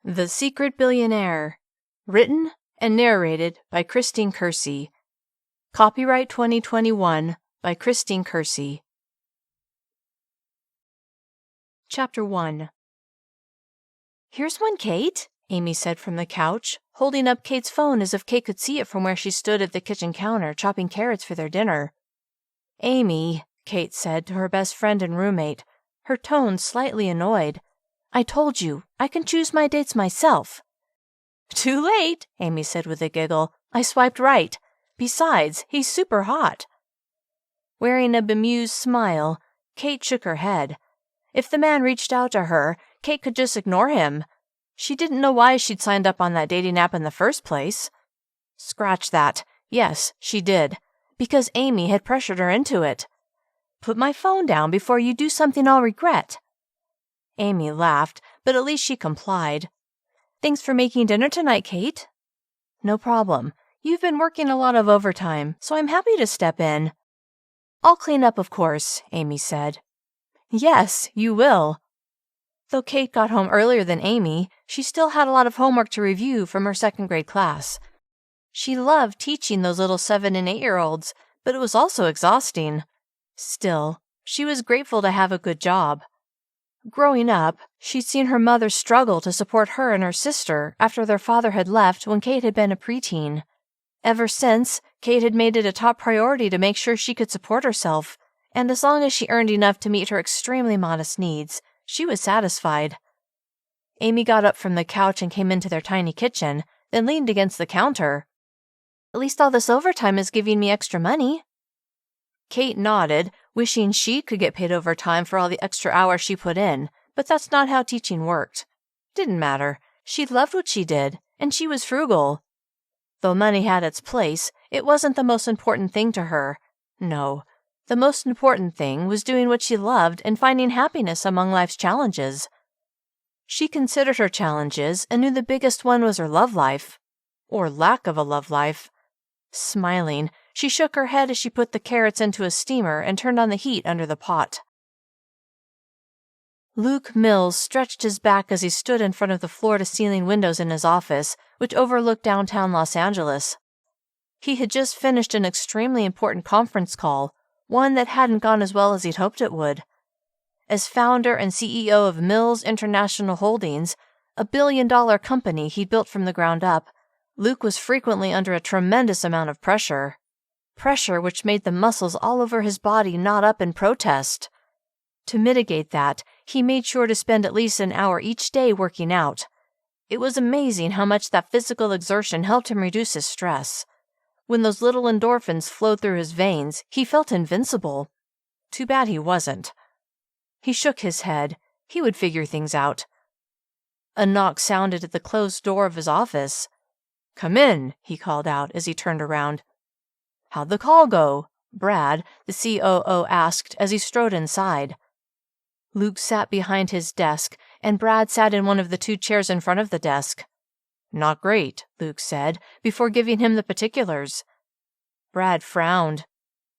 The Secret Billionaire. Written and narrated by Christine Kersey. Copyright 2021 by Christine Kersey. Chapter 1. "Here's one, Cait," Amy said from the couch, holding up Cait's phone as if Cait could see it from where she stood at the kitchen counter chopping carrots for their dinner. "Amy," Cait said to her best friend and roommate, her tone slightly annoyed, "I told you, I can choose my dates myself." "Too late," Amy said with a giggle. "I swiped right. Besides, he's super hot." Wearing a bemused smile, Cait shook her head. If the man reached out to her, Cait could just ignore him. She didn't know why she'd signed up on that dating app in the first place. Scratch that. Yes, she did. Because Amy had pressured her into it. "Put my phone down before you do something I'll regret." Amy laughed, but at least she complied. "Thanks for making dinner tonight, Cait." "No problem. You've been working a lot of overtime, so I'm happy to step in." "I'll clean up, of course," Amy said. "Yes, you will." Though Cait got home earlier than Amy, she still had a lot of homework to review from her second-grade class. She loved teaching those little 7- and 8-year-olds, but it was also exhausting. Still, she was grateful to have a good job. Growing up, she'd seen her mother struggle to support her and her sister after their father had left when Cait had been a preteen. Ever since, Cait had made it a top priority to make sure she could support herself, and as long as she earned enough to meet her extremely modest needs, she was satisfied. Amy got up from the couch and came into their tiny kitchen, then leaned against the counter. "At least all this overtime is giving me extra money." Cait nodded, wishing she could get paid overtime for all the extra hours she put in, but that's not how teaching worked. Didn't matter. She loved what she did, and she was frugal. Though money had its place, it wasn't the most important thing to her. No, the most important thing was doing what she loved and finding happiness among life's challenges. She considered her challenges and knew the biggest one was her love life. Or lack of a love life. Smiling, she shook her head as she put the carrots into a steamer and turned on the heat under the pot. Luke Mills stretched his back as he stood in front of the floor-to-ceiling windows in his office, which overlooked downtown Los Angeles. He had just finished an extremely important conference call, one that hadn't gone as well as he'd hoped it would. As founder and CEO of Mills International Holdings, a billion-dollar company he'd built from the ground up, Luke was frequently under a tremendous amount of pressure. Pressure which made the muscles all over his body knot up in protest. To mitigate that, he made sure to spend at least an hour each day working out. It was amazing how much that physical exertion helped him reduce his stress. When those little endorphins flowed through his veins, he felt invincible. Too bad he wasn't. He shook his head. He would figure things out. A knock sounded at the closed door of his office. "Come in," he called out as he turned around. "How'd the call go?" Brad, the COO, asked as he strode inside. Luke sat behind his desk, and Brad sat in one of the 2 chairs in front of the desk. "Not great," Luke said, before giving him the particulars. Brad frowned.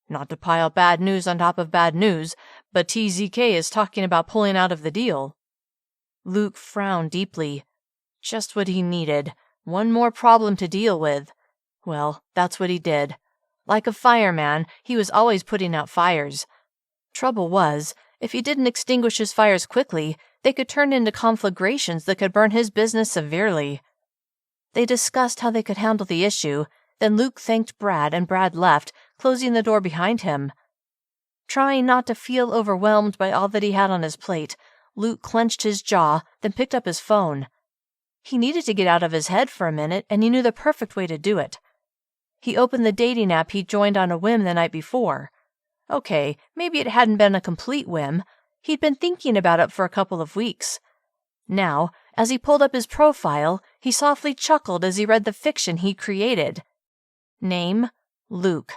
"Not to pile bad news on top of bad news, but TZK is talking about pulling out of the deal." Luke frowned deeply. Just what he needed. One more problem to deal with. Well, that's what he did. Like a fireman, he was always putting out fires. Trouble was, if he didn't extinguish his fires quickly, they could turn into conflagrations that could burn his business severely. They discussed how they could handle the issue, then Luke thanked Brad and Brad left, closing the door behind him. Trying not to feel overwhelmed by all that he had on his plate, Luke clenched his jaw, then picked up his phone. He needed to get out of his head for a minute, and he knew the perfect way to do it. He opened the dating app he'd joined on a whim the night before. Okay, maybe it hadn't been a complete whim. He'd been thinking about it for a couple of weeks. Now, as he pulled up his profile, he softly chuckled as he read the fiction he'd created. Name, Luke.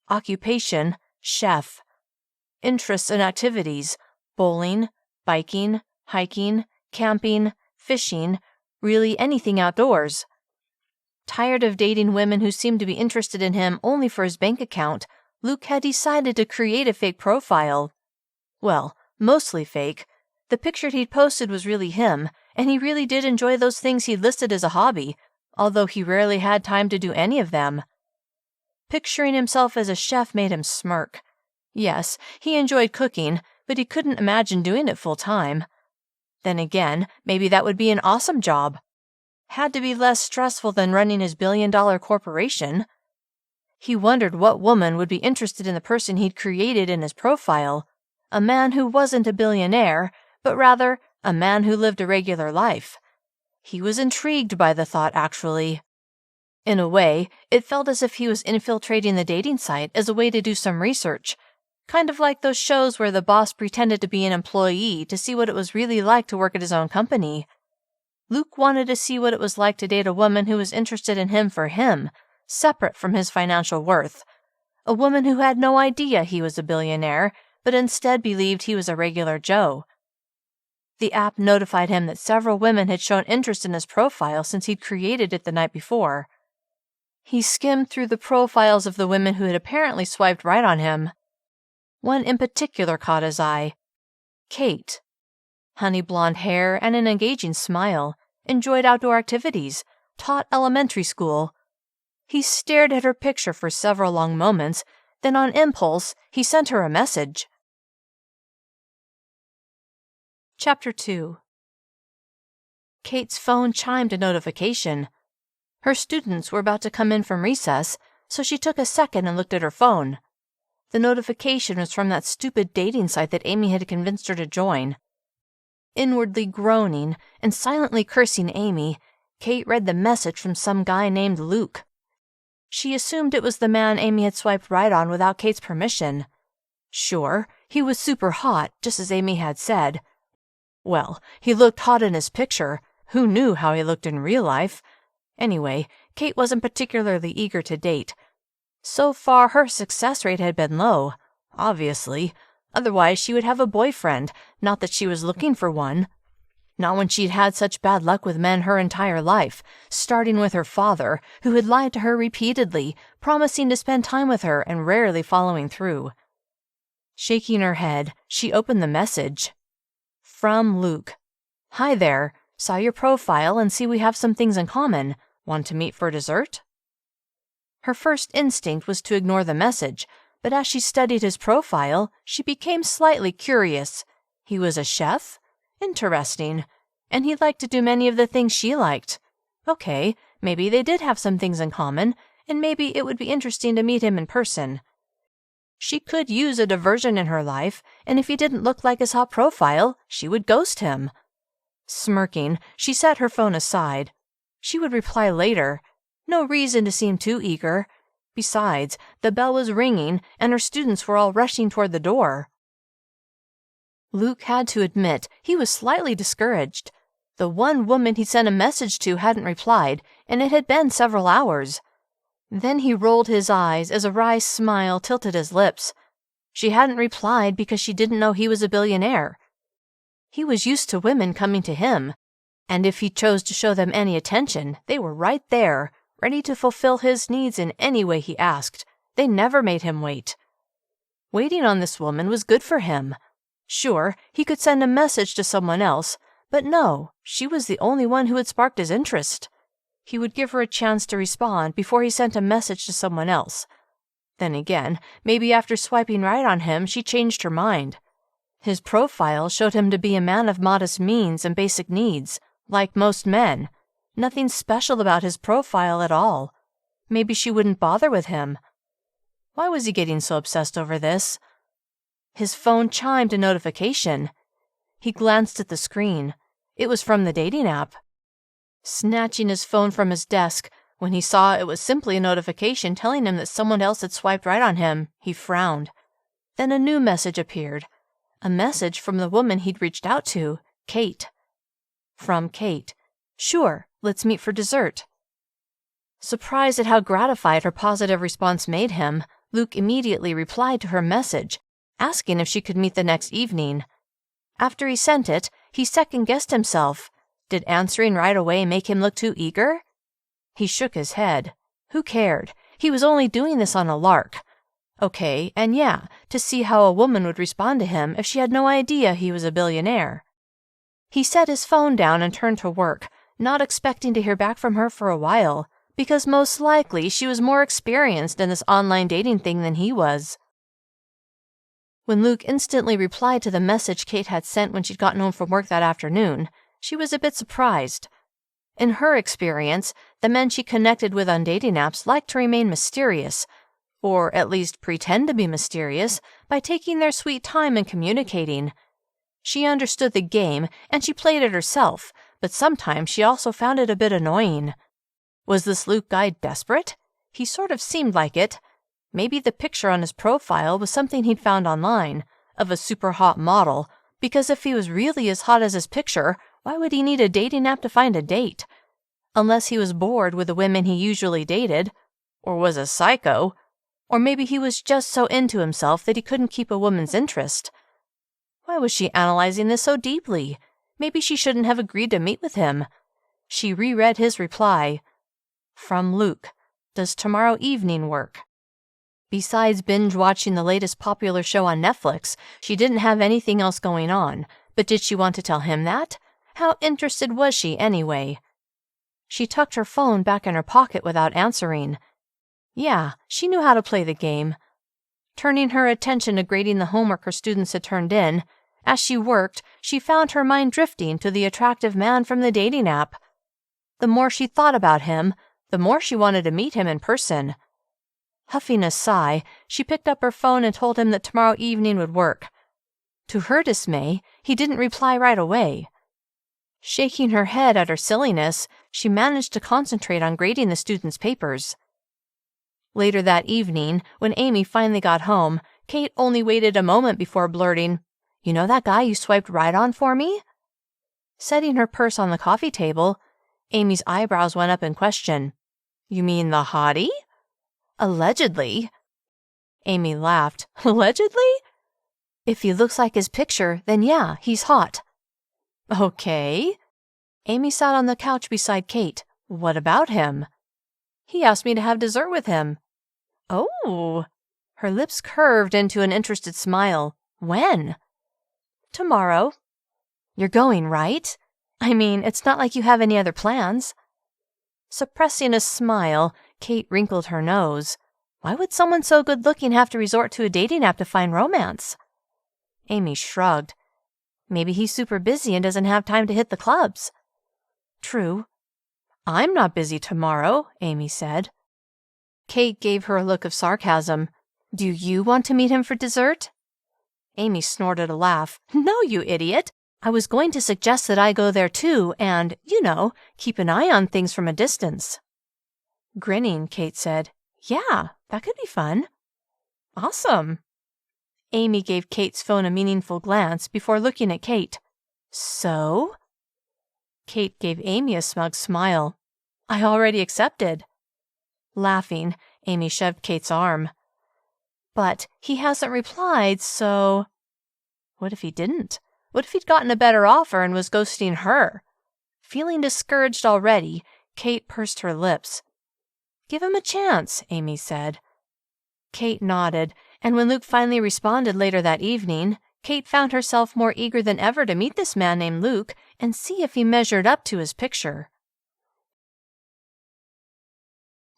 Occupation, chef. Interests and activities, bowling, biking, hiking, camping, fishing, really anything outdoors. Tired of dating women who seemed to be interested in him only for his bank account, Luke had decided to create a fake profile. Well, mostly fake. The picture he'd posted was really him, and he really did enjoy those things he'd listed as a hobby, although he rarely had time to do any of them. Picturing himself as a chef made him smirk. Yes, he enjoyed cooking, but he couldn't imagine doing it full-time. Then again, maybe that would be an awesome job. Had to be less stressful than running his billion-dollar corporation. He wondered what woman would be interested in the person he'd created in his profile, a man who wasn't a billionaire, but rather a man who lived a regular life. He was intrigued by the thought, actually. In a way, it felt as if he was infiltrating the dating site as a way to do some research, kind of like those shows where the boss pretended to be an employee to see what it was really like to work at his own company. Luke wanted to see what it was like to date a woman who was interested in him for him, separate from his financial worth. A woman who had no idea he was a billionaire, but instead believed he was a regular Joe. The app notified him that several women had shown interest in his profile since he'd created it the night before. He skimmed through the profiles of the women who had apparently swiped right on him. One in particular caught his eye. Cait. Honey blonde hair and an engaging smile, enjoyed outdoor activities, taught elementary school. He stared at her picture for several long moments, then on impulse, he sent her a message. Chapter 2. Cait's phone chimed a notification. Her students were about to come in from recess, so she took a second and looked at her phone. The notification was from that stupid dating site that Amy had convinced her to join. Inwardly groaning and silently cursing Amy, Cait read the message from some guy named Luke. She assumed it was the man Amy had swiped right on without Cait's permission. Sure, he was super hot, just as Amy had said. Well, he looked hot in his picture. Who knew how he looked in real life? Anyway, Cait wasn't particularly eager to date. So far, her success rate had been low, obviously. Otherwise, she would have a boyfriend, not that she was looking for one. Not when she'd had such bad luck with men her entire life, starting with her father, who had lied to her repeatedly, promising to spend time with her and rarely following through. Shaking her head, she opened the message. From Luke. Hi there. Saw your profile and see we have some things in common. Want to meet for dessert? Her first instinct was to ignore the message, but as she studied his profile, she became slightly curious. He was a chef? Interesting. And he liked to do many of the things she liked. Okay, maybe they did have some things in common, and maybe it would be interesting to meet him in person. She could use a diversion in her life, and if he didn't look like his hot profile, she would ghost him. Smirking, she set her phone aside. She would reply later. No reason to seem too eager. Besides, the bell was ringing, and her students were all rushing toward the door. Luke had to admit he was slightly discouraged. The one woman he sent a message to hadn't replied, and it had been several hours. Then he rolled his eyes as a wry smile tilted his lips. She hadn't replied because she didn't know he was a billionaire. He was used to women coming to him, and if he chose to show them any attention, they were right there, ready to fulfill his needs in any way he asked. They never made him wait. Waiting on this woman was good for him. Sure, he could send a message to someone else, but no, she was the only one who had sparked his interest. He would give her a chance to respond before he sent a message to someone else. Then again, maybe after swiping right on him, she changed her mind. His profile showed him to be a man of modest means and basic needs, like most men. Nothing special about his profile at all. Maybe she wouldn't bother with him. Why was he getting so obsessed over this? His phone chimed a notification. He glanced at the screen. It was from the dating app. Snatching his phone from his desk, when he saw it was simply a notification telling him that someone else had swiped right on him, he frowned. Then a new message appeared. A message from the woman he'd reached out to, Cait. From Cait. Sure, let's meet for dessert. Surprised at how gratified her positive response made him, Luke immediately replied to her message, asking if she could meet the next evening. After he sent it, he second-guessed himself. Did answering right away make him look too eager? He shook his head. Who cared? He was only doing this on a lark. Okay, and yeah, to see how a woman would respond to him if she had no idea he was a billionaire. He set his phone down and turned to work, not expecting to hear back from her for a while, because most likely she was more experienced in this online dating thing than he was. When Luke instantly replied to the message Cait had sent when she'd gotten home from work that afternoon, she was a bit surprised. In her experience, the men she connected with on dating apps liked to remain mysterious, or at least pretend to be mysterious, by taking their sweet time in communicating. She understood the game, and she played it herself, but sometimes she also found it a bit annoying. Was this Luke guy desperate? He sort of seemed like it. Maybe the picture on his profile was something he'd found online, of a super hot model, because if he was really as hot as his picture, why would he need a dating app to find a date? Unless he was bored with the women he usually dated, or was a psycho, or maybe he was just so into himself that he couldn't keep a woman's interest. Why was she analyzing this so deeply? Maybe she shouldn't have agreed to meet with him. She reread his reply. From Luke. Does tomorrow evening work? Besides binge-watching the latest popular show on Netflix, she didn't have anything else going on, but did she want to tell him that? How interested was she, anyway? She tucked her phone back in her pocket without answering. Yeah, she knew how to play the game. Turning her attention to grading the homework her students had turned in, as she worked, she found her mind drifting to the attractive man from the dating app. The more she thought about him, the more she wanted to meet him in person. Huffing a sigh, she picked up her phone and told him that tomorrow evening would work. To her dismay, he didn't reply right away. Shaking her head at her silliness, she managed to concentrate on grading the students' papers. Later that evening, when Amy finally got home, Cait only waited a moment before blurting, "You know that guy you swiped right on for me?" Setting her purse on the coffee table, Amy's eyebrows went up in question. "You mean the hottie?" "Allegedly." Amy laughed. "Allegedly? If he looks like his picture, then yeah, he's hot." "Okay." Amy sat on the couch beside Cait. "What about him?" "He asked me to have dessert with him." "Oh." Her lips curved into an interested smile. "When?" "Tomorrow." "You're going, right? I mean, it's not like you have any other plans." Suppressing a smile, Cait wrinkled her nose. Why would someone so good-looking have to resort to a dating app to find romance? Amy shrugged. Maybe he's super busy and doesn't have time to hit the clubs. True. "I'm not busy tomorrow," Amy said. Cait gave her a look of sarcasm. "Do you want to meet him for dessert?" Amy snorted a laugh. "No, you idiot. I was going to suggest that I go there too and, keep an eye on things from a distance." Grinning, Cait said, "Yeah, that could be fun." "Awesome." Amy gave Cait's phone a meaningful glance before looking at Cait. "So?" Cait gave Amy a smug smile. "I already accepted." Laughing, Amy shoved Cait's arm. "But he hasn't replied, so—" What if he didn't? What if he'd gotten a better offer and was ghosting her? Feeling discouraged already, Cait pursed her lips. "Give him a chance," Amy said. Cait nodded, and when Luke finally responded later that evening, Cait found herself more eager than ever to meet this man named Luke and see if he measured up to his picture.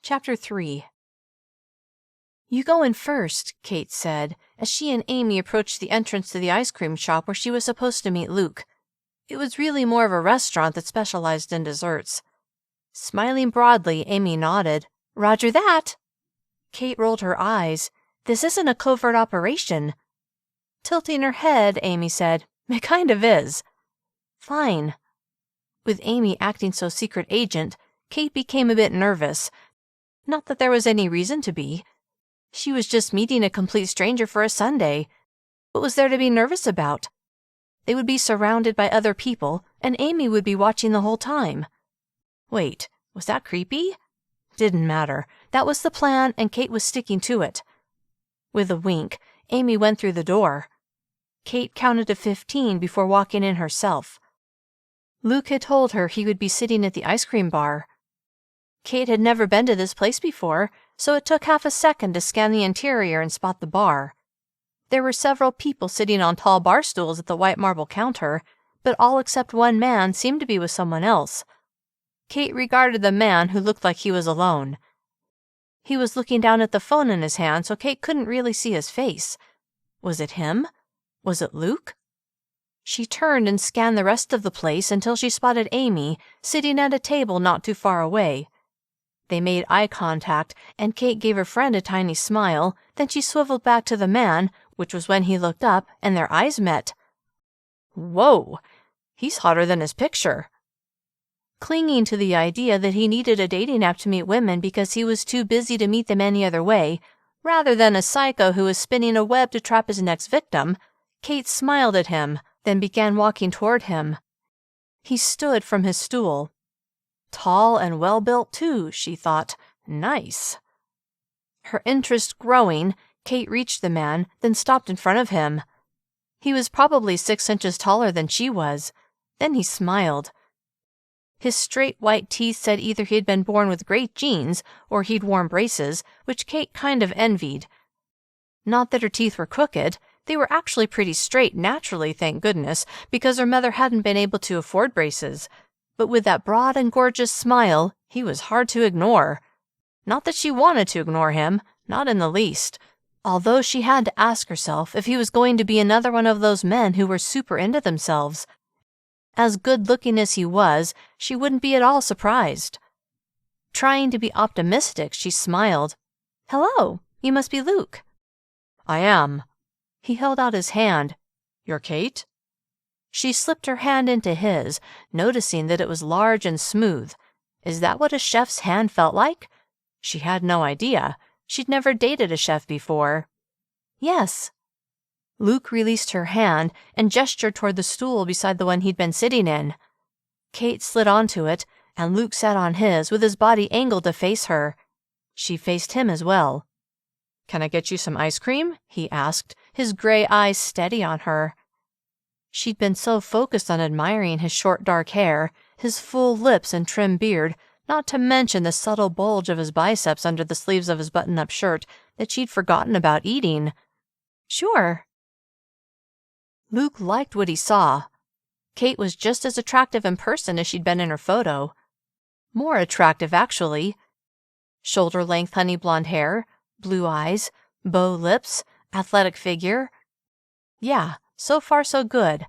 Chapter 3. "You go in first," Cait said, as she and Amy approached the entrance to the ice cream shop where she was supposed to meet Luke. It was really more of a restaurant that specialized in desserts. Smiling broadly, Amy nodded. "Roger that." Cait rolled her eyes. "This isn't a covert operation." Tilting her head, Amy said, "It kind of is." "Fine." With Amy acting so secret agent, Cait became a bit nervous. Not that there was any reason to be. She was just meeting a complete stranger for a Sunday. What was there to be nervous about? They would be surrounded by other people, and Amy would be watching the whole time. Wait, was that creepy? Didn't matter. That was the plan, and Cait was sticking to it. With a wink, Amy went through the door. Cait counted to 15 before walking in herself. Luke had told her he would be sitting at the ice cream bar. Cait had never been to this place before, so it took half a second to scan the interior and spot the bar. There were several people sitting on tall bar stools at the white marble counter, but all except one man seemed to be with someone else. Cait regarded the man, who looked like he was alone. He was looking down at the phone in his hand, so Cait couldn't really see his face. Was it him? Was it Luke? She turned and scanned the rest of the place until she spotted Amy sitting at a table not too far away. They made eye contact, and Cait gave her friend a tiny smile. Then she swiveled back to the man, which was when he looked up, and their eyes met. Whoa! He's hotter than his picture. Clinging to the idea that he needed a dating app to meet women because he was too busy to meet them any other way, rather than a psycho who was spinning a web to trap his next victim, Cait smiled at him, then began walking toward him. He stood from his stool. Tall and well-built, too, she thought. Nice. Her interest growing, Cait reached the man, then stopped in front of him. He was probably 6 inches taller than she was. Then he smiled. His straight white teeth said either he had been born with great genes or he'd worn braces, which Cait kind of envied. Not that her teeth were crooked. They were actually pretty straight naturally, thank goodness, because her mother hadn't been able to afford braces. But with that broad and gorgeous smile, he was hard to ignore. Not that she wanted to ignore him, not in the least, although she had to ask herself if he was going to be another one of those men who were super into themselves. As good-looking as he was, she wouldn't be at all surprised. Trying to be optimistic, she smiled. "Hello, you must be Luke." "I am." He held out his hand. "You're Cait?" She slipped her hand into his, noticing that it was large and smooth. Is that what a chef's hand felt like? She had no idea. She'd never dated a chef before. "Yes." Luke released her hand and gestured toward the stool beside the one he'd been sitting in. Cait slid onto it, and Luke sat on his with his body angled to face her. She faced him as well. "Can I get you some ice cream?" he asked, his gray eyes steady on her. She'd been so focused on admiring his short dark hair, his full lips and trim beard, not to mention the subtle bulge of his biceps under the sleeves of his button-up shirt, that she'd forgotten about eating. "Sure." Luke liked what he saw. Cait was just as attractive in person as she'd been in her photo. More attractive, actually. Shoulder-length honey blonde hair, blue eyes, bow lips, athletic figure. Yeah, so far so good.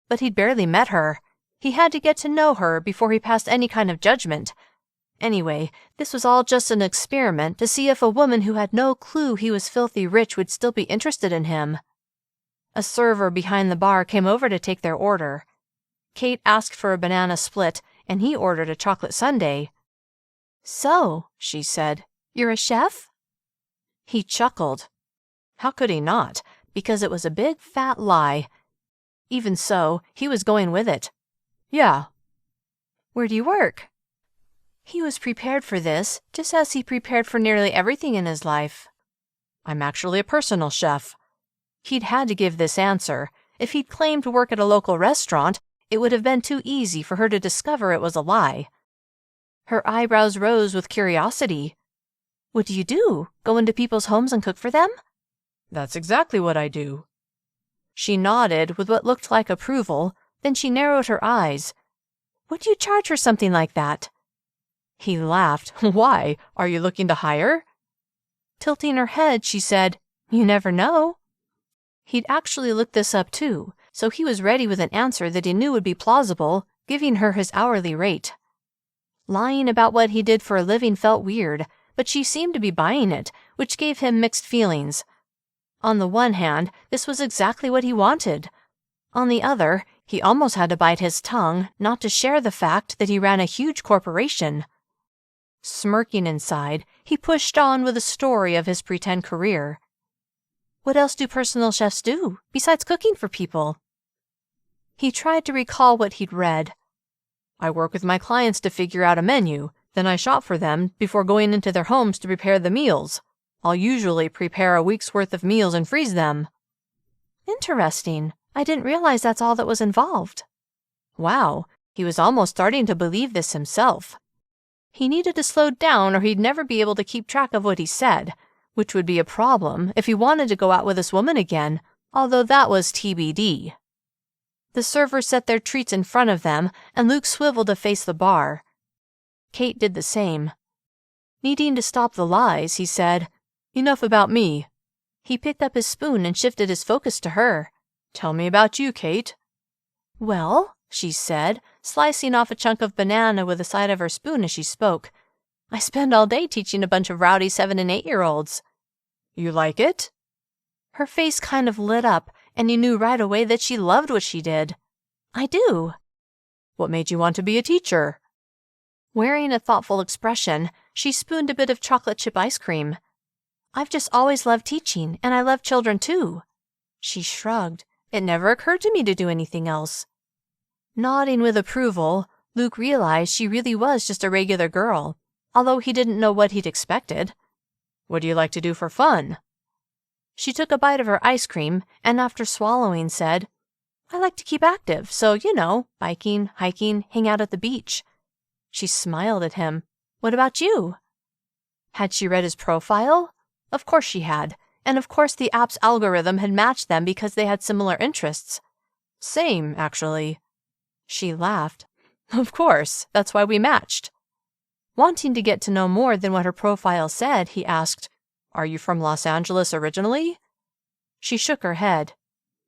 But he'd barely met her. He had to get to know her before he passed any kind of judgment. Anyway, this was all just an experiment to see if a woman who had no clue he was filthy rich would still be interested in him. A server behind the bar came over to take their order. Cait asked for a banana split, and he ordered a chocolate sundae. "So," she said, "you're a chef?" He chuckled. How could he not? Because it was a big fat lie. Even so, he was going with it. "Yeah." "Where do you work?" He was prepared for this, just as he prepared for nearly everything in his life. "I'm actually a personal chef." He'd had to give this answer. If he'd claimed to work at a local restaurant, it would have been too easy for her to discover it was a lie. Her eyebrows rose with curiosity. "What do you do? Go into people's homes and cook for them?" "That's exactly what I do." She nodded with what looked like approval, then she narrowed her eyes. "What do you charge for something like that?" He laughed. "Why? Are you looking to hire?" Tilting her head, she said, "You never know." He'd actually looked this up too, so he was ready with an answer that he knew would be plausible, giving her his hourly rate. Lying about what he did for a living felt weird, but she seemed to be buying it, which gave him mixed feelings. On the one hand, this was exactly what he wanted. On the other, he almost had to bite his tongue not to share the fact that he ran a huge corporation. Smirking inside, he pushed on with a story of his pretend career. "What else do personal chefs do, besides cooking for people?" He tried to recall what he'd read. "I work with my clients to figure out a menu, then I shop for them before going into their homes to prepare the meals. I'll usually prepare a week's worth of meals and freeze them." "Interesting. I didn't realize that's all that was involved." Wow, he was almost starting to believe this himself. He needed to slow down or he'd never be able to keep track of what he said, which would be a problem if he wanted to go out with this woman again, although that was TBD. The servers set their treats in front of them, and Luke swiveled to face the bar. Cait did the same. Needing to stop the lies, he said, "Enough about me." He picked up his spoon and shifted his focus to her. "Tell me about you, Cait." "Well," she said, slicing off a chunk of banana with the side of her spoon as she spoke, "I spend all day teaching a bunch of rowdy 7- and 8-year-olds. "You like it?" Her face kind of lit up, and he knew right away that she loved what she did. "I do." "What made you want to be a teacher?" Wearing a thoughtful expression, she spooned a bit of chocolate chip ice cream. "I've just always loved teaching, and I love children too." She shrugged. "It never occurred to me to do anything else." Nodding with approval, Luke realized she really was just a regular girl, although he didn't know what he'd expected. "What do you like to do for fun?" She took a bite of her ice cream, and after swallowing said, "I like to keep active, so, biking, hiking, hang out at the beach." She smiled at him. "What about you?" Had she read his profile? Of course she had, and of course the app's algorithm had matched them because they had similar interests. "Same, actually." She laughed. "Of course, that's why we matched." Wanting to get to know more than what her profile said, he asked, "Are you from Los Angeles originally?" She shook her head.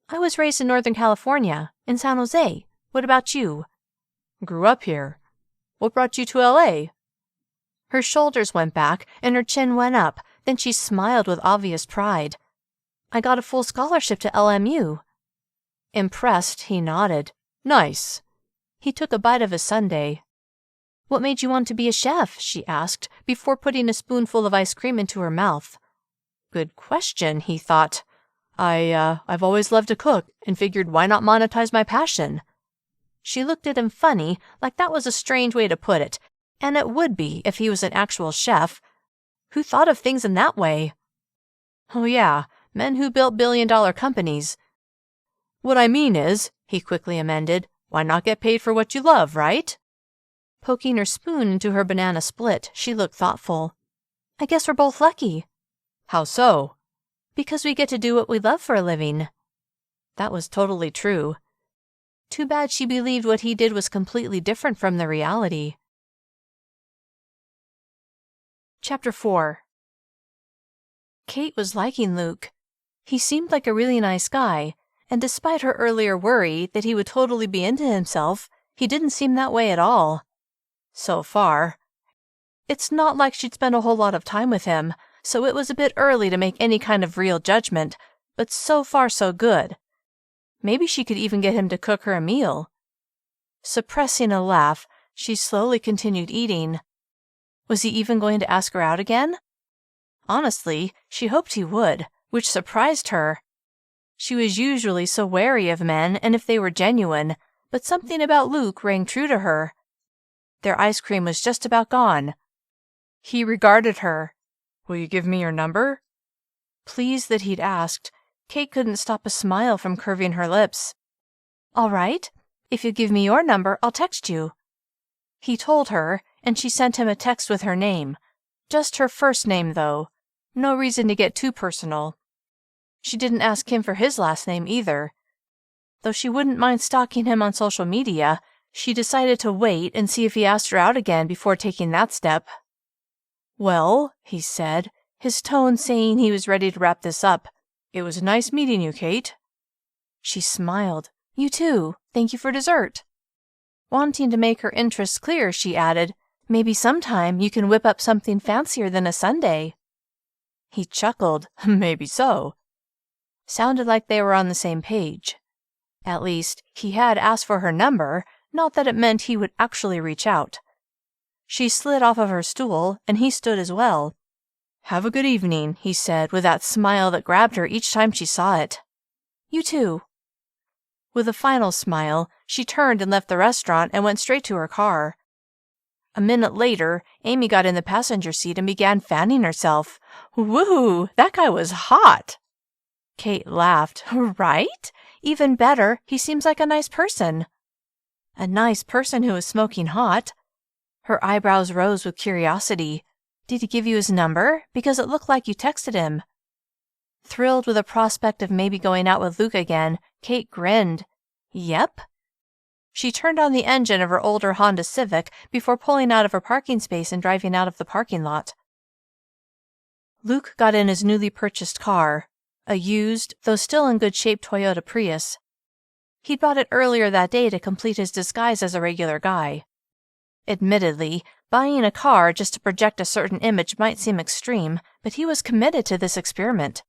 "I was raised in Northern California, in San Jose. What about you?" "Grew up here. What brought you to LA?" Her shoulders went back and her chin went up, then she smiled with obvious pride. "I got a full scholarship to LMU." Impressed, he nodded. "Nice." He took a bite of his sundae. "What made you want to be a chef?" she asked, before putting a spoonful of ice cream into her mouth. Good question, he thought. I've always loved to cook and figured why not monetize my passion?" She looked at him funny, like that was a strange way to put it, and it would be if he was an actual chef. Who thought of things in that way? "Oh yeah, men who built billion-dollar companies." "What I mean is," he quickly amended, "why not get paid for what you love, right?" Poking her spoon into her banana split, she looked thoughtful. "I guess we're both lucky." "How so?" "Because we get to do what we love for a living." That was totally true. Too bad she believed what he did was completely different from the reality. Chapter 4. Cait was liking Luke. He seemed like a really nice guy, and despite her earlier worry that he would totally be into himself, he didn't seem that way at all. So far. It's not like she'd spent a whole lot of time with him, so it was a bit early to make any kind of real judgment, but so far so good. Maybe she could even get him to cook her a meal. Suppressing a laugh, she slowly continued eating. Was he even going to ask her out again? Honestly, she hoped he would, which surprised her. She was usually so wary of men and if they were genuine, but something about Luke rang true to her. Their ice cream was just about gone. He regarded her. "Will you give me your number?" Pleased that he'd asked, Cait couldn't stop a smile from curving her lips. "All right. If you give me your number, I'll text you." He told her, and she sent him a text with her name. Just her first name, though. No reason to get too personal. She didn't ask him for his last name either. Though she wouldn't mind stalking him on social media, she decided to wait and see if he asked her out again before taking that step. "Well," he said, his tone saying he was ready to wrap this up, "it was nice meeting you, Cait." She smiled. "You too. Thank you for dessert." Wanting to make her interest clear, she added, "Maybe sometime you can whip up something fancier than a sundae." He chuckled. "Maybe so." Sounded like they were on the same page. At least, he had asked for her number, not that it meant he would actually reach out. She slid off of her stool, and he stood as well. "Have a good evening," he said with that smile that grabbed her each time she saw it. "You too." With a final smile, she turned and left the restaurant and went straight to her car. A minute later, Amy got in the passenger seat and began fanning herself. "Woo, that guy was hot." Cait laughed. "Right? Even better, he seems like a nice person." A nice person who was smoking hot. Her eyebrows rose with curiosity. "Did he give you his number? Because it looked like you texted him." Thrilled with the prospect of maybe going out with Luke again, Cait grinned. Yep. She turned on the engine of her older Honda Civic before pulling out of her parking space and driving out of the parking lot. Luke got in his newly purchased car, a used, though still in good shape Toyota Prius. He'd bought it earlier that day to complete his disguise as a regular guy. Admittedly, buying a car just to project a certain image might seem extreme, but he was committed to this experiment.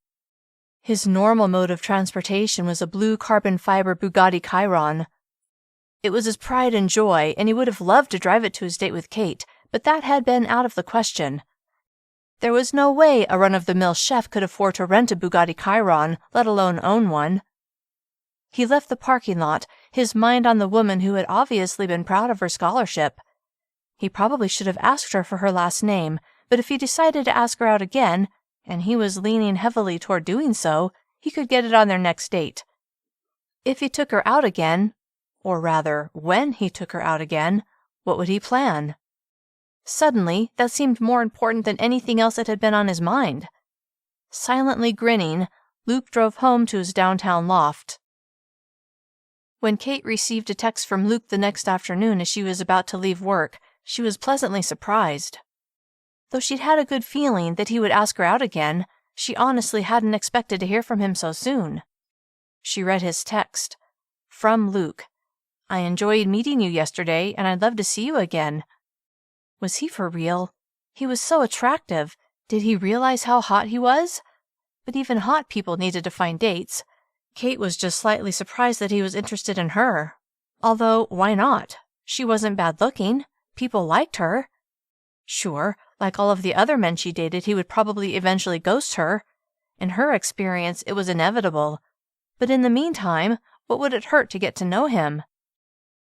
His normal mode of transportation was a blue carbon fiber Bugatti Chiron. It was his pride and joy, and he would have loved to drive it to his date with Cait, but that had been out of the question. There was no way a run-of-the-mill chef could afford to rent a Bugatti Chiron, let alone own one. He left the parking lot, his mind on the woman who had obviously been proud of her scholarship. He probably should have asked her for her last name, but if he decided to ask her out again, and he was leaning heavily toward doing so, he could get it on their next date. If he took her out again, or rather, when he took her out again, what would he plan? Suddenly, that seemed more important than anything else that had been on his mind. Silently grinning, Luke drove home to his downtown loft. When Cait received a text from Luke the next afternoon as she was about to leave work, she was pleasantly surprised. Though she'd had a good feeling that he would ask her out again, she honestly hadn't expected to hear from him so soon. She read his text. From Luke. I enjoyed meeting you yesterday, and I'd love to see you again. Was he for real? He was so attractive. Did he realize how hot he was? But even hot people needed to find dates. Cait was just slightly surprised that he was interested in her. Although, why not? She wasn't bad-looking. People liked her. Sure, like all of the other men she dated, he would probably eventually ghost her. In her experience, it was inevitable. But in the meantime, what would it hurt to get to know him?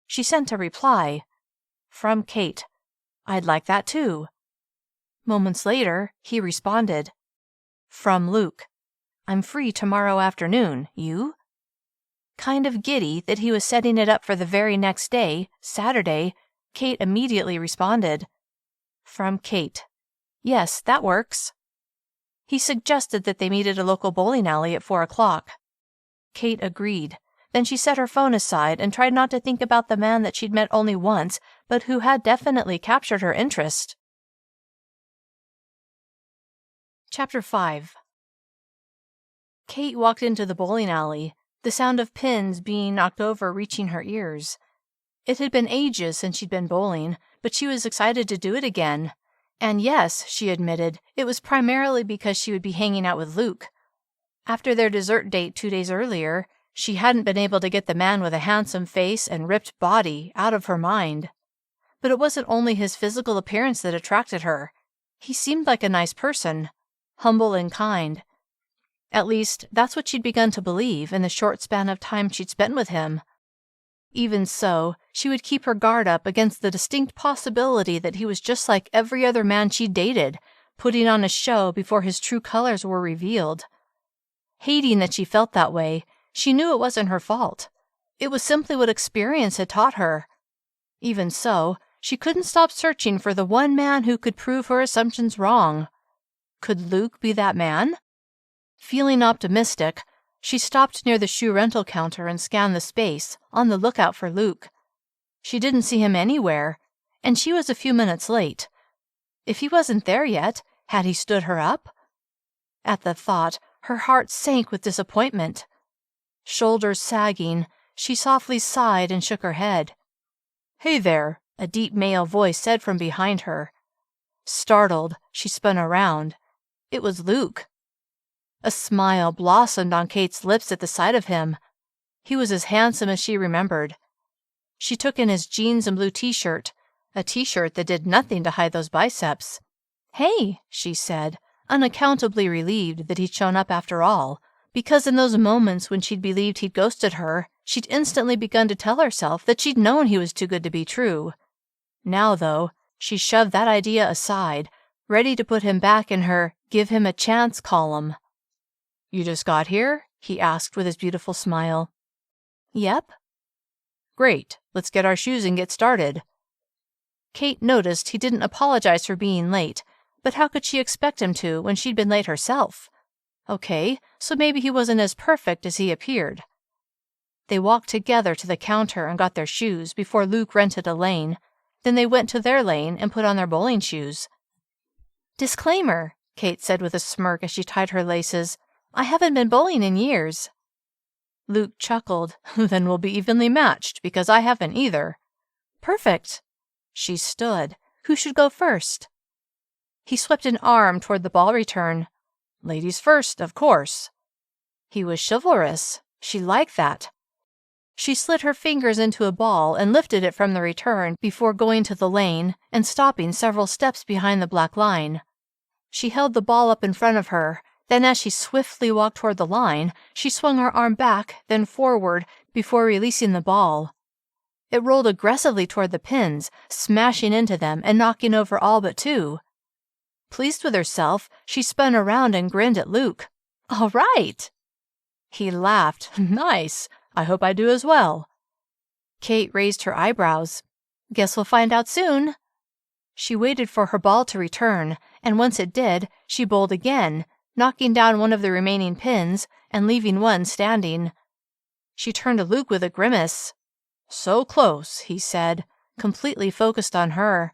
She sent a reply. From Cait. I'd like that too. Moments later, he responded. From Luke. I'm free tomorrow afternoon. You? Kind of giddy that he was setting it up for the very next day, Saturday, Cait immediately responded. From Cait. Yes, that works. He suggested that they meet at a local bowling alley at 4 o'clock. Cait agreed. Then she set her phone aside and tried not to think about the man that she'd met only once, but who had definitely captured her interest. Chapter 5. Cait walked into the bowling alley, the sound of pins being knocked over reaching her ears. It had been ages since she'd been bowling, but she was excited to do it again. And yes, she admitted, it was primarily because she would be hanging out with Luke. After their dessert date 2 days earlier, she hadn't been able to get the man with a handsome face and ripped body out of her mind. But it wasn't only his physical appearance that attracted her. He seemed like a nice person, humble and kind. At least, that's what she'd begun to believe in the short span of time she'd spent with him. Even so, she would keep her guard up against the distinct possibility that he was just like every other man she'd dated, putting on a show before his true colors were revealed. Hating that she felt that way, she knew it wasn't her fault. It was simply what experience had taught her. Even so, she couldn't stop searching for the one man who could prove her assumptions wrong. Could Luke be that man? Feeling optimistic, she stopped near the shoe rental counter and scanned the space, on the lookout for Luke. She didn't see him anywhere, and she was a few minutes late. If he wasn't there yet, had he stood her up? At the thought, her heart sank with disappointment. Shoulders sagging, she softly sighed and shook her head. "Hey there," a deep male voice said from behind her. Startled, she spun around. It was Luke. A smile blossomed on Cait's lips at the sight of him. He was as handsome as she remembered. She took in his jeans and blue t-shirt, a t-shirt that did nothing to hide those biceps. "Hey," she said, unaccountably relieved that he'd shown up after all, because in those moments when she'd believed he'd ghosted her, she'd instantly begun to tell herself that she'd known he was too good to be true. Now, though, she shoved that idea aside, ready to put him back in her "give him a chance" column. "You just got here?" he asked with his beautiful smile. "Yep." "Great. Let's get our shoes and get started." Cait noticed he didn't apologize for being late, but how could she expect him to when she'd been late herself? Okay, so maybe he wasn't as perfect as he appeared. They walked together to the counter and got their shoes before Luke rented a lane. Then they went to their lane and put on their bowling shoes. "Disclaimer," Cait said with a smirk as she tied her laces. "I haven't been bowling in years." Luke chuckled. "Then we'll be evenly matched, because I haven't either." "Perfect." She stood. "Who should go first?" He swept an arm toward the ball return. "Ladies first, of course." He was chivalrous. She liked that. She slid her fingers into a ball and lifted it from the return before going to the lane and stopping several steps behind the black line. She held the ball up in front of her. Then as she swiftly walked toward the line, she swung her arm back, then forward, before releasing the ball. It rolled aggressively toward the pins, smashing into them and knocking over all but two. Pleased with herself, she spun around and grinned at Luke. "All right." He laughed. "Nice. I hope I do as well." Cait raised her eyebrows. "Guess we'll find out soon." She waited for her ball to return, and once it did, she bowled again, knocking down one of the remaining pins and leaving one standing. She turned to Luke with a grimace. "So close," he said, completely focused on her.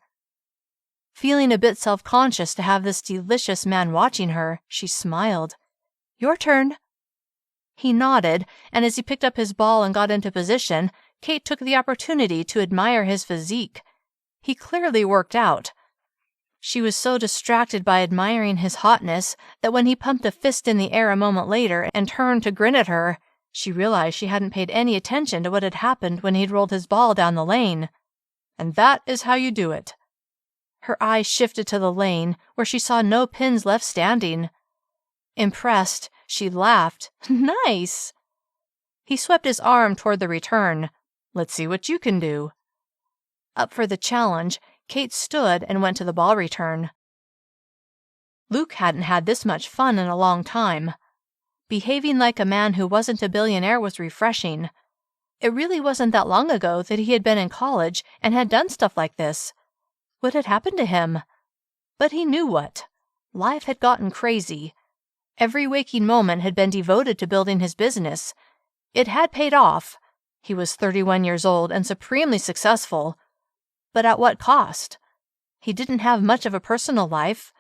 Feeling a bit self-conscious to have this delicious man watching her, she smiled. "Your turn." He nodded, and as he picked up his ball and got into position, Cait took the opportunity to admire his physique. He clearly worked out. She was so distracted by admiring his hotness that when he pumped a fist in the air a moment later and turned to grin at her, she realized she hadn't paid any attention to what had happened when he'd rolled his ball down the lane. "And that is how you do it." Her eyes shifted to the lane, where she saw no pins left standing. Impressed, she laughed. "Nice." He swept his arm toward the return. "Let's see what you can do." Up for the challenge, Cait stood and went to the ball return. Luke hadn't had this much fun in a long time. Behaving like a man who wasn't a billionaire was refreshing. It really wasn't that long ago that he had been in college and had done stuff like this. What had happened to him? But he knew what. Life had gotten crazy. Every waking moment had been devoted to building his business. It had paid off. He was 31 years old and supremely successful. But at what cost? He didn't have much of a personal life.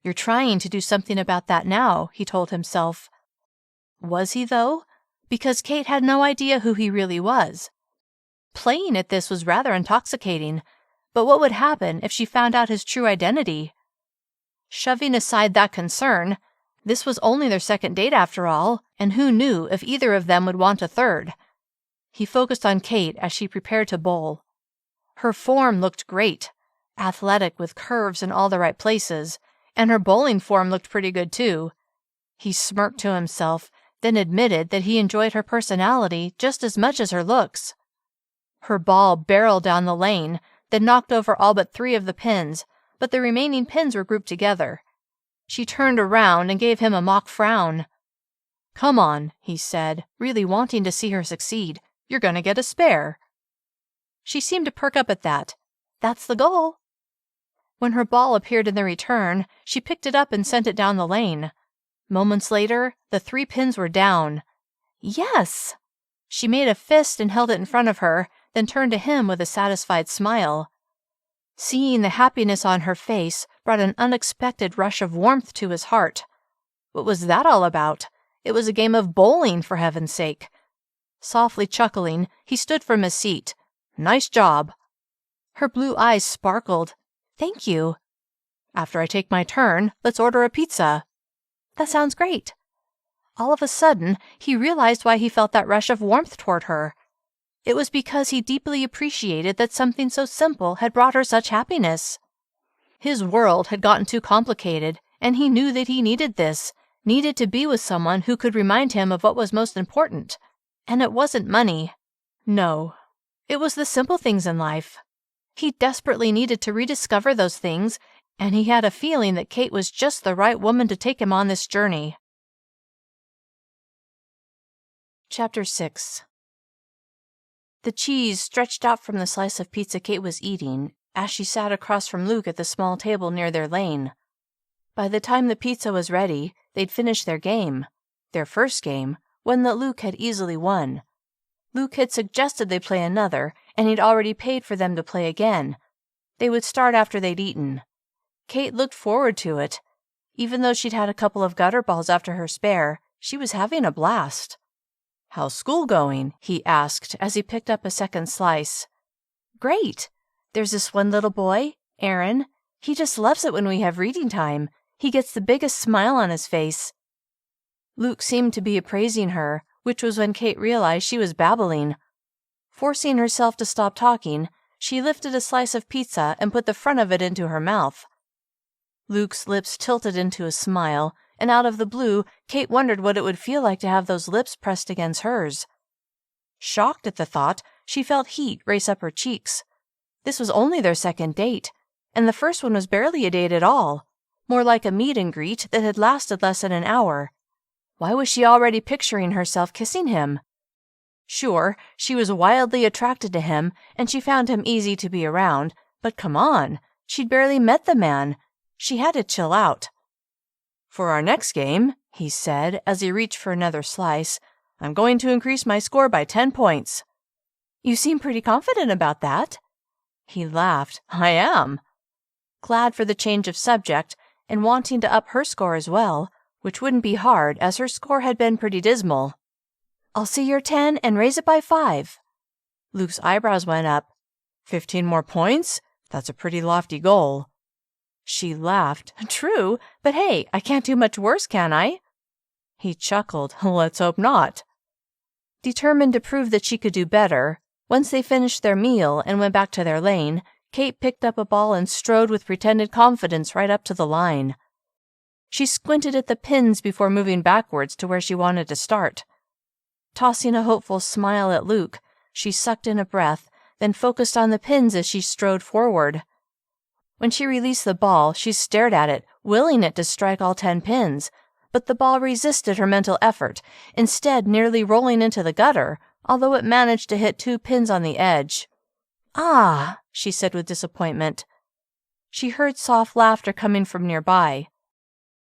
"You're trying to do something about that now," he told himself. Was he, though? Because Cait had no idea who he really was. Playing at this was rather intoxicating, but what would happen if she found out his true identity? Shoving aside that concern, this was only their second date after all, and who knew if either of them would want a third? He focused on Cait as she prepared to bowl. Her form looked great, athletic with curves in all the right places, and her bowling form looked pretty good too. He smirked to himself, then admitted that he enjoyed her personality just as much as her looks. Her ball barreled down the lane, then knocked over all but 3 of the pins, but the remaining pins were grouped together. She turned around and gave him a mock frown. "Come on," he said, really wanting to see her succeed. "You're going to get a spare." She seemed to perk up at that. "That's the goal." When her ball appeared in the return, she picked it up and sent it down the lane. Moments later, the 3 pins were down. "Yes!" She made a fist and held it in front of her, then turned to him with a satisfied smile. Seeing the happiness on her face brought an unexpected rush of warmth to his heart. What was that all about? It was a game of bowling, for heaven's sake. Softly chuckling, he stood from his seat. "Nice job." Her blue eyes sparkled. "Thank you." "After I take my turn, let's order a pizza." "That sounds great." All of a sudden, he realized why he felt that rush of warmth toward her. It was because he deeply appreciated that something so simple had brought her such happiness. His world had gotten too complicated, and he knew that he needed this, needed to be with someone who could remind him of what was most important. And it wasn't money. No, it was the simple things in life. He desperately needed to rediscover those things, and he had a feeling that Cait was just the right woman to take him on this journey. Chapter 6. The cheese stretched out from the slice of pizza Cait was eating as she sat across from Luke at the small table near their lane. By the time the pizza was ready, they'd finished their game, their first game, one that Luke had easily won. Luke had suggested they play another, and he'd already paid for them to play again. They would start after they'd eaten. Cait looked forward to it. Even though she'd had a couple of gutter balls after her spare, she was having a blast. "How's school going?" he asked as he picked up a second slice. "Great. There's this one little boy, Aaron. He just loves it when we have reading time. He gets the biggest smile on his face." Luke seemed to be appraising her, which was when Cait realized she was babbling. Forcing herself to stop talking, she lifted a slice of pizza and put the front of it into her mouth. Luke's lips tilted into a smile, and out of the blue, Cait wondered what it would feel like to have those lips pressed against hers. Shocked at the thought, she felt heat race up her cheeks. This was only their second date, and the first one was barely a date at all, more like a meet and greet that had lasted less than an hour. Why was she already picturing herself kissing him? Sure, she was wildly attracted to him, and she found him easy to be around, but come on, she'd barely met the man. She had to chill out. "For our next game," he said as he reached for another slice, "I'm going to increase my score by 10 points. "You seem pretty confident about that." He laughed. "I am." Glad for the change of subject, and wanting to up her score as well, which wouldn't be hard as her score had been pretty dismal. "I'll see your 10 and raise it by 5. Luke's eyebrows went up. 15 more points? That's a pretty lofty goal. She laughed. "True, but hey, I can't do much worse, can I?" He chuckled. "Let's hope not." Determined to prove that she could do better, once they finished their meal and went back to their lane, Cait picked up a ball and strode with pretended confidence right up to the line. She squinted at the pins before moving backwards to where she wanted to start. Tossing a hopeful smile at Luke, she sucked in a breath, then focused on the pins as she strode forward. When she released the ball, she stared at it, willing it to strike all 10 pins, but the ball resisted her mental effort, instead nearly rolling into the gutter, although it managed to hit 2 pins on the edge. "Ah," she said with disappointment. She heard soft laughter coming from nearby.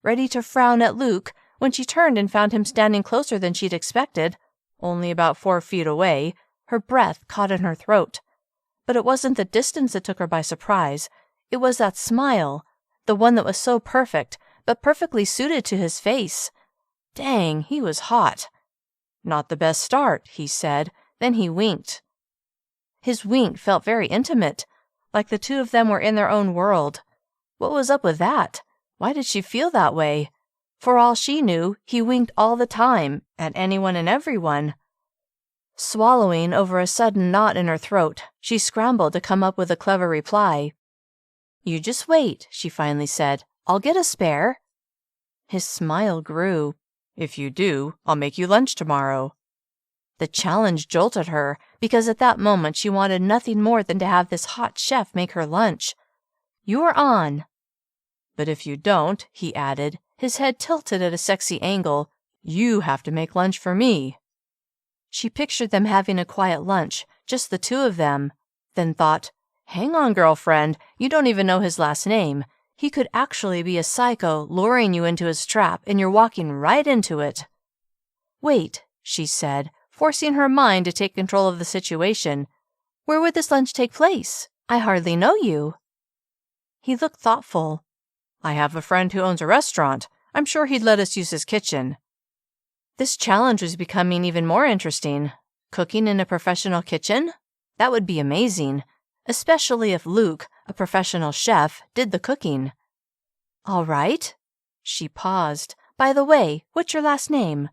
Ready to frown at Luke when she turned and found him standing closer than she'd expected, only about 4 feet away, her breath caught in her throat. But it wasn't the distance that took her by surprise. It was that smile, the one that was so perfect, but perfectly suited to his face. Dang, he was hot. "Not the best start," he said, then he winked. His wink felt very intimate, like the two of them were in their own world. What was up with that? Why did she feel that way? For all she knew, he winked all the time, at anyone and everyone. Swallowing over a sudden knot in her throat, she scrambled to come up with a clever reply. "You just wait," she finally said. "I'll get a spare." His smile grew. "If you do, I'll make you lunch tomorrow." The challenge jolted her, because at that moment she wanted nothing more than to have this hot chef make her lunch. "You're on." "But if you don't," he added, his head tilted at a sexy angle, "you have to make lunch for me." She pictured them having a quiet lunch, just the two of them, then thought, "Hang on, girlfriend, you don't even know his last name. He could actually be a psycho luring you into his trap, and you're walking right into it." "Wait," she said, forcing her mind to take control of the situation. "Where would this lunch take place? I hardly know you." He looked thoughtful. "I have a friend who owns a restaurant. I'm sure he'd let us use his kitchen." This challenge was becoming even more interesting. Cooking in a professional kitchen? That would be amazing, especially if Luke, a professional chef, did the cooking. "All right." She paused. "By the way, what's your last name?"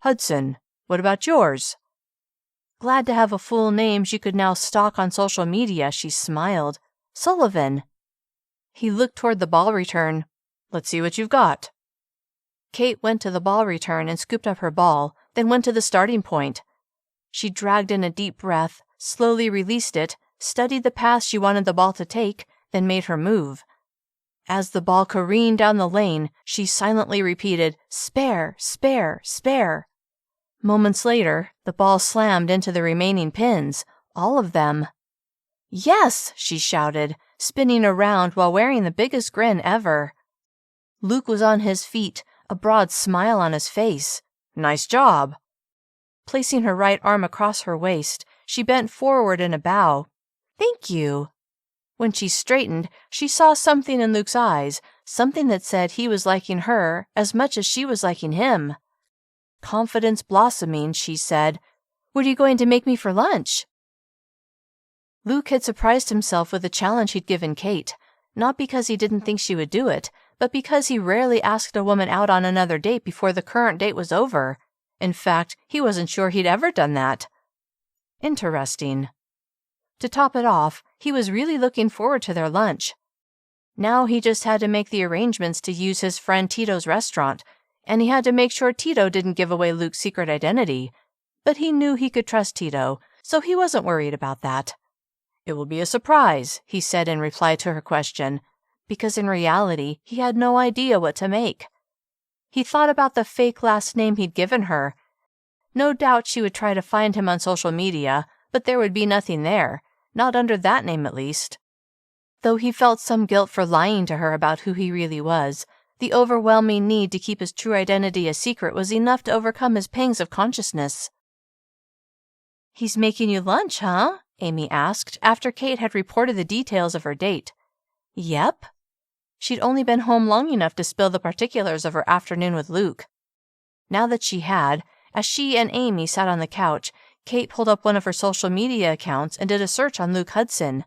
"Hudson. What about yours?" Glad to have a full name she could now stalk on social media, she smiled. "Sullivan." He looked toward the ball return. "Let's see what you've got." Cait went to the ball return and scooped up her ball, then went to the starting point. She dragged in a deep breath, slowly released it, studied the path she wanted the ball to take, then made her move. As the ball careened down the lane, she silently repeated, "Spare, spare, spare." Moments later, the ball slammed into the remaining pins, all of them. "Yes!" she shouted, spinning around while wearing the biggest grin ever. Luke was on his feet, a broad smile on his face. "Nice job." Placing her right arm across her waist, she bent forward in a bow. "Thank you." When she straightened, she saw something in Luke's eyes, something that said he was liking her as much as she was liking him. Confidence blossoming, she said, "What are you going to make me for lunch?" Luke had surprised himself with the challenge he'd given Cait, not because he didn't think she would do it, but because he rarely asked a woman out on another date before the current date was over. In fact, he wasn't sure he'd ever done that. Interesting. To top it off, he was really looking forward to their lunch. Now he just had to make the arrangements to use his friend Tito's restaurant, and he had to make sure Tito didn't give away Luke's secret identity. But he knew he could trust Tito, so he wasn't worried about that. "It will be a surprise," he said in reply to her question, because in reality he had no idea what to make. He thought about the fake last name he'd given her. No doubt she would try to find him on social media, but there would be nothing there, not under that name at least. Though he felt some guilt for lying to her about who he really was, the overwhelming need to keep his true identity a secret was enough to overcome his pangs of consciousness. "He's making you lunch, huh?" Amy asked, after Cait had reported the details of her date. "Yep." She'd only been home long enough to spill the particulars of her afternoon with Luke. Now that she had, as she and Amy sat on the couch, Cait pulled up one of her social media accounts and did a search on Luke Hudson.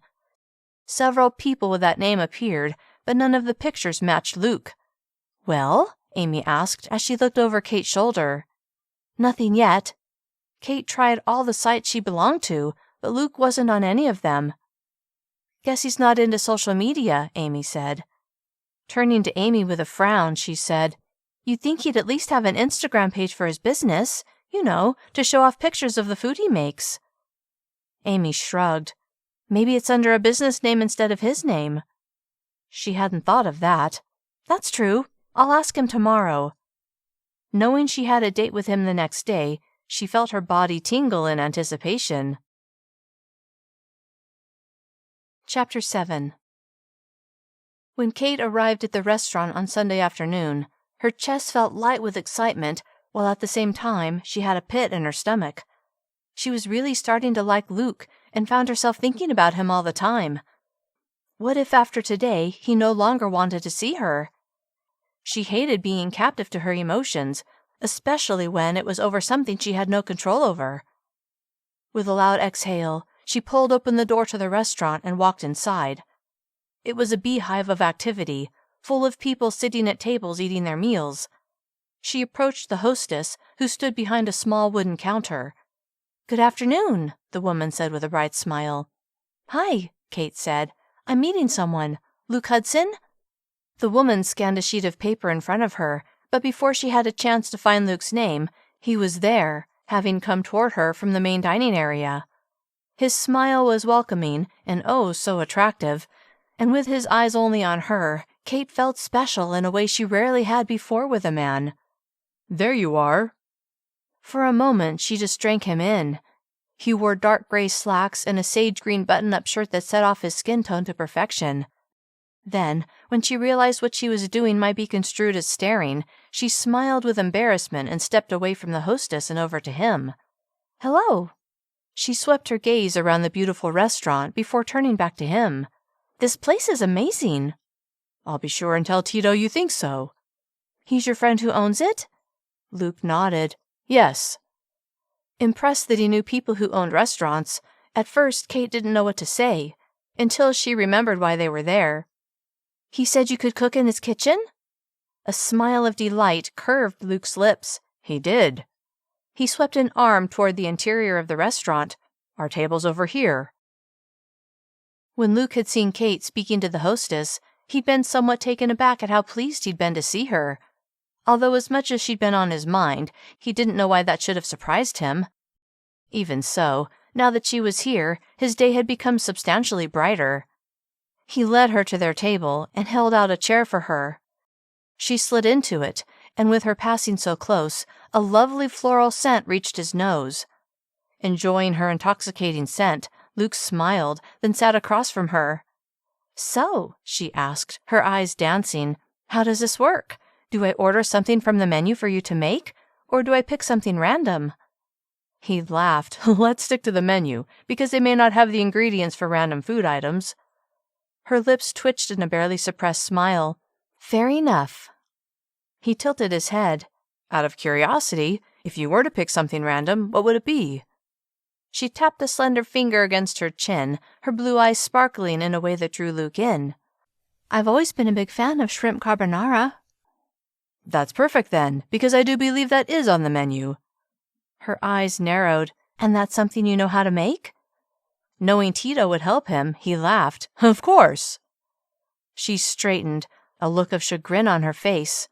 Several people with that name appeared, but none of the pictures matched Luke. "Well?" Amy asked as she looked over Cait's shoulder. "Nothing yet." Cait tried all the sites she belonged to, but Luke wasn't on any of them. "Guess he's not into social media," Amy said. Turning to Amy with a frown, she said, "You'd think he'd at least have an Instagram page for his business, to show off pictures of the food he makes." Amy shrugged. Maybe it's under a business name instead of his name. She hadn't thought of that. "That's true. I'll ask him tomorrow." Knowing she had a date with him the next day, she felt her body tingle in anticipation. Chapter 7. When Cait arrived at the restaurant on Sunday afternoon, her chest felt light with excitement, while at the same time she had a pit in her stomach. She was really starting to like Luke and found herself thinking about him all the time. What if after today he no longer wanted to see her? She hated being captive to her emotions, especially when it was over something she had no control over. With a loud exhale, she pulled open the door to the restaurant and walked inside. It was a beehive of activity, full of people sitting at tables eating their meals. She approached the hostess, who stood behind a small wooden counter. "Good afternoon," the woman said with a bright smile. "Hi," Cait said. "I'm meeting someone. Luke Hudson?" The woman scanned a sheet of paper in front of her, but before she had a chance to find Luke's name, he was there, having come toward her from the main dining area. His smile was welcoming and oh so attractive, and with his eyes only on her, Cait felt special in a way she rarely had before with a man. "There you are." For a moment, she just drank him in. He wore dark gray slacks and a sage green button-up shirt that set off his skin tone to perfection. Then, when she realized what she was doing might be construed as staring, she smiled with embarrassment and stepped away from the hostess and over to him. "Hello." She swept her gaze around the beautiful restaurant before turning back to him. "This place is amazing." "I'll be sure and tell Tito you think so." "He's your friend who owns it?" Luke nodded. "Yes." Impressed that he knew people who owned restaurants, at first Cait didn't know what to say, until she remembered why they were there. "He said you could cook in his kitchen?" A smile of delight curved Luke's lips. "He did." He swept an arm toward the interior of the restaurant. "Our table's over here." When Luke had seen Cait speaking to the hostess, he'd been somewhat taken aback at how pleased he'd been to see her. Although as much as she'd been on his mind, he didn't know why that should have surprised him. Even so, now that she was here, his day had become substantially brighter. He led her to their table and held out a chair for her. She slid into it, and with her passing so close, a lovely floral scent reached his nose. Enjoying her intoxicating scent, Luke smiled, then sat across from her. "So," she asked, her eyes dancing, "how does this work? Do I order something from the menu for you to make, or do I pick something random?" He laughed. Let's stick to the menu, because they may not have the ingredients for random food items. Her lips twitched in a barely suppressed smile. Fair enough. He tilted his head. Out of curiosity, if you were to pick something random, what would it be? She tapped a slender finger against her chin, her blue eyes sparkling in a way that drew Luke in. I've always been a big fan of shrimp carbonara. That's perfect then, because I do believe that is on the menu. Her eyes narrowed. And that's something you know how to make? Knowing Tito would help him, he laughed. Of course. She straightened, a look of chagrin on her face.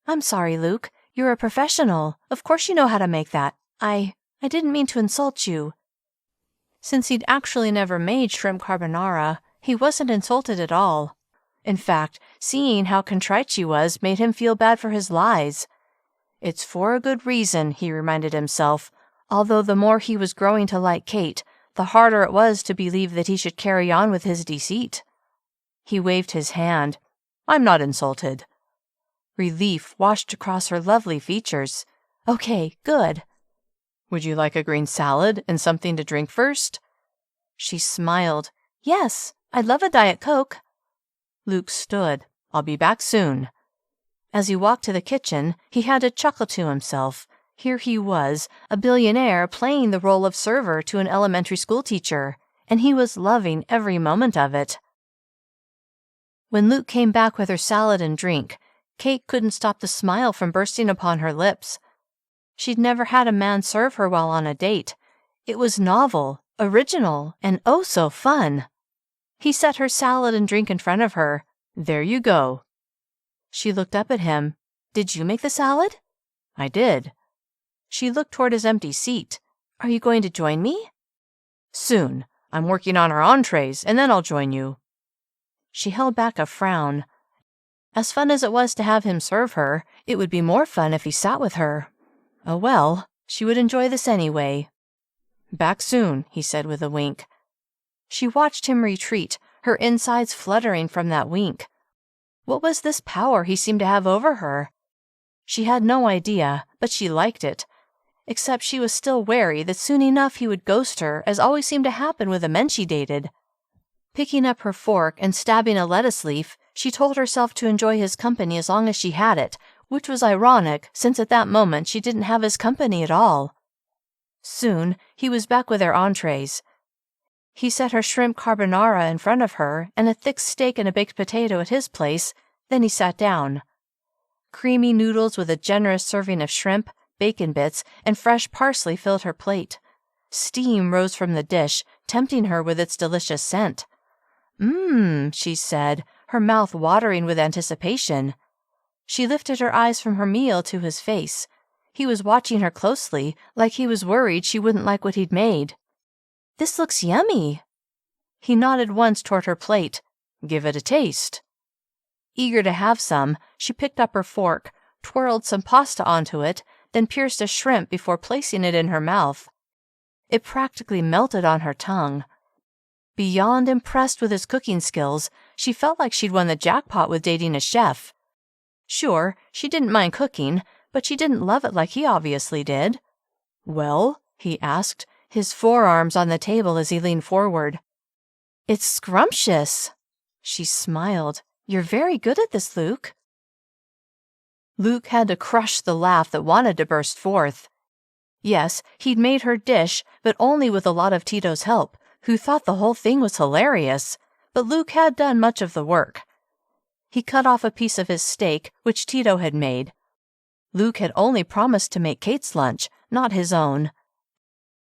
I'm sorry, Luke. You're a professional. Of course you know how to make that. I didn't mean to insult you. Since he'd actually never made shrimp carbonara, he wasn't insulted at all. In fact, seeing how contrite she was made him feel bad for his lies. It's for a good reason, he reminded himself, although the more he was growing to like Cait, the harder it was to believe that he should carry on with his deceit. He waved his hand. I'm not insulted. Relief washed across her lovely features. Okay, good. Would you like a green salad and something to drink first? She smiled. Yes, I'd love a Diet Coke. Luke stood. I'll be back soon. As he walked to the kitchen, he had to chuckle to himself. Here he was, a billionaire playing the role of server to an elementary school teacher, and he was loving every moment of it. When Luke came back with her salad and drink, Cait couldn't stop the smile from bursting upon her lips. She'd never had a man serve her while on a date. It was novel, original, and oh so fun. He set her salad and drink in front of her. There you go. She looked up at him. Did you make the salad? I did. She looked toward his empty seat. Are you going to join me? Soon. I'm working on our entrees, and then I'll join you. She held back a frown. As fun as it was to have him serve her, it would be more fun if he sat with her. Oh well, she would enjoy this anyway. Back soon, he said with a wink. She watched him retreat, her insides fluttering from that wink. What was this power he seemed to have over her? She had no idea, but she liked it. Except she was still wary that soon enough he would ghost her, as always seemed to happen with the men she dated. Picking up her fork and stabbing a lettuce leaf, she told herself to enjoy his company as long as she had it, which was ironic, since at that moment she didn't have his company at all. Soon, he was back with their entrees. He set her shrimp carbonara in front of her and a thick steak and a baked potato at his place, then he sat down. Creamy noodles with a generous serving of shrimp, bacon bits, and fresh parsley filled her plate. Steam rose from the dish, tempting her with its delicious scent. She said, her mouth watering with anticipation. She lifted her eyes from her meal to his face. He was watching her closely, like he was worried she wouldn't like what he'd made. This looks yummy. He nodded once toward her plate. Give it a taste. Eager to have some, she picked up her fork, twirled some pasta onto it, then pierced a shrimp before placing it in her mouth. It practically melted on her tongue. Beyond impressed with his cooking skills, she felt like she'd won the jackpot with dating a chef. Sure, she didn't mind cooking, but she didn't love it like he obviously did. Well? He asked, his forearms on the table as he leaned forward. It's scrumptious. She smiled. You're very good at this, Luke. Luke had to crush the laugh that wanted to burst forth. Yes, he'd made her dish, but only with a lot of Tito's help, who thought the whole thing was hilarious, but Luke had done much of the work. He cut off a piece of his steak, which Tito had made. Luke had only promised to make Cait's lunch, not his own.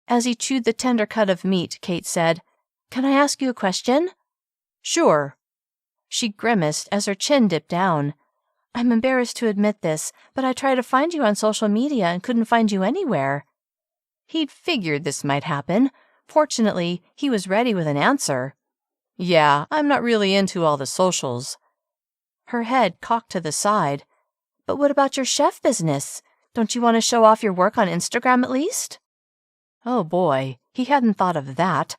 As he chewed the tender cut of meat, Cait said, Can I ask you a question? Sure. She grimaced as her chin dipped down. I'm embarrassed to admit this, but I tried to find you on social media and couldn't find you anywhere. He'd figured this might happen. Fortunately, he was ready with an answer. Yeah, I'm not really into all the socials. Her head cocked to the side. But what about your chef business? Don't you want to show off your work on Instagram at least? Oh boy, he hadn't thought of that.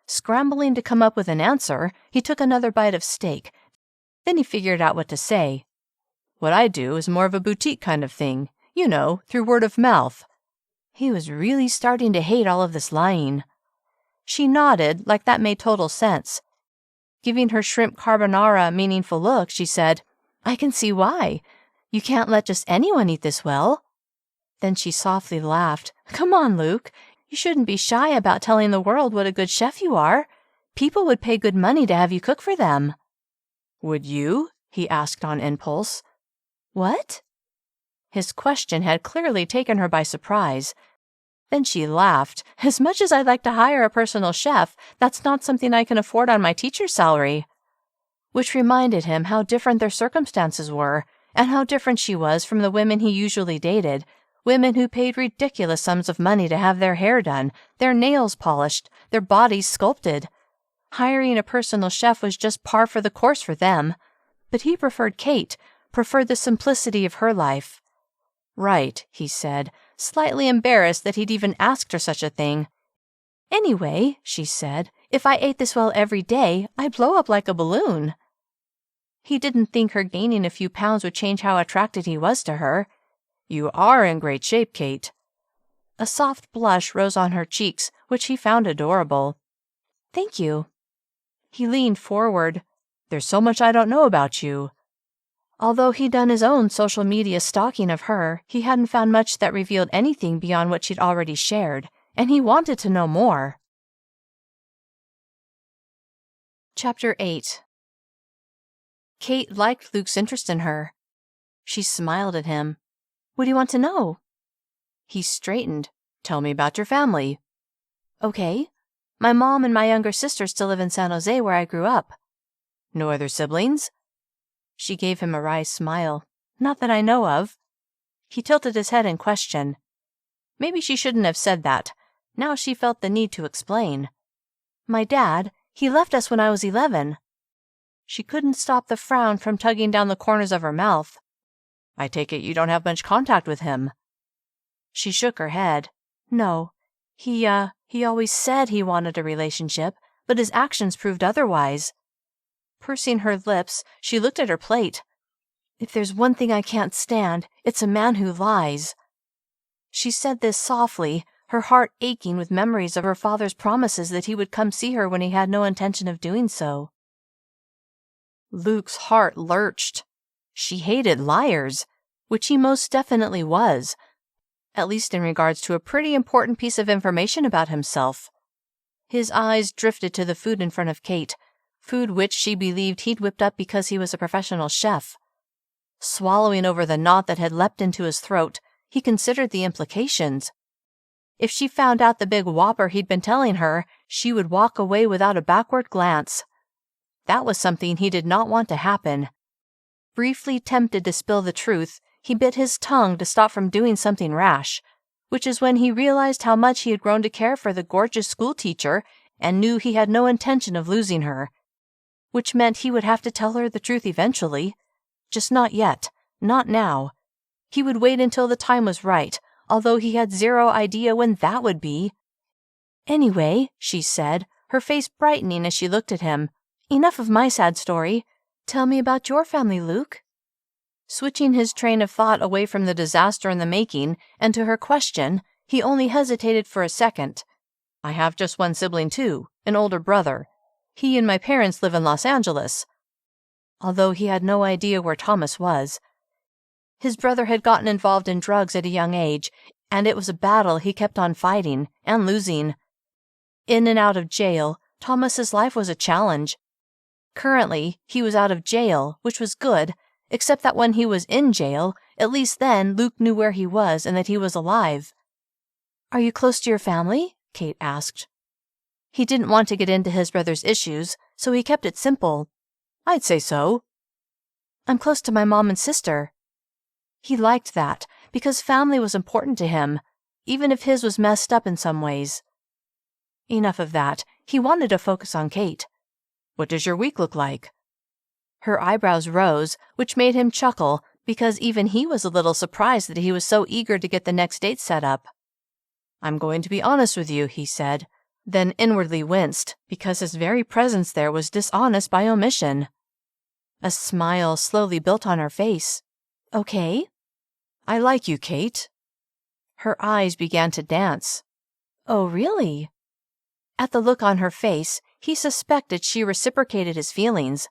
Scrambling to come up with an answer, he took another bite of steak. Then he figured out what to say. What I do is more of a boutique kind of thing, you know, through word of mouth. He was really starting to hate all of this lying. She nodded, like that made total sense. Giving her shrimp carbonara a meaningful look, she said, "I can see why. You can't let just anyone eat this well." Then she softly laughed. "Come on, Luke. You shouldn't be shy about telling the world what a good chef you are. People would pay good money to have you cook for them." "Would you?" he asked on impulse. "What?" His question had clearly taken her by surprise. Then she laughed. "As much as I'd like to hire a personal chef, that's not something I can afford on my teacher's salary." Which reminded him how different their circumstances were, and how different she was from the women he usually dated, women who paid ridiculous sums of money to have their hair done, their nails polished, their bodies sculpted. Hiring a personal chef was just par for the course for them. But he preferred Cait, preferred the simplicity of her life. "Right," he said, slightly embarrassed that he'd even asked her such a thing. "Anyway," she said, "if I ate this well every day, I'd blow up like a balloon." He didn't think her gaining a few pounds would change how attracted he was to her. "You are in great shape, Cait." A soft blush rose on her cheeks, which he found adorable. "Thank you." He leaned forward. "There's so much I don't know about you." Although he'd done his own social media stalking of her, he hadn't found much that revealed anything beyond what she'd already shared, and he wanted to know more. Chapter 8. Cait liked Luke's interest in her. She smiled at him. "What do you want to know?" He straightened. "Tell me about your family." "Okay. My mom and my younger sister still live in San Jose, where I grew up." "No other siblings?" She gave him a wry smile. "Not that I know of." He tilted his head in question. Maybe she shouldn't have said that. Now she felt the need to explain. "My dad, he left us when I was 11. She couldn't stop the frown from tugging down the corners of her mouth. "I take it you don't have much contact with him." She shook her head. "No. He always said he wanted a relationship, but his actions proved otherwise." Pursing her lips, she looked at her plate. "If there's one thing I can't stand, it's a man who lies." She said this softly, her heart aching with memories of her father's promises that he would come see her when he had no intention of doing so. Luke's heart lurched. She hated liars, which he most definitely was, at least in regards to a pretty important piece of information about himself. His eyes drifted to the food in front of Cait, food which she believed he'd whipped up because he was a professional chef. Swallowing over the knot that had leapt into his throat, he considered the implications. If she found out the big whopper he'd been telling her, she would walk away without a backward glance. That was something he did not want to happen. Briefly tempted to spill the truth, he bit his tongue to stop from doing something rash, which is when he realized how much he had grown to care for the gorgeous schoolteacher and knew he had no intention of losing her. Which meant he would have to tell her the truth eventually. Just not yet. Not now. He would wait until the time was right, although he had zero idea when that would be. "Anyway," she said, her face brightening as she looked at him, "enough of my sad story. Tell me about your family, Luke." Switching his train of thought away from the disaster in the making and to her question, he only hesitated for a second. "I have just one sibling too, an older brother. He and my parents live in Los Angeles." Although he had no idea where Thomas was. His brother had gotten involved in drugs at a young age, and it was a battle he kept on fighting and losing. In and out of jail, Thomas's life was a challenge. Currently, he was out of jail, which was good, except that when he was in jail, at least then Luke knew where he was and that he was alive. "Are you close to your family?" Cait asked. He didn't want to get into his brother's issues, so he kept it simple. "I'd say so." "I'm close to my mom and sister." He liked that, because family was important to him, even if his was messed up in some ways. Enough of that. He wanted to focus on Cait. "What does your week look like?" Her eyebrows rose, which made him chuckle, because even he was a little surprised that he was so eager to get the next date set up. "I'm going to be honest with you," he said, then inwardly winced, because his very presence there was dishonest by omission. A smile slowly built on her face. "Okay." "I like you, Cait." Her eyes began to dance. Oh, really? At the look on her face, he suspected she reciprocated his feelings.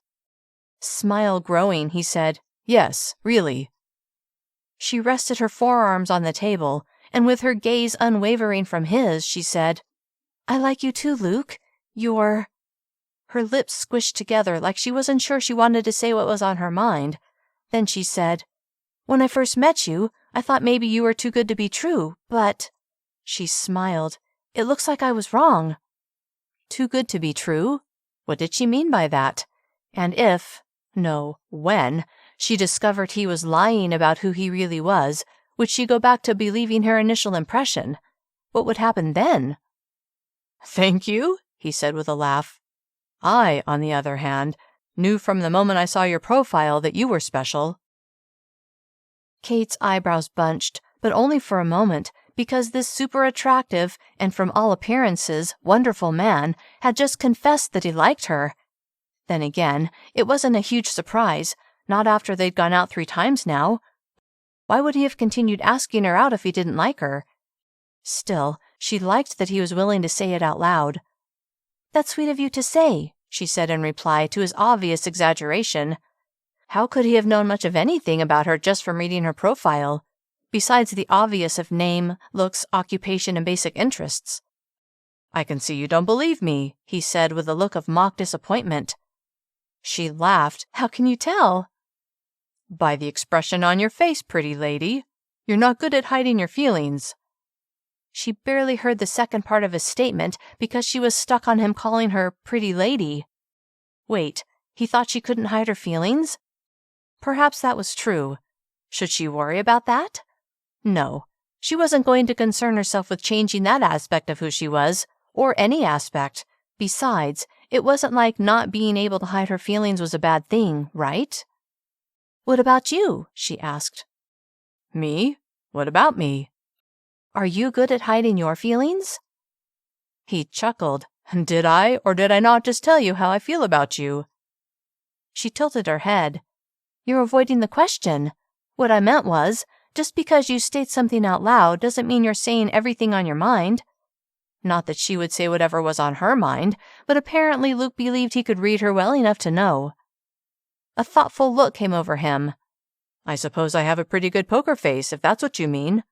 Smile growing, he said, "Yes, really." She rested her forearms on the table, and with her gaze unwavering from his, she said, "I like you too, Luke. You're—" Her lips squished together like she wasn't sure she wanted to say what was on her mind. Then she said, "When I first met you, I thought maybe you were too good to be true, but—" She smiled. "It looks like I was wrong." Too good to be true? What did she mean by that? And when she discovered he was lying about who he really was, would she go back to believing her initial impression? What would happen then? "Thank you," he said with a laugh. "I, on the other hand, knew from the moment I saw your profile that you were special." Cait's eyebrows bunched, but only for a moment, because this super attractive and, from all appearances, wonderful man had just confessed that he liked her. Then again, it wasn't a huge surprise, not after they'd gone out 3 times now. Why would he have continued asking her out if he didn't like her? Still, she liked that he was willing to say it out loud. "That's sweet of you to say," she said in reply to his obvious exaggeration. How could he have known much of anything about her just from reading her profile, besides the obvious of name, looks, occupation, and basic interests? "I can see you don't believe me," he said with a look of mock disappointment. She laughed. "How can you tell?" "By the expression on your face, pretty lady. You're not good at hiding your feelings." She barely heard the second part of his statement because she was stuck on him calling her pretty lady. Wait, he thought she couldn't hide her feelings? Perhaps that was true. Should she worry about that? No, she wasn't going to concern herself with changing that aspect of who she was, or any aspect. Besides, it wasn't like not being able to hide her feelings was a bad thing, right? "What about you?" she asked. "Me? What about me?" "Are you good at hiding your feelings?" He chuckled. "Did I or did I not just tell you how I feel about you?" She tilted her head. "You're avoiding the question. What I meant was, just because you state something out loud doesn't mean you're saying everything on your mind." Not that she would say whatever was on her mind, but apparently Luke believed he could read her well enough to know. A thoughtful look came over him. "I suppose I have a pretty good poker face, if that's what you mean."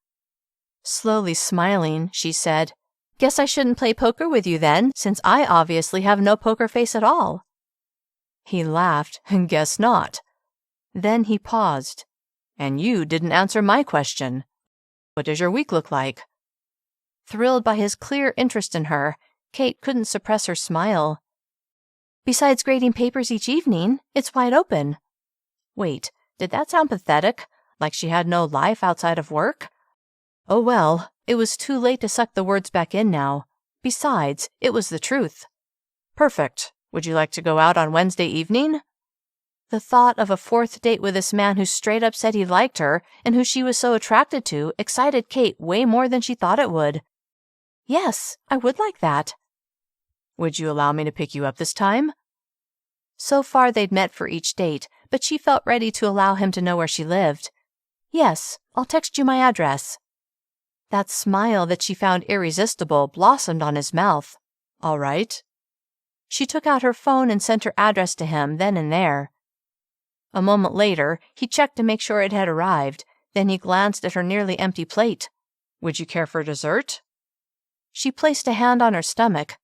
Slowly smiling, she said, "Guess I shouldn't play poker with you then, since I obviously have no poker face at all." He laughed. "Guess not." Then he paused. "And you didn't answer my question. What does your week look like?" Thrilled by his clear interest in her, Cait couldn't suppress her smile. "Besides grading papers each evening, it's wide open." Wait, did that sound pathetic? Like she had no life outside of work? Oh well, it was too late to suck the words back in now. Besides, it was the truth. "Perfect. Would you like to go out on Wednesday evening?" The thought of a 4th date with this man who straight up said he liked her and who she was so attracted to excited Cait way more than she thought it would. "Yes, I would like that." "Would you allow me to pick you up this time?" So far they'd met for each date, but she felt ready to allow him to know where she lived. "Yes, I'll text you my address." That smile that she found irresistible blossomed on his mouth. "All right." She took out her phone and sent her address to him then and there. A moment later, he checked to make sure it had arrived. Then he glanced at her nearly empty plate. "Would you care for dessert?" She placed a hand on her stomach.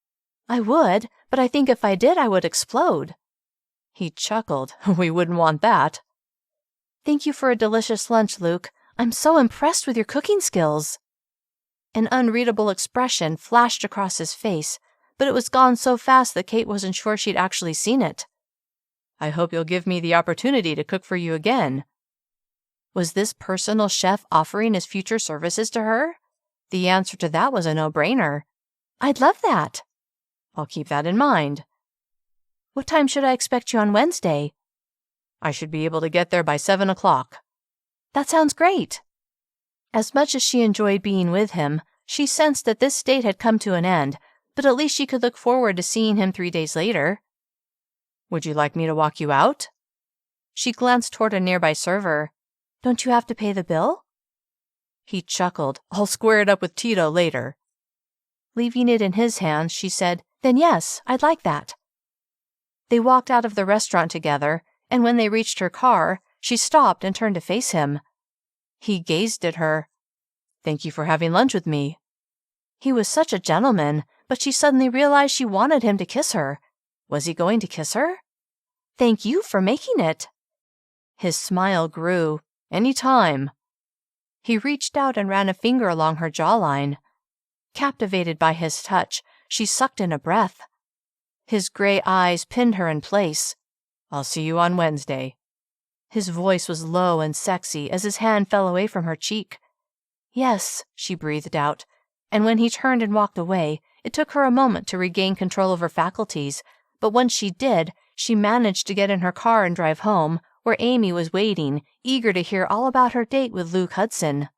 "I would, but I think if I did, I would explode." He chuckled. "We wouldn't want that." "Thank you for a delicious lunch, Luke. I'm so impressed with your cooking skills." An unreadable expression flashed across his face, but it was gone so fast that Cait wasn't sure she'd actually seen it. "I hope you'll give me the opportunity to cook for you again." Was this personal chef offering his future services to her? The answer to that was a no-brainer. "I'd love that." "I'll keep that in mind." "What time should I expect you on Wednesday?" "I should be able to get there by 7 o'clock. "That sounds great." As much as she enjoyed being with him, she sensed that this date had come to an end, but at least she could look forward to seeing him 3 days later. "Would you like me to walk you out?" She glanced toward a nearby server. "Don't you have to pay the bill?" He chuckled. "I'll square it up with Tito later." Leaving it in his hands, she said, "Then yes, I'd like that." They walked out of the restaurant together, and when they reached her car, she stopped and turned to face him. He gazed at her. "Thank you for having lunch with me." He was such a gentleman, but she suddenly realized she wanted him to kiss her. Was he going to kiss her? "Thank you for making it." His smile grew. "Any time." He reached out and ran a finger along her jawline. Captivated by his touch, she sucked in a breath. His gray eyes pinned her in place. "I'll see you on Wednesday." His voice was low and sexy as his hand fell away from her cheek. "Yes," she breathed out, and when he turned and walked away, it took her a moment to regain control of her faculties, but once she did, she managed to get in her car and drive home, where Amy was waiting, eager to hear all about her date with Luke Hudson.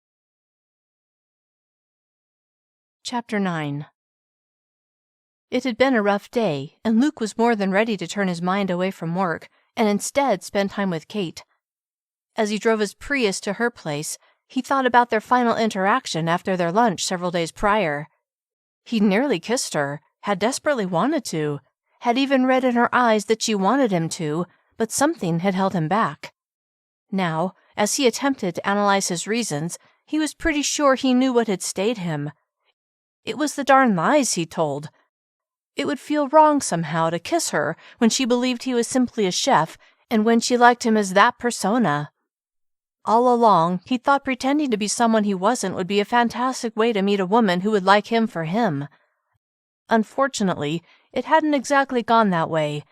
Chapter 9. It had been a rough day, and Luke was more than ready to turn his mind away from work and instead spend time with Cait. As he drove his Prius to her place, he thought about their final interaction after their lunch several days prior. He'd nearly kissed her, had desperately wanted to, had even read in her eyes that she wanted him to, but something had held him back. Now, as he attempted to analyze his reasons, he was pretty sure he knew what had stayed him. It was the darn lies he told. It would feel wrong somehow to kiss her when she believed he was simply a chef and when she liked him as that persona. All along, he thought pretending to be someone he wasn't would be a fantastic way to meet a woman who would like him for him. Unfortunately, it hadn't exactly gone that way,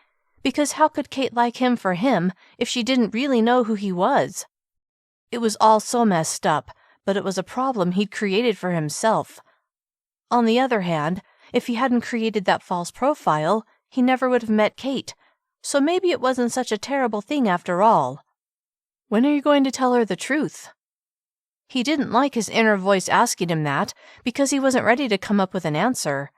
because how could Cait like him for him if she didn't really know who he was? It was all so messed up, but it was a problem he'd created for himself. On the other hand, if he hadn't created that false profile, he never would have met Cait, so maybe it wasn't such a terrible thing after all. When are you going to tell her the truth? He didn't like his inner voice asking him that because he wasn't ready to come up with an answer.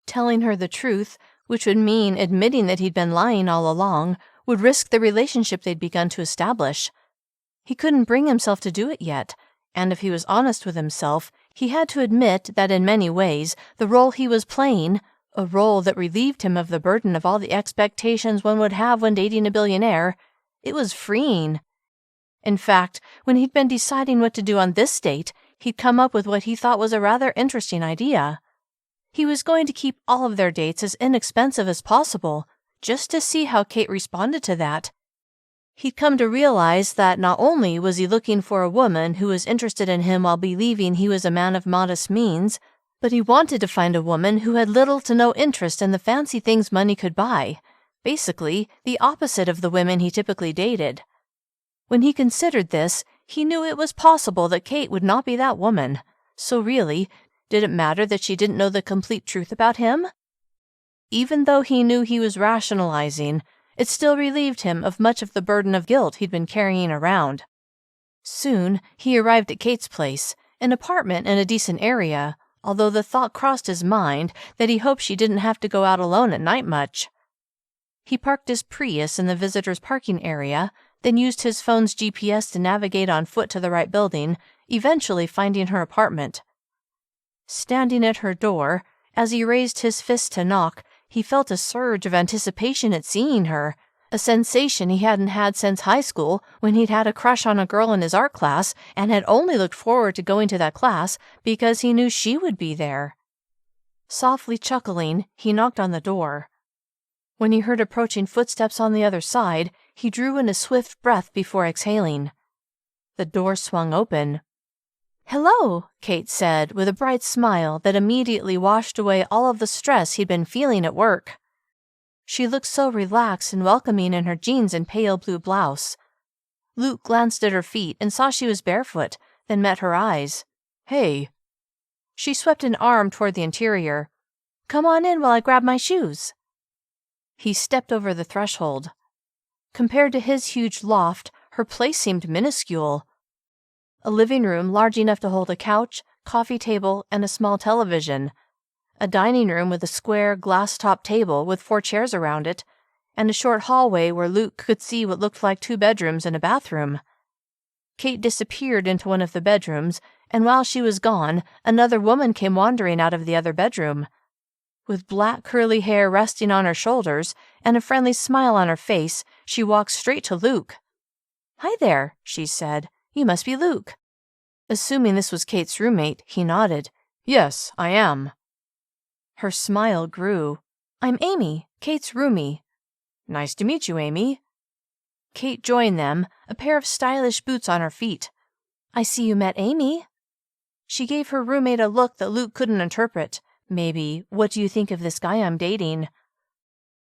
Telling her the truth, which would mean admitting that he'd been lying all along, would risk the relationship they'd begun to establish. He couldn't bring himself to do it yet, and if he was honest with himself, he had to admit that in many ways the role he was playing, a role that relieved him of the burden of all the expectations one would have when dating a billionaire, it was freeing. In fact, when he'd been deciding what to do on this date, he'd come up with what he thought was a rather interesting idea. He was going to keep all of their dates as inexpensive as possible, just to see how Cait responded to that. He'd come to realize that not only was he looking for a woman who was interested in him while believing he was a man of modest means, but he wanted to find a woman who had little to no interest in the fancy things money could buy, basically the opposite of the women he typically dated. When he considered this, he knew it was possible that Cait would not be that woman, so really, did it matter that she didn't know the complete truth about him? Even though he knew he was rationalizing, it still relieved him of much of the burden of guilt he'd been carrying around. Soon, he arrived at Cait's place, an apartment in a decent area, although the thought crossed his mind that he hoped she didn't have to go out alone at night much. He parked his Prius in the visitor's parking area, then used his phone's GPS to navigate on foot to the right building, eventually finding her apartment. Standing at her door, as he raised his fist to knock, he felt a surge of anticipation at seeing her, a sensation he hadn't had since high school when he'd had a crush on a girl in his art class and had only looked forward to going to that class because he knew she would be there. Softly chuckling, he knocked on the door. When he heard approaching footsteps on the other side, he drew in a swift breath before exhaling. The door swung open. "Hello," Cait said with a bright smile that immediately washed away all of the stress he'd been feeling at work. She looked so relaxed and welcoming in her jeans and pale blue blouse. Luke glanced at her feet and saw she was barefoot, then met her eyes. "Hey." She swept an arm toward the interior. "Come on in while I grab my shoes." He stepped over the threshold. Compared to his huge loft, her place seemed minuscule. A living room large enough to hold a couch, coffee table, and a small television. A dining room with a square, glass-topped table with 4 chairs around it, and a short hallway where Luke could see what looked like 2 bedrooms and a bathroom. Cait disappeared into one of the bedrooms, and while she was gone, another woman came wandering out of the other bedroom. With black curly hair resting on her shoulders and a friendly smile on her face, she walked straight to Luke. "Hi there," she said. "You must be Luke." Assuming this was Cait's roommate, he nodded. "Yes, I am." Her smile grew. "I'm Amy, Cait's roomie." "Nice to meet you, Amy." Cait joined them, a pair of stylish boots on her feet. "I see you met Amy." She gave her roommate a look that Luke couldn't interpret. Maybe, "What do you think of this guy I'm dating?"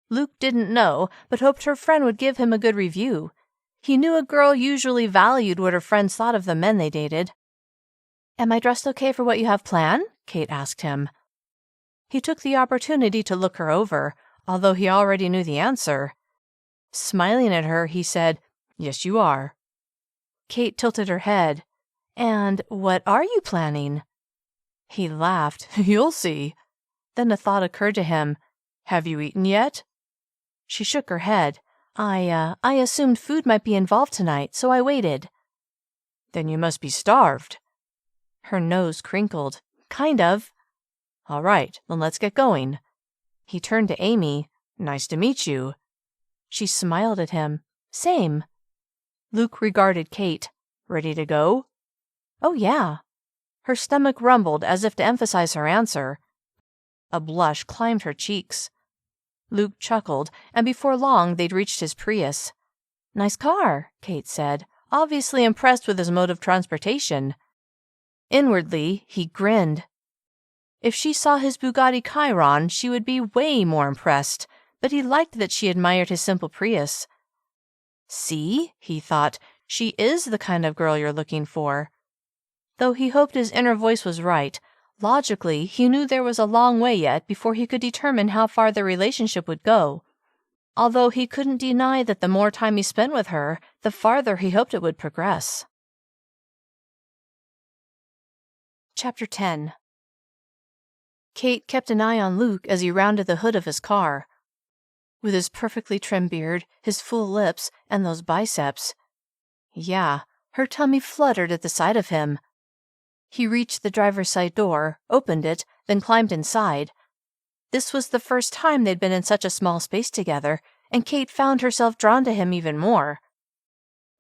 Luke didn't know, but hoped her friend would give him a good review. He knew a girl usually valued what her friends thought of the men they dated. "Am I dressed okay for what you have planned?" Cait asked him. He took the opportunity to look her over, although he already knew the answer. Smiling at her, he said, "Yes, you are." Cait tilted her head. "And what are you planning?" He laughed. "You'll see." Then a thought occurred to him. "Have you eaten yet?" She shook her head. I assumed food might be involved tonight, so I waited." "Then you must be starved." Her nose crinkled. "Kind of." "All right, then let's get going." He turned to Amy. "Nice to meet you." She smiled at him. "Same." Luke regarded Cait. "Ready to go?" "Oh, yeah." Her stomach rumbled as if to emphasize her answer. A blush climbed her cheeks. Luke chuckled, and before long they'd reached his Prius. "Nice car," Cait said, obviously impressed with his mode of transportation. Inwardly, he grinned. If she saw his Bugatti Chiron, she would be way more impressed, but he liked that she admired his simple Prius. "See," he thought, "she is the kind of girl you're looking for." Though he hoped his inner voice was right, logically he knew there was a long way yet before he could determine how far the relationship would go. Although he couldn't deny that the more time he spent with her, the farther he hoped it would progress. Chapter 10. Cait kept an eye on Luke as he rounded the hood of his car. With his perfectly trimmed beard, his full lips, and those biceps. Yeah, her tummy fluttered at the sight of him. He reached the driver's side door, opened it, then climbed inside. This was the first time they'd been in such a small space together, and Cait found herself drawn to him even more.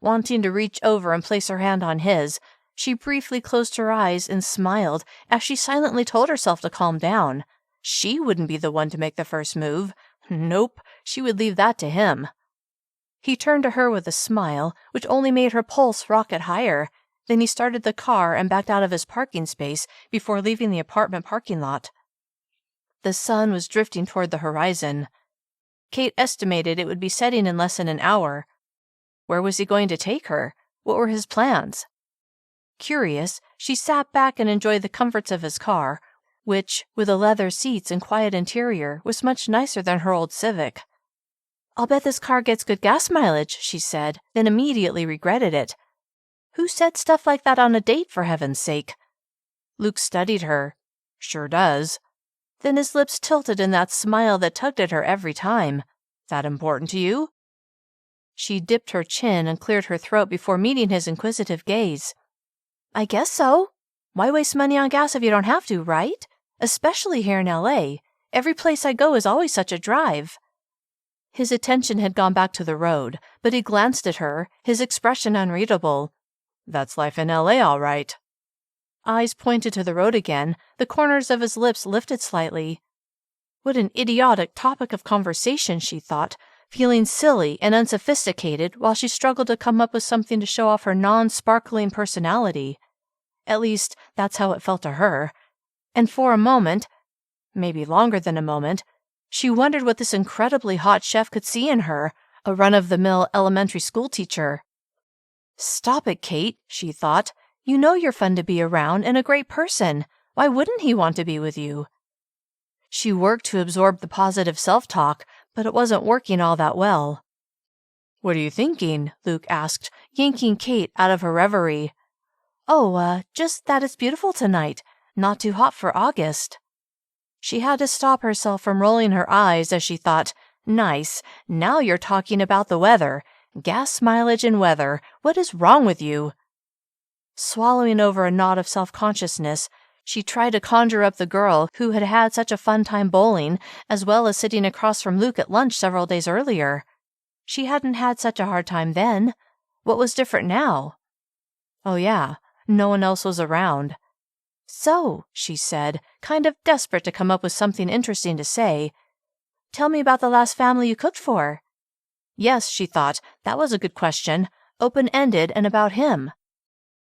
Wanting to reach over and place her hand on his, she briefly closed her eyes and smiled as she silently told herself to calm down. She wouldn't be the one to make the first move. Nope, she would leave that to him. He turned to her with a smile, which only made her pulse rocket higher. Then he started the car and backed out of his parking space before leaving the apartment parking lot. The sun was drifting toward the horizon. Cait estimated it would be setting in less than an hour. Where was he going to take her? What were his plans? Curious, she sat back and enjoyed the comforts of his car, which, with the leather seats and quiet interior, was much nicer than her old Civic. "I'll bet this car gets good gas mileage," she said, then immediately regretted it. Who said stuff like that on a date, for heaven's sake? Luke studied her. "Sure does." Then his lips tilted in that smile that tugged at her every time. "That important to you?" She dipped her chin and cleared her throat before meeting his inquisitive gaze. "I guess so. Why waste money on gas if you don't have to, right? Especially here in LA. Every place I go is always such a drive." His attention had gone back to the road, but he glanced at her, his expression unreadable. "That's life in LA, all right." Eyes pointed to the road again, the corners of his lips lifted slightly. What an idiotic topic of conversation, she thought, feeling silly and unsophisticated while she struggled to come up with something to show off her non-sparkling personality. At least, that's how it felt to her. And for a moment, maybe longer than a moment, she wondered what this incredibly hot chef could see in her, a run-of-the-mill elementary school teacher. "Stop it, Cait," she thought. "You know you're fun to be around and a great person. Why wouldn't he want to be with you?" She worked to absorb the positive self-talk, but it wasn't working all that well. "What are you thinking?" Luke asked, yanking Cait out of her reverie. "Oh, just that it's beautiful tonight. Not too hot for August." She had to stop herself from rolling her eyes as she thought, "Nice, now you're talking about the weather. Gas mileage and weather. What is wrong with you?" Swallowing over a knot of self-consciousness, she tried to conjure up the girl who had had such a fun time bowling, as well as sitting across from Luke at lunch several days earlier. She hadn't had such a hard time then. What was different now? Oh yeah, no one else was around. So, she said, kind of desperate to come up with something interesting to say, tell me about the last family you cooked for. Yes, she thought, that was a good question, open-ended and about him.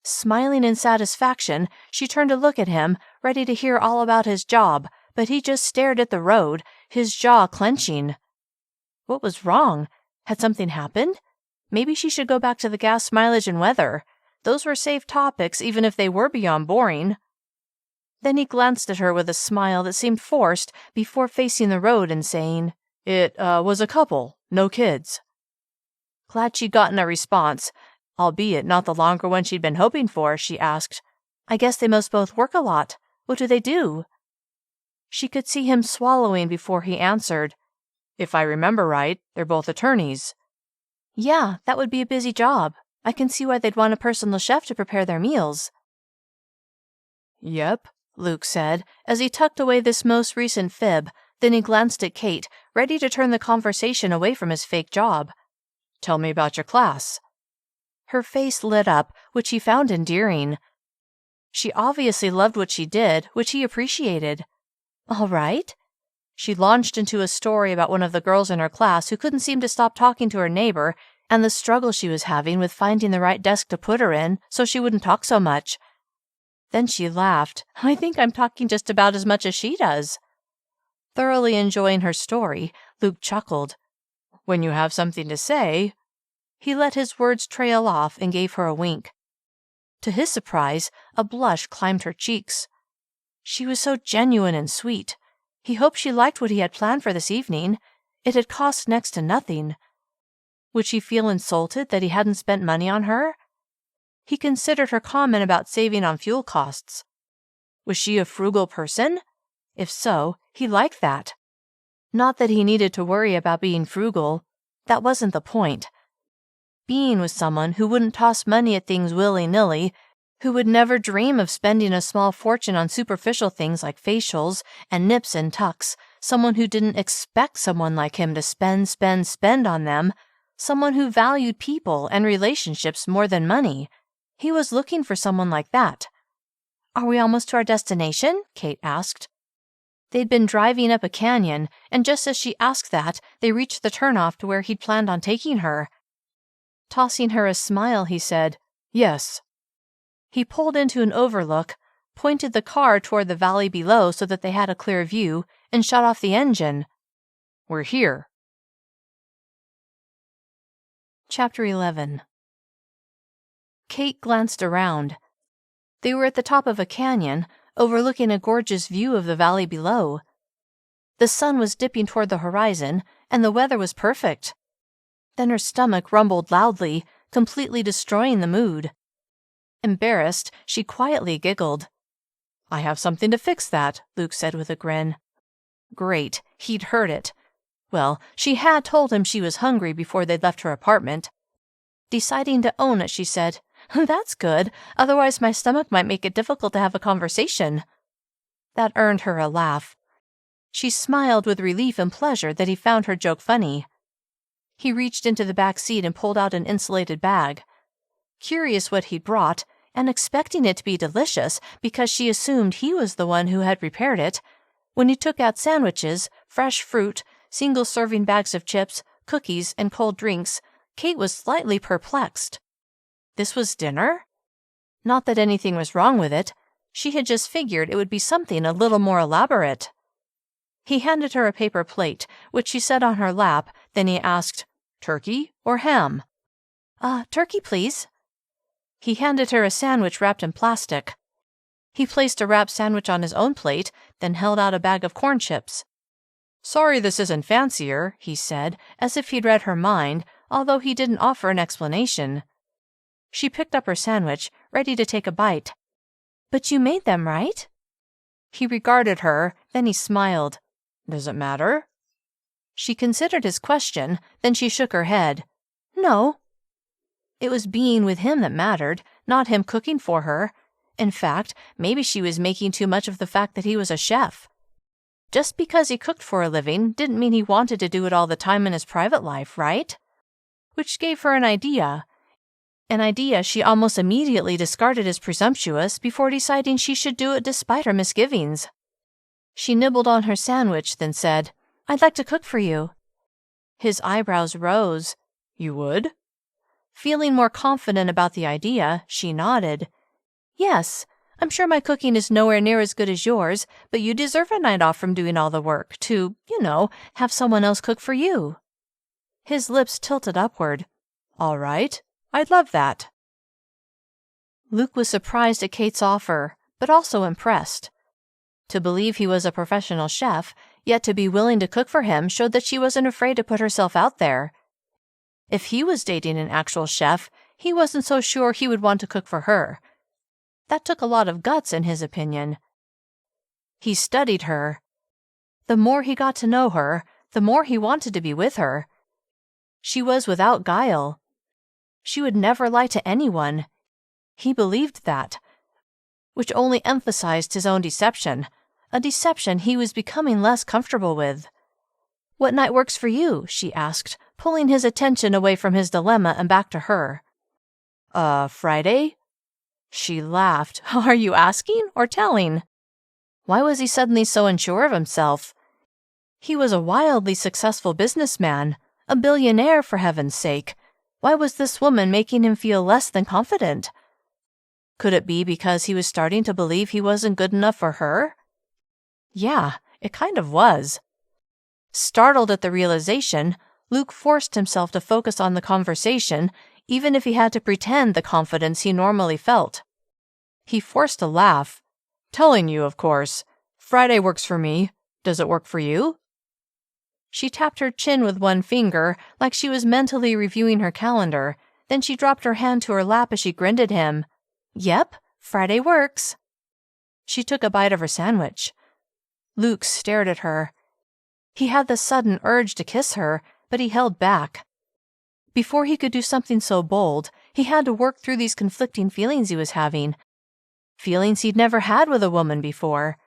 Smiling in satisfaction, she turned to look at him, ready to hear all about his job, but he just stared at the road, his jaw clenching. What was wrong? Had something happened? Maybe she should go back to the gas mileage and weather. Those were safe topics, even if they were beyond boring. Then he glanced at her with a smile that seemed forced before facing the road and saying, It was a couple, no kids. Glad she'd gotten a response, albeit not the longer one she'd been hoping for, she asked, I guess they must both work a lot. What do they do? She could see him swallowing before he answered, If I remember right, they're both attorneys. Yeah, that would be a busy job. I can see why they'd want a personal chef to prepare their meals. Yep, Luke said, as he tucked away this most recent fib. Then he glanced at Cait, ready to turn the conversation away from his fake job. Tell me about your class. Her face lit up, which he found endearing. She obviously loved what she did, which he appreciated. All right. She launched into a story about one of the girls in her class who couldn't seem to stop talking to her neighbor and the struggle she was having with finding the right desk to put her in so she wouldn't talk so much. Then she laughed. I think I'm talking just about as much as she does. Thoroughly enjoying her story, Luke chuckled. When you have something to say... He let his words trail off and gave her a wink. To his surprise, a blush climbed her cheeks. She was so genuine and sweet. He hoped she liked what he had planned for this evening. It had cost next to nothing. Would she feel insulted that he hadn't spent money on her? He considered her comment about saving on fuel costs. Was she a frugal person? If so, he liked that. Not that he needed to worry about being frugal. That wasn't the point. Being with someone who wouldn't toss money at things willy-nilly, who would never dream of spending a small fortune on superficial things like facials and nips and tucks, someone who didn't expect someone like him to spend on them, someone who valued people and relationships more than money. He was looking for someone like that. Are we almost to our destination? Cait asked. They'd been driving up a canyon, and just as she asked that, they reached the turnoff to where he'd planned on taking her. Tossing her a smile, he said, Yes. He pulled into an overlook, pointed the car toward the valley below so that they had a clear view, and shut off the engine. We're here. Chapter 11. Cait glanced around. They were at the top of a canyon, overlooking a gorgeous view of the valley below. The sun was dipping toward the horizon, and the weather was perfect. Then her stomach rumbled loudly, completely destroying the mood. Embarrassed, she quietly giggled. I have something to fix that, Luke said with a grin. Great, he'd heard it. Well, she had told him she was hungry before they'd left her apartment. Deciding to own it, she said, That's good, otherwise my stomach might make it difficult to have a conversation. That earned her a laugh. She smiled with relief and pleasure that he found her joke funny. He reached into the back seat and pulled out an insulated bag. Curious what he'd brought, and expecting it to be delicious because she assumed he was the one who had prepared it, when he took out sandwiches, fresh fruit, single-serving bags of chips, cookies, and cold drinks, Cait was slightly perplexed. This was dinner? Not that anything was wrong with it. She had just figured it would be something a little more elaborate. He handed her a paper plate, which she set on her lap, then he asked, Turkey or ham? Turkey, please. He handed her a sandwich wrapped in plastic. He placed a wrapped sandwich on his own plate, then held out a bag of corn chips. Sorry this isn't fancier, he said, as if he'd read her mind, although he didn't offer an explanation. She picked up her sandwich, ready to take a bite. But you made them, right? He regarded her, then he smiled. Does it matter? She considered his question, then she shook her head. No. It was being with him that mattered, not him cooking for her. In fact, maybe she was making too much of the fact that he was a chef. Just because he cooked for a living didn't mean he wanted to do it all the time in his private life, right? Which gave her an idea she almost immediately discarded as presumptuous before deciding she should do it despite her misgivings. She nibbled on her sandwich, then said, "I'd like to cook for you." His eyebrows rose. "You would?" Feeling more confident about the idea, she nodded. "Yes, I'm sure my cooking is nowhere near as good as yours, but you deserve a night off from doing all the work to, have someone else cook for you." His lips tilted upward. "All right, I'd love that." Luke was surprised at Cait's offer, but also impressed. To believe he was a professional chef, yet to be willing to cook for him showed that she wasn't afraid to put herself out there. If he was dating an actual chef, he wasn't so sure he would want to cook for her. That took a lot of guts, in his opinion. He studied her. The more he got to know her, the more he wanted to be with her. She was without guile. She would never lie to anyone. He believed that, which only emphasized his own deception, a deception he was becoming less comfortable with. "What night works for you?" she asked, pulling his attention away from his dilemma and back to her. Friday?" She laughed. "Are you asking or telling?" Why was he suddenly so unsure of himself? He was a wildly successful businessman, a billionaire for heaven's sake. Why was this woman making him feel less than confident? Could it be because he was starting to believe he wasn't good enough for her? Yeah, it kind of was. Startled at the realization, Luke forced himself to focus on the conversation, even if he had to pretend the confidence he normally felt. He forced a laugh. "Telling you, of course. Friday works for me. Does it work for you?" She tapped her chin with one finger, like she was mentally reviewing her calendar. Then she dropped her hand to her lap as she grinned at him. "Yep, Friday works." She took a bite of her sandwich. Luke stared at her. He had the sudden urge to kiss her, but he held back. Before he could do something so bold, he had to work through these conflicting feelings he was having. Feelings he'd never had with a woman before.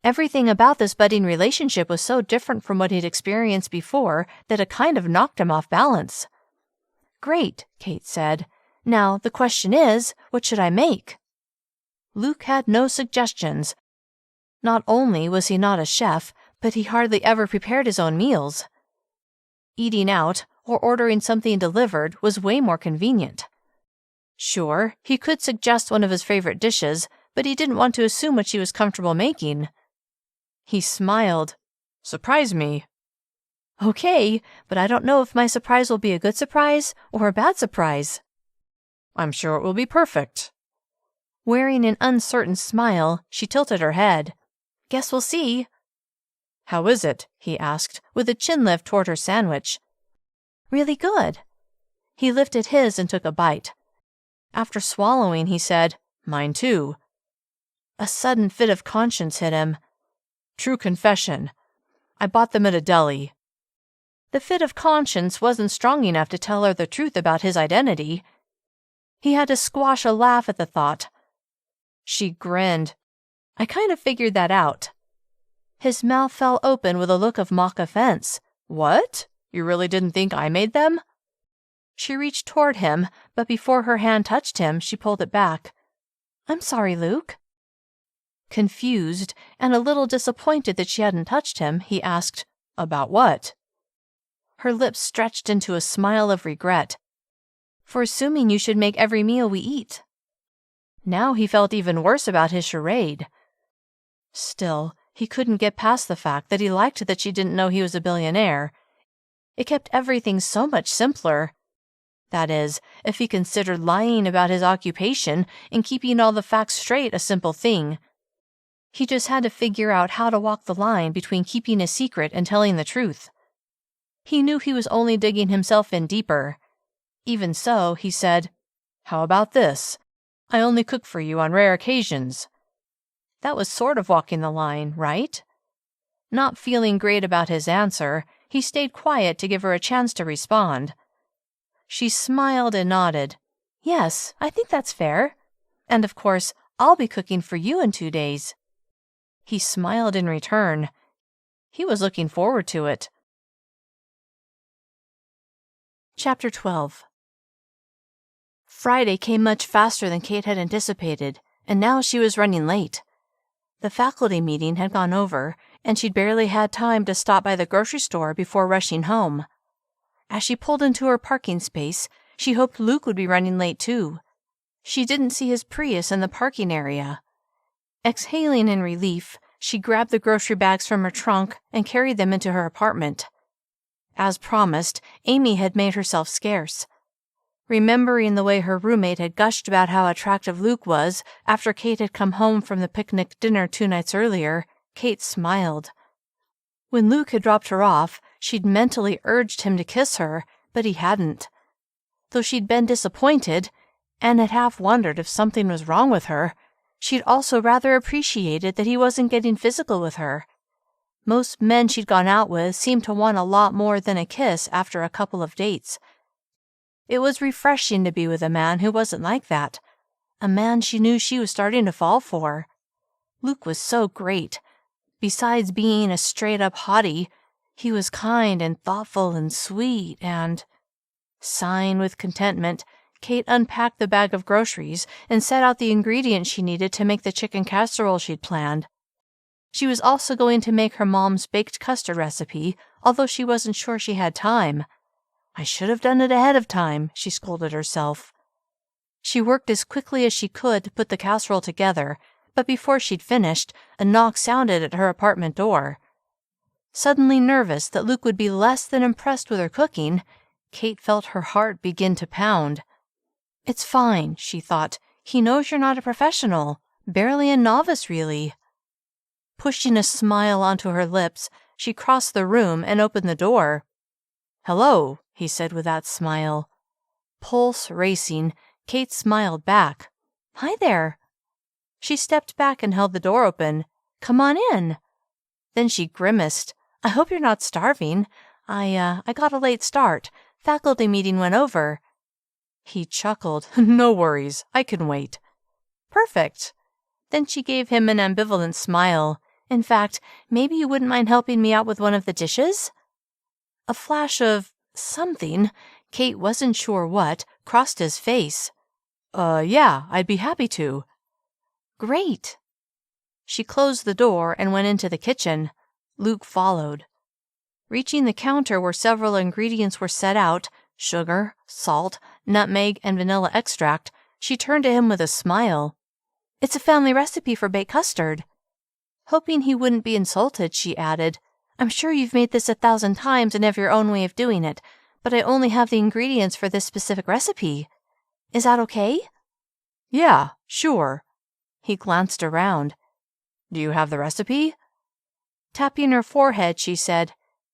Everything about this budding relationship was so different from what he'd experienced before that it kind of knocked him off balance. "Great," Cait said. "Now, the question is, what should I make?" Luke had no suggestions. Not only was he not a chef, but he hardly ever prepared his own meals. Eating out, or ordering something delivered, was way more convenient. Sure, he could suggest one of his favorite dishes, but he didn't want to assume what she was comfortable making. He smiled. "Surprise me." "Okay, but I don't know if my surprise will be a good surprise or a bad surprise." "I'm sure it will be perfect." Wearing an uncertain smile, she tilted her head. "Guess we'll see." "How is it?" he asked, with a chin lift toward her sandwich. "Really good." He lifted his and took a bite. After swallowing, he said, "Mine too." A sudden fit of conscience hit him. "True confession. I bought them at a deli." The fit of conscience wasn't strong enough to tell her the truth about his identity. He had to squash a laugh at the thought. She grinned. "I kind of figured that out." His mouth fell open with a look of mock offense. "What? You really didn't think I made them?" She reached toward him, but before her hand touched him, she pulled it back. "I'm sorry, Luke." Confused, and a little disappointed that she hadn't touched him, he asked, "About what?" Her lips stretched into a smile of regret. "For assuming you should make every meal we eat." Now he felt even worse about his charade. Still, he couldn't get past the fact that he liked that she didn't know he was a billionaire. It kept everything so much simpler. That is, if he considered lying about his occupation and keeping all the facts straight a simple thing. He just had to figure out how to walk the line between keeping a secret and telling the truth. He knew he was only digging himself in deeper. Even so, he said, "How about this? I only cook for you on rare occasions." That was sort of walking the line, right? Not feeling great about his answer, he stayed quiet to give her a chance to respond. She smiled and nodded. Yes, I think that's fair. And of course, I'll be cooking for you in 2 days. He smiled in return. He was looking forward to it. Chapter 12. Friday came much faster than Cait had anticipated, and now she was running late. The faculty meeting had gone over, and she'd barely had time to stop by the grocery store before rushing home. As she pulled into her parking space, she hoped Luke would be running late too. She didn't see his Prius in the parking area. Exhaling in relief, she grabbed the grocery bags from her trunk and carried them into her apartment. As promised, Amy had made herself scarce. Remembering the way her roommate had gushed about how attractive Luke was after Cait had come home from the picnic dinner 2 nights earlier, Cait smiled. When Luke had dropped her off, she'd mentally urged him to kiss her, but he hadn't. Though she'd been disappointed, and had half wondered if something was wrong with her, she'd also rather appreciated that he wasn't getting physical with her. Most men she'd gone out with seemed to want a lot more than a kiss after a couple of dates. It was refreshing to be with a man who wasn't like that, a man she knew she was starting to fall for. Luke was so great. Besides being a straight-up hottie, he was kind and thoughtful and sweet and... Sighing with contentment, Cait unpacked the bag of groceries and set out the ingredients she needed to make the chicken casserole she'd planned. She was also going to make her mom's baked custard recipe, although she wasn't sure she had time. I should have done it ahead of time, she scolded herself. She worked as quickly as she could to put the casserole together, but before she'd finished, a knock sounded at her apartment door. Suddenly nervous that Luke would be less than impressed with her cooking, Cait felt her heart begin to pound. It's fine, she thought. He knows you're not a professional, barely a novice, really. Pushing a smile onto her lips, she crossed the room and opened the door. Hello, he said with that smile. Pulse racing, Cait smiled back. Hi there. She stepped back and held the door open. Come on in. Then she grimaced. I hope you're not starving. I got a late start. Faculty meeting went over. He chuckled. No worries, I can wait. Perfect. Then she gave him an ambivalent smile. In fact, maybe you wouldn't mind helping me out with one of the dishes? A flash of something, Cait wasn't sure what, crossed his face. Yeah, I'd be happy to. Great. She closed the door and went into the kitchen. Luke followed. Reaching the counter where several ingredients were set out, sugar, salt, nutmeg, and vanilla extract, she turned to him with a smile. It's a family recipe for baked custard. Hoping he wouldn't be insulted, she added, I'm sure you've made this 1,000 times and have your own way of doing it, but I only have the ingredients for this specific recipe. Is that okay? Yeah, sure. He glanced around. Do you have the recipe? Tapping her forehead, she said,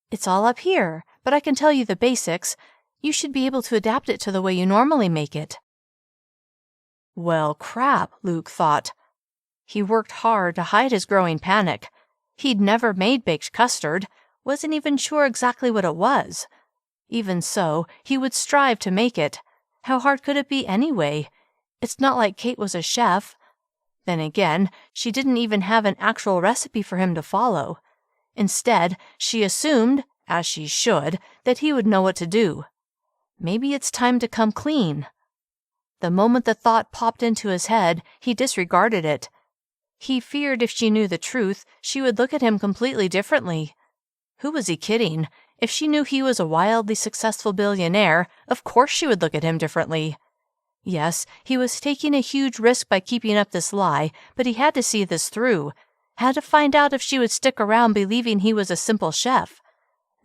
It's all up here, but I can tell you the basics. You should be able to adapt it to the way you normally make it. Well, crap, Luke thought. He worked hard to hide his growing panic. He'd never made baked custard, wasn't even sure exactly what it was. Even so, he would strive to make it. How hard could it be anyway? It's not like Cait was a chef. Then again, she didn't even have an actual recipe for him to follow. Instead, she assumed, as she should, that he would know what to do. Maybe it's time to come clean. The moment the thought popped into his head, he disregarded it. He feared if she knew the truth, she would look at him completely differently. Who was he kidding? If she knew he was a wildly successful billionaire, of course she would look at him differently. Yes, he was taking a huge risk by keeping up this lie, but he had to see this through. Had to find out if she would stick around believing he was a simple chef.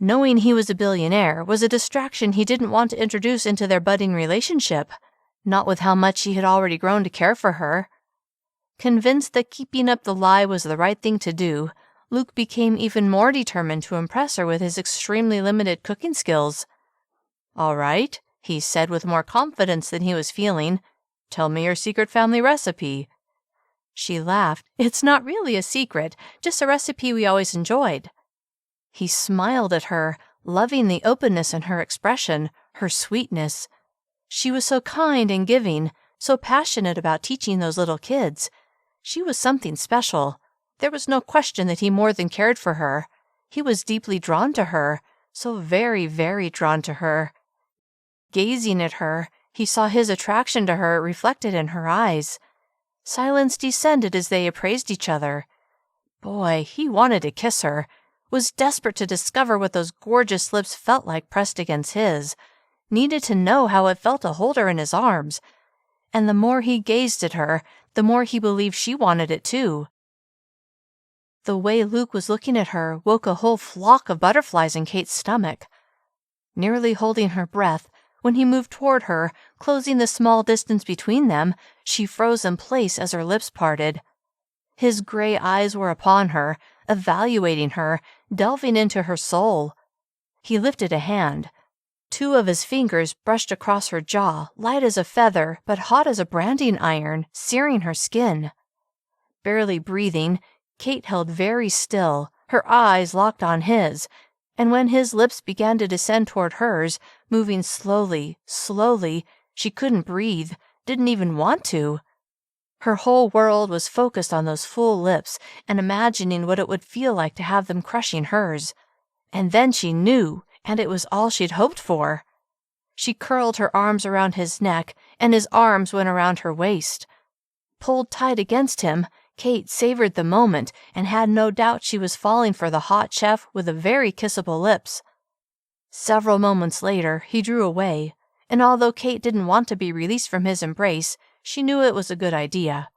Knowing he was a billionaire was a distraction he didn't want to introduce into their budding relationship, not with how much he had already grown to care for her. Convinced that keeping up the lie was the right thing to do, Luke became even more determined to impress her with his extremely limited cooking skills. All right, he said with more confidence than he was feeling. Tell me your secret family recipe. She laughed. It's not really a secret, just a recipe we always enjoyed. He smiled at her, loving the openness in her expression, her sweetness. She was so kind and giving, so passionate about teaching those little kids. She was something special. There was no question that he more than cared for her. He was deeply drawn to her, so very, very drawn to her. Gazing at her, he saw his attraction to her reflected in her eyes. Silence descended as they appraised each other. Boy, he wanted to kiss her, was desperate to discover what those gorgeous lips felt like pressed against his, needed to know how it felt to hold her in his arms. And the more he gazed at her, the more he believed she wanted it too. The way Luke was looking at her woke a whole flock of butterflies in Cait's stomach. Nearly holding her breath, when he moved toward her, closing the small distance between them, she froze in place as her lips parted. His gray eyes were upon her, evaluating her, delving into her soul. He lifted a hand. 2 of his fingers brushed across her jaw, light as a feather, but hot as a branding iron, searing her skin. Barely breathing, Cait held very still, her eyes locked on his, and when his lips began to descend toward hers, moving slowly, slowly, she couldn't breathe, didn't even want to. Her whole world was focused on those full lips and imagining what it would feel like to have them crushing hers. And then she knew, and it was all she'd hoped for. She curled her arms around his neck, and his arms went around her waist. Pulled tight against him, Cait savored the moment and had no doubt she was falling for the hot chef with the very kissable lips. Several moments later, he drew away, and although Cait didn't want to be released from his embrace, she knew it was a good idea.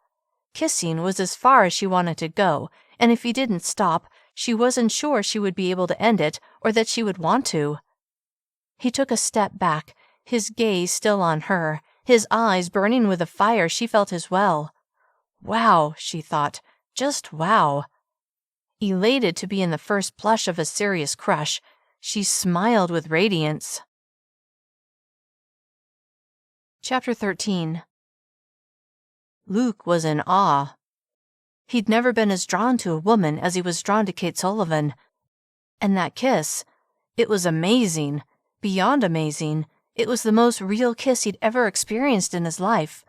Kissing was as far as she wanted to go, and if he didn't stop, she wasn't sure she would be able to end it or that she would want to. He took a step back, his gaze still on her, his eyes burning with a fire she felt as well. Wow, she thought, just wow. Elated to be in the first blush of a serious crush, she smiled with radiance. Chapter 13. Luke was in awe. He'd never been as drawn to a woman as he was drawn to Cait Sullivan. And that kiss, it was amazing, beyond amazing. It was the most real kiss he'd ever experienced in his life.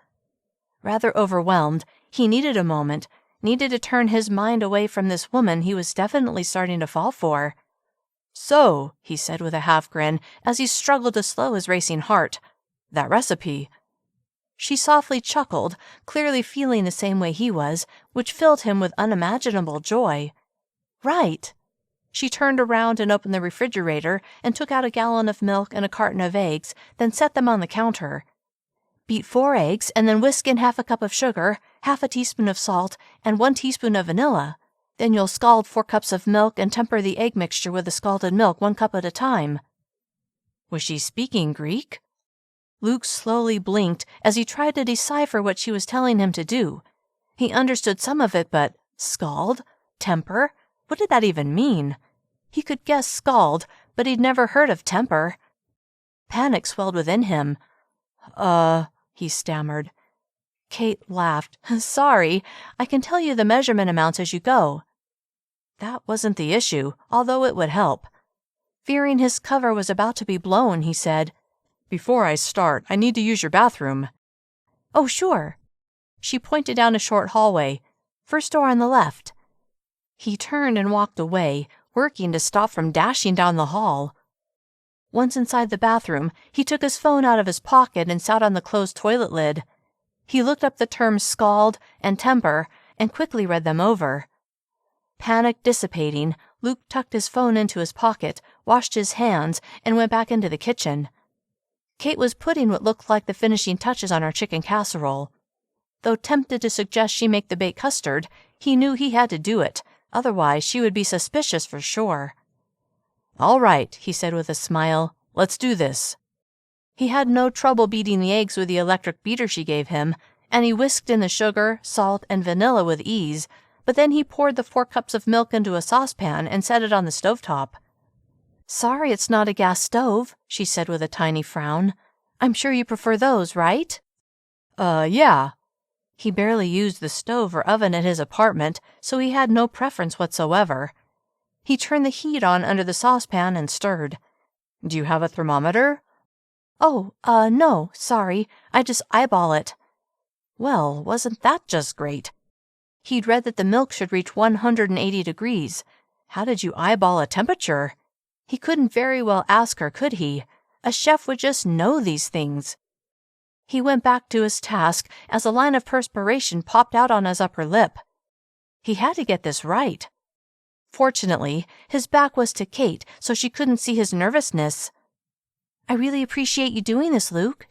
Rather overwhelmed, he needed a moment, needed to turn his mind away from this woman he was definitely starting to fall for. "So," he said with a half-grin as he struggled to slow his racing heart, "that recipe." She softly chuckled, clearly feeling the same way he was, which filled him with unimaginable joy. "Right." She turned around and opened the refrigerator and took out a gallon of milk and a carton of eggs, then set them on the counter. "Beat 4 eggs and then whisk in half a cup of sugar, half a teaspoon of salt, and 1 teaspoon of vanilla. Then you'll scald 4 cups of milk and temper the egg mixture with the scalded milk 1 cup at a time." Was she speaking Greek? Luke slowly blinked as he tried to decipher what she was telling him to do. He understood some of it, but scald? Temper? What did that even mean? He could guess scald, but he'd never heard of temper. Panic swelled within him. He stammered. Cait laughed. "Sorry, I can tell you the measurement amounts as you go." That wasn't the issue, although it would help. Fearing his cover was about to be blown, he said, "Before I start, I need to use your bathroom." "Oh, sure." She pointed down a short hallway. "First door on the left." He turned and walked away, working to stop from dashing down the hall. Once inside the bathroom, he took his phone out of his pocket and sat on the closed toilet lid. He looked up the terms scald and temper and quickly read them over. Panic dissipating, Luke tucked his phone into his pocket, washed his hands, and went back into the kitchen. Cait was putting what looked like the finishing touches on her chicken casserole. Though tempted to suggest she make the baked custard, he knew he had to do it, otherwise she would be suspicious for sure. "All right," he said with a smile. "Let's do this." He had no trouble beating the eggs with the electric beater she gave him, and he whisked in the sugar, salt, and vanilla with ease, but then he poured the 4 cups of milk into a saucepan and set it on the stovetop. "Sorry it's not a gas stove," she said with a tiny frown. "I'm sure you prefer those, right?" Yeah." He barely used the stove or oven at his apartment, so he had no preference whatsoever. He turned the heat on under the saucepan and stirred. "Do you have a thermometer?" Oh, no, sorry. I just eyeball it. Well, wasn't that just great? He'd read that the milk should reach 180 degrees. How did you eyeball a temperature? He couldn't very well ask her, could he? A chef would just know these things. He went back to his task as a line of perspiration popped out on his upper lip. He had to get this right. Fortunately, his back was to Cait, so she couldn't see his nervousness. I really appreciate you doing this, Luke.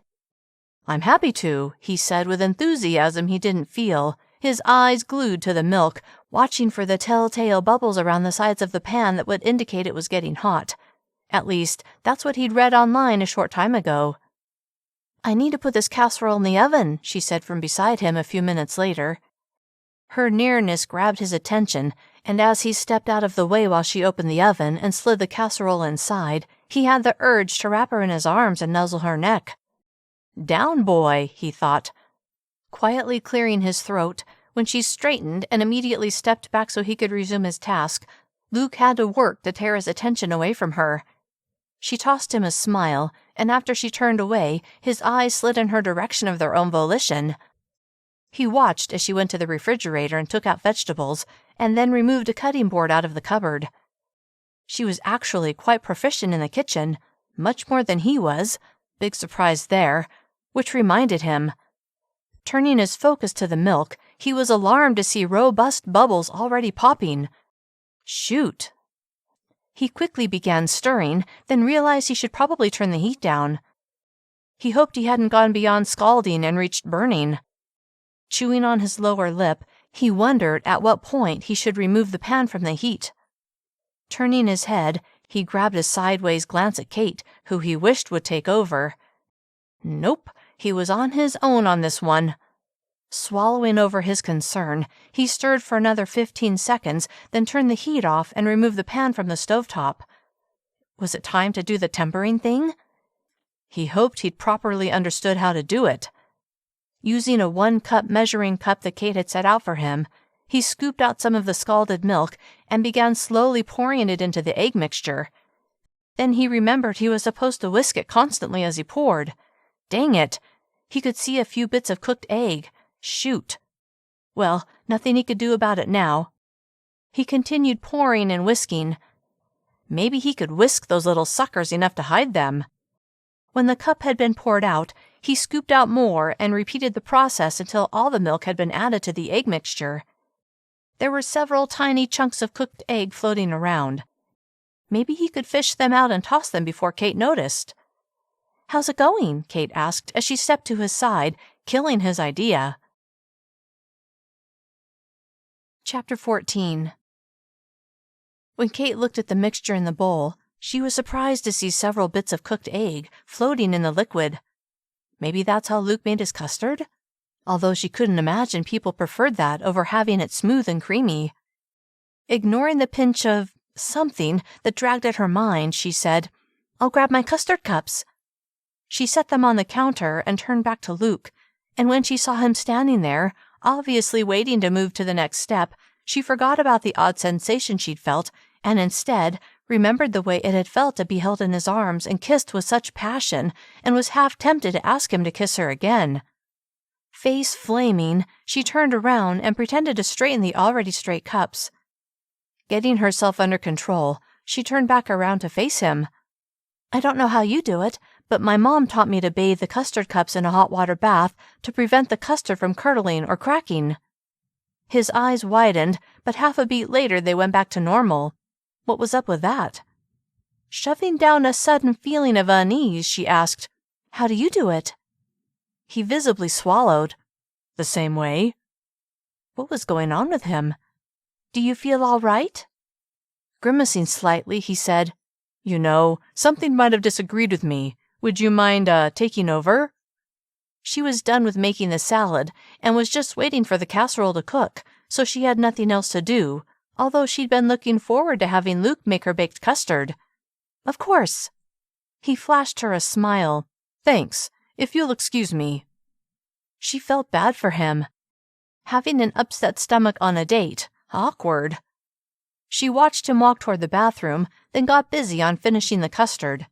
I'm happy to, he said with enthusiasm he didn't feel, his eyes glued to the milk, watching for the telltale bubbles around the sides of the pan that would indicate it was getting hot. At least, that's what he'd read online a short time ago. I need to put this casserole in the oven, she said from beside him a few minutes later. Her nearness grabbed his attention, and as he stepped out of the way while she opened the oven and slid the casserole inside, he had the urge to wrap her in his arms and nuzzle her neck. Down, boy, he thought. Quietly clearing his throat, when she straightened and immediately stepped back so he could resume his task, Luke had to work to tear his attention away from her. She tossed him a smile, and after she turned away, his eyes slid in her direction of their own volition. He watched as she went to the refrigerator and took out vegetables, and then removed a cutting board out of the cupboard. She was actually quite proficient in the kitchen, much more than he was, big surprise there, which reminded him. Turning his focus to the milk, he was alarmed to see robust bubbles already popping. Shoot! He quickly began stirring, then realized he should probably turn the heat down. He hoped he hadn't gone beyond scalding and reached burning. Chewing on his lower lip, he wondered at what point he should remove the pan from the heat. Turning his head, he grabbed a sideways glance at Cait, who he wished would take over. Nope, he was on his own on this one. Swallowing over his concern, he stirred for another 15 seconds, then turned the heat off and removed the pan from the stovetop. Was it time to do the tempering thing? He hoped he'd properly understood how to do it. Using a 1-cup measuring cup that Cait had set out for him, he scooped out some of the scalded milk and began slowly pouring it into the egg mixture. Then he remembered he was supposed to whisk it constantly as he poured. Dang it! He could see a few bits of cooked egg. Shoot! Well, nothing he could do about it now. He continued pouring and whisking. Maybe he could whisk those little suckers enough to hide them. When the cup had been poured out, he scooped out more and repeated the process until all the milk had been added to the egg mixture. There were several tiny chunks of cooked egg floating around. Maybe he could fish them out and toss them before Cait noticed. How's it going? Cait asked as she stepped to his side, killing his idea. Chapter 14. When Cait looked at the mixture in the bowl, she was surprised to see several bits of cooked egg floating in the liquid. Maybe that's how Luke made his custard? Although she couldn't imagine people preferred that over having it smooth and creamy. Ignoring the pinch of something that dragged at her mind, she said, I'll grab my custard cups. She set them on the counter and turned back to Luke, and when she saw him standing there, obviously waiting to move to the next step, she forgot about the odd sensation she'd felt and instead remembered the way it had felt to be held in his arms and kissed with such passion, and was half tempted to ask him to kiss her again. Face flaming, she turned around and pretended to straighten the already straight cups. Getting herself under control, she turned back around to face him. I don't know how you do it, but my mom taught me to bathe the custard cups in a hot water bath to prevent the custard from curdling or cracking. His eyes widened, but half a beat later they went back to normal. What was up with that? Shoving down a sudden feeling of unease, she asked, How do you do it? He visibly swallowed. The same way. What was going on with him? Do you feel all right? Grimacing slightly, he said, You know, something might have disagreed with me. Would you mind, taking over? She was done with making the salad and was just waiting for the casserole to cook, so she had nothing else to do, although she'd been looking forward to having Luke make her baked custard. Of course. He flashed her a smile. Thanks, if you'll excuse me. She felt bad for him. Having an upset stomach on a date, awkward. She watched him walk toward the bathroom, then got busy on finishing the custard.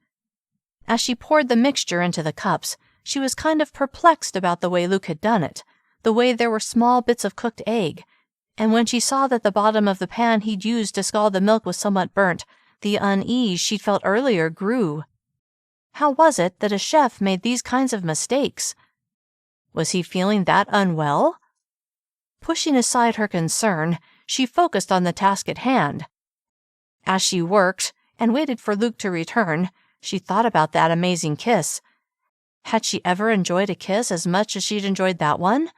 As she poured the mixture into the cups, she was kind of perplexed about the way Luke had done it, the way there were small bits of cooked egg, and when she saw that the bottom of the pan he'd used to scald the milk was somewhat burnt, the unease she'd felt earlier grew. How was it that a chef made these kinds of mistakes? Was he feeling that unwell? Pushing aside her concern, she focused on the task at hand. As she worked and waited for Luke to return, she thought about that amazing kiss. Had she ever enjoyed a kiss as much as she'd enjoyed that one?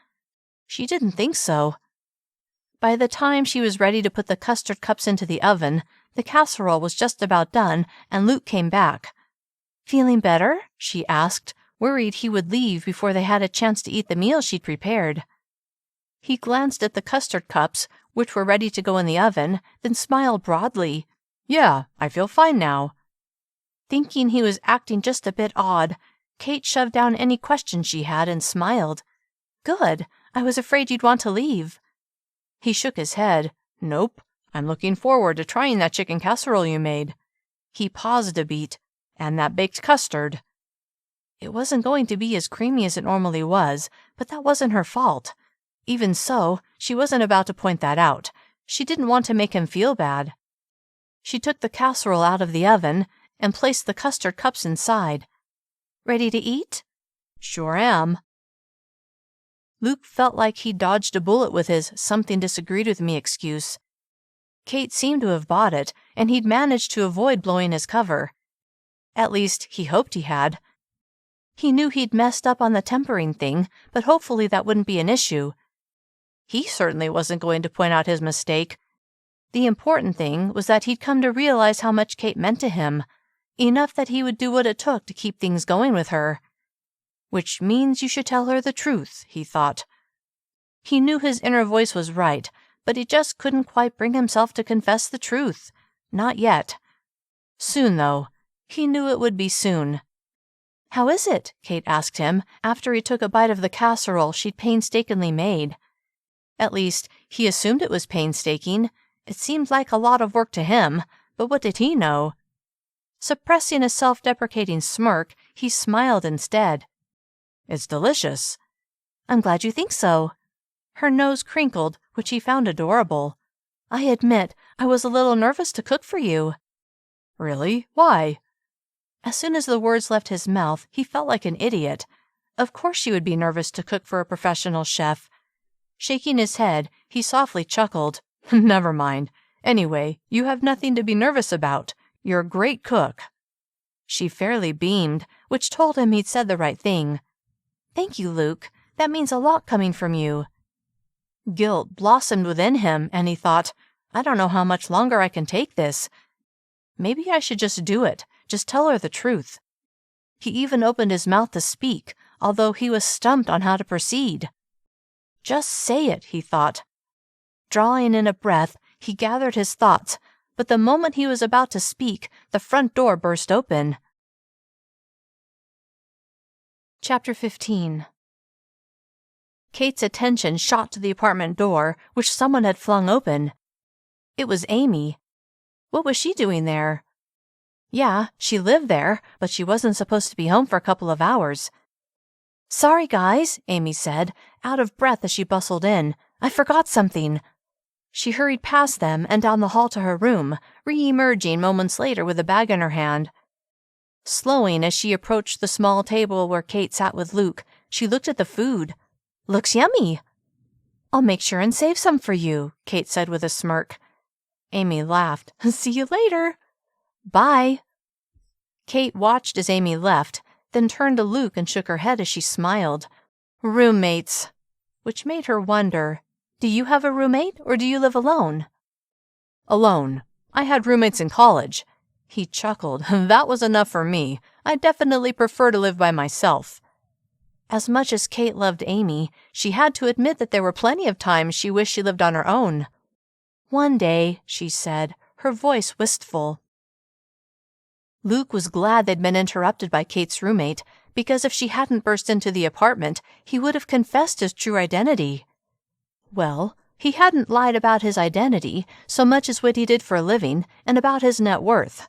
She didn't think so. By the time she was ready to put the custard cups into the oven, the casserole was just about done, and Luke came back. "Feeling better?" she asked, worried he would leave before they had a chance to eat the meal she'd prepared. He glanced at the custard cups, which were ready to go in the oven, then smiled broadly. "Yeah, I feel fine now." Thinking he was acting just a bit odd, Cait shoved down any questions she had and smiled. "Good. I was afraid you'd want to leave." He shook his head. "Nope. I'm looking forward to trying that chicken casserole you made." He paused a beat. "And that baked custard." It wasn't going to be as creamy as it normally was, but that wasn't her fault. Even so, she wasn't about to point that out. She didn't want to make him feel bad. She took the casserole out of the oven and placed the custard cups inside. "Ready to eat?" "Sure am." Luke felt like he dodged a bullet with his "something disagreed with me" excuse. Cait seemed to have bought it, and he'd managed to avoid blowing his cover. At least, he hoped he had. He knew he'd messed up on the tempering thing, but hopefully that wouldn't be an issue. He certainly wasn't going to point out his mistake. The important thing was that he'd come to realize how much Cait meant to him, enough that he would do what it took to keep things going with her. Which means you should tell her the truth, he thought. He knew his inner voice was right, but he just couldn't quite bring himself to confess the truth. Not yet. Soon, though. He knew it would be soon. "How is it?" Cait asked him, after he took a bite of the casserole she'd painstakingly made. At least, he assumed it was painstaking. It seemed like a lot of work to him, but what did he know? Suppressing a self-deprecating smirk, he smiled instead. "It's delicious." "I'm glad you think so." Her nose crinkled, which he found adorable. "I admit, I was a little nervous to cook for you." "Really? Why?" As soon as the words left his mouth, he felt like an idiot. Of course she would be nervous to cook for a professional chef. Shaking his head, he softly chuckled. "Never mind. Anyway, you have nothing to be nervous about. You're a great cook." She fairly beamed, which told him he'd said the right thing. "Thank you, Luke. That means a lot coming from you." Guilt blossomed within him, and he thought, I don't know how much longer I can take this. Maybe I should just do it, just tell her the truth. He even opened his mouth to speak, although he was stumped on how to proceed. Just say it, he thought. Drawing in a breath, he gathered his thoughts, but the moment he was about to speak, the front door burst open. Chapter 15. Cait's attention shot to the apartment door, which someone had flung open. It was Amy. What was she doing there? Yeah, she lived there, but she wasn't supposed to be home for a couple of hours. "Sorry, guys," Amy said, out of breath as she bustled in. "I forgot something." She hurried past them and down the hall to her room, re-emerging moments later with a bag in her hand. Slowing as she approached the small table where Cait sat with Luke, she looked at the food. "Looks yummy." "I'll make sure and save some for you," Cait said with a smirk. Amy laughed. "See you later." "Bye." Cait watched as Amy left, then turned to Luke and shook her head as she smiled. "Roommates." Which made her wonder, do you have a roommate or do you live alone? "Alone. I had roommates in college." He chuckled. "That was enough for me. I definitely prefer to live by myself." As much as Cait loved Amy, she had to admit that there were plenty of times she wished she lived on her own. "One day," she said, her voice wistful. Luke was glad they'd been interrupted by Cait's roommate, because if she hadn't burst into the apartment, he would have confessed his true identity. Well, he hadn't lied about his identity so much as what he did for a living and about his net worth.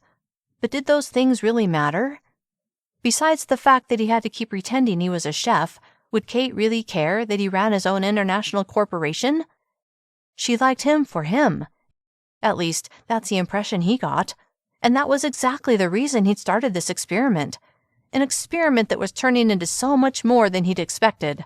But did those things really matter? Besides the fact that he had to keep pretending he was a chef, would Cait really care that he ran his own international corporation? She liked him for him. At least, that's the impression he got. And that was exactly the reason he'd started this experiment. An experiment that was turning into so much more than he'd expected.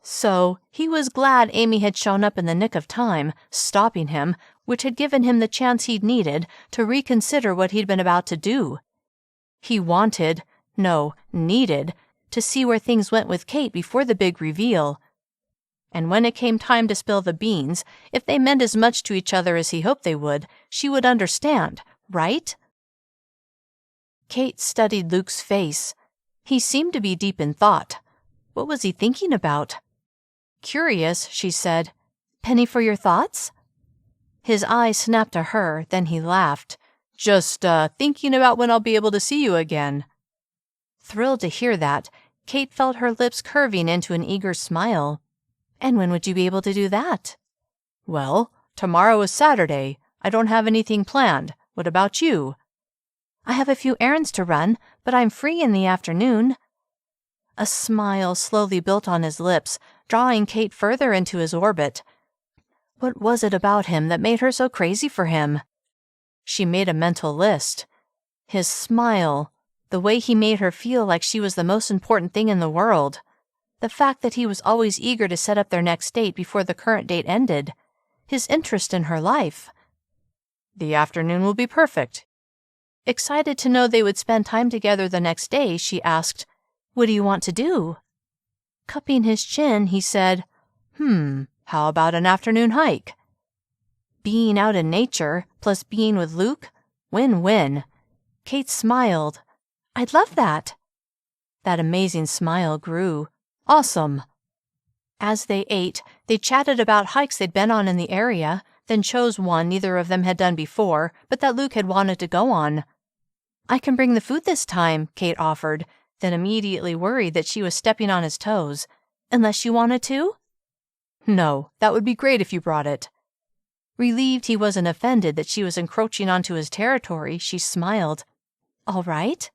So, he was glad Amy had shown up in the nick of time, stopping him, which had given him the chance he'd needed to reconsider what he'd been about to do. He needed, to see where things went with Cait before the big reveal. And when it came time to spill the beans, if they meant as much to each other as he hoped they would, she would understand, right? Cait studied Luke's face. He seemed to be deep in thought. What was he thinking about? Curious, she said, "Penny for your thoughts?" His eyes snapped to her, then he laughed. "Just, thinking about when I'll be able to see you again." Thrilled to hear that, Cait felt her lips curving into an eager smile. "And when would you be able to do that?" "Well, tomorrow is Saturday. I don't have anything planned. What about you?" "I have a few errands to run, but I'm free in the afternoon." A smile slowly built on his lips, drawing Cait further into his orbit. What was it about him that made her so crazy for him? She made a mental list. His smile, the way he made her feel like she was the most important thing in the world, the fact that he was always eager to set up their next date before the current date ended, his interest in her life. "The afternoon will be perfect." Excited to know they would spend time together the next day, she asked, "What do you want to do?" Cupping his chin, he said, "How about an afternoon hike?" Being out in nature, plus being with Luke? Win-win. Cait smiled. "I'd love that." That amazing smile grew. "Awesome." As they ate, they chatted about hikes they'd been on in the area, then chose one neither of them had done before, but that Luke had wanted to go on. "I can bring the food this time," Cait offered, then immediately worried that she was stepping on his toes. "Unless you wanted to?" "No, that would be great if you brought it." Relieved he wasn't offended that she was encroaching onto his territory, she smiled. "All right."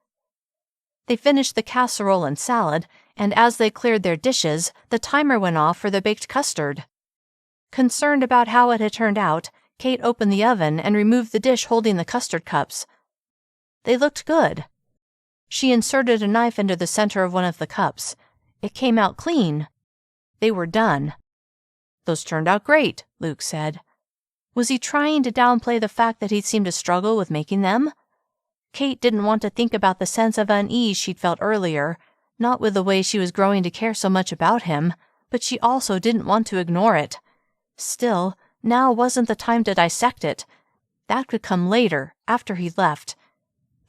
They finished the casserole and salad, and as they cleared their dishes, the timer went off for the baked custard. Concerned about how it had turned out, Cait opened the oven and removed the dish holding the custard cups. They looked good. She inserted a knife into the center of one of the cups. It came out clean. They were done. "Those turned out great," Luke said. Was he trying to downplay the fact that he'd seemed to struggle with making them? Cait didn't want to think about the sense of unease she'd felt earlier, not with the way she was growing to care so much about him, but she also didn't want to ignore it. Still, now wasn't the time to dissect it. That could come later, after he left.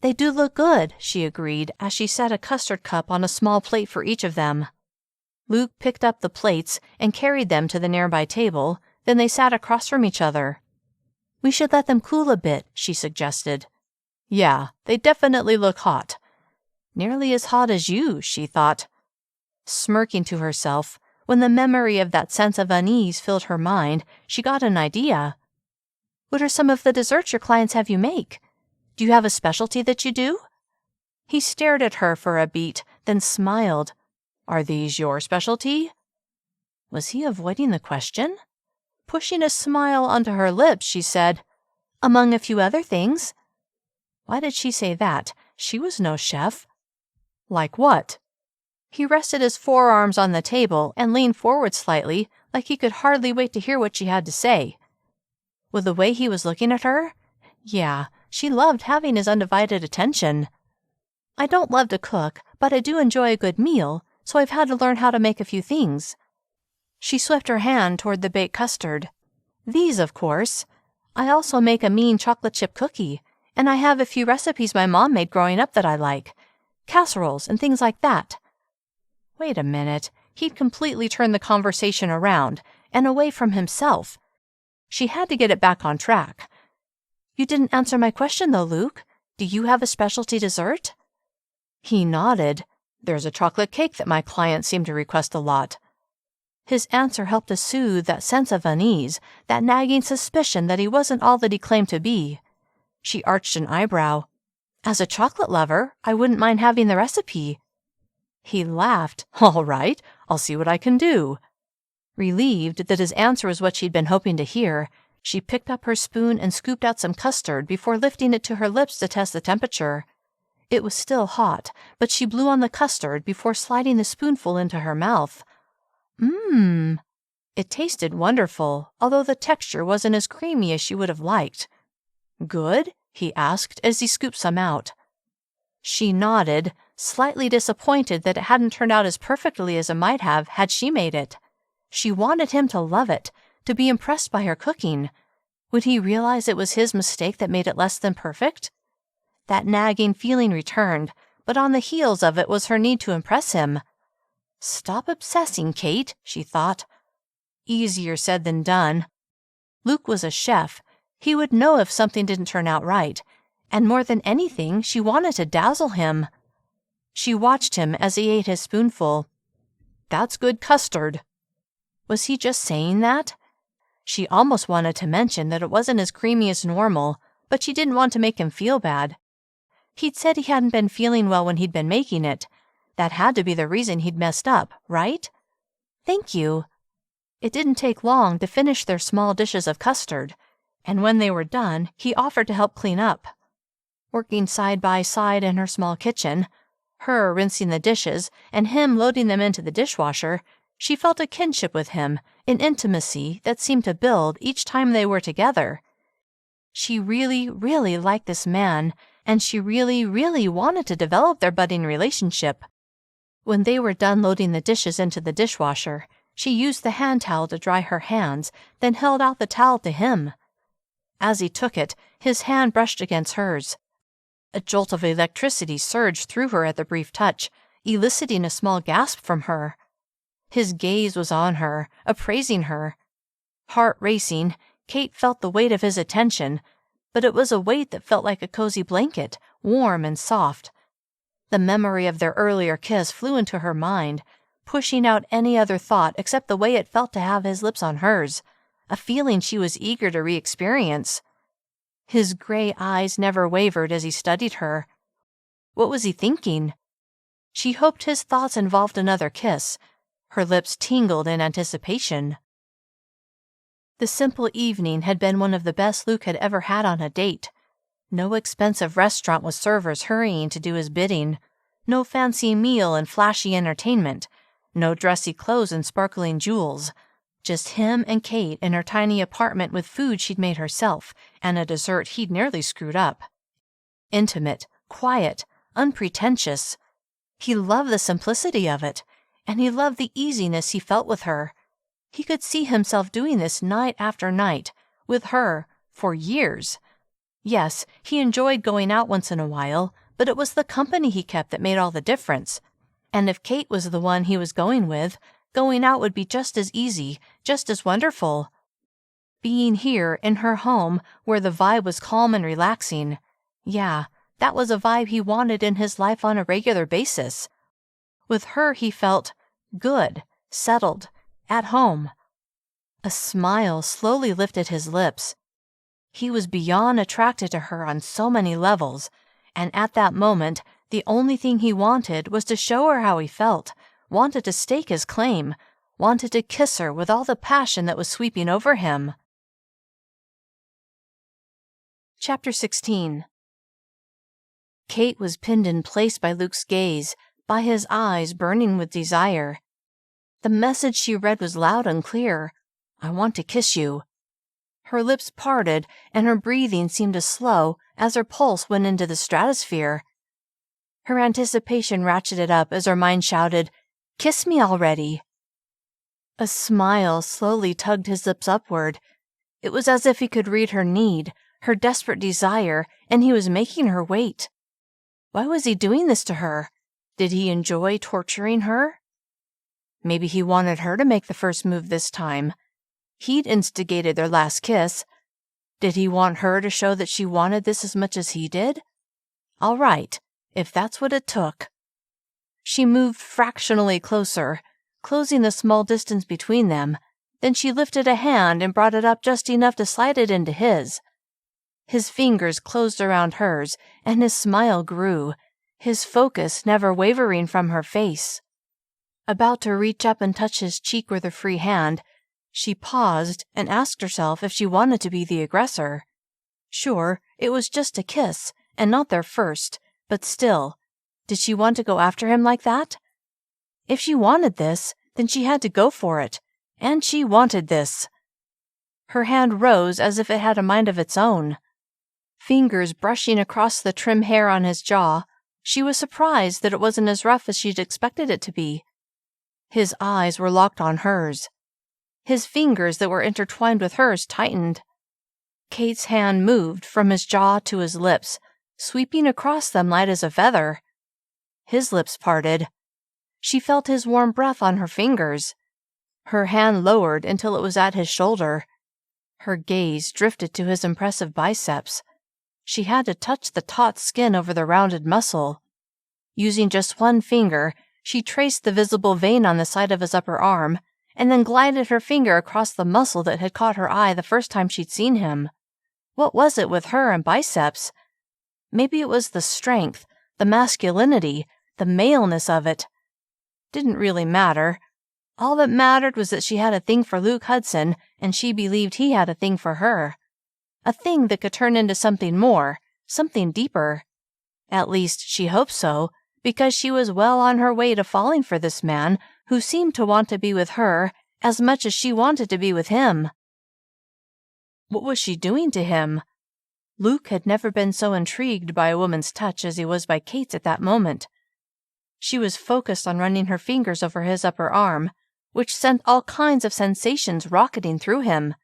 "They do look good," she agreed, as she set a custard cup on a small plate for each of them. Luke picked up the plates and carried them to the nearby table, then they sat across from each other. "We should let them cool a bit," she suggested. "Yeah, they definitely look hot." Nearly as hot as you, she thought. Smirking to herself, when the memory of that sense of unease filled her mind, she got an idea. "What are some of the desserts your clients have you make? Do you have a specialty that you do?" He stared at her for a beat, then smiled. "Are these your specialty?" Was he avoiding the question? Pushing a smile onto her lips, she said, "Among a few other things." Why did she say that? She was no chef. "Like what?" He rested his forearms on the table and leaned forward slightly, like he could hardly wait to hear what she had to say. With the way he was looking at her? Yeah, she loved having his undivided attention. "I don't love to cook, but I do enjoy a good meal, so I've had to learn how to make a few things." She swept her hand toward the baked custard. "These, of course. I also make a mean chocolate chip cookie, and I have a few recipes my mom made growing up that I like. Casseroles and things like that." Wait a minute. He'd completely turned the conversation around and away from himself. She had to get it back on track. "You didn't answer my question, though, Luke. Do you have a specialty dessert?" He nodded. "There's a chocolate cake that my clients seem to request a lot." His answer helped to soothe that sense of unease, that nagging suspicion that he wasn't all that he claimed to be. She arched an eyebrow. As a chocolate lover, I wouldn't mind having the recipe. He laughed. All right, I'll see what I can do. Relieved that his answer was what she'd been hoping to hear, she picked up her spoon and scooped out some custard before lifting it to her lips to test the temperature. It was still hot, but she blew on the custard before sliding the spoonful into her mouth. Mmm. It tasted wonderful, although the texture wasn't as creamy as she would have liked. Good? He asked as he scooped some out. She nodded, slightly disappointed that it hadn't turned out as perfectly as it might have had she made it. She wanted him to love it, to be impressed by her cooking. Would he realize it was his mistake that made it less than perfect? That nagging feeling returned, but on the heels of it was her need to impress him. Stop obsessing, Cait, she thought. Easier said than done. Luke was a chef. He would know if something didn't turn out right, and more than anything, she wanted to dazzle him. She watched him as he ate his spoonful. That's good custard. Was he just saying that? She almost wanted to mention that it wasn't as creamy as normal, but she didn't want to make him feel bad. He'd said he hadn't been feeling well when he'd been making it. That had to be the reason he'd messed up, right? Thank you. It didn't take long to finish their small dishes of custard, and when they were done, he offered to help clean up. Working side by side in her small kitchen, her rinsing the dishes and him loading them into the dishwasher, she felt a kinship with him, an intimacy that seemed to build each time they were together. She really, really liked this man, and she really, really wanted to develop their budding relationship. When they were done loading the dishes into the dishwasher, she used the hand towel to dry her hands, then held out the towel to him. As he took it, his hand brushed against hers. A jolt of electricity surged through her at the brief touch, eliciting a small gasp from her. His gaze was on her, appraising her. Heart racing, Cait felt the weight of his attention, but it was a weight that felt like a cozy blanket, warm and soft. The memory of their earlier kiss flew into her mind, pushing out any other thought except the way it felt to have his lips on hers, a feeling she was eager to re-experience. His gray eyes never wavered as he studied her. What was he thinking? She hoped his thoughts involved another kiss. Her lips tingled in anticipation. The simple evening had been one of the best Luke had ever had on a date. No expensive restaurant with servers hurrying to do his bidding. No fancy meal and flashy entertainment. No dressy clothes and sparkling jewels. Just him and Cait in her tiny apartment with food she'd made herself and a dessert he'd nearly screwed up. Intimate, quiet, unpretentious. He loved the simplicity of it, and he loved the easiness he felt with her. He could see himself doing this night after night, with her, for years. Yes, he enjoyed going out once in a while, but it was the company he kept that made all the difference. And if Cait was the one he was going with, going out would be just as easy, just as wonderful. Being here, in her home, where the vibe was calm and relaxing. Yeah, that was a vibe he wanted in his life on a regular basis. With her he felt good, settled, at home. A smile slowly lifted his lips. He was beyond attracted to her on so many levels, and at that moment, the only thing he wanted was to show her how he felt, wanted to stake his claim, wanted to kiss her with all the passion that was sweeping over him. Chapter 16. Cait was pinned in place by Luke's gaze, by his eyes burning with desire. The message she read was loud and clear. I want to kiss you. Her lips parted, and her breathing seemed to slow as her pulse went into the stratosphere. Her anticipation ratcheted up as her mind shouted, Kiss me already. A smile slowly tugged his lips upward. It was as if he could read her need, her desperate desire, and he was making her wait. Why was he doing this to her? Did he enjoy torturing her? Maybe he wanted her to make the first move this time. He'd instigated their last kiss. Did he want her to show that she wanted this as much as he did? All right, if that's what it took. She moved fractionally closer, closing the small distance between them. Then she lifted a hand and brought it up just enough to slide it into his. His fingers closed around hers, and his smile grew, his focus never wavering from her face. About to reach up and touch his cheek with her free hand, she paused and asked herself if she wanted to be the aggressor. Sure, it was just a kiss, and not their first, but still, did she want to go after him like that? If she wanted this, then she had to go for it, and she wanted this. Her hand rose as if it had a mind of its own. Fingers brushing across the trim hair on his jaw, she was surprised that it wasn't as rough as she'd expected it to be. His eyes were locked on hers. His fingers that were intertwined with hers tightened. Cait's hand moved from his jaw to his lips, sweeping across them light as a feather. His lips parted. She felt his warm breath on her fingers. Her hand lowered until it was at his shoulder. Her gaze drifted to his impressive biceps. She had to touch the taut skin over the rounded muscle. Using just one finger, she traced the visible vein on the side of his upper arm, and then glided her finger across the muscle that had caught her eye the first time she'd seen him. What was it with her and biceps? Maybe it was the strength, the masculinity, the maleness of it. Didn't really matter. All that mattered was that she had a thing for Luke Hudson, and she believed he had a thing for her. A thing that could turn into something more, something deeper. At least, she hoped so, because she was well on her way to falling for this man who seemed to want to be with her as much as she wanted to be with him. What was she doing to him? Luke had never been so intrigued by a woman's touch as he was by Cait's at that moment. She was focused on running her fingers over his upper arm, which sent all kinds of sensations rocketing through him.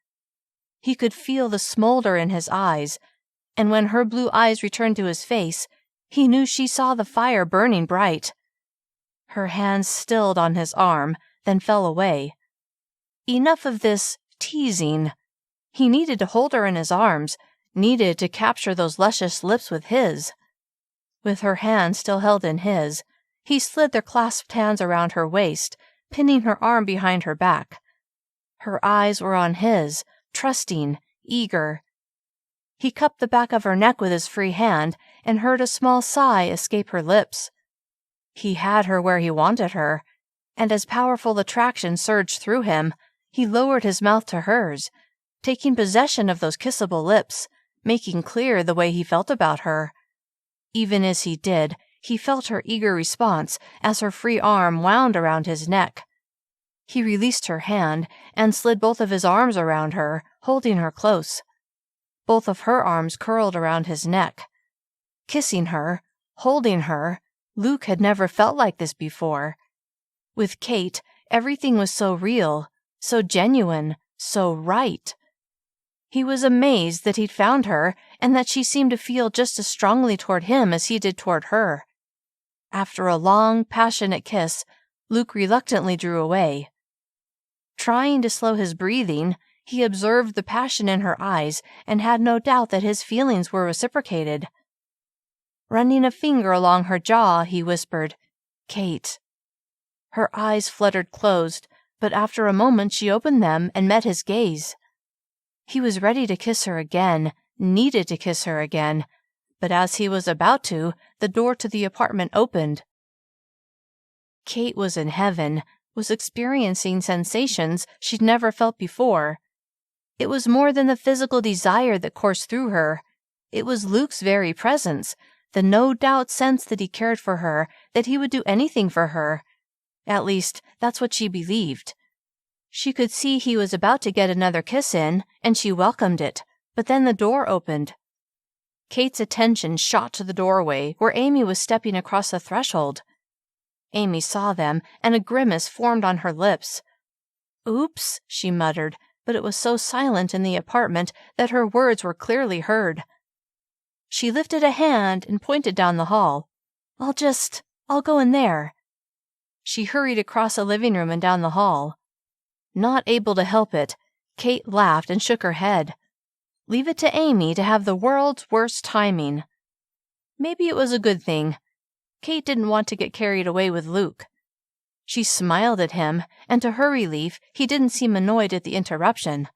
He could feel the smolder in his eyes, and when her blue eyes returned to his face, he knew she saw the fire burning bright. Her hands stilled on his arm, then fell away. Enough of this teasing. He needed to hold her in his arms, needed to capture those luscious lips with his. With her hand still held in his, he slid their clasped hands around her waist, pinning her arm behind her back. Her eyes were on his, trusting, eager. He cupped the back of her neck with his free hand and heard a small sigh escape her lips. He had her where he wanted her, and as powerful attraction surged through him, he lowered his mouth to hers, taking possession of those kissable lips, making clear the way he felt about her. Even as he did, he felt her eager response as her free arm wound around his neck. He released her hand and slid both of his arms around her, holding her close. Both of her arms curled around his neck. Kissing her, holding her, Luke had never felt like this before. With Cait, everything was so real, so genuine, so right. He was amazed that he'd found her and that she seemed to feel just as strongly toward him as he did toward her. After a long, passionate kiss, Luke reluctantly drew away. Trying to slow his breathing, he observed the passion in her eyes and had no doubt that his feelings were reciprocated. Running a finger along her jaw, he whispered, "Cait." Her eyes fluttered closed, but after a moment she opened them and met his gaze. He was ready to kiss her again, needed to kiss her again, but as he was about to, the door to the apartment opened. Cait was in heaven, was experiencing sensations she'd never felt before. It was more than the physical desire that coursed through her. It was Luke's very presence, the no-doubt sense that he cared for her, that he would do anything for her. At least, that's what she believed. She could see he was about to get another kiss in, and she welcomed it, but then the door opened. Cait's attention shot to the doorway, where Amy was stepping across the threshold. Amy saw them, and a grimace formed on her lips. "Oops," she muttered, but it was so silent in the apartment that her words were clearly heard. She lifted a hand and pointed down the hall. I'll go in there." She hurried across the living room and down the hall. Not able to help it, Cait laughed and shook her head. Leave it to Amy to have the world's worst timing. Maybe it was a good thing. Cait didn't want to get carried away with Luke. She smiled at him, and to her relief, he didn't seem annoyed at the interruption.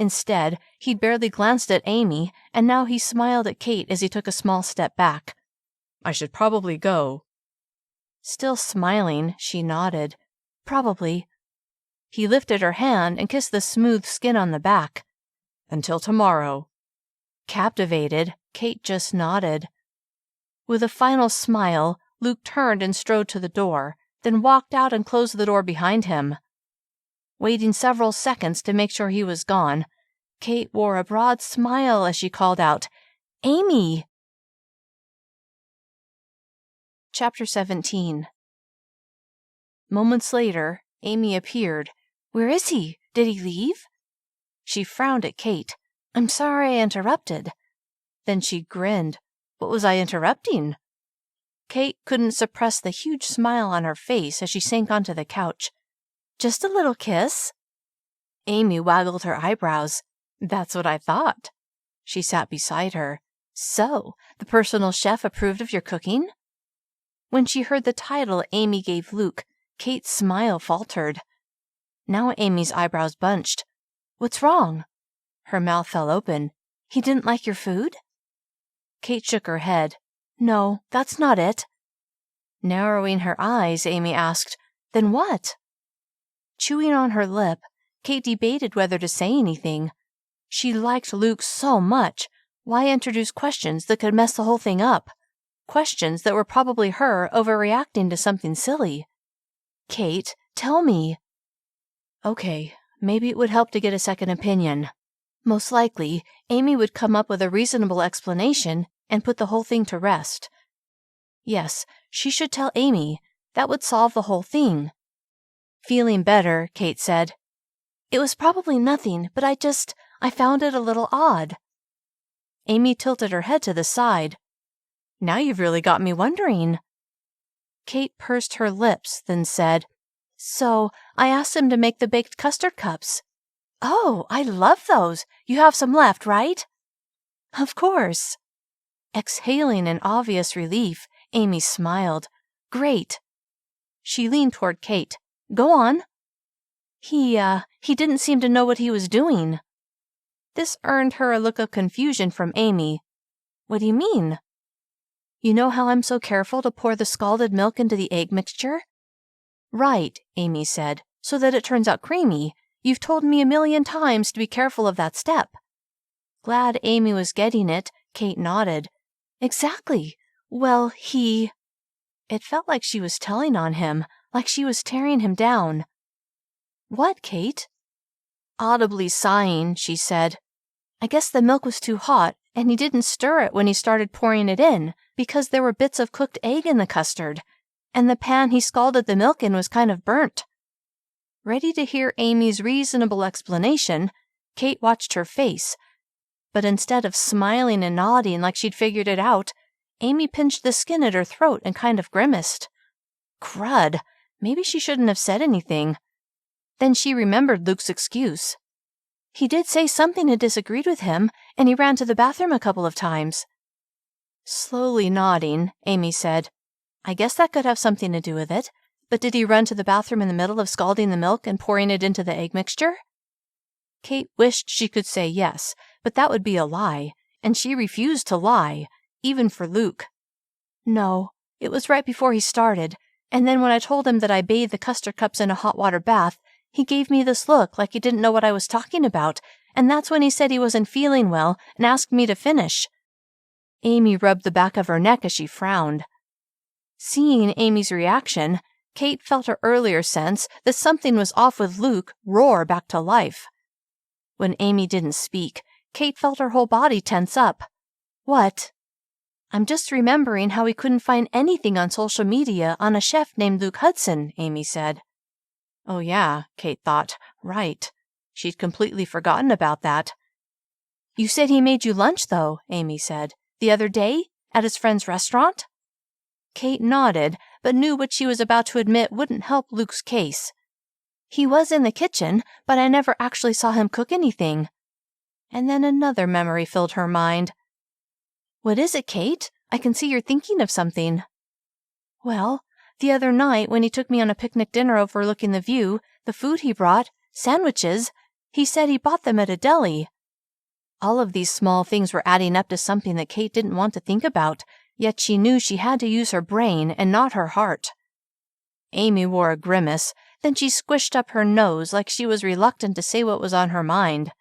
Instead, he'd barely glanced at Amy, and now he smiled at Cait as he took a small step back. "I should probably go." Still smiling, she nodded. "Probably." He lifted her hand and kissed the smooth skin on the back. "Until tomorrow." Captivated, Cait just nodded. With a final smile, Luke turned and strode to the door, then walked out and closed the door behind him. Waiting several seconds to make sure he was gone, Cait wore a broad smile as she called out, "Amy!" Chapter 17. Moments later, Amy appeared. "Where is he? Did he leave?" She frowned at Cait. "I'm sorry I interrupted." Then she grinned. "What was I interrupting?" Cait couldn't suppress the huge smile on her face as she sank onto the couch. "Just a little kiss?" Amy waggled her eyebrows. "That's what I thought." She sat beside her. "So, the personal chef approved of your cooking?" When she heard the title Amy gave Luke, Cait's smile faltered. Now Amy's eyebrows bunched. "What's wrong?" Her mouth fell open. "He didn't like your food?" Cait shook her head. "No, that's not it." Narrowing her eyes, Amy asked, "Then what?" Chewing on her lip, Cait debated whether to say anything. She liked Luke so much. Why introduce questions that could mess the whole thing up? Questions that were probably her overreacting to something silly. "Cait, tell me." Okay, maybe it would help to get a second opinion. Most likely, Amy would come up with a reasonable explanation and put the whole thing to rest. Yes, she should tell Amy. That would solve the whole thing. Feeling better, Cait said, "It was probably nothing, but I found it a little odd." Amy tilted her head to the side. "Now you've really got me wondering." Cait pursed her lips, then said, "So, I asked him to make the baked custard cups." "Oh, I love those. You have some left, right?" "Of course." Exhaling in obvious relief, Amy smiled. "Great." She leaned toward Cait. "Go on." He didn't seem to know what he was doing." This earned her a look of confusion from Amy. "What do you mean?" "You know how I'm so careful to pour the scalded milk into the egg mixture?" "Right," Amy said, "so that it turns out creamy. You've told me 1,000,000 times to be careful of that step." Glad Amy was getting it, Cait nodded. "Exactly. Well, It felt like she was telling on him, like she was tearing him down. "What, Cait?" Audibly sighing, she said, "I guess the milk was too hot, and he didn't stir it when he started pouring it in, because there were bits of cooked egg in the custard, and the pan he scalded the milk in was kind of burnt." Ready to hear Amy's reasonable explanation, Cait watched her face, but instead of smiling and nodding like she'd figured it out, Amy pinched the skin at her throat and kind of grimaced. Crud, maybe she shouldn't have said anything. Then she remembered Luke's excuse. He did say something had disagreed with him, and he ran to the bathroom a couple of times. Slowly nodding, Amy said, "I guess that could have something to do with it. But did he run to the bathroom in the middle of scalding the milk and pouring it into the egg mixture?" Cait wished she could say yes, but that would be a lie, and she refused to lie, even for Luke. "No, it was right before he started, and then when I told him that I bathed the custard cups in a hot water bath, he gave me this look like he didn't know what I was talking about, and that's when he said he wasn't feeling well and asked me to finish." Amy rubbed the back of her neck as she frowned. Seeing Amy's reaction, Cait felt her earlier sense that something was off with Luke roar back to life. When Amy didn't speak, Cait felt her whole body tense up. "What?" "I'm just remembering how we couldn't find anything on social media on a chef named Luke Hudson," Amy said. Oh yeah, Cait thought, right. She'd completely forgotten about that. "You said he made you lunch, though," Amy said. "The other day? At his friend's restaurant?" Cait nodded, but knew what she was about to admit wouldn't help Luke's case. "He was in the kitchen, but I never actually saw him cook anything." And then another memory filled her mind. "What is it, Cait? I can see you're thinking of something." "Well, the other night when he took me on a picnic dinner overlooking the view, the food he brought, sandwiches, He said he bought them at a deli. All of these small things were adding up to something that Cait didn't want to think about, yet she knew she had to use her brain and not her heart. Amy wore a grimace, then she squished up her nose like she was reluctant to say what was on her mind.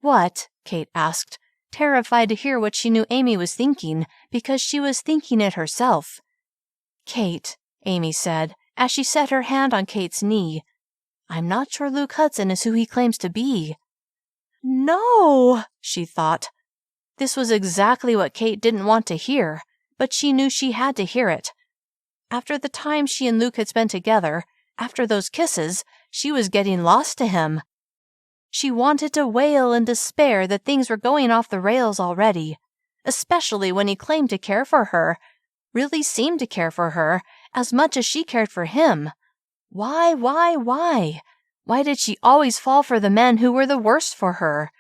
"What?" Cait asked, terrified to hear what she knew Amy was thinking, because she was thinking it herself. "Cait," Amy said, as she set her hand on Cait's knee, "I'm not sure Luke Hudson is who he claims to be." "No," she thought. This was exactly what Cait didn't want to hear, but she knew she had to hear it. After the time she and Luke had spent together, after those kisses, she was getting lost to him. She wanted to wail in despair that things were going off the rails already, especially when he claimed to care for her, really seemed to care for her, as much as she cared for him. Why? Why did she always fall for the men who were the worst for her?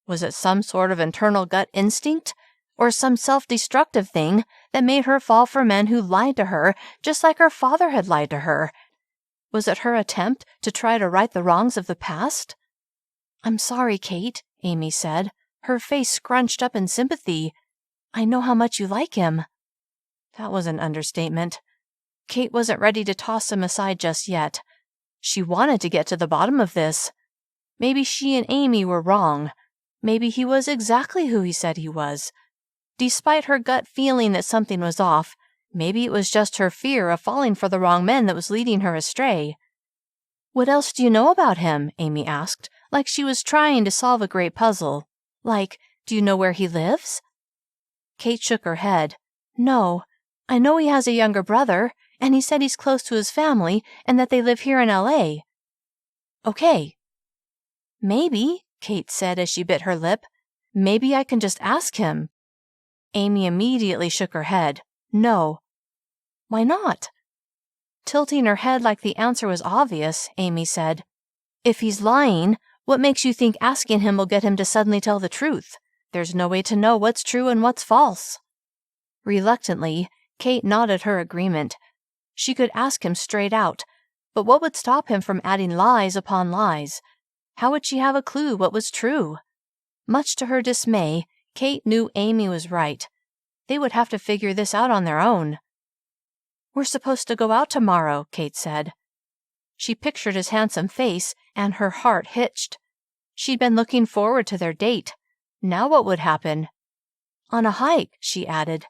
Was it some sort of internal gut instinct, or some self-destructive thing that made her fall for men who lied to her just like her father had lied to her? Was it her attempt to try to right the wrongs of the past? "I'm sorry, Cait," Amy said, her face scrunched up in sympathy. "I know how much you like him." That was an understatement. Cait wasn't ready to toss him aside just yet. She wanted to get to the bottom of this. Maybe she and Amy were wrong. Maybe he was exactly who he said he was. Despite her gut feeling that something was off, maybe it was just her fear of falling for the wrong men that was leading her astray. "What else do you know about him?" Amy asked, like she was trying to solve a great puzzle. "Like, do you know where he lives?" Cait shook her head. "No. I know he has a younger brother, and he said he's close to his family and that they live here in LA. "Okay." "Maybe," Cait said as she bit her lip, "maybe I can just ask him." Amy immediately shook her head. "No." "Why not?" Tilting her head like the answer was obvious, Amy said, "If he's lying, what makes you think asking him will get him to suddenly tell the truth? There's no way to know what's true and what's false." Reluctantly, Cait nodded her agreement. She could ask him straight out, but what would stop him from adding lies upon lies? How would she have a clue what was true? Much to her dismay, Cait knew Amy was right. They would have to figure this out on their own. "We're supposed to go out tomorrow," Cait said. She pictured his handsome face, and her heart hitched. She'd been looking forward to their date. Now what would happen? "On a hike," she added.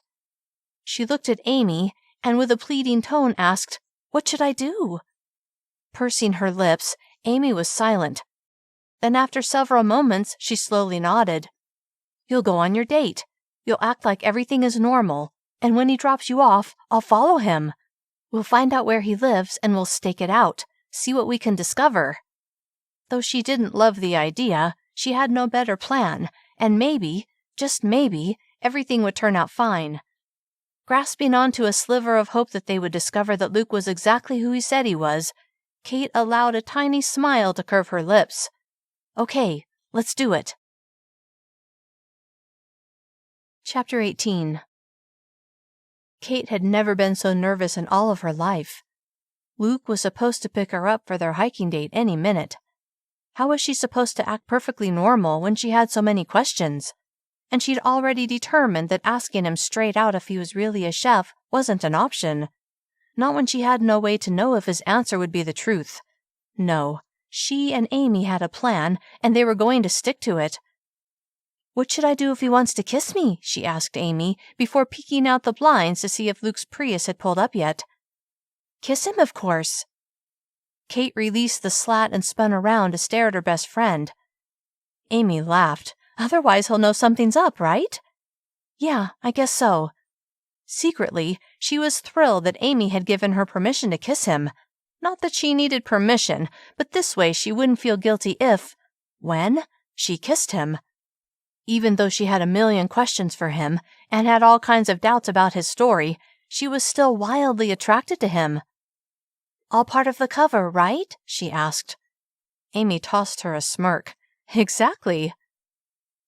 She looked at Amy, and with a pleading tone asked, "What should I do?" Pursing her lips, Amy was silent. Then after several moments, she slowly nodded. "You'll go on your date. You'll act like everything is normal, and when he drops you off, I'll follow him. We'll find out where he lives, and we'll stake it out, see what we can discover." Though she didn't love the idea, she had no better plan, and maybe, just maybe, everything would turn out fine. Grasping onto a sliver of hope that they would discover that Luke was exactly who he said he was, Cait allowed a tiny smile to curve her lips. "Okay, let's do it." Chapter 18. Cait had never been so nervous in all of her life. Luke was supposed to pick her up for their hiking date any minute. How was she supposed to act perfectly normal when she had so many questions? And she'd already determined that asking him straight out if he was really a chef wasn't an option. Not when she had no way to know if his answer would be the truth. No, she and Amy had a plan, and they were going to stick to it. "What should I do if he wants to kiss me?" she asked Amy, before peeking out the blinds to see if Luke's Prius had pulled up yet. "Kiss him, of course." Cait released the slat and spun around to stare at her best friend. Amy laughed. "Otherwise he'll know something's up, right?" "Yeah, I guess so." Secretly, she was thrilled that Amy had given her permission to kiss him. Not that she needed permission, but this way she wouldn't feel guilty if, when, she kissed him. Even though she had a million questions for him, and had all kinds of doubts about his story, she was still wildly attracted to him. "All part of the cover, right?" she asked. Amy tossed her a smirk. "Exactly."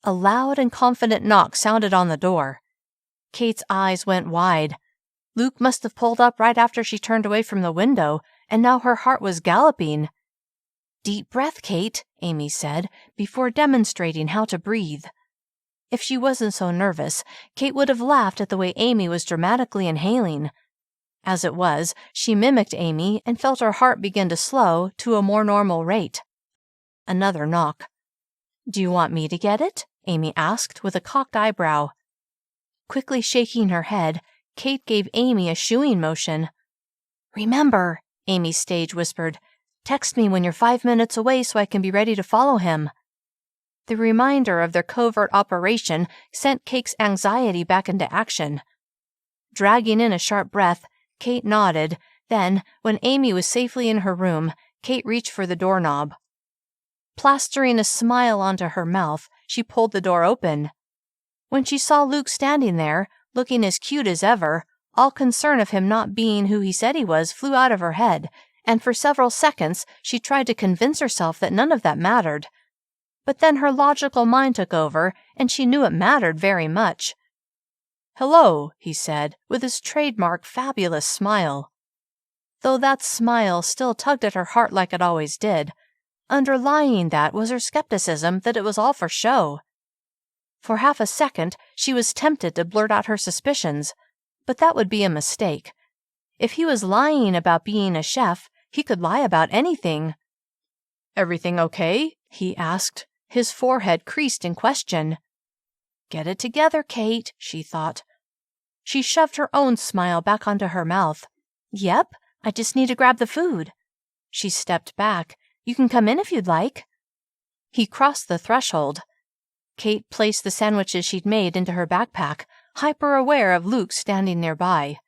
A loud and confident knock sounded on the door. Cait's eyes went wide. Luke must have pulled up right after she turned away from the window, and now her heart was galloping. "Deep breath, Cait," Amy said, before demonstrating how to breathe. If she wasn't so nervous, Cait would have laughed at the way Amy was dramatically inhaling. As it was, she mimicked Amy and felt her heart begin to slow to a more normal rate. Another knock. "Do you want me to get it?" Amy asked with a cocked eyebrow. Quickly shaking her head, Cait gave Amy a shooing motion. "Remember," Amy stage whispered, "text me when you're 5 minutes away so I can be ready to follow him." The reminder of their covert operation sent Cait's anxiety back into action. Dragging in a sharp breath, Cait nodded. Then, when Amy was safely in her room, Cait reached for the doorknob. Plastering a smile onto her mouth, she pulled the door open. When she saw Luke standing there, looking as cute as ever, all concern of him not being who he said he was flew out of her head, and for several seconds she tried to convince herself that none of that mattered. But then her logical mind took over, and she knew it mattered very much. "Hello," he said, with his trademark fabulous smile. Though that smile still tugged at her heart like it always did, underlying that was her skepticism that it was all for show. For half a second, she was tempted to blurt out her suspicions, but that would be a mistake. If he was lying about being a chef, he could lie about anything. "Everything okay?" he asked, his forehead creased in question. "Get it together, Cait," she thought. She shoved her own smile back onto her mouth. "Yep, I just need to grab the food." She stepped back. "You can come in if you'd like." He crossed the threshold. Cait placed the sandwiches she'd made into her backpack, hyper-aware of Luke standing nearby.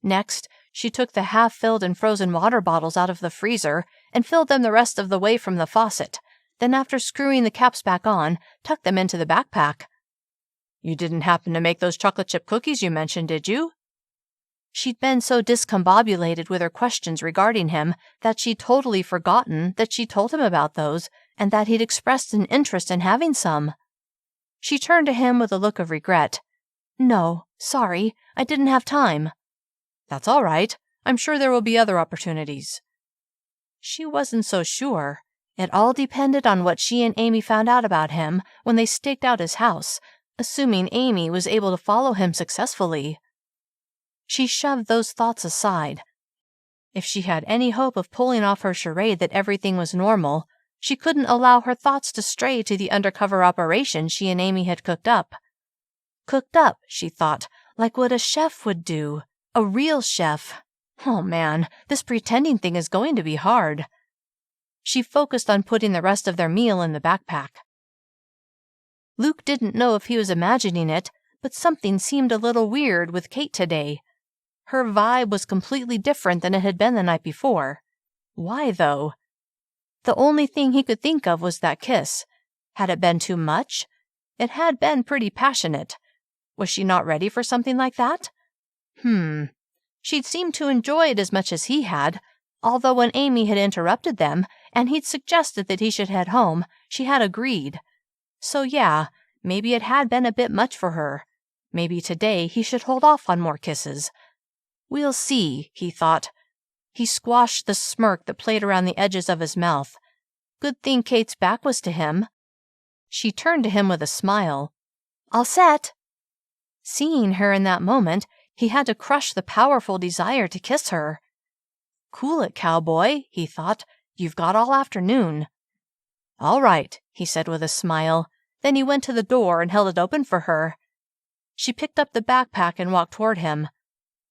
Next, she took the half-filled and frozen water bottles out of the freezer and filled them the rest of the way from the faucet. Then, after screwing the caps back on, tucked them into the backpack. "You didn't happen to make those chocolate chip cookies you mentioned, did you?" She'd been so discombobulated with her questions regarding him that she'd totally forgotten that she'd told him about those and that he'd expressed an interest in having some. She turned to him with a look of regret. "No, sorry, I didn't have time." "That's all right. I'm sure there will be other opportunities." She wasn't so sure. It all depended on what she and Amy found out about him when they staked out his house, assuming Amy was able to follow him successfully. She shoved those thoughts aside. If she had any hope of pulling off her charade that everything was normal, she couldn't allow her thoughts to stray to the undercover operation she and Amy had cooked up. Cooked up, she thought, like what a chef would do. A real chef. Oh man, this pretending thing is going to be hard. She focused on putting the rest of their meal in the backpack. Luke didn't know if he was imagining it, but something seemed a little weird with Cait today. Her vibe was completely different than it had been the night before. Why, though? The only thing he could think of was that kiss. Had it been too much? It had been pretty passionate. Was she not ready for something like that? She'd seemed to enjoy it as much as he had, although when Amy had interrupted them and he'd suggested that he should head home, she had agreed. So yeah, maybe it had been a bit much for her. Maybe today he should hold off on more kisses. We'll see, he thought. He squashed the smirk that played around the edges of his mouth. Good thing Cait's back was to him. She turned to him with a smile. "All set." Seeing her in that moment, he had to crush the powerful desire to kiss her. "Cool it, cowboy," he thought. "You've got all afternoon." "All right," he said with a smile. Then he went to the door and held it open for her. She picked up the backpack and walked toward him.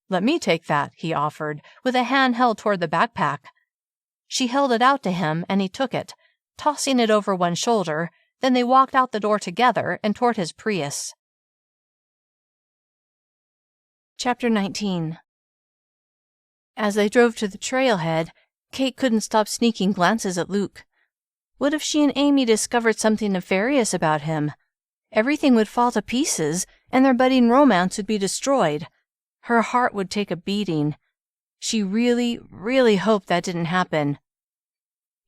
"Let me take that," he offered, with a hand held toward the backpack. She held it out to him, and he took it, tossing it over one shoulder. Then they walked out the door together and toward his Prius. Chapter 19. As they drove to the trailhead, Cait couldn't stop sneaking glances at Luke. What if she and Amy discovered something nefarious about him? Everything would fall to pieces, and their budding romance would be destroyed. Her heart would take a beating. She really, really hoped that didn't happen.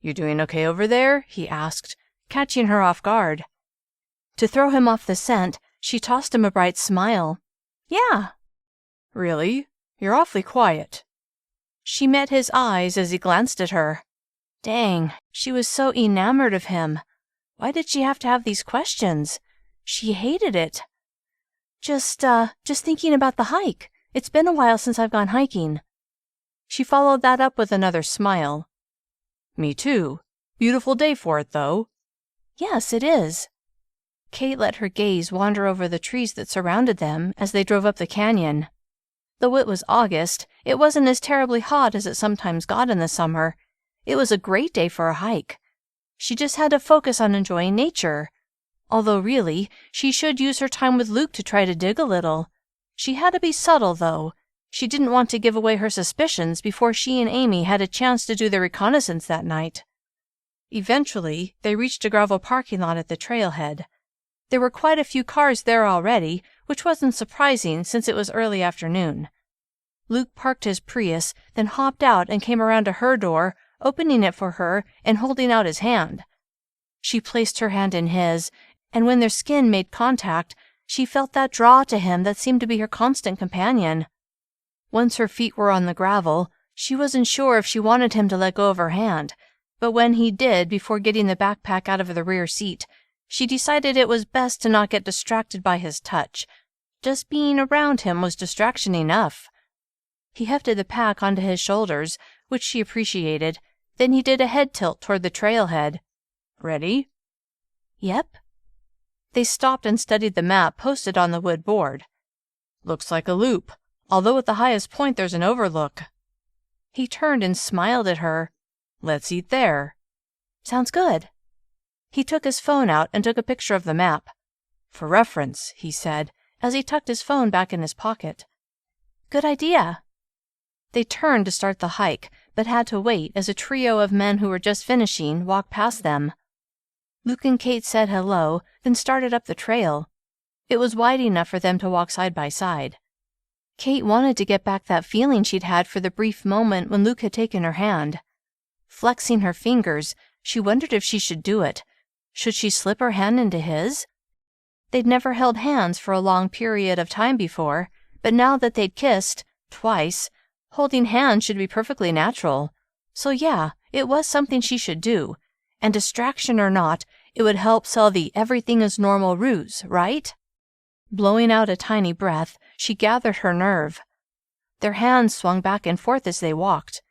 "You doing okay over there?" he asked, catching her off guard. To throw him off the scent, she tossed him a bright smile. "Yeah." "Really? You're awfully quiet." She met his eyes as he glanced at her. Dang, she was so enamored of him. Why did she have to have these questions? She hated it. Just thinking about the hike. It's been a while since I've gone hiking. She followed that up with another smile. Me too. Beautiful day for it, though. Yes, it is. Cait let her gaze wander over the trees that surrounded them as they drove up the canyon. Though it was August, it wasn't as terribly hot as it sometimes got in the summer. It was a great day for a hike. She just had to focus on enjoying nature. Although really, she should use her time with Luke to try to dig a little. She had to be subtle, though. She didn't want to give away her suspicions before she and Amy had a chance to do their reconnaissance that night. Eventually, they reached a gravel parking lot at the trailhead. There were quite a few cars there already, which wasn't surprising since it was early afternoon. Luke parked his Prius, then hopped out and came around to her door, opening it for her and holding out his hand. She placed her hand in his, and when their skin made contact, she felt that draw to him that seemed to be her constant companion. Once her feet were on the gravel, she wasn't sure if she wanted him to let go of her hand, but when he did before getting the backpack out of the rear seat, she decided it was best to not get distracted by his touch. Just being around him was distraction enough. He hefted the pack onto his shoulders, which she appreciated. Then he did a head tilt toward the trailhead. Ready? Yep. They stopped and studied the map posted on the wood board. Looks like a loop, although at the highest point there's an overlook. He turned and smiled at her. Let's eat there. Sounds good. He took his phone out and took a picture of the map. For reference, he said, as he tucked his phone back in his pocket. Good idea. They turned to start the hike, but had to wait as a trio of men who were just finishing walked past them. Luke and Cait said hello, then started up the trail. It was wide enough for them to walk side by side. Cait wanted to get back that feeling she'd had for the brief moment when Luke had taken her hand. Flexing her fingers, she wondered if she should do it. Should she slip her hand into his? They'd never held hands for a long period of time before, but now that they'd kissed, twice, holding hands should be perfectly natural. So yeah, it was something she should do. And distraction or not, it would help sell the everything is normal ruse, right? Blowing out a tiny breath, she gathered her nerve. Their hands swung back and forth as they walked.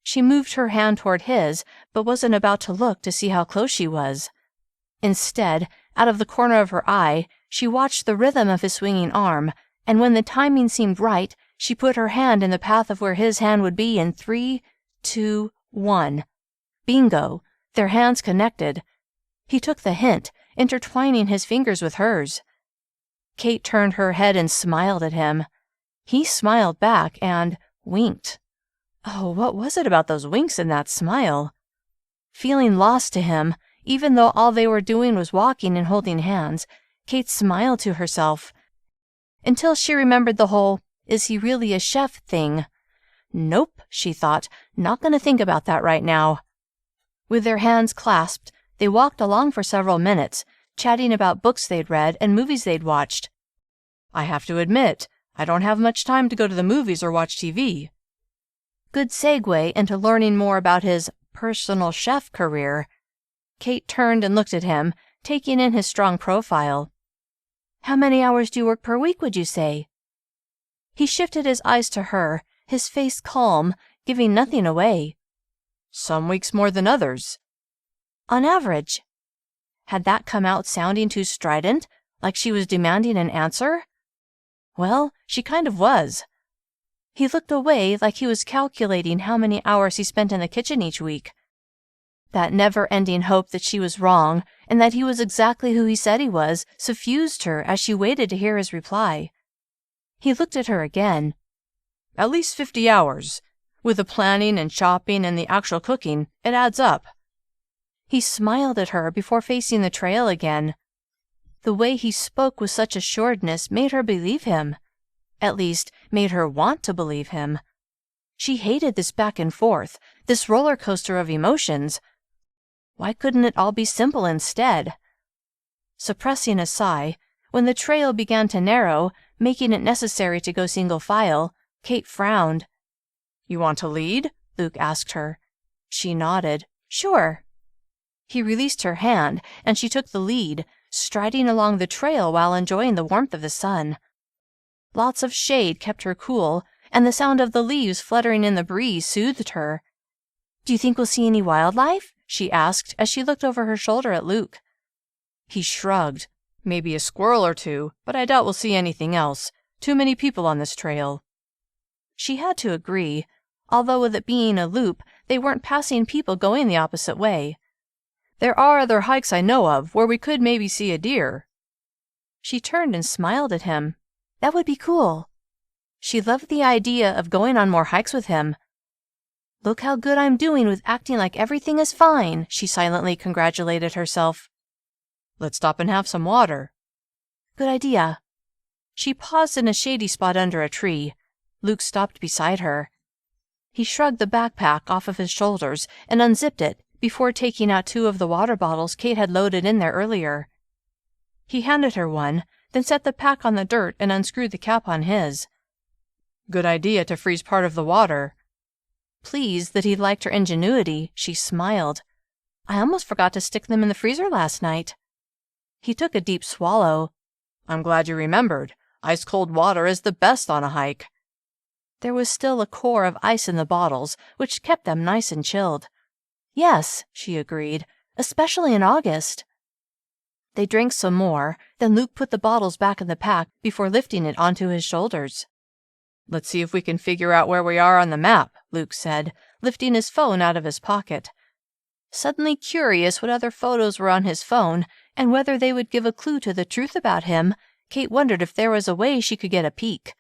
She moved her hand toward his, but wasn't about to look to see how close she was. Instead, out of the corner of her eye, she watched the rhythm of his swinging arm, and when the timing seemed right, she put her hand in the path of where his hand would be in 3, 2, 1. Bingo! Their hands connected. He took the hint, intertwining his fingers with hers. Cait turned her head and smiled at him. He smiled back and winked. Oh, what was it about those winks and that smile? Feeling lost to him, even though all they were doing was walking and holding hands, Cait smiled to herself. Until she remembered the whole, is he really a chef thing? Nope, she thought, not gonna think about that right now. With their hands clasped, they walked along for several minutes, chatting about books they'd read and movies they'd watched. I have to admit, I don't have much time to go to the movies or watch TV. Good segue into learning more about his personal chef career. Cait turned and looked at him, taking in his strong profile. How many hours do you work per week, would you say? He shifted his eyes to her, his face calm, giving nothing away. Some weeks more than others. On average. Had that come out sounding too strident, like she was demanding an answer? Well, she kind of was. He looked away like he was calculating how many hours he spent in the kitchen each week. That never-ending hope that she was wrong and that he was exactly who he said he was suffused her as she waited to hear his reply. He looked at her again. At least 50 hours. With the planning and shopping and the actual cooking, it adds up. He smiled at her before facing the trail again. The way he spoke with such assuredness made her believe him. At least, made her want to believe him. She hated this back and forth, this roller coaster of emotions. Why couldn't it all be simple instead? Suppressing a sigh, when the trail began to narrow, making it necessary to go single file, Cait frowned. You want to lead? Luke asked her. She nodded. Sure. He released her hand, and she took the lead, striding along the trail while enjoying the warmth of the sun. Lots of shade kept her cool, and the sound of the leaves fluttering in the breeze soothed her. Do you think we'll see any wildlife? She asked as she looked over her shoulder at Luke. He shrugged. Maybe a squirrel or two, but I doubt we'll see anything else. Too many people on this trail. She had to agree, although with it being a loop, they weren't passing people going the opposite way. There are other hikes I know of where we could maybe see a deer. She turned and smiled at him. That would be cool. She loved the idea of going on more hikes with him. Look how good I'm doing with acting like everything is fine, she silently congratulated herself. Let's stop and have some water. Good idea. She paused in a shady spot under a tree. Luke stopped beside her. He shrugged the backpack off of his shoulders and unzipped it before taking out 2 of the water bottles Cait had loaded in there earlier. He handed her one, then set the pack on the dirt and unscrewed the cap on his. Good idea to freeze part of the water. Pleased that he liked her ingenuity, she smiled. I almost forgot to stick them in the freezer last night. He took a deep swallow. I'm glad you remembered. Ice-cold water is the best on a hike. There was still a core of ice in the bottles, which kept them nice and chilled. Yes, she agreed, especially in August. They drank some more, then Luke put the bottles back in the pack before lifting it onto his shoulders. Let's see if we can figure out where we are on the map, Luke said, lifting his phone out of his pocket. Suddenly curious what other photos were on his phone and whether they would give a clue to the truth about him, Cait wondered if there was a way she could get a peek.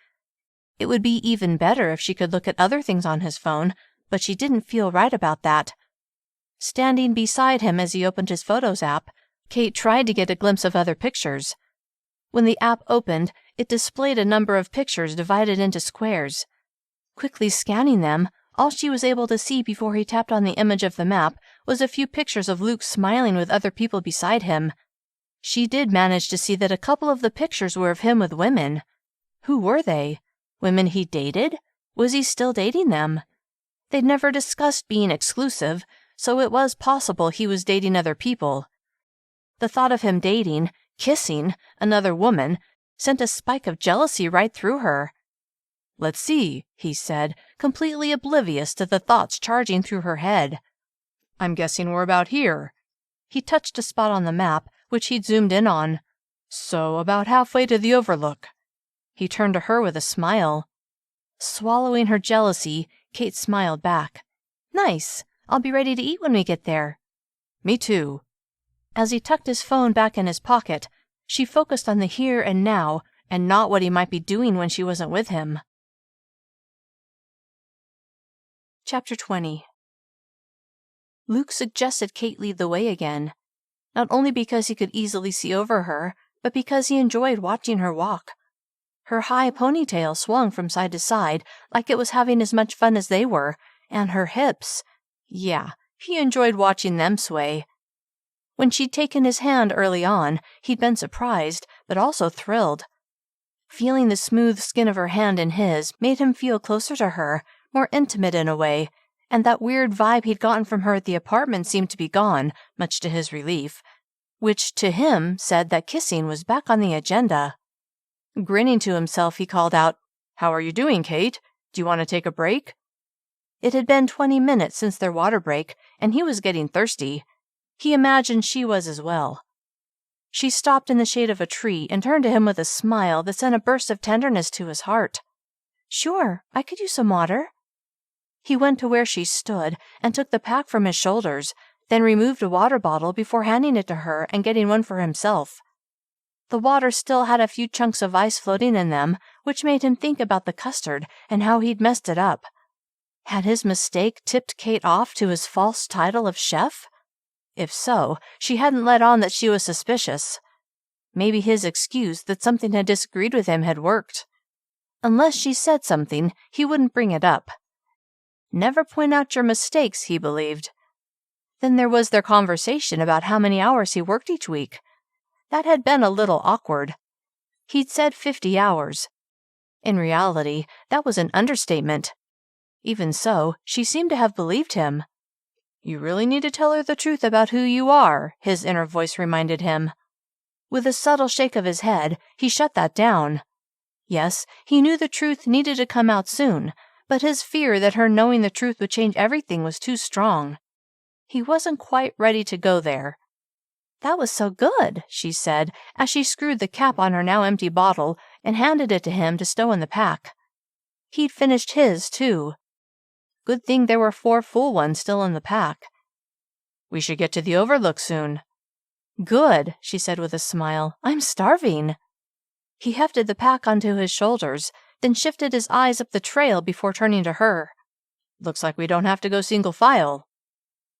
It would be even better if she could look at other things on his phone, but she didn't feel right about that. Standing beside him as he opened his Photos app, Cait tried to get a glimpse of other pictures. When the app opened, it displayed a number of pictures divided into squares. Quickly scanning them, all she was able to see before he tapped on the image of the map was a few pictures of Luke smiling with other people beside him. She did manage to see that a couple of the pictures were of him with women. Who were they? Women he dated? Was he still dating them? They'd never discussed being exclusive, so it was possible he was dating other people. The thought of him dating, kissing, another woman sent a spike of jealousy right through her. Let's see, he said, completely oblivious to the thoughts charging through her head. I'm guessing we're about here. He touched a spot on the map, which he'd zoomed in on. So about halfway to the overlook. He turned to her with a smile. Swallowing her jealousy, Cait smiled back. Nice. I'll be ready to eat when we get there. Me too. As he tucked his phone back in his pocket, she focused on the here and now, and not what he might be doing when she wasn't with him. Chapter 20. Luke suggested Cait lead the way again, not only because he could easily see over her, but because he enjoyed watching her walk. Her high ponytail swung from side to side like it was having as much fun as they were, and her hips, yeah, he enjoyed watching them sway. When she'd taken his hand early on, he'd been surprised, but also thrilled. Feeling the smooth skin of her hand in his made him feel closer to her, more intimate in a way, and that weird vibe he'd gotten from her at the apartment seemed to be gone, much to his relief, which to him said that kissing was back on the agenda. Grinning to himself, he called out, How are you doing, Cait? Do you want to take a break? It had been 20 minutes since their water break, and he was getting thirsty. He imagined she was as well. She stopped in the shade of a tree and turned to him with a smile that sent a burst of tenderness to his heart. Sure, I could use some water. He went to where she stood and took the pack from his shoulders, then removed a water bottle before handing it to her and getting one for himself. The water still had a few chunks of ice floating in them, which made him think about the custard and how he'd messed it up. Had his mistake tipped Cait off to his false title of chef? If so, she hadn't let on that she was suspicious. Maybe his excuse that something had disagreed with him had worked. Unless she said something, he wouldn't bring it up. Never point out your mistakes, he believed. Then there was their conversation about how many hours he worked each week. That had been a little awkward. He'd said 50 hours. In reality, that was an understatement. Even so, she seemed to have believed him. You really need to tell her the truth about who you are, his inner voice reminded him. With a subtle shake of his head, he shut that down. Yes, he knew the truth needed to come out soon, but his fear that her knowing the truth would change everything was too strong. He wasn't quite ready to go there. That was so good, she said, as she screwed the cap on her now empty bottle and handed it to him to stow in the pack. He'd finished his, too. Good thing there were 4 full ones still in the pack. We should get to the Overlook soon. Good, she said with a smile. I'm starving. He hefted the pack onto his shoulders, then shifted his eyes up the trail before turning to her. Looks like we don't have to go single file.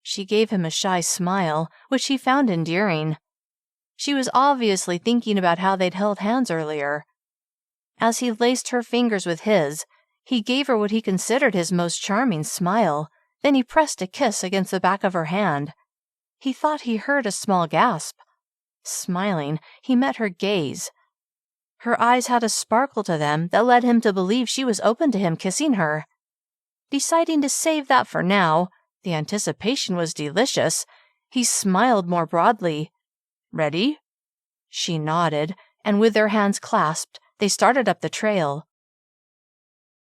She gave him a shy smile, which he found endearing. She was obviously thinking about how they'd held hands earlier. As he laced her fingers with his, he gave her what he considered his most charming smile, then he pressed a kiss against the back of her hand. He thought he heard a small gasp. Smiling, he met her gaze. Her eyes had a sparkle to them that led him to believe she was open to him kissing her. Deciding to save that for now, the anticipation was delicious, he smiled more broadly. Ready? She nodded, and with their hands clasped, they started up the trail.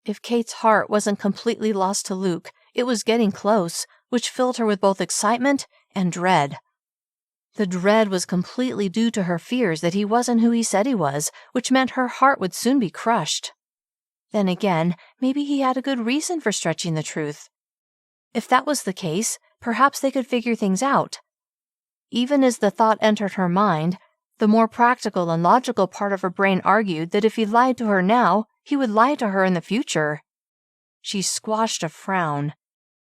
If Cait's heart wasn't completely lost to Luke, it was getting close, which filled her with both excitement and dread. The dread was completely due to her fears that he wasn't who he said he was, which meant her heart would soon be crushed. Then again, maybe he had a good reason for stretching the truth. If that was the case, perhaps they could figure things out. Even as the thought entered her mind, the more practical and logical part of her brain argued that if he lied to her now, he would lie to her in the future. She squashed a frown.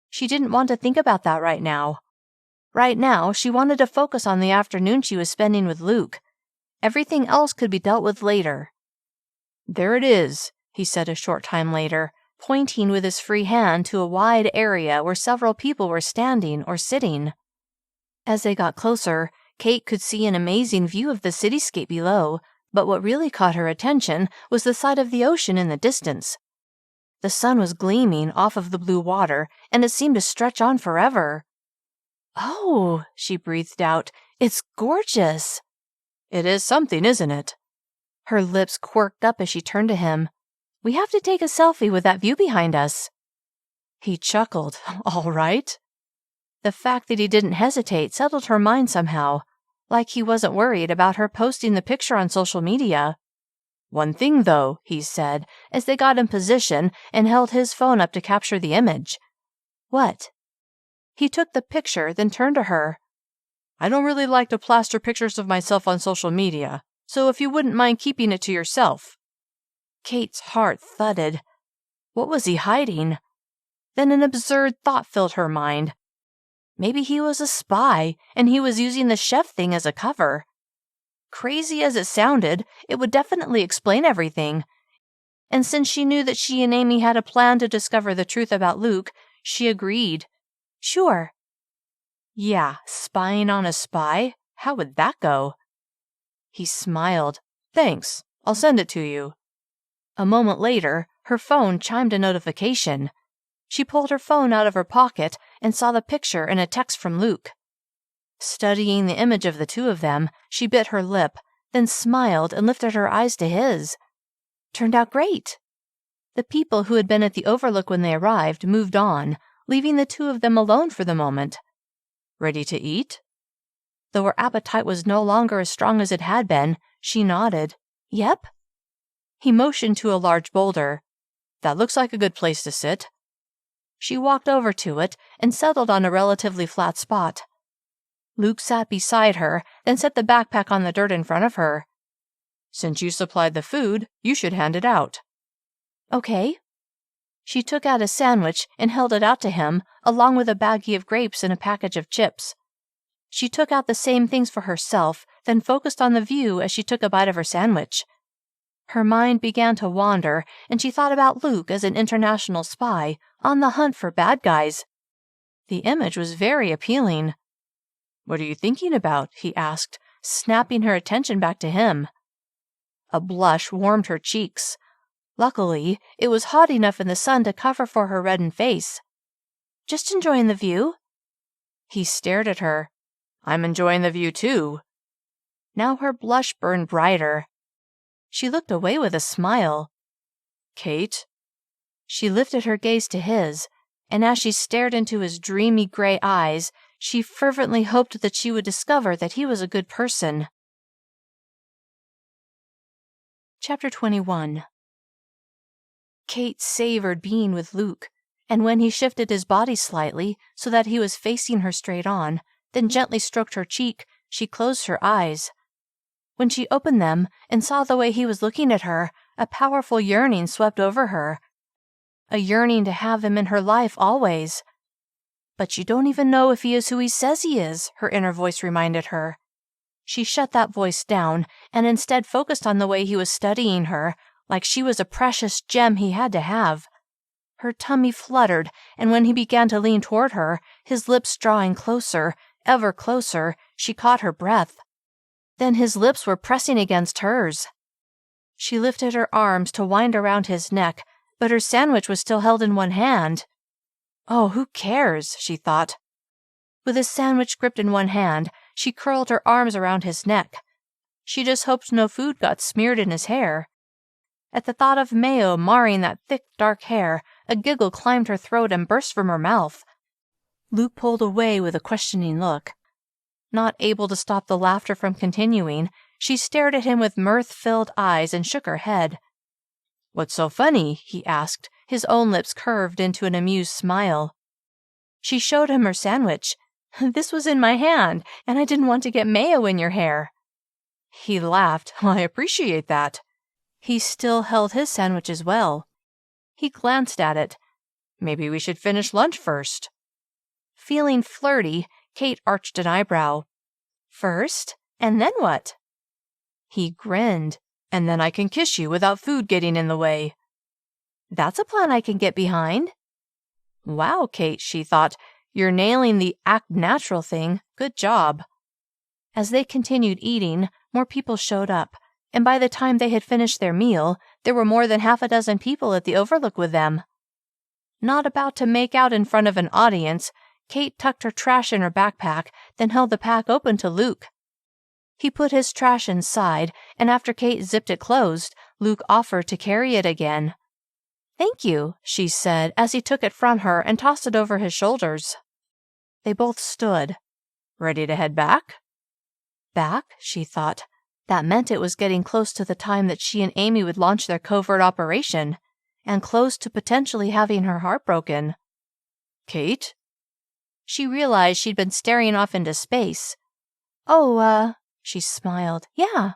She didn't want to think about that right now. Right now, she wanted to focus on the afternoon she was spending with Luke. Everything else could be dealt with later. There it is, he said a short time later, pointing with his free hand to a wide area where several people were standing or sitting. As they got closer, Cait could see an amazing view of the cityscape below, but what really caught her attention was the sight of the ocean in the distance. The sun was gleaming off of the blue water, and it seemed to stretch on forever. Oh, she breathed out, it's gorgeous. It is something, isn't it? Her lips quirked up as she turned to him. We have to take a selfie with that view behind us. He chuckled. All right. The fact that he didn't hesitate settled her mind somehow, like he wasn't worried about her posting the picture on social media. One thing, though, he said, as they got in position and held his phone up to capture the image. What? He took the picture, then turned to her. I don't really like to plaster pictures of myself on social media, so if you wouldn't mind keeping it to yourself. Cait's heart thudded. What was he hiding? Then an absurd thought filled her mind. Maybe he was a spy, and he was using the chef thing as a cover. Crazy as it sounded, it would definitely explain everything. And since she knew that she and Amy had a plan to discover the truth about Luke, she agreed. Sure. Yeah, spying on a spy? How would that go? He smiled. Thanks, I'll send it to you. A moment later, her phone chimed a notification. She pulled her phone out of her pocket and saw the picture and a text from Luke. Studying the image of the two of them, she bit her lip, then smiled and lifted her eyes to his. Turned out great. The people who had been at the Overlook when they arrived moved on, leaving the two of them alone for the moment. Ready to eat? Though her appetite was no longer as strong as it had been, she nodded. Yep. He motioned to a large boulder. That looks like a good place to sit. She walked over to it and settled on a relatively flat spot. Luke sat beside her, then set the backpack on the dirt in front of her. Since you supplied the food, you should hand it out. Okay. She took out a sandwich and held it out to him, along with a baggie of grapes and a package of chips. She took out the same things for herself, then focused on the view as she took a bite of her sandwich. Her mind began to wander, and she thought about Luke as an international spy, on the hunt for bad guys. The image was very appealing. What are you thinking about? He asked, snapping her attention back to him. A blush warmed her cheeks. Luckily, it was hot enough in the sun to cover for her reddened face. Just enjoying the view. He stared at her. I'm enjoying the view too. Now her blush burned brighter. She looked away with a smile. Cait? She lifted her gaze to his, and as she stared into his dreamy gray eyes, she fervently hoped that she would discover that he was a good person. Chapter 21. Cait savored being with Luke, and when he shifted his body slightly so that he was facing her straight on, then gently stroked her cheek, she closed her eyes. When she opened them and saw the way he was looking at her, a powerful yearning swept over her. A yearning to have him in her life always. But you don't even know if he is who he says he is, her inner voice reminded her. She shut that voice down and instead focused on the way he was studying her, like she was a precious gem he had to have. Her tummy fluttered, and when he began to lean toward her, his lips drawing closer, ever closer, she caught her breath. Then his lips were pressing against hers. She lifted her arms to wind around his neck, but her sandwich was still held in one hand. Oh, who cares, she thought. With his sandwich gripped in one hand, she curled her arms around his neck. She just hoped no food got smeared in his hair. At the thought of mayo marring that thick, dark hair, a giggle climbed her throat and burst from her mouth. Luke pulled away with a questioning look. Not able to stop the laughter from continuing, she stared at him with mirth-filled eyes and shook her head. What's so funny? He asked, his own lips curved into an amused smile. She showed him her sandwich. This was in my hand, and I didn't want to get mayo in your hair. He laughed. I appreciate that. He still held his sandwich as well. He glanced at it. Maybe we should finish lunch first. Feeling flirty, Cait arched an eyebrow. First? And then what? He grinned. And then I can kiss you without food getting in the way. That's a plan I can get behind. Wow, Cait, she thought. You're nailing the act natural thing. Good job. As they continued eating, more people showed up, and by the time they had finished their meal, there were more than half a dozen people at the Overlook with them. Not about to make out in front of an audience, Cait tucked her trash in her backpack, then held the pack open to Luke. He put his trash inside, and after Cait zipped it closed, Luke offered to carry it again. Thank you, she said as he took it from her and tossed it over his shoulders. They both stood. Ready to head back? Back, she thought. That meant it was getting close to the time that she and Amy would launch their covert operation, and close to potentially having her heart broken. Cait? She realized she'd been staring off into space. Oh, she smiled. Yeah.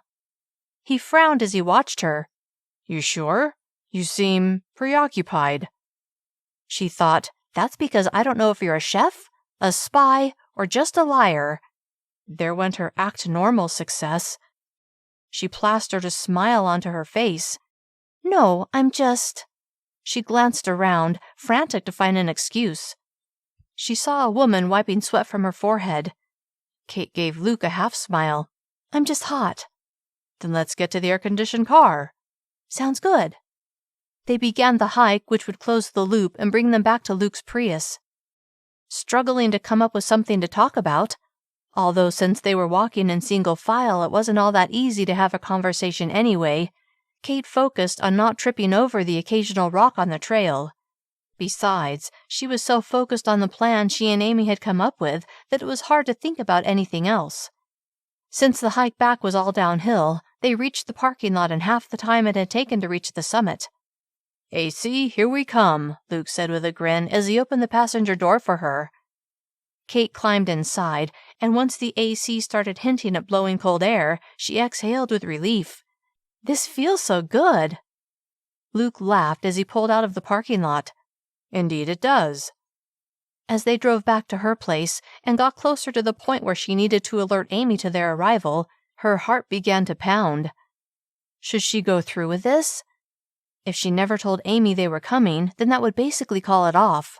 He frowned as he watched her. You sure? You seem preoccupied. She thought, that's because I don't know if you're a chef, a spy, or just a liar. There went her act normal success. She plastered a smile onto her face. No, I'm just... She glanced around, frantic to find an excuse. She saw a woman wiping sweat from her forehead. Cait gave Luke a half-smile. I'm just hot. Then let's get to the air-conditioned car. Sounds good. They began the hike, which would close the loop and bring them back to Luke's Prius. Struggling to come up with something to talk about, although since they were walking in single file it wasn't all that easy to have a conversation anyway, Cait focused on not tripping over the occasional rock on the trail. Besides, she was so focused on the plan she and Amy had come up with that it was hard to think about anything else. Since the hike back was all downhill, they reached the parking lot in half the time it had taken to reach the summit. AC, here we come, Luke said with a grin as he opened the passenger door for her. Cait climbed inside, and once the AC started hinting at blowing cold air, she exhaled with relief. This feels so good. Luke laughed as he pulled out of the parking lot. Indeed it does. As they drove back to her place and got closer to the point where she needed to alert Amy to their arrival, her heart began to pound. Should she go through with this? If she never told Amy they were coming, then that would basically call it off.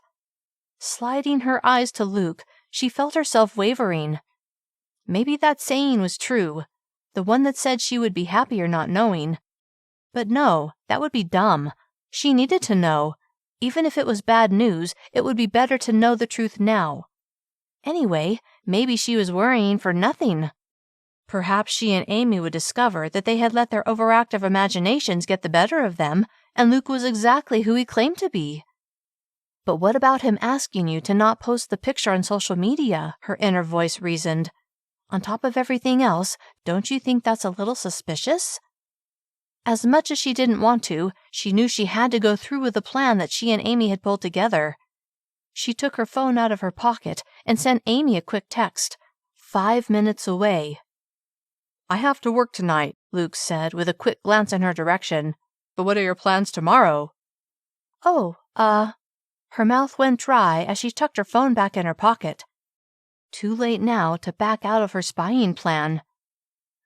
Sliding her eyes to Luke, she felt herself wavering. Maybe that saying was true, the one that said she would be happier not knowing. But no, that would be dumb. She needed to know. Even if it was bad news, it would be better to know the truth now. Anyway, maybe she was worrying for nothing. Perhaps she and Amy would discover that they had let their overactive imaginations get the better of them, and Luke was exactly who he claimed to be. But what about him asking you to not post the picture on social media? Her inner voice reasoned. On top of everything else, don't you think that's a little suspicious? As much as she didn't want to, she knew she had to go through with the plan that she and Amy had pulled together. She took her phone out of her pocket and sent Amy a quick text. 5 minutes away. I have to work tonight, Luke said with a quick glance in her direction. But what are your plans tomorrow? Oh, Her mouth went dry as she tucked her phone back in her pocket. Too late now to back out of her spying plan.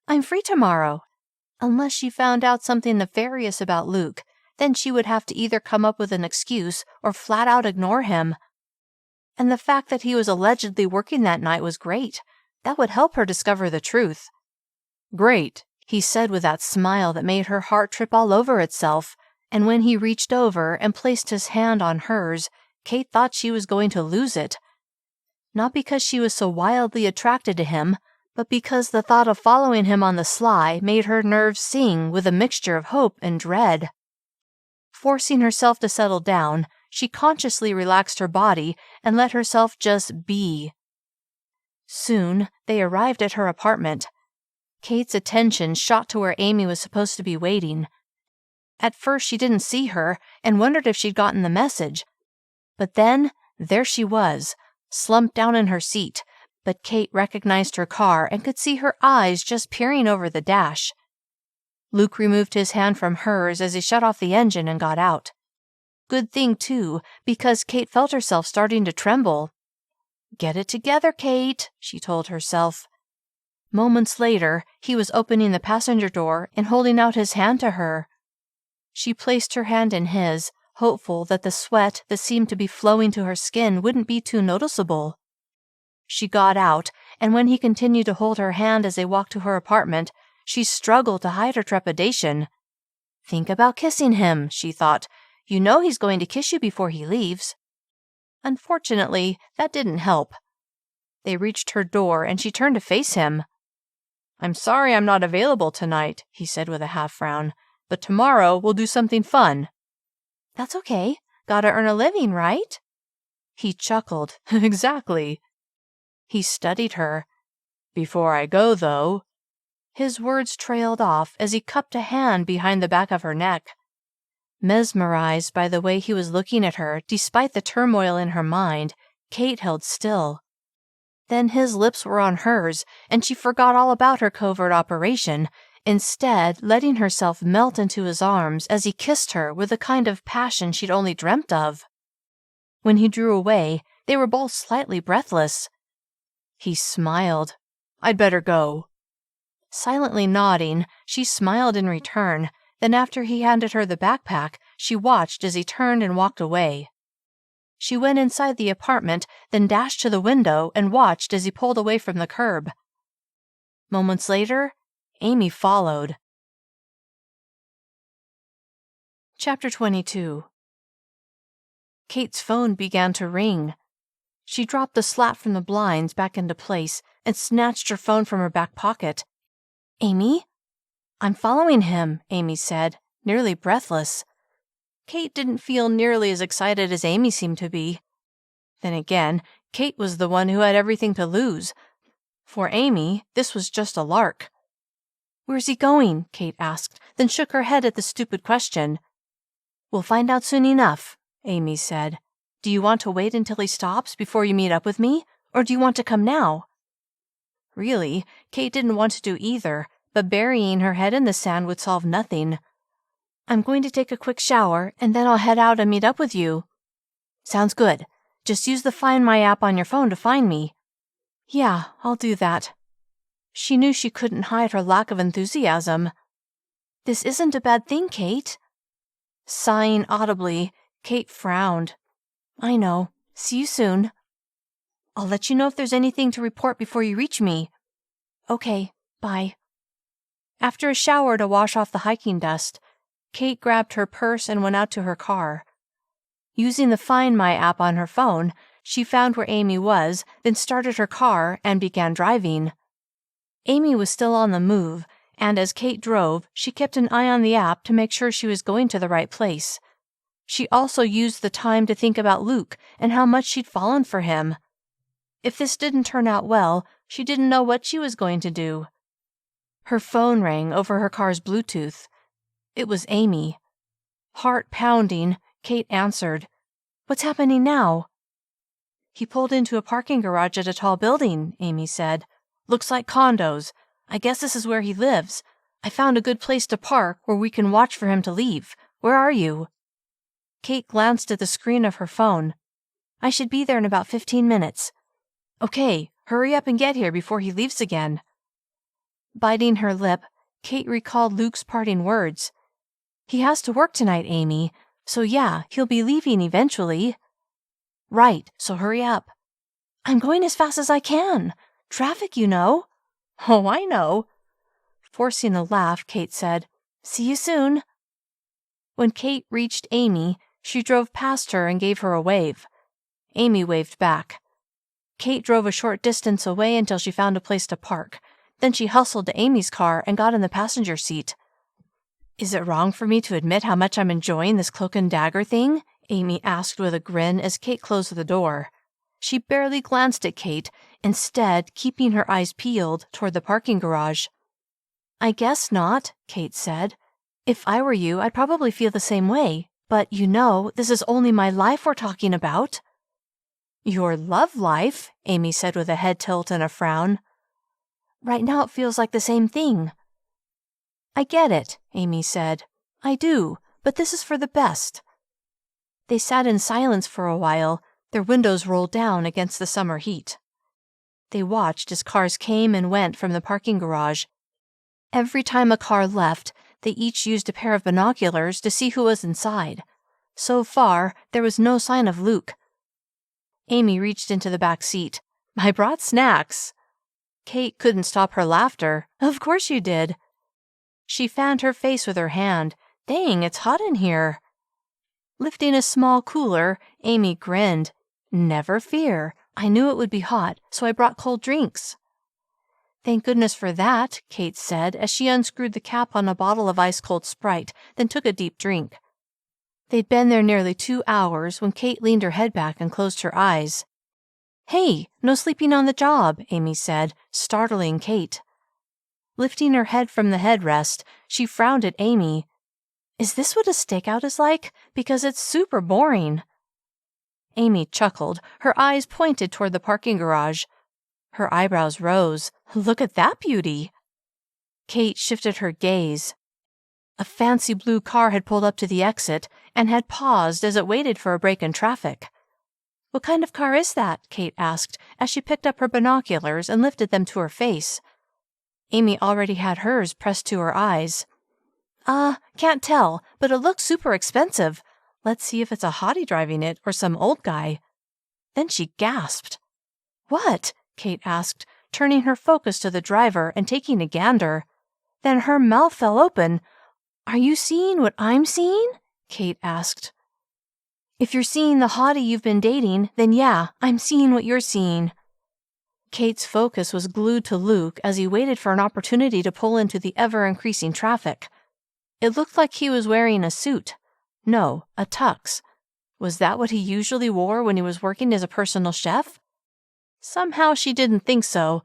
I'm free tomorrow. Unless she found out something nefarious about Luke, then she would have to either come up with an excuse or flat out ignore him. And the fact that he was allegedly working that night was great. That would help her discover the truth. Great, he said with that smile that made her heart trip all over itself, and when he reached over and placed his hand on hers, Cait thought she was going to lose it. Not because she was so wildly attracted to him, but because the thought of following him on the sly made her nerves sing with a mixture of hope and dread. Forcing herself to settle down, she consciously relaxed her body and let herself just be. Soon, they arrived at her apartment. Cait's attention shot to where Amy was supposed to be waiting. At first, she didn't see her and wondered if she'd gotten the message. But then, there she was, slumped down in her seat, but Cait recognized her car and could see her eyes just peering over the dash. Luke removed his hand from hers as he shut off the engine and got out. Good thing, too, because Cait felt herself starting to tremble. Get it together, Cait, she told herself. Moments later, he was opening the passenger door and holding out his hand to her. She placed her hand in his, hopeful that the sweat that seemed to be flowing to her skin wouldn't be too noticeable. She got out, and when he continued to hold her hand as they walked to her apartment, she struggled to hide her trepidation. Think about kissing him, she thought. You know he's going to kiss you before he leaves. Unfortunately, that didn't help. They reached her door, and she turned to face him. I'm sorry I'm not available tonight, he said with a half-frown, but tomorrow we'll do something fun. That's okay. Gotta earn a living, right? He chuckled. Exactly. He studied her. Before I go, though. His words trailed off as he cupped a hand behind the back of her neck. Mesmerized by the way he was looking at her despite the turmoil in her mind, Cait held still. Then his lips were on hers, and she forgot all about her covert operation, instead letting herself melt into his arms as he kissed her with a kind of passion she'd only dreamt of. When he drew away, they were both slightly breathless. He smiled. I'd better go. Silently nodding, she smiled in return. Then after he handed her the backpack, she watched as he turned and walked away. She went inside the apartment, then dashed to the window and watched as he pulled away from the curb. Moments later, Amy followed. Chapter 22. Cait's phone began to ring. She dropped the slat from the blinds back into place and snatched her phone from her back pocket. Amy? I'm following him, Amy said, nearly breathless. Cait didn't feel nearly as excited as Amy seemed to be. Then again, Cait was the one who had everything to lose. For Amy, this was just a lark. Where's he going? Cait asked, then shook her head at the stupid question. We'll find out soon enough, Amy said. Do you want to wait until he stops before you meet up with me, or do you want to come now? Really, Cait didn't want to do either, but burying her head in the sand would solve nothing. I'm going to take a quick shower, and then I'll head out and meet up with you. Sounds good. Just use the Find My app on your phone to find me. Yeah, I'll do that. She knew she couldn't hide her lack of enthusiasm. This isn't a bad thing, Cait. Sighing audibly, Cait frowned. I know. See you soon. I'll let you know if there's anything to report before you reach me. Okay, bye. After a shower to wash off the hiking dust, Cait grabbed her purse and went out to her car. Using the Find My app on her phone, She found where Amy was, then started her car and began driving. Amy was still on the move, and as Cait drove, she kept an eye on the app to make sure she was going to the right place. She also used the time to think about Luke and how much she'd fallen for him. If this didn't turn out well, she didn't know what she was going to do. Her phone rang over her car's Bluetooth. It was Amy. Heart pounding, Cait answered. "What's happening now?" "He pulled into a parking garage at a tall building," Amy said. "Looks like condos. I guess this is where he lives. I found a good place to park where we can watch for him to leave. Where are you?" Cait glanced at the screen of her phone. "I should be there in about 15 minutes. "Okay, hurry up and get here before he leaves again." Biting her lip, Cait recalled Luke's parting words. "He has to work tonight, Amy, so yeah, he'll be leaving eventually." "Right, so hurry up." "I'm going as fast as I can. Traffic, you know." "Oh, I know." Forcing a laugh, Cait said, "See you soon." When Cait reached Amy, she drove past her and gave her a wave. Amy waved back. Cait drove a short distance away until she found a place to park. Then she hustled to Amy's car and got in the passenger seat. "Is it wrong for me to admit how much I'm enjoying this cloak and dagger thing?" Amy asked with a grin as Cait closed the door. She barely glanced at Cait, instead keeping her eyes peeled toward the parking garage. "I guess not," Cait said. "If I were you, I'd probably feel the same way. But you know, this is only my life we're talking about." "Your love life," Amy said with a head tilt and a frown. "Right now it feels like the same thing." "I get it," Amy said. "I do, but this is for the best." They sat in silence for a while, their windows rolled down against the summer heat. They watched as cars came and went from the parking garage. Every time a car left, they each used a pair of binoculars to see who was inside. So far, there was no sign of Luke. Amy reached into the back seat. "I brought snacks." Cait couldn't stop her laughter. "Of course you did." She fanned her face with her hand. "Dang, it's hot in here." Lifting a small cooler, Amy grinned. "Never fear. I knew it would be hot, so I brought cold drinks." "Thank goodness for that," Cait said as she unscrewed the cap on a bottle of ice-cold Sprite, then took a deep drink. They'd been there nearly 2 hours when Cait leaned her head back and closed her eyes. "Hey, no sleeping on the job," Amy said, startling Cait. Lifting her head from the headrest, she frowned at Amy. "Is this what a stakeout is like? Because it's super boring." Amy chuckled, her eyes pointed toward the parking garage. Her eyebrows rose. "Look at that beauty." Cait shifted her gaze. A fancy blue car had pulled up to the exit and had paused as it waited for a break in traffic. "What kind of car is that?" Cait asked as she picked up her binoculars and lifted them to her face. Amy already had hers pressed to her eyes. Can't tell, but it looks super expensive. Let's see if it's a hottie driving it or some old guy." Then she gasped. "What?" Cait asked, turning her focus to the driver and taking a gander. Then her mouth fell open. "Are you seeing what I'm seeing?" Cait asked. "If you're seeing the hottie you've been dating, then yeah, I'm seeing what you're seeing." Cait's focus was glued to Luke as he waited for an opportunity to pull into the ever-increasing traffic. It looked like he was wearing a suit. No, a tux. Was that what he usually wore when he was working as a personal chef? Somehow she didn't think so.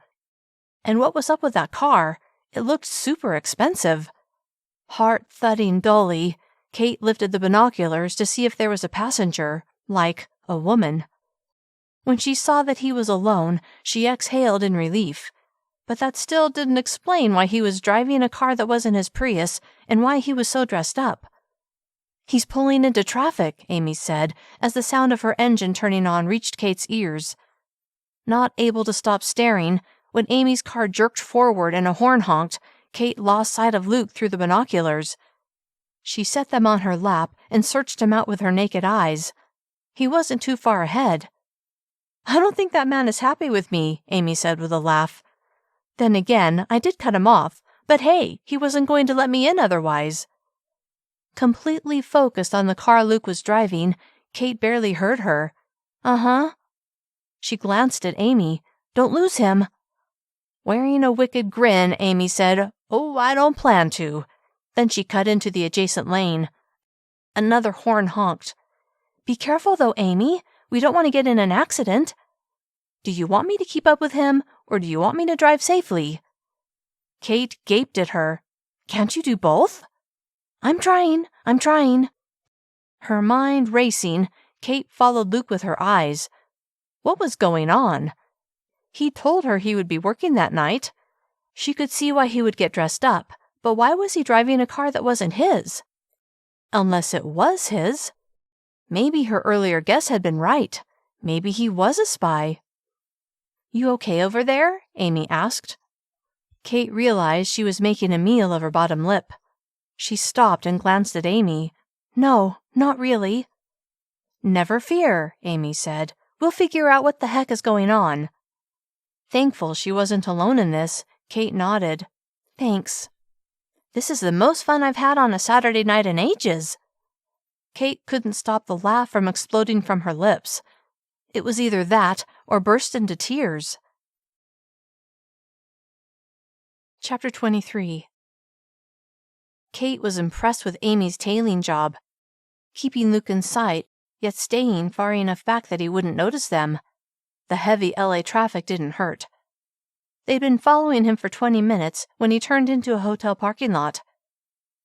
And what was up with that car? It looked super expensive. Heart thudding dully, Cait lifted the binoculars to see if there was a passenger, like a woman. When she saw that he was alone, she exhaled in relief. But that still didn't explain why he was driving a car that wasn't his Prius and why he was so dressed up. "He's pulling into traffic," Amy said, as the sound of her engine turning on reached Cait's ears. Not able to stop staring, when Amy's car jerked forward and a horn honked, Cait lost sight of Luke through the binoculars. She set them on her lap and searched him out with her naked eyes. He wasn't too far ahead. "I don't think that man is happy with me," Amy said with a laugh. "Then again, I did cut him off, but hey, he wasn't going to let me in otherwise." Completely focused on the car Luke was driving, Cait barely heard her. "Uh-huh." She glanced at Amy. "Don't lose him." Wearing a wicked grin, Amy said, "Oh, I don't plan to." Then she cut into the adjacent lane. Another horn honked. "Be careful, though, Amy. We don't want to get in an accident." "Do you want me to keep up with him, or do you want me to drive safely?" Cait gaped at her. "Can't you do both?" I'm trying. Her mind racing, Cait followed Luke with her eyes. What was going on? He told her he would be working that night. She could see why he would get dressed up, but why was he driving a car that wasn't his? Unless it was his. Maybe her earlier guess had been right. Maybe he was a spy. "You okay over there?" Amy asked. Cait realized she was making a meal of her bottom lip. She stopped and glanced at Amy. "No, not really." "Never fear," Amy said. "We'll figure out what the heck is going on." Thankful she wasn't alone in this, Cait nodded. "Thanks." "This is the most fun I've had on a Saturday night in ages." Cait couldn't stop the laugh from exploding from her lips. It was either that or burst into tears. Chapter 23. Cait was impressed with Amy's tailing job, keeping Luke in sight, yet staying far enough back that he wouldn't notice them. The heavy LA traffic didn't hurt. They'd been following him for 20 minutes when he turned into a hotel parking lot.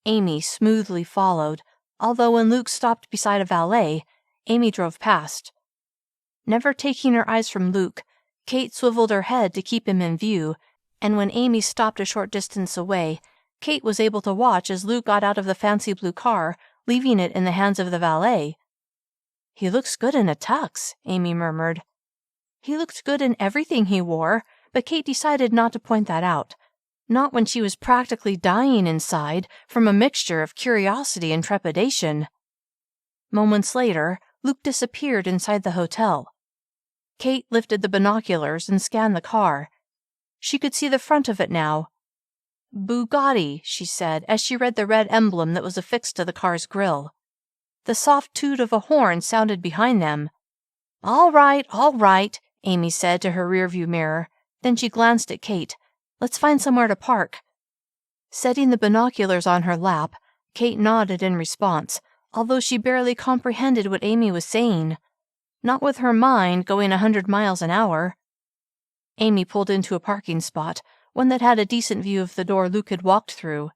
Amy smoothly followed, although when Luke stopped beside a valet, Amy drove past. Never taking her eyes from Luke, Cait swiveled her head to keep him in view, and when Amy stopped a short distance away, Cait was able to watch as Luke got out of the fancy blue car, leaving it in the hands of the valet. "He looks good in a tux," Amy murmured. He looked good in everything he wore, but Cait decided not to point that out. Not when she was practically dying inside from a mixture of curiosity and trepidation. Moments later, Luke disappeared inside the hotel. Cait lifted the binoculars and scanned the car. She could see the front of it now. "Bugatti," she said as she read the red emblem that was affixed to the car's grille. The soft toot of a horn sounded behind them. All right, Amy said to her rearview mirror. Then she glanced at Cait. "Let's find somewhere to park." Setting the binoculars on her lap, Cait nodded in response, although she barely comprehended what Amy was saying. Not with her mind going 100 miles an hour. Amy pulled into a parking spot, one that had a decent view of the door Luke had walked through.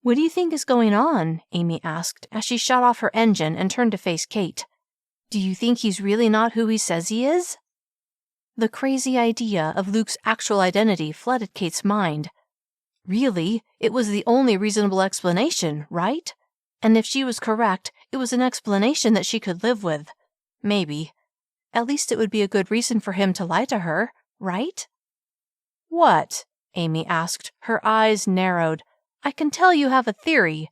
"What do you think is going on?" Amy asked as she shut off her engine and turned to face Cait. "Do you think he's really not who he says he is?" The crazy idea of Luke's actual identity flooded Cait's mind. Really, it was the only reasonable explanation, right? And if she was correct, it was an explanation that she could live with. Maybe. At least it would be a good reason for him to lie to her, right? "What?" Amy asked, her eyes narrowed. "I can tell you have a theory."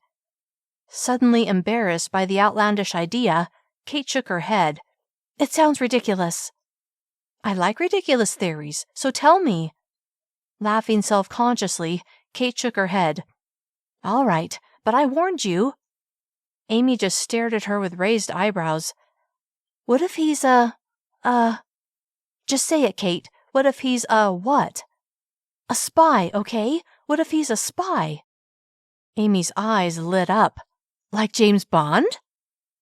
Suddenly embarrassed by the outlandish idea, Cait shook her head. "It sounds ridiculous." "I like ridiculous theories, so tell me." Laughing self-consciously, Cait shook her head. "All right, but I warned you." Amy just stared at her with raised eyebrows. "What if he's just say it, Cait. What if he's what?" "A spy, okay? What if he's a spy?" Amy's eyes lit up. "Like James Bond?"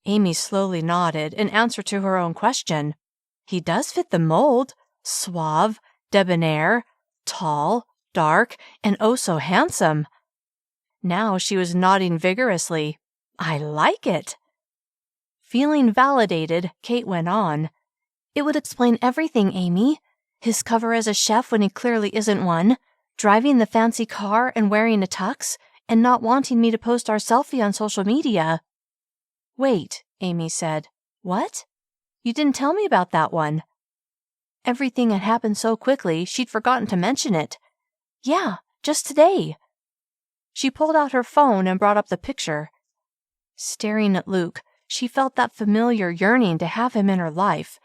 Amy slowly nodded in answer to her own question. "He does fit the mold. Suave, debonair, tall, dark, and oh so handsome." Now she was nodding vigorously. "I like it." Feeling validated, Cait went on. "It would explain everything, Amy. His cover as a chef when he clearly isn't one, driving the fancy car and wearing a tux, and not wanting me to post our selfie on social media." "Wait," Amy said. "What? You didn't tell me about that one." Everything had happened so quickly she'd forgotten to mention it. "Yeah, just today." She pulled out her phone and brought up the picture. Staring at Luke, she felt that familiar yearning to have him in her life.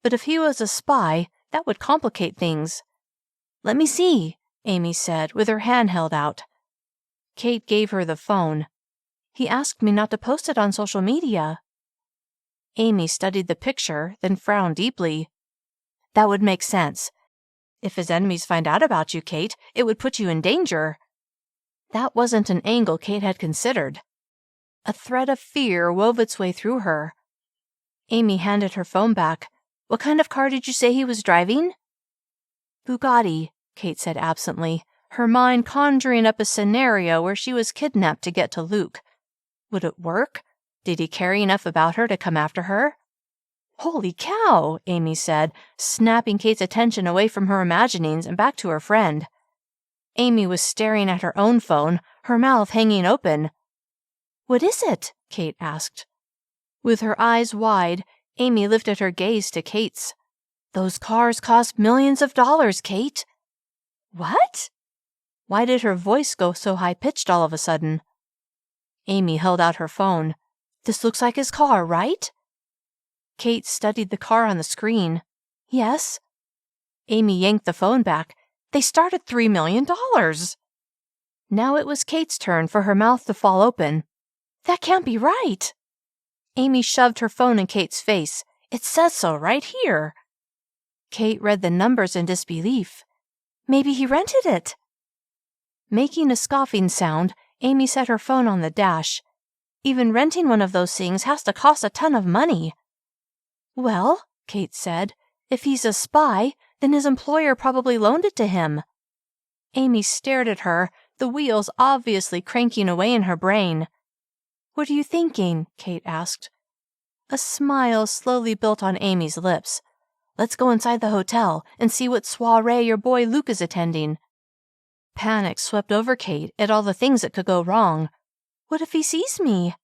But if he was a spy, that would complicate things. "Let me see," Amy said, with her hand held out. Cait gave her the phone. "He asked me not to post it on social media." Amy studied the picture, then frowned deeply. That would make sense. If his enemies find out about you, Cait, it would put you in danger. That wasn't an angle Cait had considered. A thread of fear wove its way through her. Amy handed her phone back. What kind of car did you say he was driving? Bugatti, Cait said absently, her mind conjuring up a scenario where she was kidnapped to get to Luke. Would it work? Did he care enough about her to come after her? Holy cow, Amy said, snapping Cait's attention away from her imaginings and back to her friend. Amy was staring at her own phone, her mouth hanging open. What is it? Cait asked. With her eyes wide, Amy lifted her gaze to Cait's. Those cars cost millions of dollars, Cait. What? Why did her voice go so high-pitched all of a sudden? Amy held out her phone. This looks like his car, right? Cait studied the car on the screen. Yes. Amy yanked the phone back. They start at $3 million. Now it was Cait's turn for her mouth to fall open. That can't be right. Amy shoved her phone in Cait's face. It says so right here. Cait read the numbers in disbelief. Maybe he rented it. Making a scoffing sound, Amy set her phone on the dash. Even renting one of those things has to cost a ton of money. Well, Cait said, if he's a spy, then his employer probably loaned it to him. Amy stared at her, the wheels obviously cranking away in her brain. What are you thinking? Cait asked. A smile slowly built on Amy's lips. Let's go inside the hotel and see what soiree your boy Luke is attending. Panic swept over Cait at all the things that could go wrong. What if he sees me?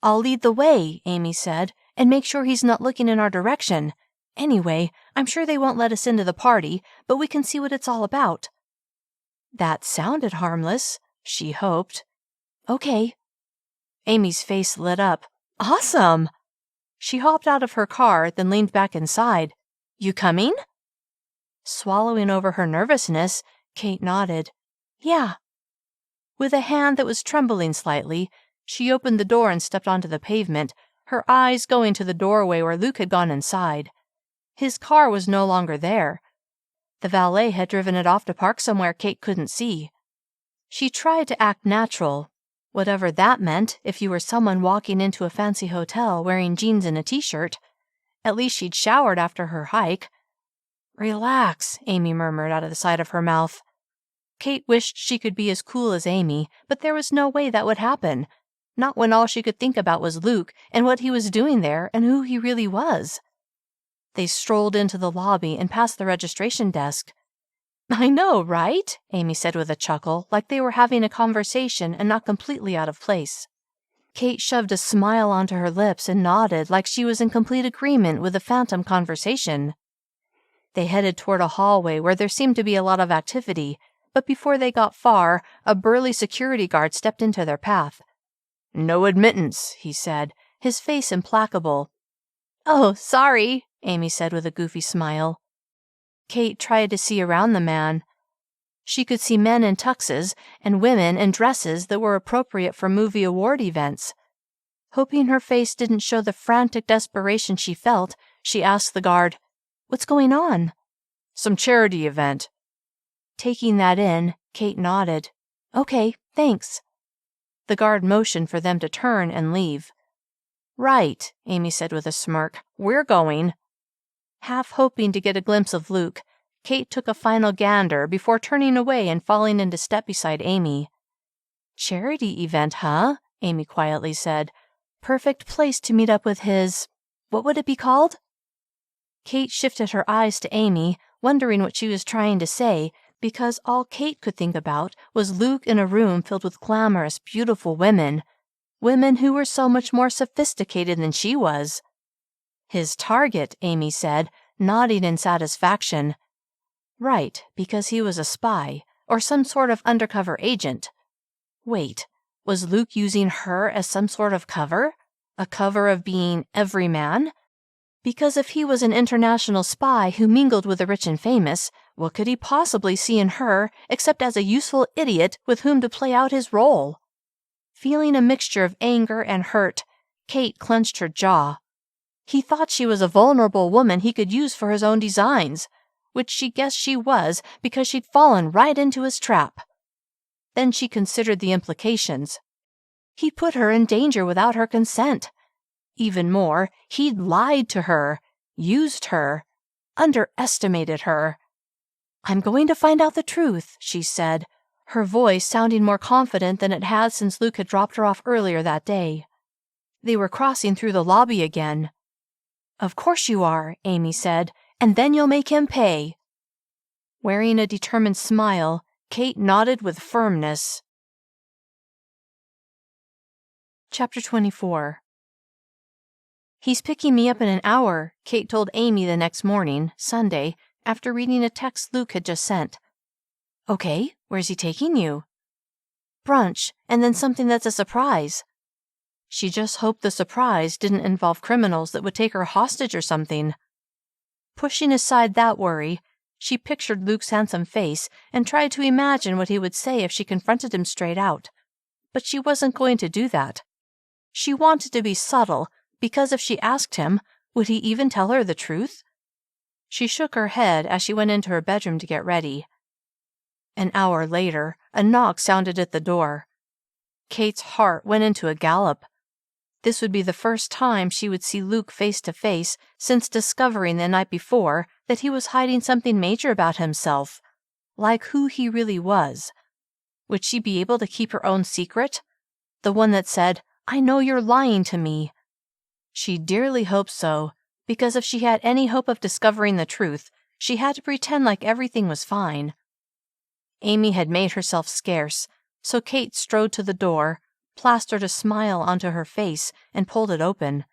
I'll lead the way, Amy said, and make sure he's not looking in our direction. Anyway, I'm sure they won't let us into the party, but we can see what it's all about. That sounded harmless, she hoped. Okay. Amy's face lit up. Awesome! She hopped out of her car, then leaned back inside. You coming? Swallowing over her nervousness, Cait nodded. Yeah. With a hand that was trembling slightly, she opened the door and stepped onto the pavement, her eyes going to the doorway where Luke had gone inside. His car was no longer there. The valet had driven it off to park somewhere Cait couldn't see. She tried to act natural, whatever that meant if you were someone walking into a fancy hotel wearing jeans and a t-shirt. At least she'd showered after her hike. Relax, Amy murmured out of the side of her mouth. Cait wished she could be as cool as Amy, but there was no way that would happen. Not when all she could think about was Luke and what he was doing there and who he really was. They strolled into the lobby and past the registration desk. I know, right? Amy said with a chuckle, like they were having a conversation and not completely out of place. Cait shoved a smile onto her lips and nodded like she was in complete agreement with the phantom conversation. They headed toward a hallway where there seemed to be a lot of activity, but before they got far, a burly security guard stepped into their path. No admittance, he said, his face implacable. Oh, sorry, Amy said with a goofy smile. Cait tried to see around the man. She could see men in tuxes and women in dresses that were appropriate for movie award events. Hoping her face didn't show the frantic desperation she felt, she asked the guard, What's going on? Some charity event. Taking that in, Cait nodded. Okay, thanks. The guard motioned for them to turn and leave. Right, Amy said with a smirk. We're going. Half hoping to get a glimpse of Luke, Cait took a final gander before turning away and falling into step beside Amy. Charity event, huh? Amy quietly said. Perfect place to meet up with his... What would it be called? Cait shifted her eyes to Amy, wondering what she was trying to say, because all Cait could think about was Luke in a room filled with glamorous, beautiful women. Women who were so much more sophisticated than she was. His target, Amy said, nodding in satisfaction. Right, because he was a spy, or some sort of undercover agent. Wait, was Luke using her as some sort of cover? A cover of being every man? Because if he was an international spy who mingled with the rich and famous, what could he possibly see in her except as a useful idiot with whom to play out his role? Feeling a mixture of anger and hurt, Cait clenched her jaw. He thought she was a vulnerable woman he could use for his own designs, which she guessed she was because she'd fallen right into his trap. Then she considered the implications. He'd put her in danger without her consent. Even more, he'd lied to her, used her, underestimated her. "I'm going to find out the truth," she said, her voice sounding more confident than it had since Luke had dropped her off earlier that day. They were crossing through the lobby again. "Of course you are," Amy said, "and then you'll make him pay." Wearing a determined smile, Cait nodded with firmness. Chapter 24. "He's picking me up in an hour," Cait told Amy the next morning, Sunday, after reading a text Luke had just sent. "Okay, where's he taking you?" "Brunch, and then something that's a surprise." She just hoped the surprise didn't involve criminals that would take her hostage or something. Pushing aside that worry, she pictured Luke's handsome face and tried to imagine what he would say if she confronted him straight out. But she wasn't going to do that. She wanted to be subtle, because if she asked him, would he even tell her the truth? She shook her head as she went into her bedroom to get ready. An hour later, a knock sounded at the door. Cait's heart went into a gallop. This would be the first time she would see Luke face to face since discovering the night before that he was hiding something major about himself, like who he really was. Would she be able to keep her own secret? The one that said, "I know you're lying to me." She dearly hoped so, because if she had any hope of discovering the truth, she had to pretend like everything was fine. Amy had made herself scarce, so Cait strode to the door, plastered a smile onto her face, and pulled it open.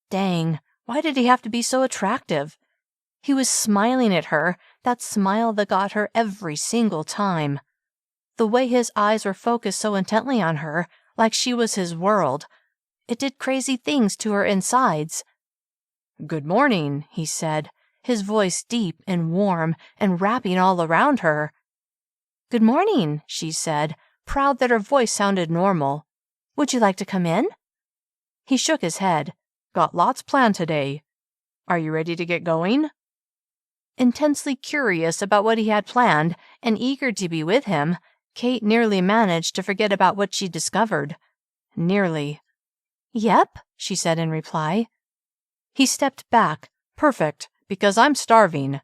Dang, why did he have to be so attractive? He was smiling at her, that smile that got her every single time. The way his eyes were focused so intently on her, like she was his world, it did crazy things to her insides. "Good morning," he said, his voice deep and warm and wrapping all around her. "Good morning," she said, proud that her voice sounded normal. "Would you like to come in?" He shook his head. "Got lots planned today. Are you ready to get going?" Intensely curious about what he had planned and eager to be with him, Cait nearly managed to forget about what she'd discovered. Nearly. "Yep," she said in reply. He stepped back. "Perfect, because I'm starving."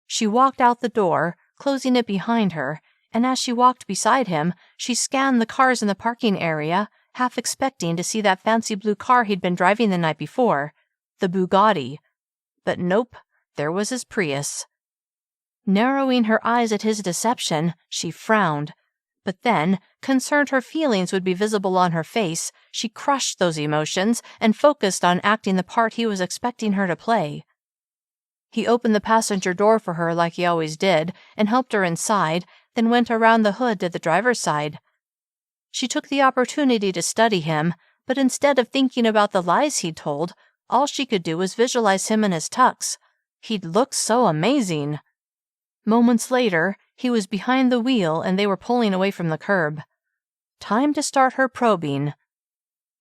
She walked out the door, closing it behind her, and as she walked beside him, she scanned the cars in the parking area, half expecting to see that fancy blue car he'd been driving the night before, the Bugatti. But nope, there was his Prius. Narrowing her eyes at his deception, she frowned. But then, concerned her feelings would be visible on her face, she crushed those emotions and focused on acting the part he was expecting her to play. He opened the passenger door for her like he always did and helped her inside, then went around the hood to the driver's side. She took the opportunity to study him, but instead of thinking about the lies he'd told, all she could do was visualize him in his tux. He'd looked so amazing. Moments later, he was behind the wheel and they were pulling away from the curb. Time to start her probing.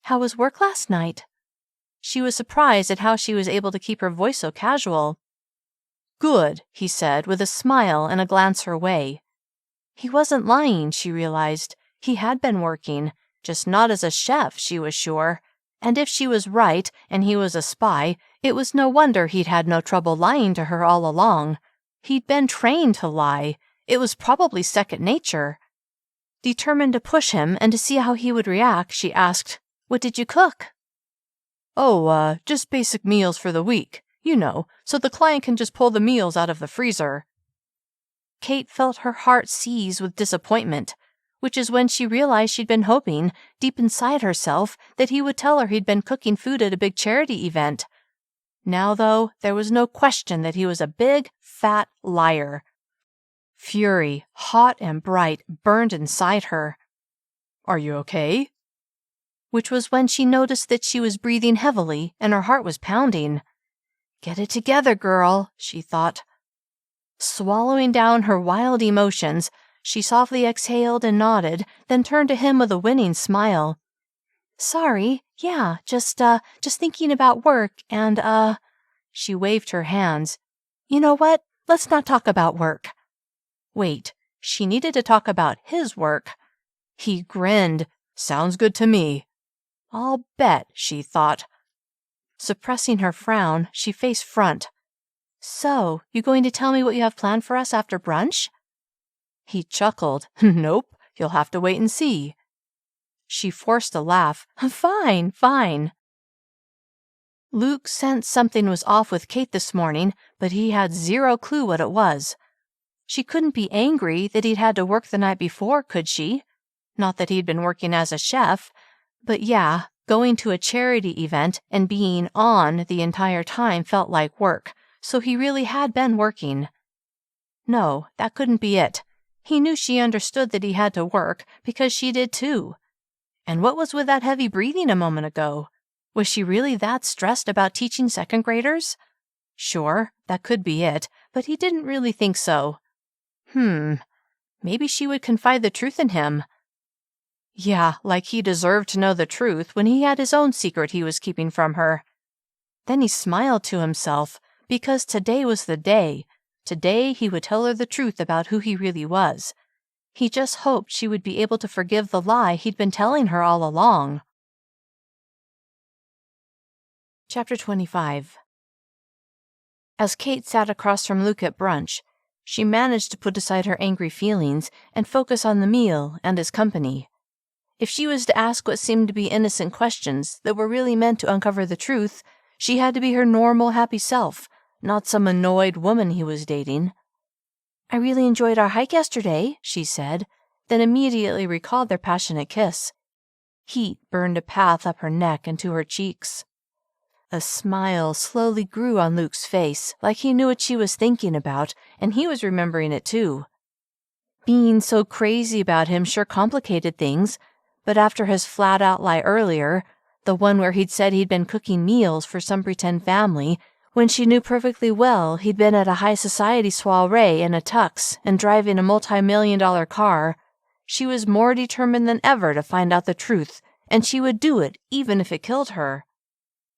"How was work last night?" She was surprised at how she was able to keep her voice so casual. "Good," he said, with a smile and a glance her way. He wasn't lying, she realized. He had been working, just not as a chef, she was sure. And if she was right and he was a spy, it was no wonder he'd had no trouble lying to her all along. He'd been trained to lie. It was probably second nature. Determined to push him and to see how he would react, she asked, "What did you cook?" "Oh, just basic meals for the week. You know, so the client can just pull the meals out of the freezer." Cait felt her heart seize with disappointment, which is when she realized she'd been hoping, deep inside herself, that he would tell her he'd been cooking food at a big charity event. Now, though, there was no question that he was a big, fat liar. Fury, hot and bright, burned inside her. "Are you okay?" Which was when she noticed that she was breathing heavily and her heart was pounding. Get it together, girl, she thought. Swallowing down her wild emotions, she softly exhaled and nodded, then turned to him with a winning smile. Sorry, yeah, just thinking about work and, She waved her hands. You know what? Let's not talk about work. Wait, she needed to talk about his work. He grinned. Sounds good to me. I'll bet, she thought. Suppressing her frown, she faced front. So, you going to tell me what you have planned for us after brunch? He chuckled. Nope, you'll have to wait and see. She forced a laugh. Fine, fine. Luke sensed something was off with Cait this morning, but he had zero clue what it was. She couldn't be angry that he'd had to work the night before, could she? Not that he'd been working as a chef, but yeah, going to a charity event and being on the entire time felt like work, so he really had been working. No, that couldn't be it. He knew she understood that he had to work because she did too. And what was with that heavy breathing a moment ago? Was she really that stressed about teaching second graders? Sure, that could be it, but he didn't really think so. Maybe she would confide the truth in him. Yeah, like he deserved to know the truth when he had his own secret he was keeping from her. Then he smiled to himself, because today was the day. Today he would tell her the truth about who he really was. He just hoped she would be able to forgive the lie he'd been telling her all along. Chapter 25. As Cait sat across from Luke at brunch, she managed to put aside her angry feelings and focus on the meal and his company. If she was to ask what seemed to be innocent questions that were really meant to uncover the truth, she had to be her normal, happy self, not some annoyed woman he was dating. I really enjoyed our hike yesterday, she said, then immediately recalled their passionate kiss. Heat burned a path up her neck and to her cheeks. A smile slowly grew on Luke's face, like he knew what she was thinking about, and he was remembering it too. Being so crazy about him sure complicated things, but after his flat-out lie earlier, the one where he'd said he'd been cooking meals for some pretend family, when she knew perfectly well he'd been at a high society soiree in a tux and driving a multi-million-dollar car, she was more determined than ever to find out the truth, and she would do it even if it killed her.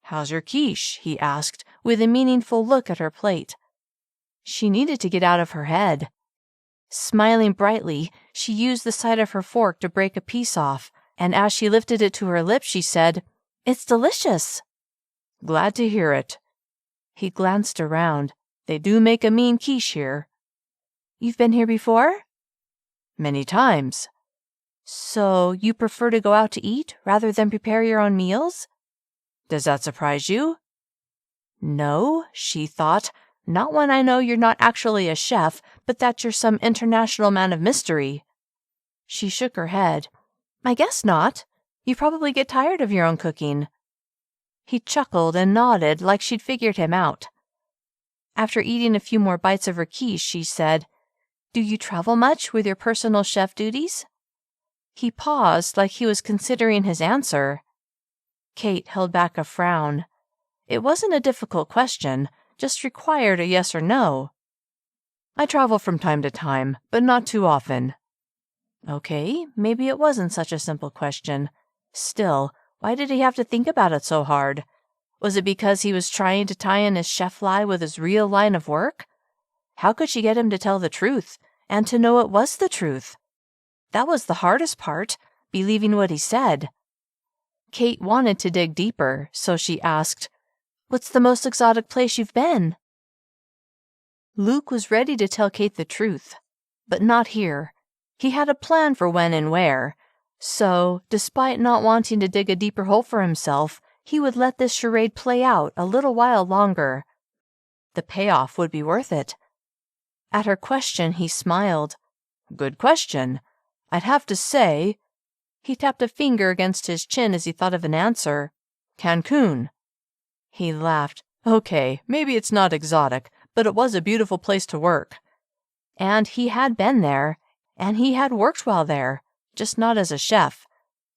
How's your quiche? He asked, with a meaningful look at her plate. She needed to get out of her head. Smiling brightly, she used the side of her fork to break a piece off, and as she lifted it to her lips, she said, It's delicious. Glad to hear it. He glanced around. They do make a mean quiche here. You've been here before? Many times. So you prefer to go out to eat rather than prepare your own meals? Does that surprise you? No, she thought, not when I know you're not actually a chef, but that you're some international man of mystery. She shook her head. I guess not. You probably get tired of your own cooking. He chuckled and nodded like she'd figured him out. After eating a few more bites of her quiche, she said, Do you travel much with your personal chef duties? He paused like he was considering his answer. Cait held back a frown. It wasn't a difficult question, just required a yes or no. I travel from time to time, but not too often. Okay, maybe it wasn't such a simple question. Still, why did he have to think about it so hard? Was it because he was trying to tie in his chef lie with his real line of work? How could she get him to tell the truth, and to know it was the truth? That was the hardest part, believing what he said. Cait wanted to dig deeper, so she asked, What's the most exotic place you've been? Luke was ready to tell Cait the truth, but not here. He had a plan for when and where, so, despite not wanting to dig a deeper hole for himself, he would let this charade play out a little while longer. The payoff would be worth it. At her question, he smiled. Good question. I'd have to say... He tapped a finger against his chin as he thought of an answer. Cancun. He laughed. Okay, maybe it's not exotic, but it was a beautiful place to work. And he had been there, and he had worked while there, just not as a chef.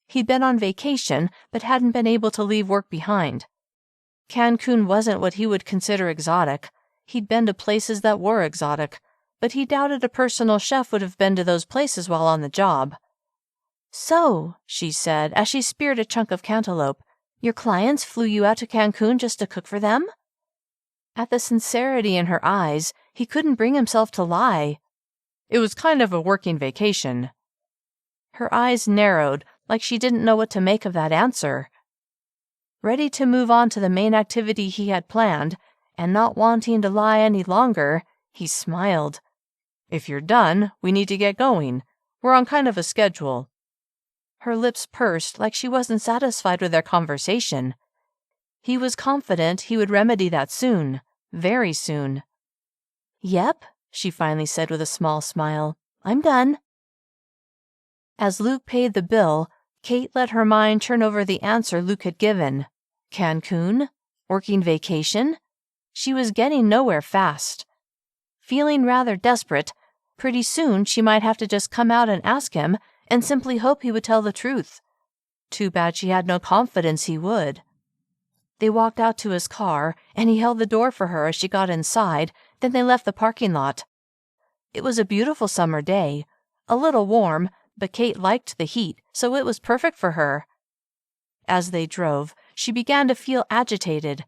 He'd been on vacation, but hadn't been able to leave work behind. Cancun wasn't what he would consider exotic. He'd been to places that were exotic, but he doubted a personal chef would have been to those places while on the job. So, she said as she speared a chunk of cantaloupe, your clients flew you out to Cancun just to cook for them? At the sincerity in her eyes, he couldn't bring himself to lie. It was kind of a working vacation. Her eyes narrowed, like she didn't know what to make of that answer. Ready to move on to the main activity he had planned, and not wanting to lie any longer, he smiled. If you're done, we need to get going. We're on kind of a schedule. Her lips pursed like she wasn't satisfied with their conversation. He was confident he would remedy that soon, very soon. Yep, she finally said with a small smile. I'm done. As Luke paid the bill, Cait let her mind turn over the answer Luke had given. Cancun? Working vacation? She was getting nowhere fast. Feeling rather desperate, pretty soon she might have to just come out and ask him and simply hope he would tell the truth. Too bad she had no confidence he would. They walked out to his car, and he held the door for her as she got inside, then they left the parking lot. It was a beautiful summer day, a little warm, but Cait liked the heat, so it was perfect for her. As they drove, she began to feel agitated.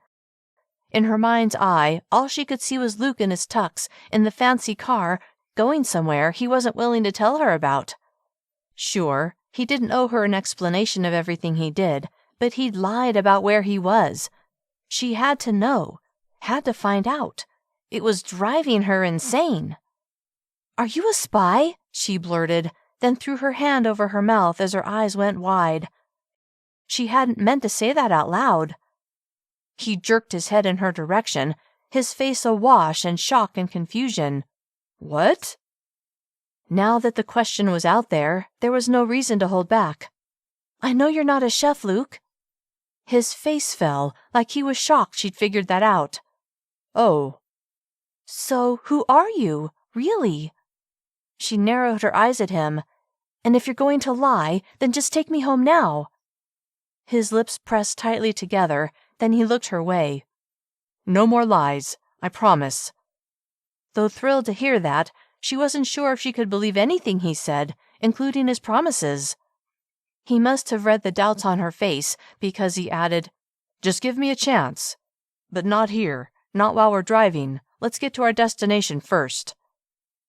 In her mind's eye, all she could see was Luke in his tux, in the fancy car, going somewhere he wasn't willing to tell her about. Sure, he didn't owe her an explanation of everything he did, but he'd lied about where he was. She had to know, had to find out. It was driving her insane. Are you a spy? She blurted, then threw her hand over her mouth as her eyes went wide. She hadn't meant to say that out loud. He jerked his head in her direction, his face awash in shock and confusion. What? Now that the question was out there was no reason to hold back. I know you're not a chef, Luke. His face fell, like he was shocked she'd figured that out. Oh. So who are you, really? She narrowed her eyes at him. And if you're going to lie, then just take me home now. His lips pressed tightly together, then he looked her way. No more lies, I promise. Though thrilled to hear that, she wasn't sure if she could believe anything he said, including his promises. He must have read the doubts on her face, because he added, Just give me a chance. But not here, not while we're driving. Let's get to our destination first.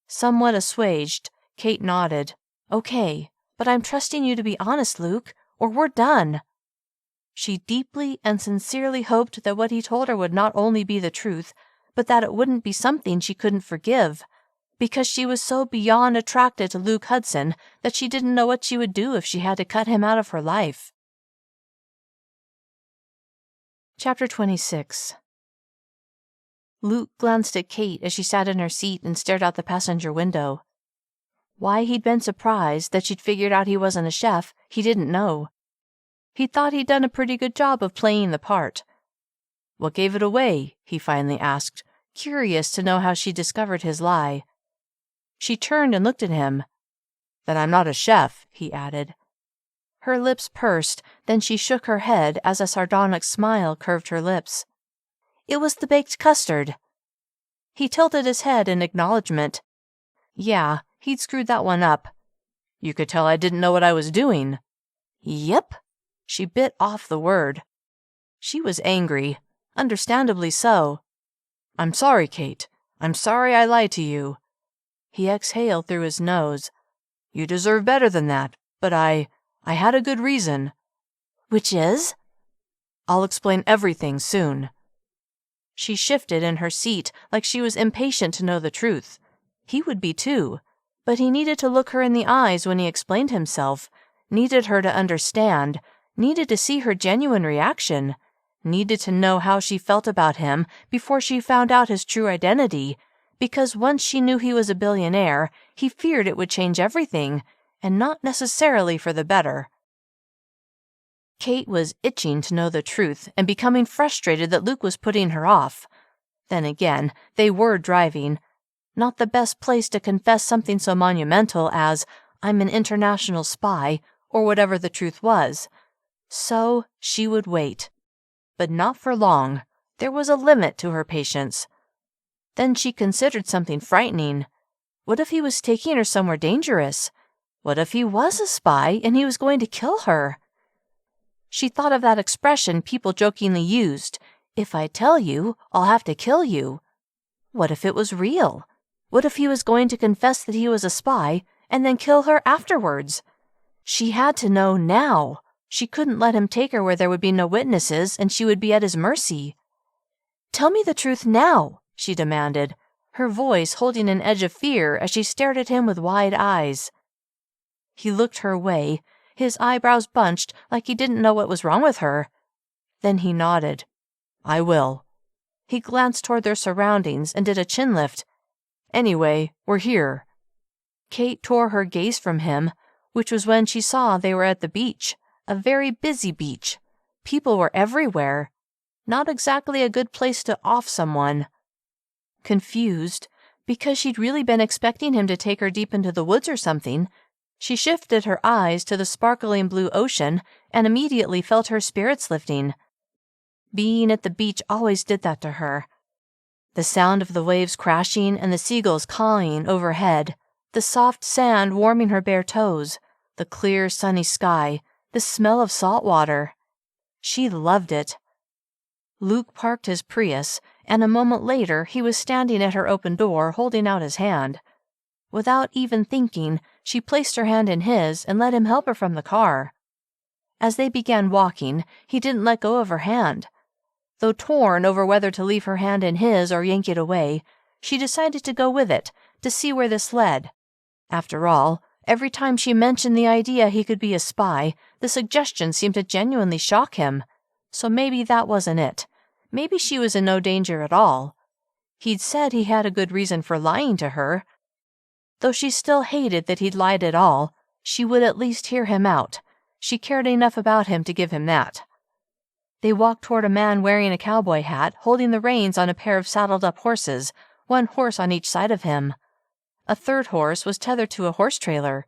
Somewhat assuaged, Cait nodded. Okay, but I'm trusting you to be honest, Luke, or we're done. She deeply and sincerely hoped that what he told her would not only be the truth, but that it wouldn't be something she couldn't forgive, because she was so beyond attracted to Luke Hudson that she didn't know what she would do if she had to cut him out of her life. Chapter 26. Luke glanced at Cait as she sat in her seat and stared out the passenger window. Why he'd been surprised that she'd figured out he wasn't a chef, he didn't know. He thought he'd done a pretty good job of playing the part. What gave it away? He finally asked, curious to know how she discovered his lie. She turned and looked at him. Then I'm not a chef, he added. Her lips pursed, then she shook her head as a sardonic smile curved her lips. It was the baked custard. He tilted his head in acknowledgement. Yeah, he'd screwed that one up. You could tell I didn't know what I was doing. Yep. She bit off the word. She was angry, understandably so. I'm sorry, Cait. I'm sorry I lied to you. He exhaled through his nose. You deserve better than that, but I had a good reason. Which is? I'll explain everything soon. She shifted in her seat like she was impatient to know the truth. He would be too, but he needed to look her in the eyes when he explained himself, needed her to understand, needed to see her genuine reaction, needed to know how she felt about him before she found out his true identity, because once she knew he was a billionaire, he feared it would change everything, and not necessarily for the better. Cait was itching to know the truth and becoming frustrated that Luke was putting her off. Then again, they were driving. Not the best place to confess something so monumental as, I'm an international spy, or whatever the truth was. So she would wait. But not for long. There was a limit to her patience. Then she considered something frightening. What if he was taking her somewhere dangerous? What if he was a spy and he was going to kill her? She thought of that expression people jokingly used, "If I tell you, I'll have to kill you." What if it was real? What if he was going to confess that he was a spy and then kill her afterwards? She had to know now. She couldn't let him take her where there would be no witnesses and she would be at his mercy. "Tell me the truth now," she demanded, her voice holding an edge of fear as she stared at him with wide eyes. He looked her way, his eyebrows bunched like he didn't know what was wrong with her. Then he nodded. "I will." He glanced toward their surroundings and did a chin lift. "Anyway, we're here." Cait tore her gaze from him, which was when she saw they were at the beach, a very busy beach. People were everywhere. Not exactly a good place to off someone. Confused, because she'd really been expecting him to take her deep into the woods or something, she shifted her eyes to the sparkling blue ocean and immediately felt her spirits lifting. Being at the beach always did that to her. The sound of the waves crashing and the seagulls cawing overhead, the soft sand warming her bare toes, the clear sunny sky, the smell of salt water. She loved it. Luke parked his Prius, and a moment later he was standing at her open door holding out his hand. Without even thinking, she placed her hand in his and let him help her from the car. As they began walking, he didn't let go of her hand. Though torn over whether to leave her hand in his or yank it away, she decided to go with it, to see where this led. After all, every time she mentioned the idea he could be a spy, the suggestion seemed to genuinely shock him. So maybe that wasn't it. Maybe she was in no danger at all. He'd said he had a good reason for lying to her. Though she still hated that he'd lied at all, she would at least hear him out. She cared enough about him to give him that. They walked toward a man wearing a cowboy hat, holding the reins on a pair of saddled-up horses, one horse on each side of him. A third horse was tethered to a horse trailer.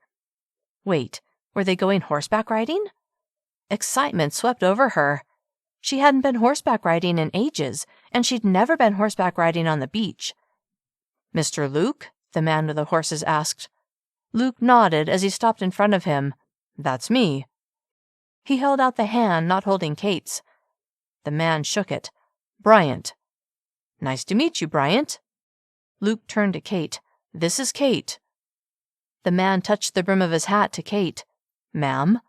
Wait, were they going horseback riding? Excitement swept over her. She hadn't been horseback riding in ages, and she'd never been horseback riding on the beach. "Mr. Luke?" the man with the horses asked. Luke nodded as he stopped in front of him. "That's me." He held out the hand not holding Cait's. The man shook it. "Bryant." "Nice to meet you, Bryant." Luke turned to Cait. "This is Cait." The man touched the brim of his hat to Cait. "Ma'am?"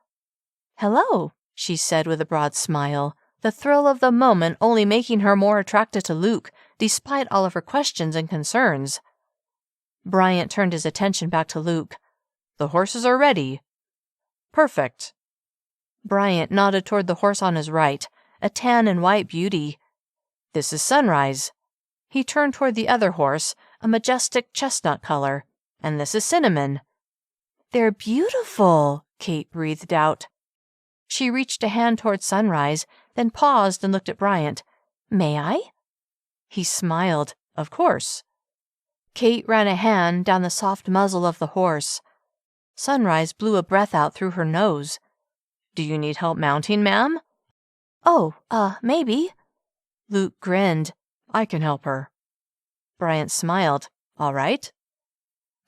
"Hello," she said with a broad smile, the thrill of the moment only making her more attracted to Luke, despite all of her questions and concerns. Bryant turned his attention back to Luke. "The horses are ready." "Perfect." Bryant nodded toward the horse on his right, a tan and white beauty. "This is Sunrise." He turned toward the other horse, a majestic chestnut color. "And this is Cinnamon." "They're beautiful," Cait breathed out. She reached a hand toward Sunrise, then paused and looked at Bryant. "May I?" He smiled. "Of course." Cait ran a hand down the soft muzzle of the horse. Sunrise blew a breath out through her nose. "Do you need help mounting, ma'am?" "Oh, maybe." Luke grinned. "I can help her." Bryant smiled. "All right."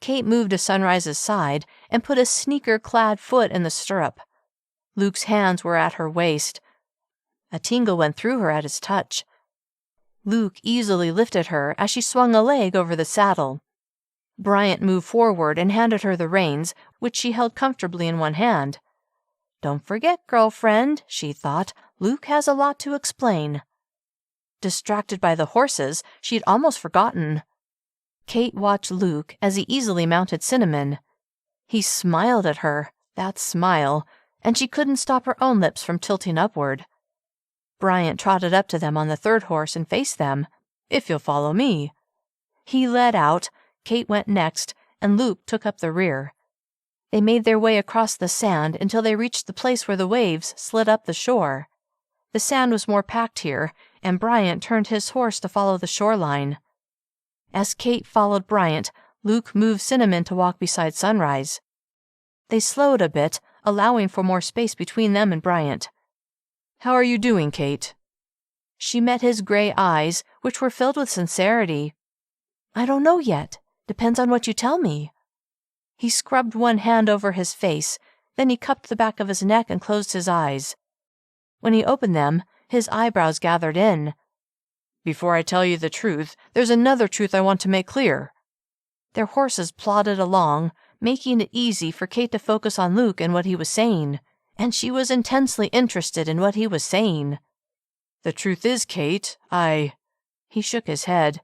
Cait moved to Sunrise's side and put a sneaker-clad foot in the stirrup. Luke's hands were at her waist. A tingle went through her at his touch. Luke easily lifted her as she swung a leg over the saddle. Bryant moved forward and handed her the reins, which she held comfortably in one hand. "Don't forget, girlfriend," she thought, "Luke has a lot to explain." Distracted by the horses, she'd almost forgotten. Cait watched Luke as he easily mounted Cinnamon. He smiled at her, that smile, and she couldn't stop her own lips from tilting upward. Bryant trotted up to them on the third horse and faced them. "If you'll follow me." He led out, Cait went next, and Luke took up the rear. They made their way across the sand until they reached the place where the waves slid up the shore. The sand was more packed here, and Bryant turned his horse to follow the shoreline. As Cait followed Bryant, Luke moved Cinnamon to walk beside Sunrise. They slowed a bit, allowing for more space between them and Bryant. "How are you doing, Cait?" She met his gray eyes, which were filled with sincerity. "I don't know yet. Depends on what you tell me." He scrubbed one hand over his face, then he cupped the back of his neck and closed his eyes. When he opened them, his eyebrows gathered in. "Before I tell you the truth, there's another truth I want to make clear." Their horses plodded along, making it easy for Cait to focus on Luke and what he was saying, and she was intensely interested in what he was saying. "The truth is, Cait, He shook his head.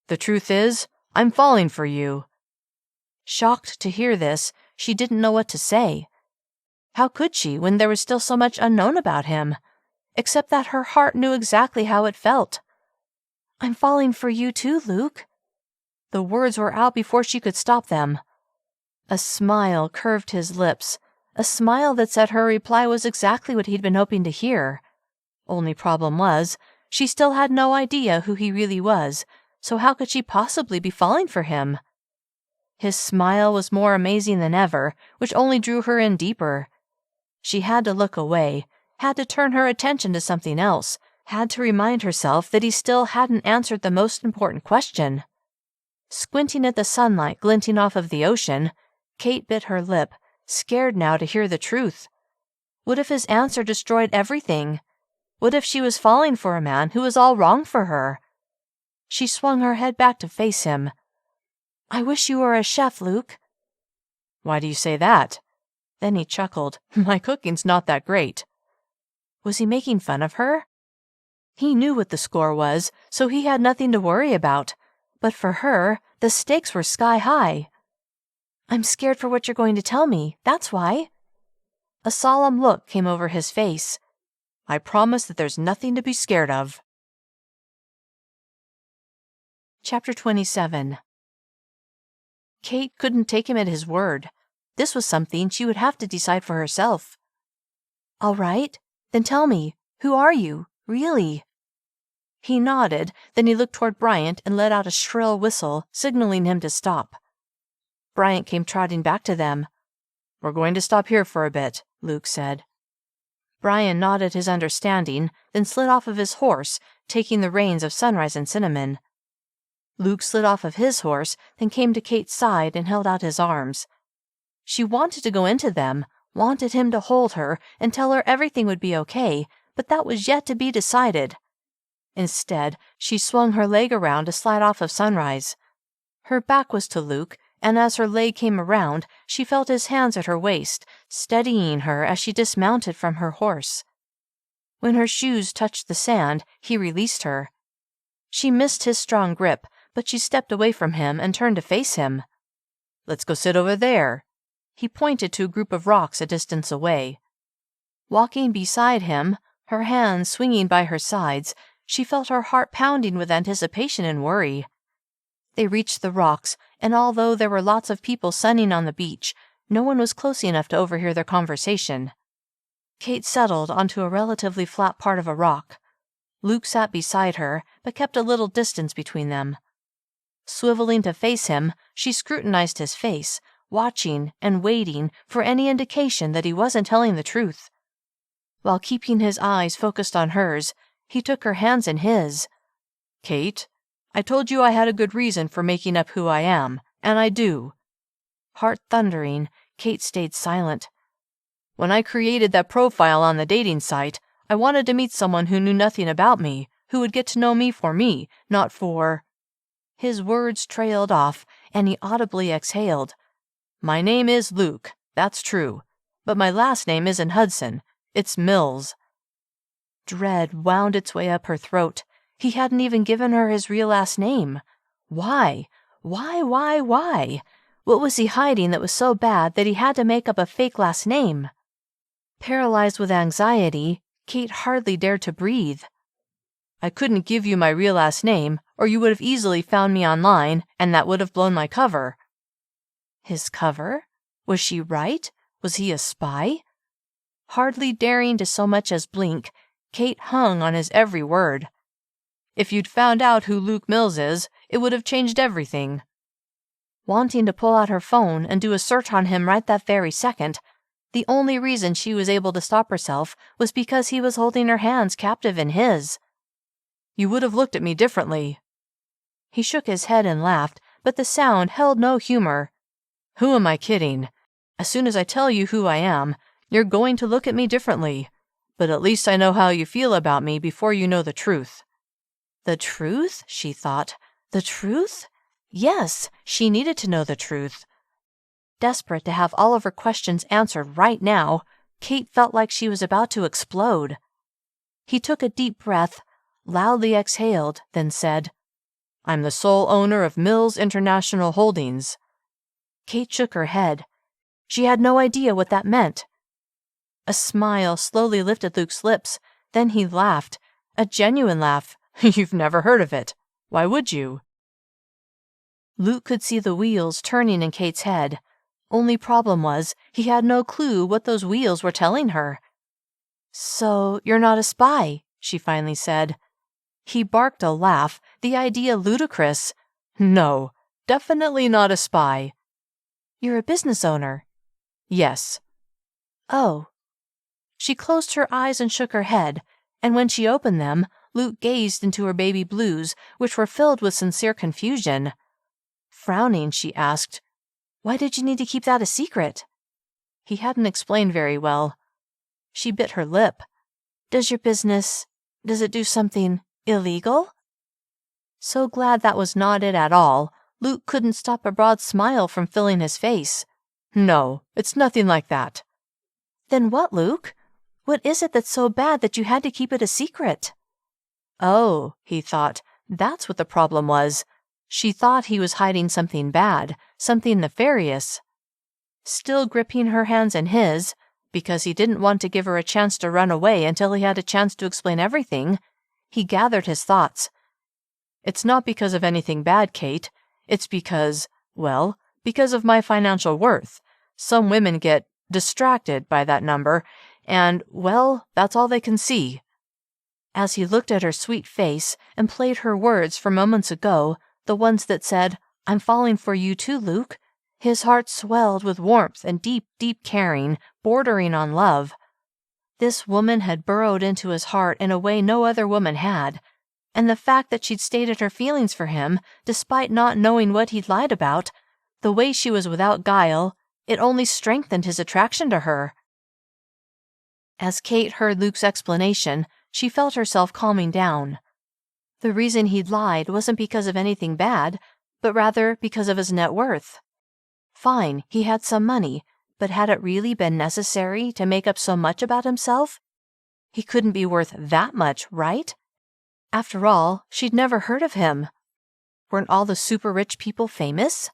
"The truth is, I'm falling for you." Shocked to hear this, she didn't know what to say. How could she when there was still so much unknown about him? Except that her heart knew exactly how it felt. "I'm falling for you too, Luke." The words were out before she could stop them. A smile curved his lips, a smile that said her reply was exactly what he'd been hoping to hear. Only problem was, she still had no idea who he really was, so how could she possibly be falling for him? His smile was more amazing than ever, which only drew her in deeper. She had to look away, had to turn her attention to something else, had to remind herself that he still hadn't answered the most important question. Squinting at the sunlight glinting off of the ocean, Cait bit her lip, scared now to hear the truth. What if his answer destroyed everything? What if she was falling for a man who was all wrong for her? She swung her head back to face him. "I wish you were a chef, Luke." "Why do you say that?" Then he chuckled. "My cooking's not that great." Was he making fun of her? He knew what the score was, so he had nothing to worry about. But for her, the stakes were sky high. "I'm scared for what you're going to tell me, that's why." A solemn look came over his face. "I promise that there's nothing to be scared of." Chapter 27. Cait couldn't take him at his word. This was something she would have to decide for herself. "All right, then tell me, who are you, really?" He nodded, then he looked toward Bryant and let out a shrill whistle, signaling him to stop. Bryant came trotting back to them. "We're going to stop here for a bit," Luke said. Bryant nodded his understanding, then slid off of his horse, taking the reins of Sunrise and Cinnamon. Luke slid off of his horse, then came to Cait's side and held out his arms. She wanted to go into them, wanted him to hold her and tell her everything would be okay, but that was yet to be decided. Instead, she swung her leg around to slide off of Sunrise. Her back was to Luke, and as her leg came around, she felt his hands at her waist, steadying her as she dismounted from her horse. When her shoes touched the sand, he released her. She missed his strong grip, but she stepped away from him and turned to face him. "Let's go sit over there." He pointed to a group of rocks a distance away. Walking beside him, her hands swinging by her sides, she felt her heart pounding with anticipation and worry. They reached the rocks, and although there were lots of people sunning on the beach, no one was close enough to overhear their conversation. Cait settled onto a relatively flat part of a rock. Luke sat beside her, but kept a little distance between them. Swiveling to face him, she scrutinized his face, watching and waiting for any indication that he wasn't telling the truth. While keeping his eyes focused on hers, he took her hands in his. "Cait, I told you I had a good reason for making up who I am, and I do." Heart thundering, Cait stayed silent. "When I created that profile on the dating site, I wanted to meet someone who knew nothing about me, who would get to know me for me, not for—" His words trailed off, and he audibly exhaled. "My name is Luke, that's true, but my last name isn't Hudson, it's Mills." Dread wound its way up her throat. He hadn't even given her his real last name. Why? Why? What was he hiding that was so bad that he had to make up a fake last name? Paralyzed with anxiety, Cait hardly dared to breathe. "I couldn't give you my real last name, or you would have easily found me online, and that would have blown my cover." His cover? Was she right? Was he a spy? Hardly daring to so much as blink, Cait hung on his every word. "If you'd found out who Luke Mills is, it would have changed everything." Wanting to pull out her phone and do a search on him right that very second, the only reason she was able to stop herself was because he was holding her hands captive in his. "You would have looked at me differently." He shook his head and laughed, but the sound held no humor. Who am I kidding? As soon as I tell you who I am, you're going to look at me differently. But at least I know how you feel about me before you know the truth." The truth? She thought. The truth? Yes, she needed to know the truth. Desperate to have all of her questions answered right now, Cait felt like she was about to explode. He took a deep breath, loudly exhaled, then said, "I'm the sole owner of Mills International Holdings." Cait shook her head. She had no idea what that meant. A smile slowly lifted Luke's lips, then he laughed, a genuine laugh. "You've never heard of it. Why would you?" Luke could see the wheels turning in Cait's head. Only problem was, he had no clue what those wheels were telling her. "So, you're not a spy," she finally said. He barked a laugh, the idea ludicrous. "No, definitely not a spy." "You're a business owner." "Yes." "Oh." She closed her eyes and shook her head, and when she opened them, Luke gazed into her baby blues, which were filled with sincere confusion. Frowning, she asked, "Why did you need to keep that a secret?" He hadn't explained very well. She bit her lip. Does it do something illegal?" So glad that was not it at all, Luke couldn't stop a broad smile from filling his face. "No, it's nothing like that." "Then what, Luke? What is it that's so bad that you had to keep it a secret?" Oh, he thought, that's what the problem was. She thought he was hiding something bad, something nefarious. Still gripping her hands in his, because he didn't want to give her a chance to run away until he had a chance to explain everything, he gathered his thoughts. "It's not because of anything bad, Cait. It's because of my financial worth. Some women get distracted by that number, and, that's all they can see." As he looked at her sweet face and played her words from moments ago, the ones that said, "I'm falling for you too, Luke," his heart swelled with warmth and deep, deep caring, bordering on love. This woman had burrowed into his heart in a way no other woman had, and the fact that she'd stated her feelings for him, despite not knowing what he'd lied about, the way she was without guile, it only strengthened his attraction to her. As Cait heard Luke's explanation, she felt herself calming down. The reason he'd lied wasn't because of anything bad, but rather because of his net worth. Fine, he had some money, but had it really been necessary to make up so much about himself? He couldn't be worth that much, right? After all, she'd never heard of him. Weren't all the super-rich people famous?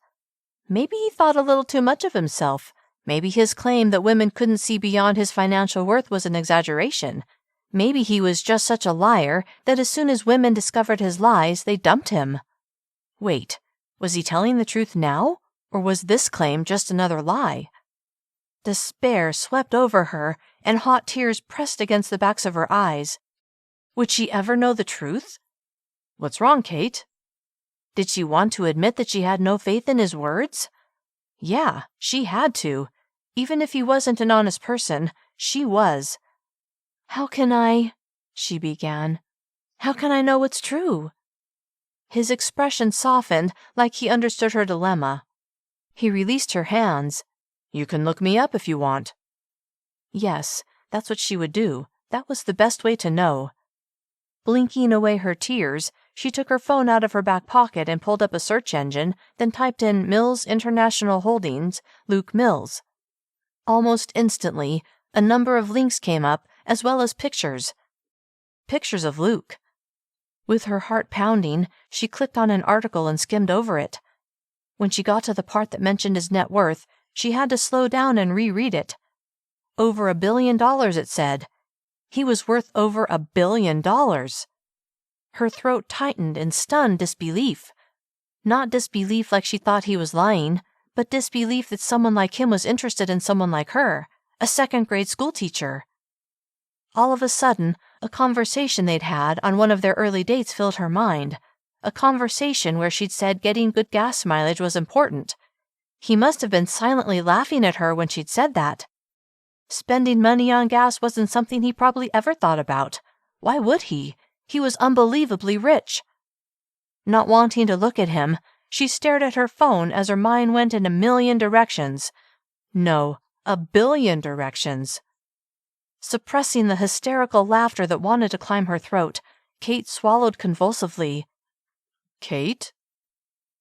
Maybe he thought a little too much of himself. Maybe his claim that women couldn't see beyond his financial worth was an exaggeration. Maybe he was just such a liar that as soon as women discovered his lies, they dumped him. Wait, was he telling the truth now, or was this claim just another lie? Despair swept over her, and hot tears pressed against the backs of her eyes. Would she ever know the truth? "What's wrong, Cait?" Did she want to admit that she had no faith in his words? Yeah, she had to. Even if he wasn't an honest person, she was. "How can I," she began. "How can I know what's true?" His expression softened, like he understood her dilemma. He released her hands. "You can look me up if you want." Yes, that's what she would do. That was the best way to know. Blinking away her tears, she took her phone out of her back pocket and pulled up a search engine, then typed in Mills International Holdings, Luke Mills. Almost instantly, a number of links came up, as well as pictures. Pictures of Luke. With her heart pounding, she clicked on an article and skimmed over it. When she got to the part that mentioned his net worth, she had to slow down and reread it. Over $1 billion, it said. He was worth over $1 billion. Her throat tightened in stunned disbelief. Not disbelief like she thought he was lying, but disbelief that someone like him was interested in someone like her, a second-grade schoolteacher. All of a sudden, a conversation they'd had on one of their early dates filled her mind, a conversation where she'd said getting good gas mileage was important. He must have been silently laughing at her when she'd said that. Spending money on gas wasn't something he probably ever thought about. Why would he? He was unbelievably rich. Not wanting to look at him, She stared at her phone as her mind went in a million directions. No, a billion directions. Suppressing the hysterical laughter that wanted to climb her throat, Cait swallowed convulsively. "Cait?"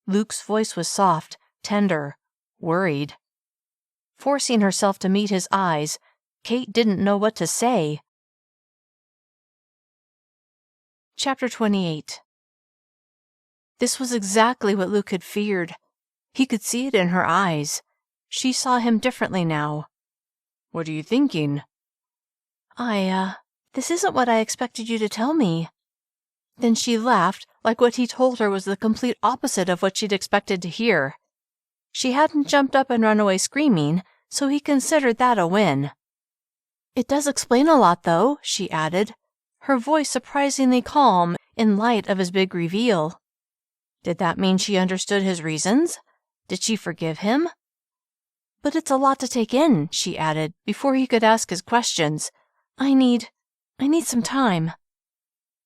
Luke's voice was soft, tender, worried. Forcing herself to meet his eyes, Cait didn't know what to say. Chapter 28. This was exactly what Luke had feared. He could see it in her eyes. She saw him differently now. "What are you thinking?" This isn't what I expected you to tell me." Then she laughed, like what he told her was the complete opposite of what she'd expected to hear. She hadn't jumped up and run away screaming, so he considered that a win. "It does explain a lot, though," she added, her voice surprisingly calm in light of his big reveal. Did that mean she understood his reasons? Did she forgive him? "But it's a lot to take in," she added, before he could ask his questions. I need some time."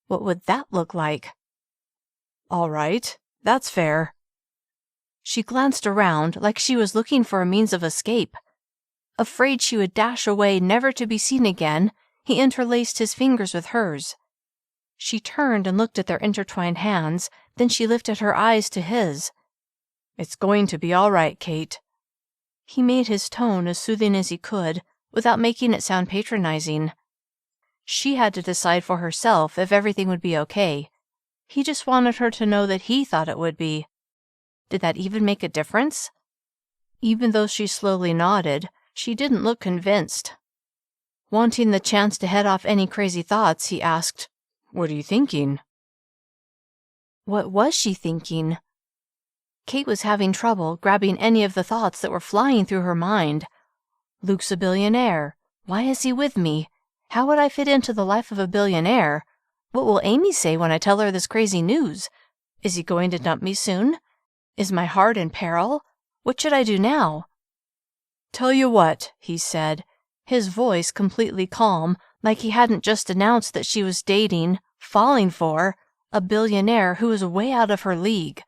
What would that look like? "All right, that's fair." She glanced around like she was looking for a means of escape. Afraid she would dash away, never to be seen again, he interlaced his fingers with hers. She turned and looked at their intertwined hands, then she lifted her eyes to his. "It's going to be all right, Cait." He made his tone as soothing as he could, without making it sound patronizing. She had to decide for herself if everything would be okay. He just wanted her to know that he thought it would be. Did that even make a difference? Even though she slowly nodded, she didn't look convinced. Wanting the chance to head off any crazy thoughts, he asked, "What are you thinking?" What was she thinking? Cait was having trouble grabbing any of the thoughts that were flying through her mind. Luke's a billionaire. Why is he with me? How would I fit into the life of a billionaire? What will Amy say when I tell her this crazy news? Is he going to dump me soon? Is my heart in peril? What should I do now? "Tell you what," he said, his voice completely calm, like he hadn't just announced that she was dating, falling for, a billionaire who was way out of her league.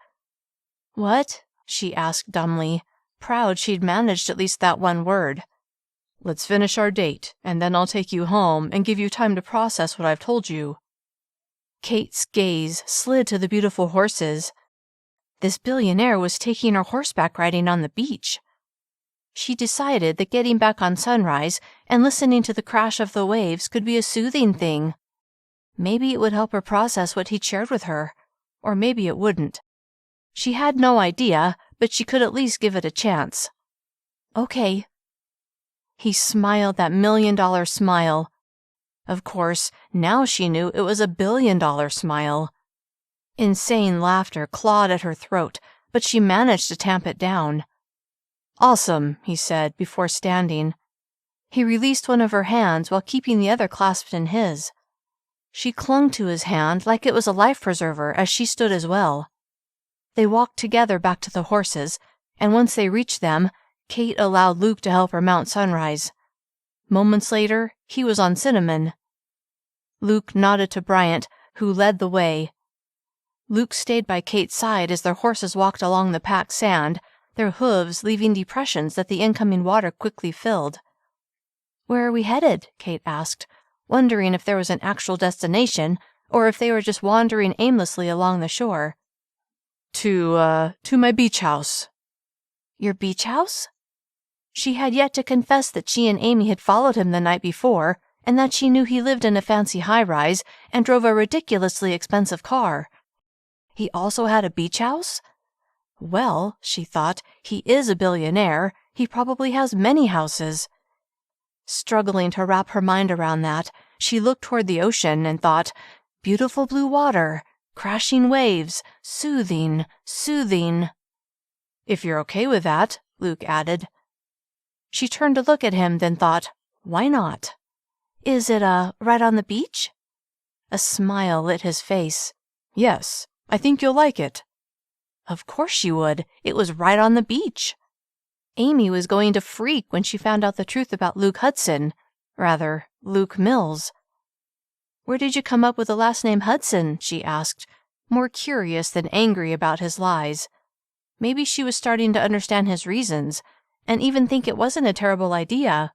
"What?" she asked dumbly, proud she'd managed at least that one word. "Let's finish our date, and then I'll take you home and give you time to process what I've told you." Cait's gaze slid to the beautiful horses. This billionaire was taking her horseback riding on the beach. She decided that getting back on Sunrise and listening to the crash of the waves could be a soothing thing. Maybe it would help her process what he'd shared with her, or maybe it wouldn't. She had no idea, but she could at least give it a chance. "Okay." He smiled that $1,000,000 smile. Of course, now she knew it was a $1 billion smile. Insane laughter clawed at her throat, but she managed to tamp it down. "Awesome," he said before standing. He released one of her hands while keeping the other clasped in his. She clung to his hand like it was a life preserver as she stood as well. They walked together back to the horses, and once they reached them, Cait allowed Luke to help her mount Sunrise. Moments later, he was on Cinnamon. Luke nodded to Bryant, who led the way. Luke stayed by Cait's side as their horses walked along the packed sand, their hooves leaving depressions that the incoming water quickly filled. "Where are we headed?" Cait asked, wondering if there was an actual destination, or if they were just wandering aimlessly along the shore. To my beach house." "Your beach house?" She had yet to confess that she and Amy had followed him the night before, and that she knew he lived in a fancy high-rise and drove a ridiculously expensive car. He also had a beach house? Well, she thought, he is a billionaire. He probably has many houses. Struggling to wrap her mind around that, she looked toward the ocean and thought, beautiful blue water, crashing waves, soothing, soothing. "If you're okay with that," Luke added. She turned to look at him, then thought, why not? "Is it, right on the beach?" A smile lit his face. "Yes, I think you'll like it." Of course she would. It was right on the beach. Amy was going to freak when she found out the truth about Luke Mills. "Where did you come up with the last name Hudson?" she asked, more curious than angry about his lies. Maybe she was starting to understand his reasons, and even think it wasn't a terrible idea.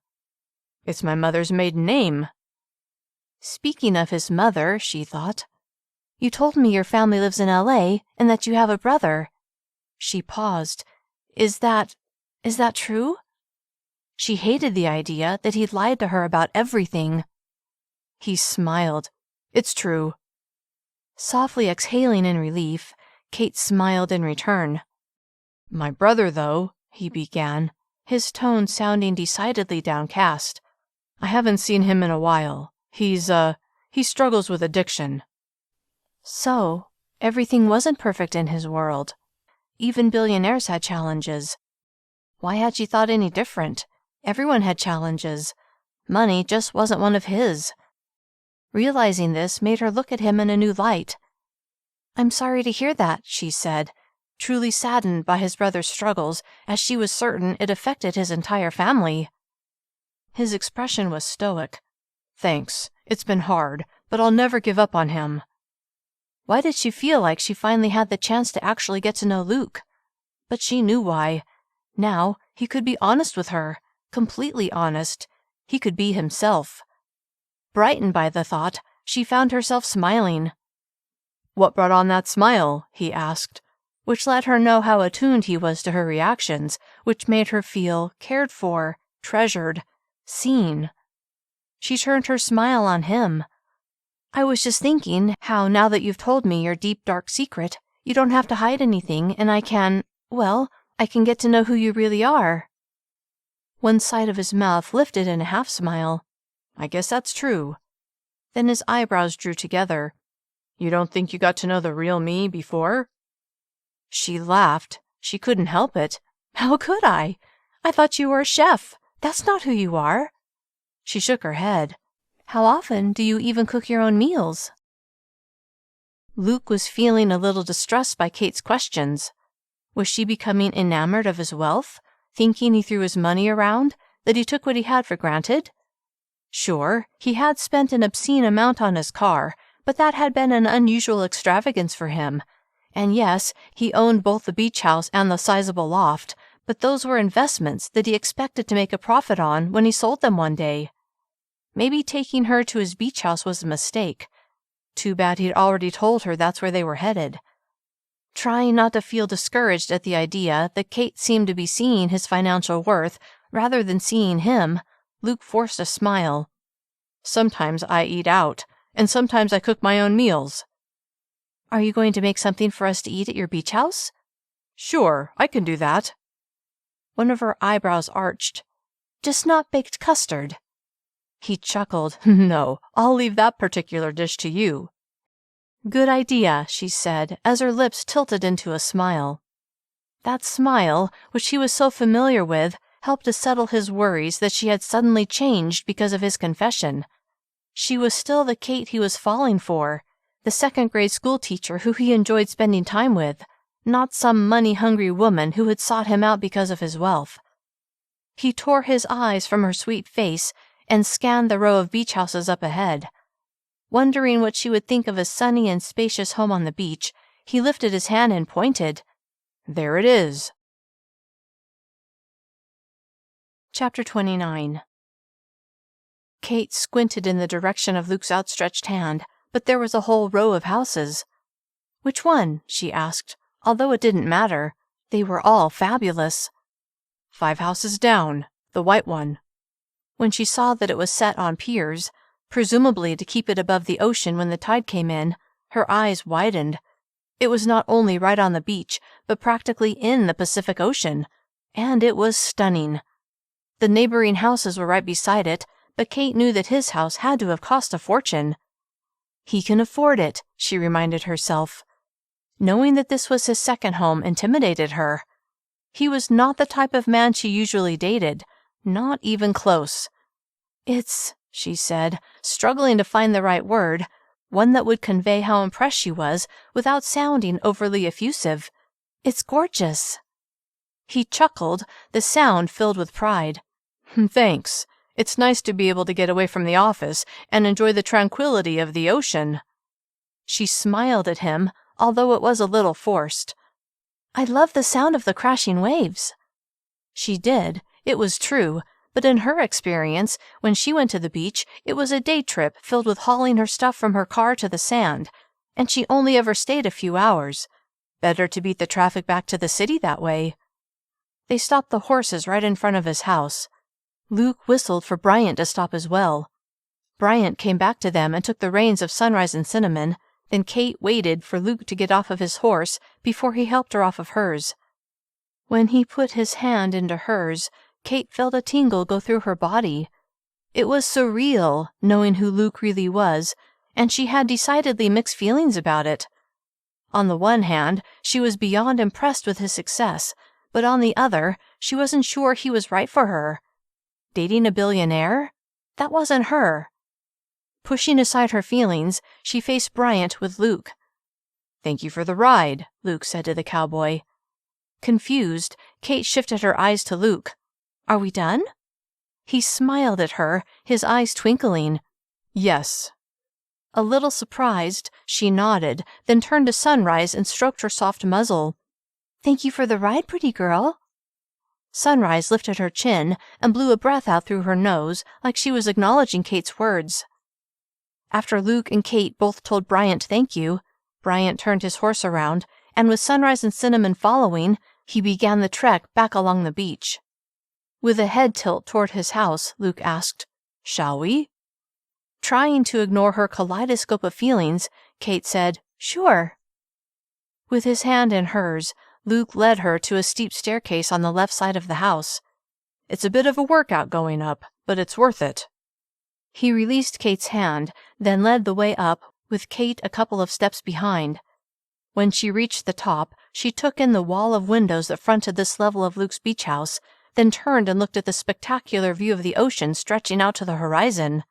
It's my mother's maiden name. Speaking of his mother, she thought, you told me your family lives in LA and that you have a brother. She paused. Is that true? She hated the idea that he'd lied to her about everything. He smiled. It's true. Softly exhaling in relief, Cait smiled in return. My brother, though, he began, his tone sounding decidedly downcast. I haven't seen him in a while. He struggles with addiction. So, everything wasn't perfect in his world. Even billionaires had challenges. Why had she thought any different? Everyone had challenges. Money just wasn't one of his. Realizing this made her look at him in a new light. I'm sorry to hear that, she said, truly saddened by his brother's struggles, as she was certain it affected his entire family. His expression was stoic. Thanks. It's been hard, but I'll never give up on him. Why did she feel like she finally had the chance to actually get to know Luke? But she knew why. Now, he could be honest with her, completely honest. He could be himself. Brightened by the thought, she found herself smiling. What brought on that smile? He asked, which let her know how attuned he was to her reactions, which made her feel cared for, treasured, seen. She turned her smile on him. I was just thinking how now that you've told me your deep, dark secret, you don't have to hide anything, and I can get to know who you really are. One side of his mouth lifted in a half smile. I guess that's true. Then his eyebrows drew together. You don't think you got to know the real me before? She laughed. She couldn't help it. How could I? I thought you were a chef. That's not who you are. She shook her head. How often do you even cook your own meals? Luke was feeling a little distressed by Cait's questions. Was she becoming enamored of his wealth, thinking he threw his money around, that he took what he had for granted? Sure, he had spent an obscene amount on his car, but that had been an unusual extravagance for him. And yes, he owned both the beach house and the sizable loft, but those were investments that he expected to make a profit on when he sold them one day. Maybe taking her to his beach house was a mistake. Too bad he'd already told her that's where they were headed. Trying not to feel discouraged at the idea that Cait seemed to be seeing his financial worth rather than seeing him, Luke forced a smile. Sometimes I eat out, and sometimes I cook my own meals. Are you going to make something for us to eat at your beach house? Sure, I can do that. One of her eyebrows arched. Just not baked custard. He chuckled. No, I'll leave that particular dish to you. Good idea, she said, as her lips tilted into a smile. That smile, which he was so familiar with, helped to settle his worries that she had suddenly changed because of his confession. She was still the Cait he was falling for, the second-grade school teacher who he enjoyed spending time with, not some money-hungry woman who had sought him out because of his wealth. He tore his eyes from her sweet face and scanned the row of beach houses up ahead. Wondering what she would think of a sunny and spacious home on the beach, he lifted his hand and pointed. There it is. Chapter 29. Cait squinted in the direction of Luke's outstretched hand, but there was a whole row of houses. Which one? She asked, although it didn't matter. They were all fabulous. 5 houses down, the white one. When she saw that it was set on piers, presumably to keep it above the ocean when the tide came in, her eyes widened. It was not only right on the beach, but practically in the Pacific Ocean, and it was stunning. The neighboring houses were right beside it, but Cait knew that his house had to have cost a fortune. He can afford it, she reminded herself. Knowing that this was his second home intimidated her. He was not the type of man she usually dated, not even close. It's, she said, struggling to find the right word, one that would convey how impressed she was without sounding overly effusive. It's gorgeous. He chuckled, the sound filled with pride. Thanks. It's nice to be able to get away from the office and enjoy the tranquility of the ocean. She smiled at him, although it was a little forced. I love the sound of the crashing waves." She did. It was true. But in her experience, when she went to the beach, it was a day trip filled with hauling her stuff from her car to the sand, and she only ever stayed a few hours. Better to beat the traffic back to the city that way. They stopped the horses right in front of his house. Luke whistled for Bryant to stop as well. Bryant came back to them and took the reins of Sunrise and Cinnamon, then Cait waited for Luke to get off of his horse before he helped her off of hers. When he put his hand into hers, Cait felt a tingle go through her body. It was surreal, knowing who Luke really was, and she had decidedly mixed feelings about it. On the one hand, she was beyond impressed with his success, but on the other, she wasn't sure he was right for her. Dating a billionaire? That wasn't her. Pushing aside her feelings, she faced Bryant with Luke. "Thank you for the ride," Luke said to the cowboy. Confused, Cait shifted her eyes to Luke. "Are we done?" He smiled at her, his eyes twinkling. "Yes." A little surprised, she nodded, then turned to Sunrise and stroked her soft muzzle. "Thank you for the ride, pretty girl." Sunrise lifted her chin and blew a breath out through her nose like she was acknowledging Cait's words. After Luke and Cait both told Bryant thank you, Bryant turned his horse around, and with Sunrise and Cinnamon following, he began the trek back along the beach. With a head tilt toward his house, Luke asked, "Shall we?" Trying to ignore her kaleidoscope of feelings, Cait said, "Sure." With his hand in hers, Luke led her to a steep staircase on the left side of the house. "It's a bit of a workout going up, but it's worth it." He released Cait's hand, then led the way up, with Cait a couple of steps behind. When she reached the top, she took in the wall of windows that fronted this level of Luke's beach house, then turned and looked at the spectacular view of the ocean stretching out to the horizon.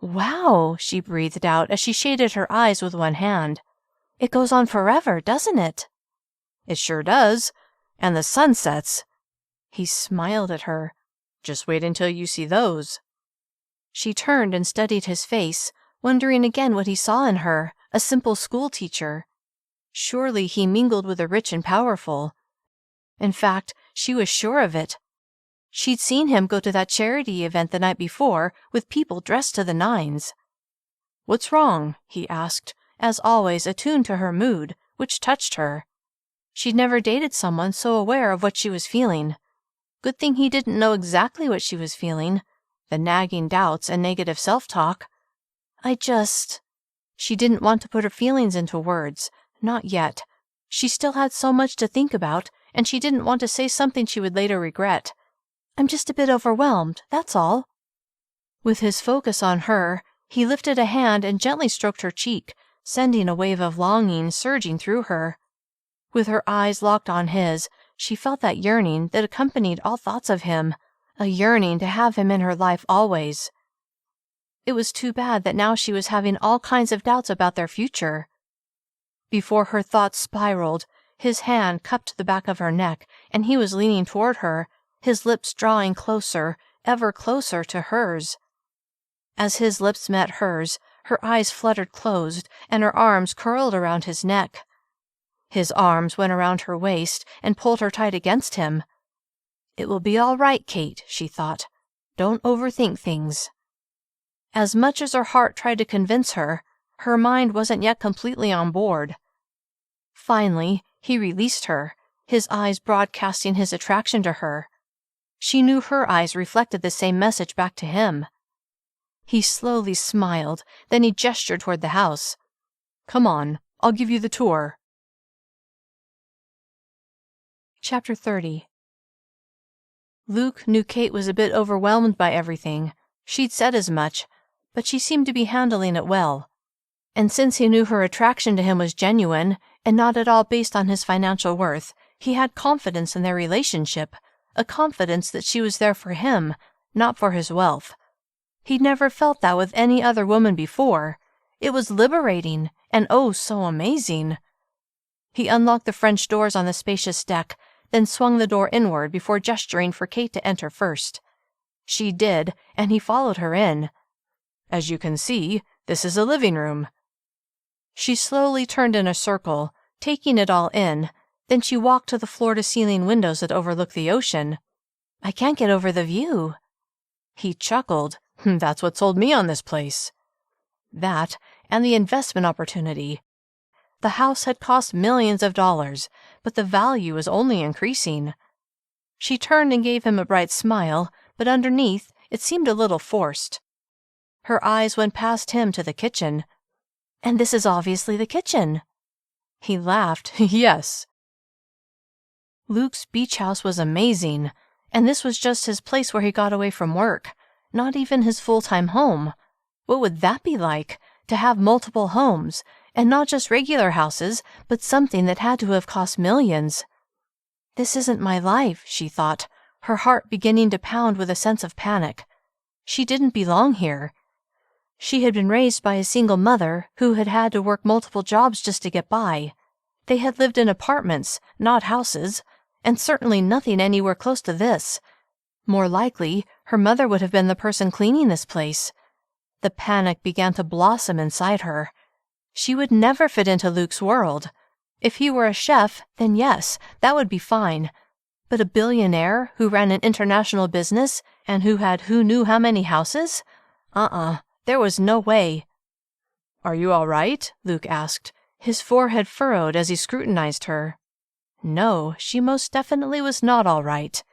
"Wow," she breathed out as she shaded her eyes with one hand. "It goes on forever, doesn't it?" "It sure does. And the sunsets." He smiled at her. "Just wait until you see those." She turned and studied his face, wondering again what he saw in her, a simple school teacher. Surely he mingled with the rich and powerful. In fact, she was sure of it. She'd seen him go to that charity event the night before with people dressed to the nines. "What's wrong?" he asked, as always attuned to her mood, which touched her. She'd never dated someone so aware of what she was feeling. Good thing he didn't know exactly what she was feeling. The nagging doubts and negative self-talk. She didn't want to put her feelings into words. Not yet. She still had so much to think about, and she didn't want to say something she would later regret. "I'm just a bit overwhelmed, that's all." With his focus on her, he lifted a hand and gently stroked her cheek, sending a wave of longing surging through her. With her eyes locked on his, she felt that yearning that accompanied all thoughts of him, a yearning to have him in her life always. It was too bad that now she was having all kinds of doubts about their future. Before her thoughts spiraled, his hand cupped the back of her neck, and he was leaning toward her, his lips drawing closer, ever closer to hers. As his lips met hers, her eyes fluttered closed, and her arms curled around his neck. His arms went around her waist and pulled her tight against him. "It will be all right, Cait," she thought. "Don't overthink things." As much as her heart tried to convince her, her mind wasn't yet completely on board. Finally, he released her, his eyes broadcasting his attraction to her. She knew her eyes reflected the same message back to him. He slowly smiled, then he gestured toward the house. "Come on, I'll give you the tour." Chapter 30. Luke knew Cait was a bit overwhelmed by everything. She'd said as much, but she seemed to be handling it well. And since he knew her attraction to him was genuine and not at all based on his financial worth, he had confidence in their relationship, a confidence that she was there for him, not for his wealth. He'd never felt that with any other woman before. It was liberating, and oh, so amazing. He unlocked the French doors on the spacious deck, then swung the door inward before gesturing for Cait to enter first. She did, and he followed her in. "As you can see, this is a living room." She slowly turned in a circle, taking it all in, Then she walked to the floor-to-ceiling windows that overlook the ocean. I can't get over the view. He chuckled. That's what sold me on this place. That, and the investment opportunity. The house had cost millions of dollars, but the value was only increasing. She turned and gave him a bright smile, but underneath, it seemed a little forced. Her eyes went past him to the kitchen. And this is obviously the kitchen. He laughed. Yes. Luke's beach house was amazing, and this was just his place where he got away from work, not even his full-time home. What would that be like, to have multiple homes, and not just regular houses, but something that had to have cost millions? This isn't my life, she thought, her heart beginning to pound with a sense of panic. She didn't belong here. She had been raised by a single mother who had had to work multiple jobs just to get by. They had lived in apartments, not houses, and certainly nothing anywhere close to this. More likely, her mother would have been the person cleaning this place. The panic began to blossom inside her. She would never fit into Luke's world. If he were a chef, then yes, that would be fine. But a billionaire who ran an international business and who had who knew how many houses? There was no way. Are you all right? Luke asked, his forehead furrowed as he scrutinized her. No, she most definitely was not all right.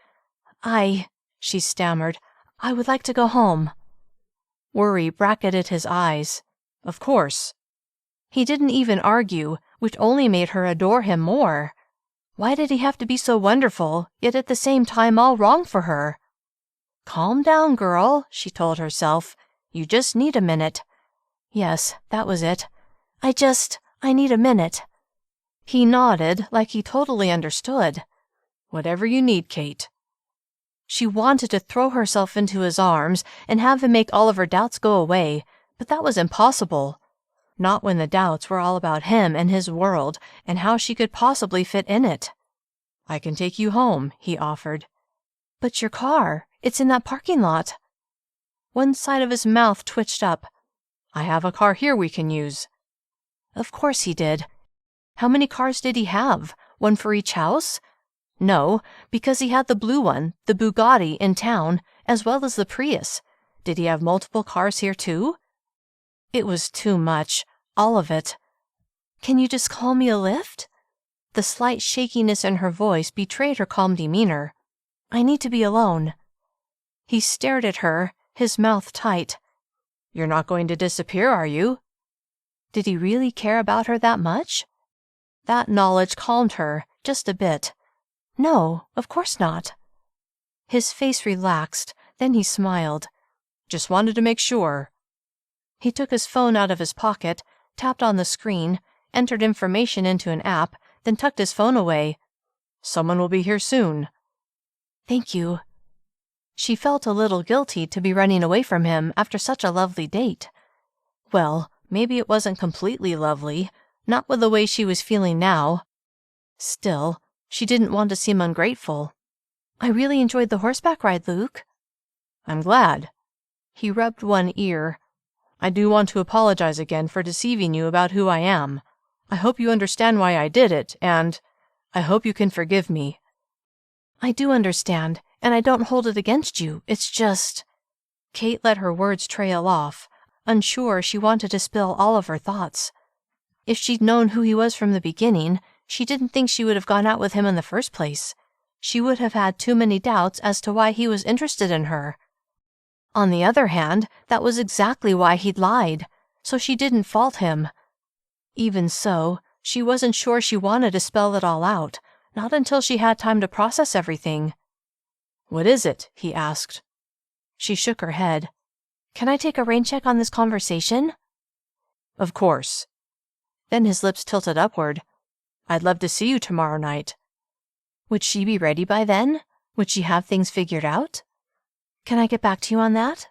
She stammered, I would like to go home. Worry bracketed his eyes. Of course. He didn't even argue, which only made her adore him more. Why did he have to be so wonderful, yet at the same time all wrong for her? Calm down, girl, she told herself. You just need a minute. Yes, that was it. I need a minute. He nodded like he totally understood. Whatever you need, Cait. She wanted to throw herself into his arms and have him make all of her doubts go away, but that was impossible. Not when the doubts were all about him and his world and how she could possibly fit in it. I can take you home, he offered. But your car, it's in that parking lot. One side of his mouth twitched up. I have a car here we can use. Of course he did. How many cars did he have? One for each house? No, because he had the blue one, the Bugatti, in town, as well as the Prius. Did he have multiple cars here too? It was too much, all of it. Can you just call me a lift? The slight shakiness in her voice betrayed her calm demeanor. I need to be alone. He stared at her, his mouth tight. You're not going to disappear, are you? Did he really care about her that much? That knowledge calmed her, just a bit. No, of course not. His face relaxed, then he smiled. Just wanted to make sure. He took his phone out of his pocket, tapped on the screen, entered information into an app, then tucked his phone away. Someone will be here soon. Thank you. She felt a little guilty to be running away from him after such a lovely date. Well, maybe it wasn't completely lovely, not with the way she was feeling now. Still, she didn't want to seem ungrateful. I really enjoyed the horseback ride, Luke. I'm glad. He rubbed one ear. I do want to apologize again for deceiving you about who I am. I hope you understand why I did it, and I hope you can forgive me. I do understand, and I don't hold it against you. It's just... Cait let her words trail off, unsure she wanted to spill all of her thoughts. If she'd known who he was from the beginning, she didn't think she would have gone out with him in the first place. She would have had too many doubts as to why he was interested in her. On the other hand, that was exactly why he'd lied, so she didn't fault him. Even so, she wasn't sure she wanted to spell it all out, not until she had time to process everything. What is it? He asked. She shook her head. Can I take a rain check on this conversation? Of course. Then his lips tilted upward. I'd love to see you tomorrow night. Would she be ready by then? Would she have things figured out? Can I get back to you on that?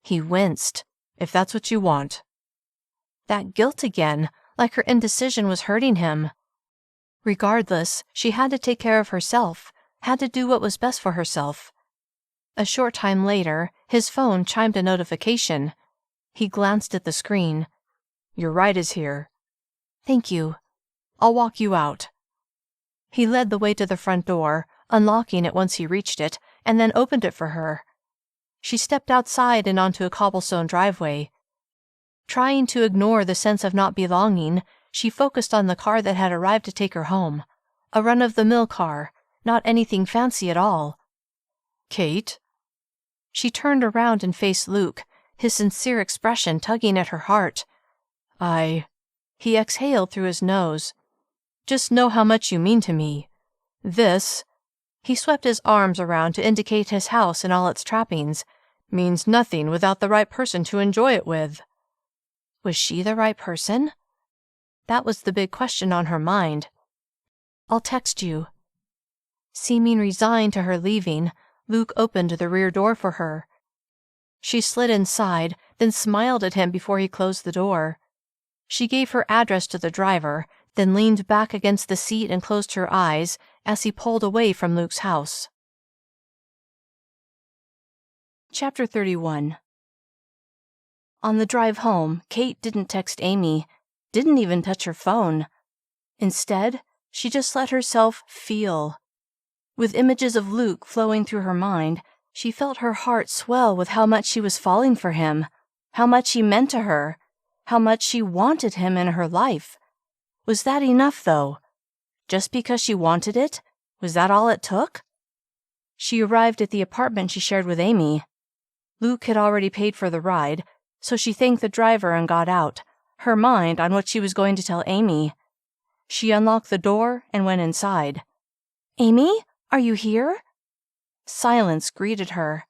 He winced. If that's what you want. That guilt again, like her indecision was hurting him. Regardless, she had to take care of herself, had to do what was best for herself. A short time later, his phone chimed a notification. He glanced at the screen. Your ride is here. Thank you. I'll walk you out. He led the way to the front door, unlocking it once he reached it, and then opened it for her. She stepped outside and onto a cobblestone driveway. Trying to ignore the sense of not belonging, she focused on the car that had arrived to take her home. A run-of-the-mill car, not anything fancy at all. "Cait?" She turned around and faced Luke, his sincere expression tugging at her heart. He exhaled through his nose. "Just know how much you mean to me. This," he swept his arms around to indicate his house and all its trappings, "means nothing without the right person to enjoy it with." Was she the right person? That was the big question on her mind. "I'll text you." Seeming resigned to her leaving, Luke opened the rear door for her. She slid inside, then smiled at him before he closed the door. She gave her address to the driver, then leaned back against the seat and closed her eyes as he pulled away from Luke's house. Chapter 31. On the drive home, Cait didn't text Amy, didn't even touch her phone. Instead, she just let herself feel. With images of Luke flowing through her mind, she felt her heart swell with how much she was falling for him, how much he meant to her, how much she wanted him in her life. Was that enough, though? Just because she wanted it, was that all it took? She arrived at the apartment she shared with Amy. Luke had already paid for the ride, so she thanked the driver and got out, her mind on what she was going to tell Amy. She unlocked the door and went inside. "Amy, are you here?" Silence greeted her.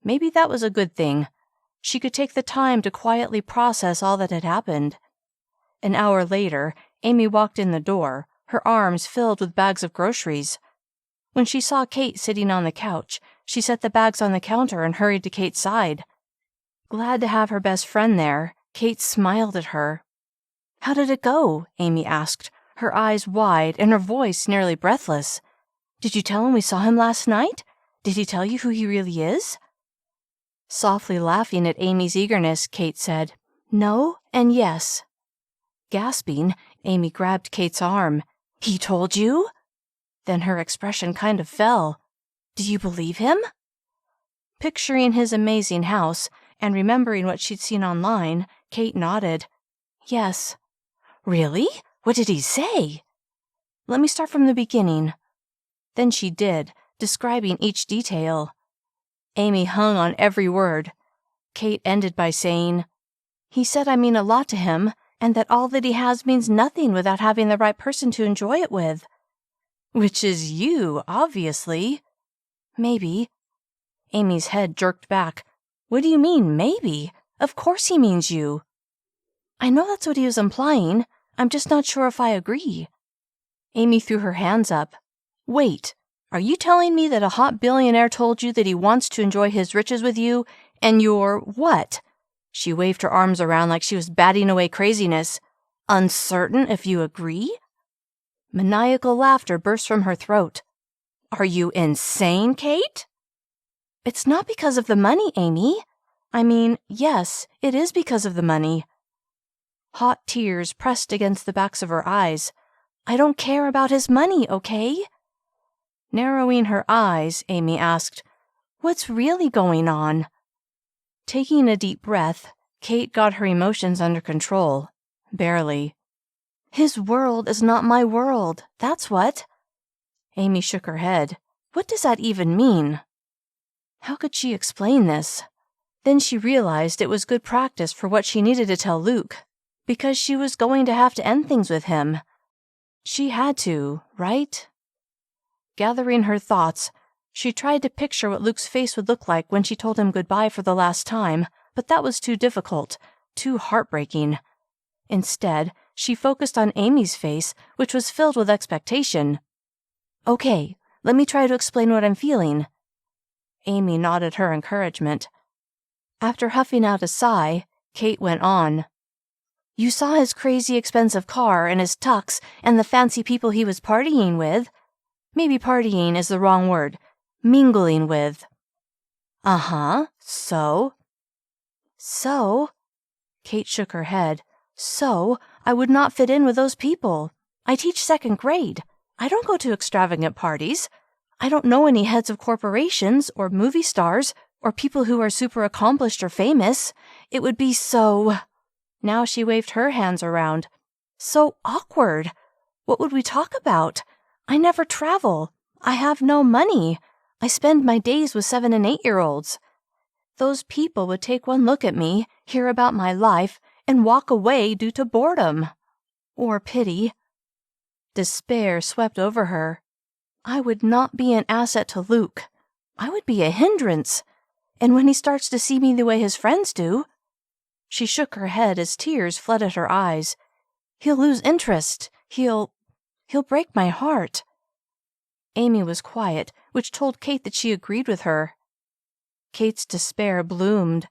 Maybe that was a good thing. She could take the time to quietly process all that had happened. An hour later, Amy walked in the door, her arms filled with bags of groceries. When she saw Cait sitting on the couch, she set the bags on the counter and hurried to Cait's side. Glad to have her best friend there, Cait smiled at her. "How did it go?" Amy asked, her eyes wide and her voice nearly breathless. "Did you tell him we saw him last night? Did he tell you who he really is?" Softly laughing at Amy's eagerness, Cait said, "No and yes." Gasping, Amy grabbed Cait's arm. "He told you?" Then her expression kind of fell. "Do you believe him?" Picturing his amazing house and remembering what she'd seen online, Cait nodded. "Yes." "Really? What did he say?" "Let me start from the beginning." Then she did, describing each detail. Amy hung on every word. Cait ended by saying, "He said I mean a lot to him, and that all that he has means nothing without having the right person to enjoy it with." "Which is you, obviously." "Maybe." Amy's head jerked back. "What do you mean, maybe? Of course he means you." "I know that's what he was implying. I'm just not sure if I agree." Amy threw her hands up. "Wait, are you telling me that a hot billionaire told you that he wants to enjoy his riches with you, and you're what?" She waved her arms around like she was batting away craziness. "Uncertain if you agree?" Maniacal laughter burst from her throat. "Are you insane, Cait?" "It's not because of the money, Amy. I mean, yes, it is because of the money." Hot tears pressed against the backs of her eyes. "I don't care about his money, okay?" Narrowing her eyes, Amy asked, "What's really going on?" Taking a deep breath, Cait got her emotions under control. Barely. "His world is not my world, that's what." Amy shook her head. What does that even mean? How could she explain this? Then she realized it was good practice for what she needed to tell Luke, because she was going to have to end things with him. She had to, right? Gathering her thoughts, she tried to picture what Luke's face would look like when she told him goodbye for the last time, but that was too difficult, too heartbreaking. Instead, she focused on Amy's face, which was filled with expectation. "Okay, let me try to explain what I'm feeling." Amy nodded her encouragement. After huffing out a sigh, Cait went on. "You saw his crazy expensive car and his tux and the fancy people he was partying with. Maybe partying is the wrong word. Mingling with." "Uh-huh, so?" "So?" Cait shook her head. "So, I would not fit in with those people. I teach second grade. I don't go to extravagant parties. I don't know any heads of corporations or movie stars or people who are super accomplished or famous. It would be so—" Now she waved her hands around. "So awkward. What would we talk about? I never travel. I have no money. I spend my days with 7- and 8-year-olds. Those people would take one look at me, hear about my life, and walk away due to boredom. Or pity." Despair swept over her. "I would not be an asset to Luke. I would be a hindrance. And when he starts to see me the way his friends do—" She shook her head as tears flooded her eyes. "He'll lose interest. He'll break my heart." Amy was quiet, which told Cait that she agreed with her. Cait's despair bloomed.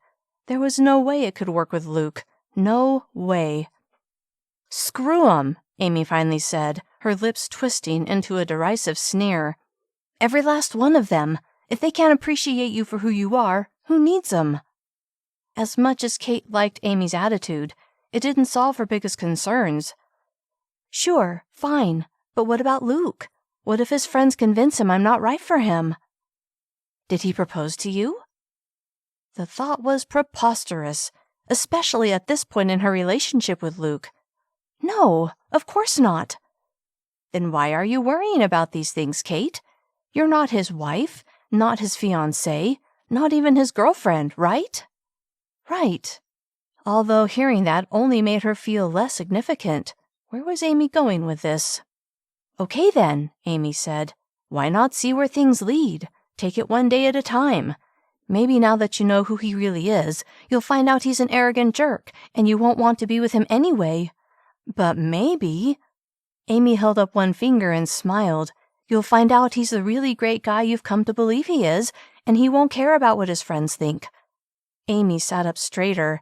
There was no way it could work with Luke. No way. "Screw 'em," Amy finally said, her lips twisting into a derisive sneer. "Every last one of them. If they can't appreciate you for who you are, who needs 'em?" As much as Cait liked Amy's attitude, it didn't solve her biggest concerns. "Sure, fine, but what about Luke? What if his friends convince him I'm not right for him?" "Did he propose to you?" The thought was preposterous, especially at this point in her relationship with Luke. "No, of course not." "Then why are you worrying about these things, Cait? You're not his wife, not his fiancée, not even his girlfriend, right?" "Right." Although hearing that only made her feel less significant. Where was Amy going with this? "Okay then," Amy said. "Why not see where things lead? Take it one day at a time. Maybe now that you know who he really is, you'll find out he's an arrogant jerk, and you won't want to be with him anyway. But maybe—" Amy held up one finger and smiled. "You'll find out he's the really great guy you've come to believe he is, and he won't care about what his friends think." Amy sat up straighter.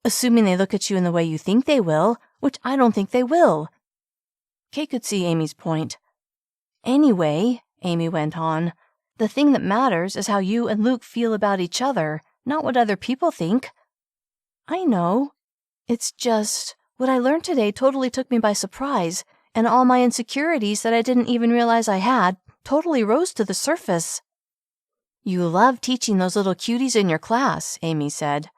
"Assuming they look at you in the way you think they will, which I don't think they will." Cait could see Amy's point. "Anyway," Amy went on, "the thing that matters is how you and Luke feel about each other, not what other people think." "I know. It's just, what I learned today totally took me by surprise, and all my insecurities that I didn't even realize I had totally rose to the surface." "You love teaching those little cuties in your class," Amy said.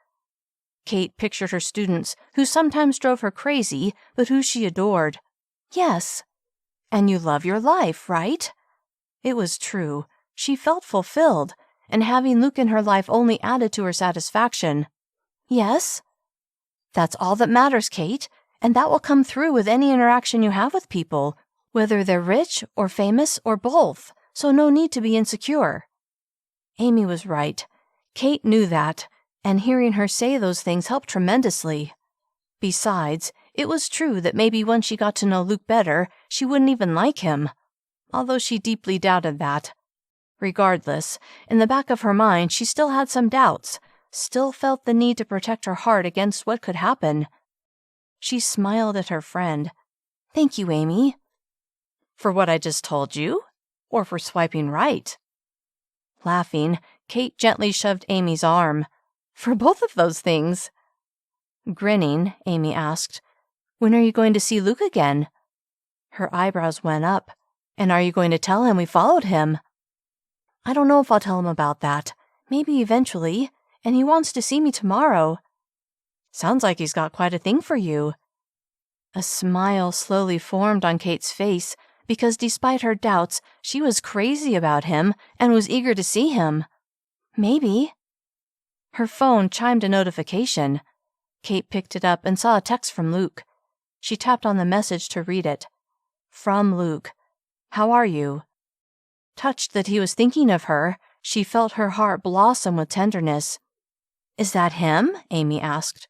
Cait pictured her students, who sometimes drove her crazy, but who she adored. "Yes." "And you love your life, right?" It was true. She felt fulfilled, and having Luke in her life only added to her satisfaction. "Yes." "That's all that matters, Cait, and that will come through with any interaction you have with people, whether they're rich or famous or both, so no need to be insecure." Amy was right. Cait knew that, and hearing her say those things helped tremendously. Besides, it was true that maybe once she got to know Luke better, she wouldn't even like him, although she deeply doubted that. Regardless, in the back of her mind, she still had some doubts, still felt the need to protect her heart against what could happen. She smiled at her friend. "Thank you, Amy." "For what I just told you? Or for swiping right?" Laughing, Cait gently shoved Amy's arm. "For both of those things." Grinning, Amy asked, "When are you going to see Luke again?" Her eyebrows went up. "And are you going to tell him we followed him?" "I don't know if I'll tell him about that. Maybe eventually. And he wants to see me tomorrow." "Sounds like he's got quite a thing for you." A smile slowly formed on Cait's face, because despite her doubts, she was crazy about him and was eager to see him. "Maybe." Her phone chimed a notification. Cait picked it up and saw a text from Luke. She tapped on the message to read it. From Luke. "How are you?" Touched that he was thinking of her, she felt her heart blossom with tenderness. "Is that him?" Amy asked.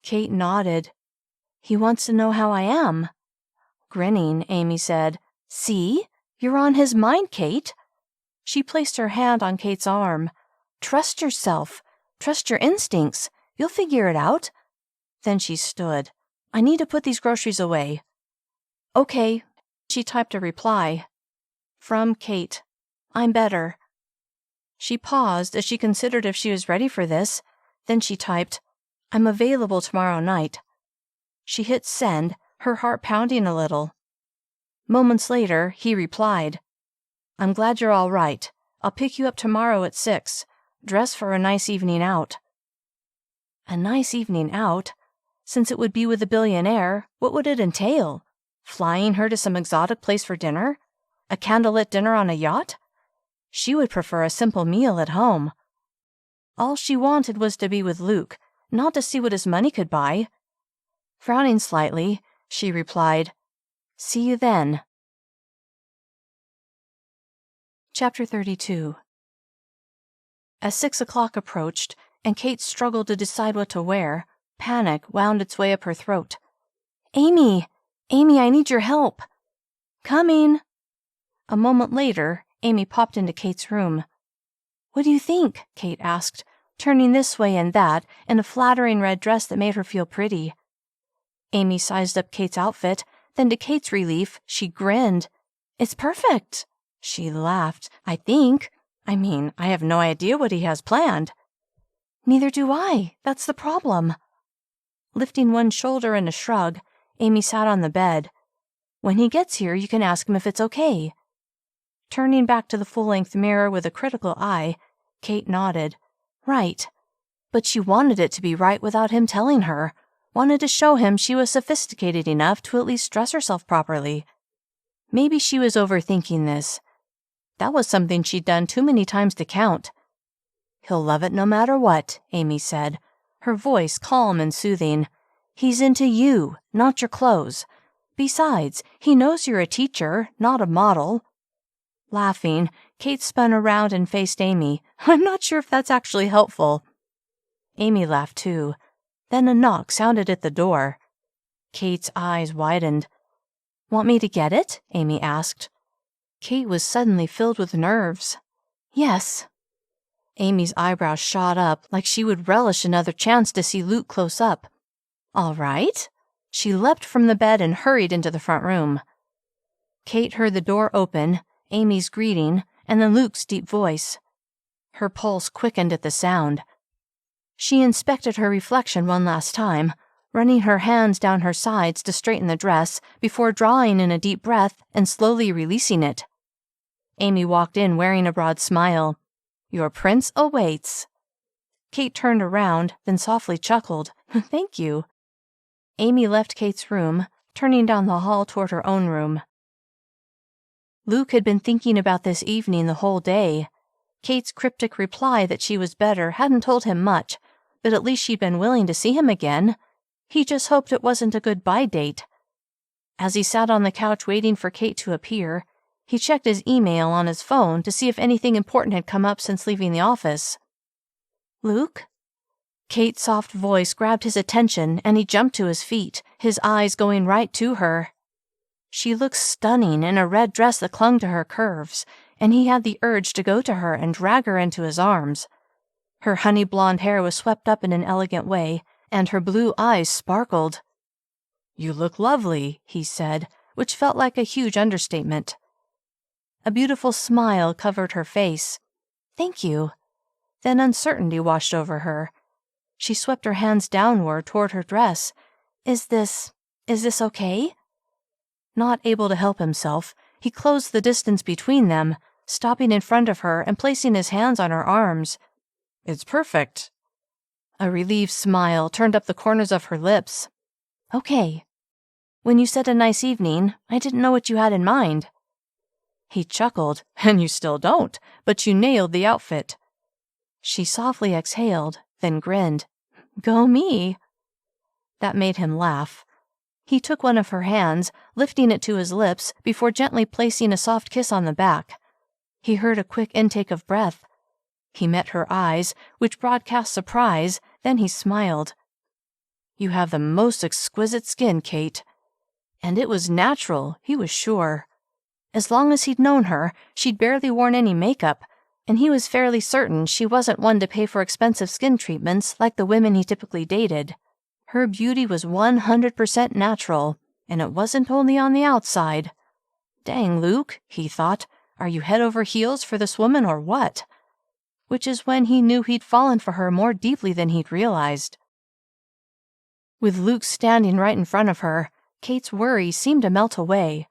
Cait nodded. "He wants to know how I am." Grinning, Amy said, "See? You're on his mind, Cait." She placed her hand on Cait's arm. "Trust yourself. Trust your instincts. You'll figure it out." Then she stood. "I need to put these groceries away." "Okay." She typed a reply. From Cait. "I'm better." She paused as she considered if she was ready for this. Then she typed, "I'm available tomorrow night." She hit send, her heart pounding a little. Moments later, he replied, "I'm glad you're all right. I'll pick you up tomorrow at 6. Dress for a nice evening out." A nice evening out? Since it would be with the billionaire, what would it entail? Flying her to some exotic place for dinner? A candlelit dinner on a yacht? She would prefer a simple meal at home. All she wanted was to be with Luke, not to see what his money could buy. Frowning slightly, she replied, "See you then." Chapter 32. As 6 o'clock approached, and Cait struggled to decide what to wear, panic wound its way up her throat. Amy, I need your help." "Coming." A moment later, Amy popped into Cait's room. "What do you think?" Cait asked, turning this way and that in a flattering red dress that made her feel pretty. Amy sized up Cait's outfit, then to Cait's relief, she grinned. "It's perfect." She laughed. "I think. I have no idea what he has planned." "Neither do I. That's the problem." Lifting one shoulder in a shrug, Amy sat on the bed. "When he gets here, you can ask him if it's okay." Turning back to the full-length mirror with a critical eye, Cait nodded. Right. But she wanted it to be right without him telling her. Wanted to show him she was sophisticated enough to at least dress herself properly. Maybe she was overthinking this. That was something she'd done too many times to count. "He'll love it no matter what," Amy said, her voice calm and soothing. "He's into you, not your clothes. Besides, he knows you're a teacher, not a model." Laughing, Cait spun around and faced Amy. "I'm not sure if that's actually helpful." Amy laughed too. Then a knock sounded at the door. Cait's eyes widened. "Want me to get it?" Amy asked. Cait was suddenly filled with nerves. "Yes." Amy's eyebrows shot up like she would relish another chance to see Luke close up. "All right." She leapt from the bed and hurried into the front room. Cait heard the door open, Amy's greeting, and then Luke's deep voice. Her pulse quickened at the sound. She inspected her reflection one last time, running her hands down her sides to straighten the dress before drawing in a deep breath and slowly releasing it. Amy walked in wearing a broad smile. "Your prince awaits." Cait turned around, then softly chuckled. "Thank you." Amy left Cait's room, turning down the hall toward her own room. Luke had been thinking about this evening the whole day. Cait's cryptic reply that she was better hadn't told him much, but at least she'd been willing to see him again. He just hoped it wasn't a goodbye date. As he sat on the couch waiting for Cait to appear, he checked his email on his phone to see if anything important had come up since leaving the office. "Luke?" Cait's soft voice grabbed his attention and he jumped to his feet, his eyes going right to her. She looked stunning in a red dress that clung to her curves, and he had the urge to go to her and drag her into his arms. Her honey blonde hair was swept up in an elegant way, and her blue eyes sparkled. "You look lovely," he said, which felt like a huge understatement. A beautiful smile covered her face. "Thank you." Then uncertainty washed over her. She swept her hands downward toward her dress. Is this okay?" Not able to help himself, he closed the distance between them, stopping in front of her and placing his hands on her arms. "It's perfect." A relieved smile turned up the corners of her lips. "Okay. When you said a nice evening, I didn't know what you had in mind." He chuckled. "And you still don't, but you nailed the outfit." She softly exhaled, then grinned. "Go me." That made him laugh. He took one of her hands, lifting it to his lips before gently placing a soft kiss on the back. He heard a quick intake of breath. He met her eyes, which broadcast surprise, then he smiled. "You have the most exquisite skin, Cait." And it was natural, he was sure. As long as he'd known her, she'd barely worn any makeup, and he was fairly certain she wasn't one to pay for expensive skin treatments like the women he typically dated. Her beauty was 100% natural, and it wasn't only on the outside. Dang, Luke, he thought, are you head over heels for this woman or what? Which is when he knew he'd fallen for her more deeply than he'd realized. With Luke standing right in front of her, Cait's worry seemed to melt away.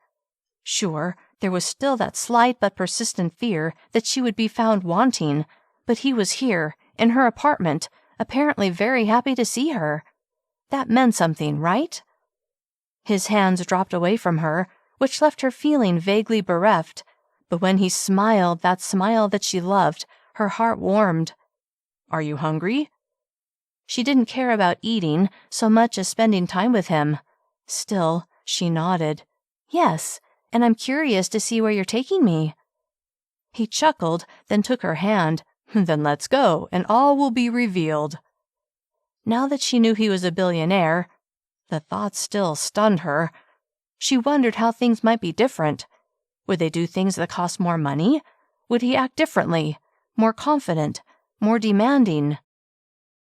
Sure, there was still that slight but persistent fear that she would be found wanting, but he was here, in her apartment, apparently very happy to see her. That meant something, right? His hands dropped away from her, which left her feeling vaguely bereft, but when he smiled that smile that she loved, her heart warmed. Are you hungry? She didn't care about eating so much as spending time with him. Still, she nodded. Yes, and I'm curious to see where you're taking me. He chuckled, then took her hand. Then let's go, and all will be revealed. Now that she knew he was a billionaire, the thought still stunned her. She wondered how things might be different. Would they do things that cost more money? Would he act differently, more confident, more demanding?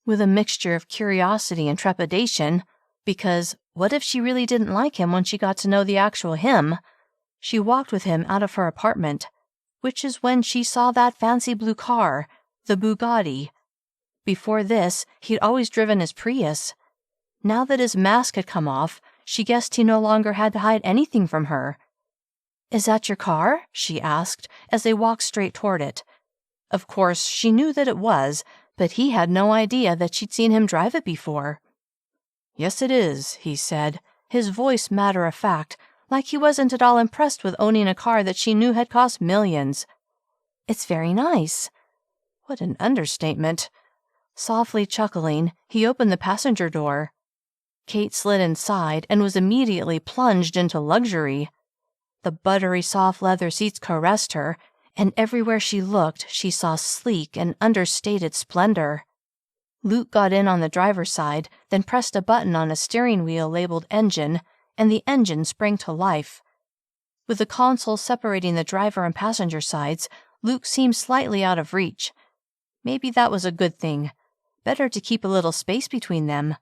With a mixture of curiosity and trepidation, because what if she really didn't like him when she got to know the actual him? She walked with him out of her apartment, which is when she saw that fancy blue car, the Bugatti. Before this, he'd always driven his Prius. Now that his mask had come off, she guessed he no longer had to hide anything from her. Is that your car? She asked, as they walked straight toward it. Of course, she knew that it was, but he had no idea that she'd seen him drive it before. Yes, it is, he said, his voice matter-of-fact, like he wasn't at all impressed with owning a car that she knew had cost millions. It's very nice. What an understatement. Softly chuckling, he opened the passenger door. Cait slid inside and was immediately plunged into luxury. The buttery soft leather seats caressed her, and everywhere she looked she saw sleek and understated splendor. Luke got in on the driver's side, then pressed a button on a steering wheel labeled engine, and the engine sprang to life. With the console separating the driver and passenger sides, Luke seemed slightly out of reach. Maybe that was a good thing. Better to keep a little space between them.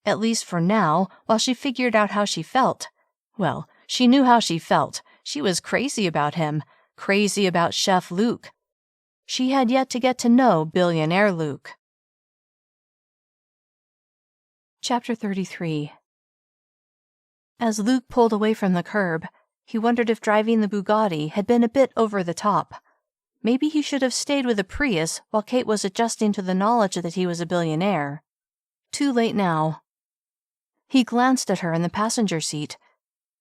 At least for now, while she figured out how she felt. Well, she knew how she felt. She was crazy about him. Crazy about Chef Luke. She had yet to get to know billionaire Luke. Chapter 33. As Luke pulled away from the curb, he wondered if driving the Bugatti had been a bit over the top. Maybe he should have stayed with a Prius while Cait was adjusting to the knowledge that he was a billionaire. Too late now. He glanced at her in the passenger seat.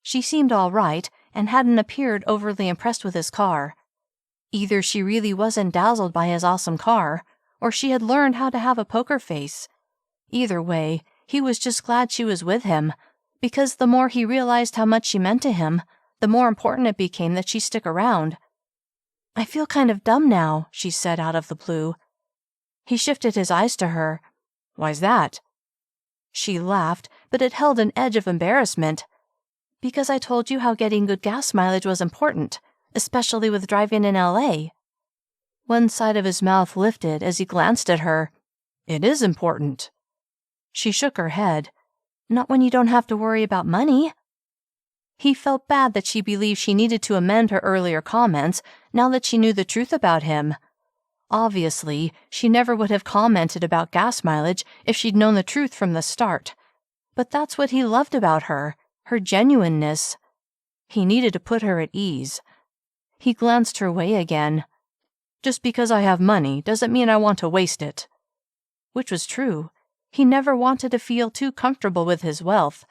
She seemed all right and hadn't appeared overly impressed with his car. Either she really wasn't dazzled by his awesome car, or she had learned how to have a poker face. Either way, he was just glad she was with him, because the more he realized how much she meant to him, the more important it became that she stick around. I feel kind of dumb now, she said out of the blue. He shifted his eyes to her. Why's that? She laughed, but it held an edge of embarrassment. Because I told you how getting good gas mileage was important, especially with driving in L.A. One side of his mouth lifted as he glanced at her. It is important. She shook her head. Not when you don't have to worry about money. He felt bad that she believed she needed to amend her earlier comments now that she knew the truth about him. Obviously, she never would have commented about gas mileage if she'd known the truth from the start. But that's what he loved about her genuineness. He needed to put her at ease. He glanced her way again. Just because I have money doesn't mean I want to waste it. Which was true. He never wanted to feel too comfortable with his wealth.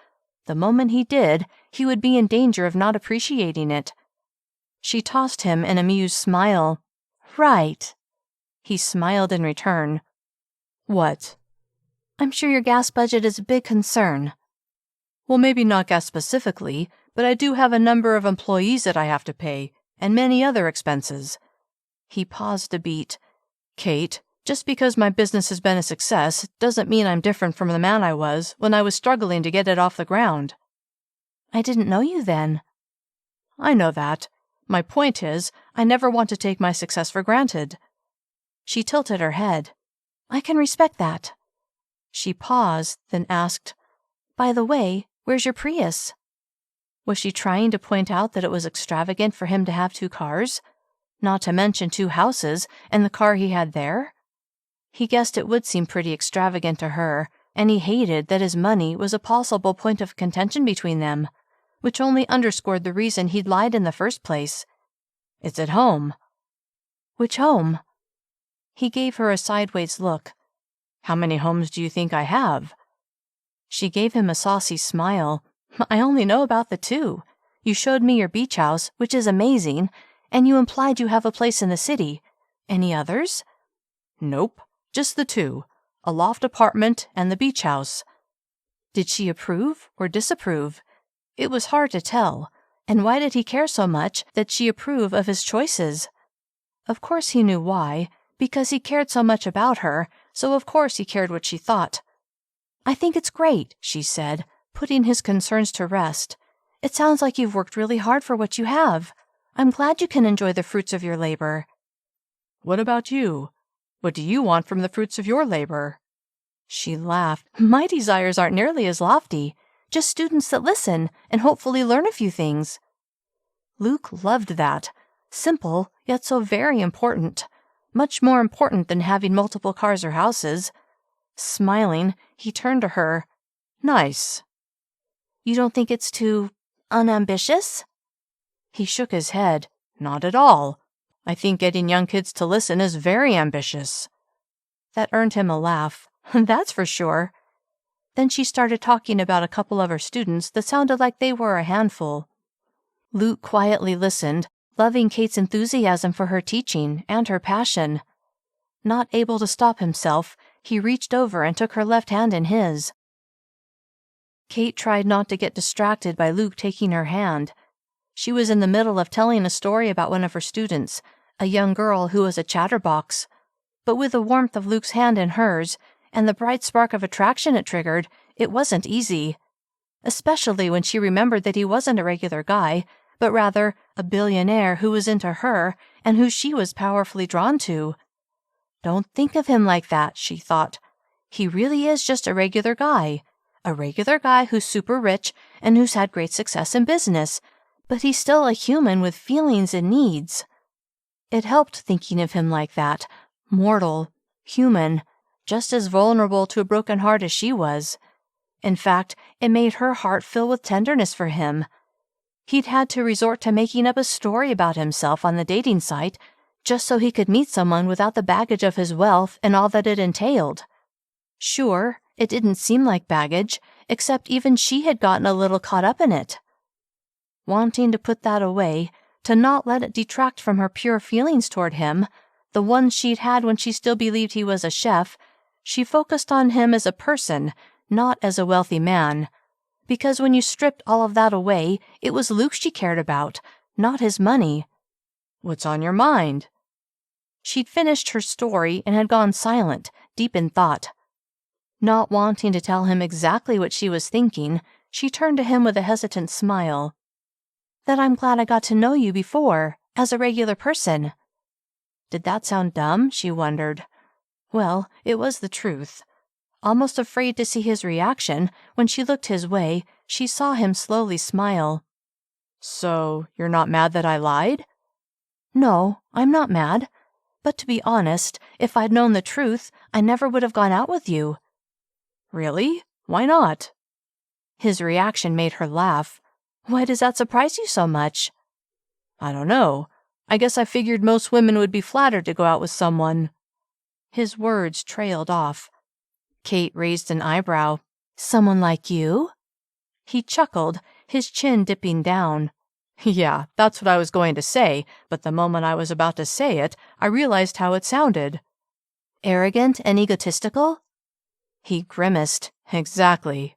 The moment he did, he would be in danger of not appreciating it. She tossed him an amused smile. Right. He smiled in return. What? I'm sure your gas budget is a big concern. Well, maybe not gas specifically, but I do have a number of employees that I have to pay, and many other expenses. He paused a beat. Cait, just because my business has been a success doesn't mean I'm different from the man I was when I was struggling to get it off the ground. I didn't know you then. I know that. My point is, I never want to take my success for granted. She tilted her head. I can respect that. She paused, then asked, By the way, where's your Prius? Was she trying to point out that it was extravagant for him to have 2 cars? Not to mention 2 houses and the car he had there? He guessed it would seem pretty extravagant to her, and he hated that his money was a possible point of contention between them. which only underscored the reason he'd lied in the first place. "It's at home." "Which home?" He gave her a sideways look. "How many homes do you think I have?" She gave him a saucy smile. "I only know about the 2. You showed me your beach house, which is amazing, and you implied you have a place in the city. Any others?" "Nope, just the 2. A loft apartment and the beach house." Did she approve or disapprove? It was hard to tell. And why did he care so much that she approved of his choices? Of course he knew why, because he cared so much about her, so of course he cared what she thought. "I think it's great," she said, putting his concerns to rest. "It sounds like you've worked really hard for what you have. I'm glad you can enjoy the fruits of your labor." "What about you? What do you want from the fruits of your labor?" She laughed. "My desires aren't nearly as lofty. Just students that listen and hopefully learn a few things." Luke loved that. Simple, yet so very important. Much more important than having multiple cars or houses. Smiling, he turned to her. "Nice." "You don't think it's too unambitious?" He shook his head. "Not at all. I think getting young kids to listen is very ambitious." That earned him a laugh. "That's for sure." Then she started talking about a couple of her students that sounded like they were a handful. Luke quietly listened, loving Cait's enthusiasm for her teaching and her passion. Not able to stop himself, he reached over and took her left hand in his. Cait tried not to get distracted by Luke taking her hand. She was in the middle of telling a story about one of her students, a young girl who was a chatterbox. But with the warmth of Luke's hand in hers, and the bright spark of attraction it triggered, it wasn't easy. Especially when she remembered that he wasn't a regular guy, but rather a billionaire who was into her and who she was powerfully drawn to. Don't think of him like that, she thought. He really is just a regular guy who's super rich and who's had great success in business, but he's still a human with feelings and needs. It helped thinking of him like that, mortal, human, just as vulnerable to a broken heart as she was. In fact, it made her heart fill with tenderness for him. He'd had to resort to making up a story about himself on the dating site just so he could meet someone without the baggage of his wealth and all that it entailed. Sure, it didn't seem like baggage, except even she had gotten a little caught up in it. Wanting to put that away, to not let it detract from her pure feelings toward him, the ones she'd had when she still believed he was a chef, she focused on him as a person, not as a wealthy man. Because when you stripped all of that away, it was Luke she cared about, not his money. "What's on your mind?" She'd finished her story and had gone silent, deep in thought. Not wanting to tell him exactly what she was thinking, she turned to him with a hesitant smile. "That I'm glad I got to know you before, as a regular person." Did that sound dumb? She wondered. Well, it was the truth. Almost afraid to see his reaction, when she looked his way, she saw him slowly smile. "So, you're not mad that I lied?" "No, I'm not mad. But to be honest, if I'd known the truth, I never would have gone out with you." "Really? Why not?" His reaction made her laugh. "Why does that surprise you so much?" "I don't know. I guess I figured most women would be flattered to go out with someone." His words trailed off. Cait raised an eyebrow. "Someone like you?" He chuckled, his chin dipping down. "Yeah, that's what I was going to say, but the moment I was about to say it, I realized how it sounded." "Arrogant and egotistical?" He grimaced. "Exactly."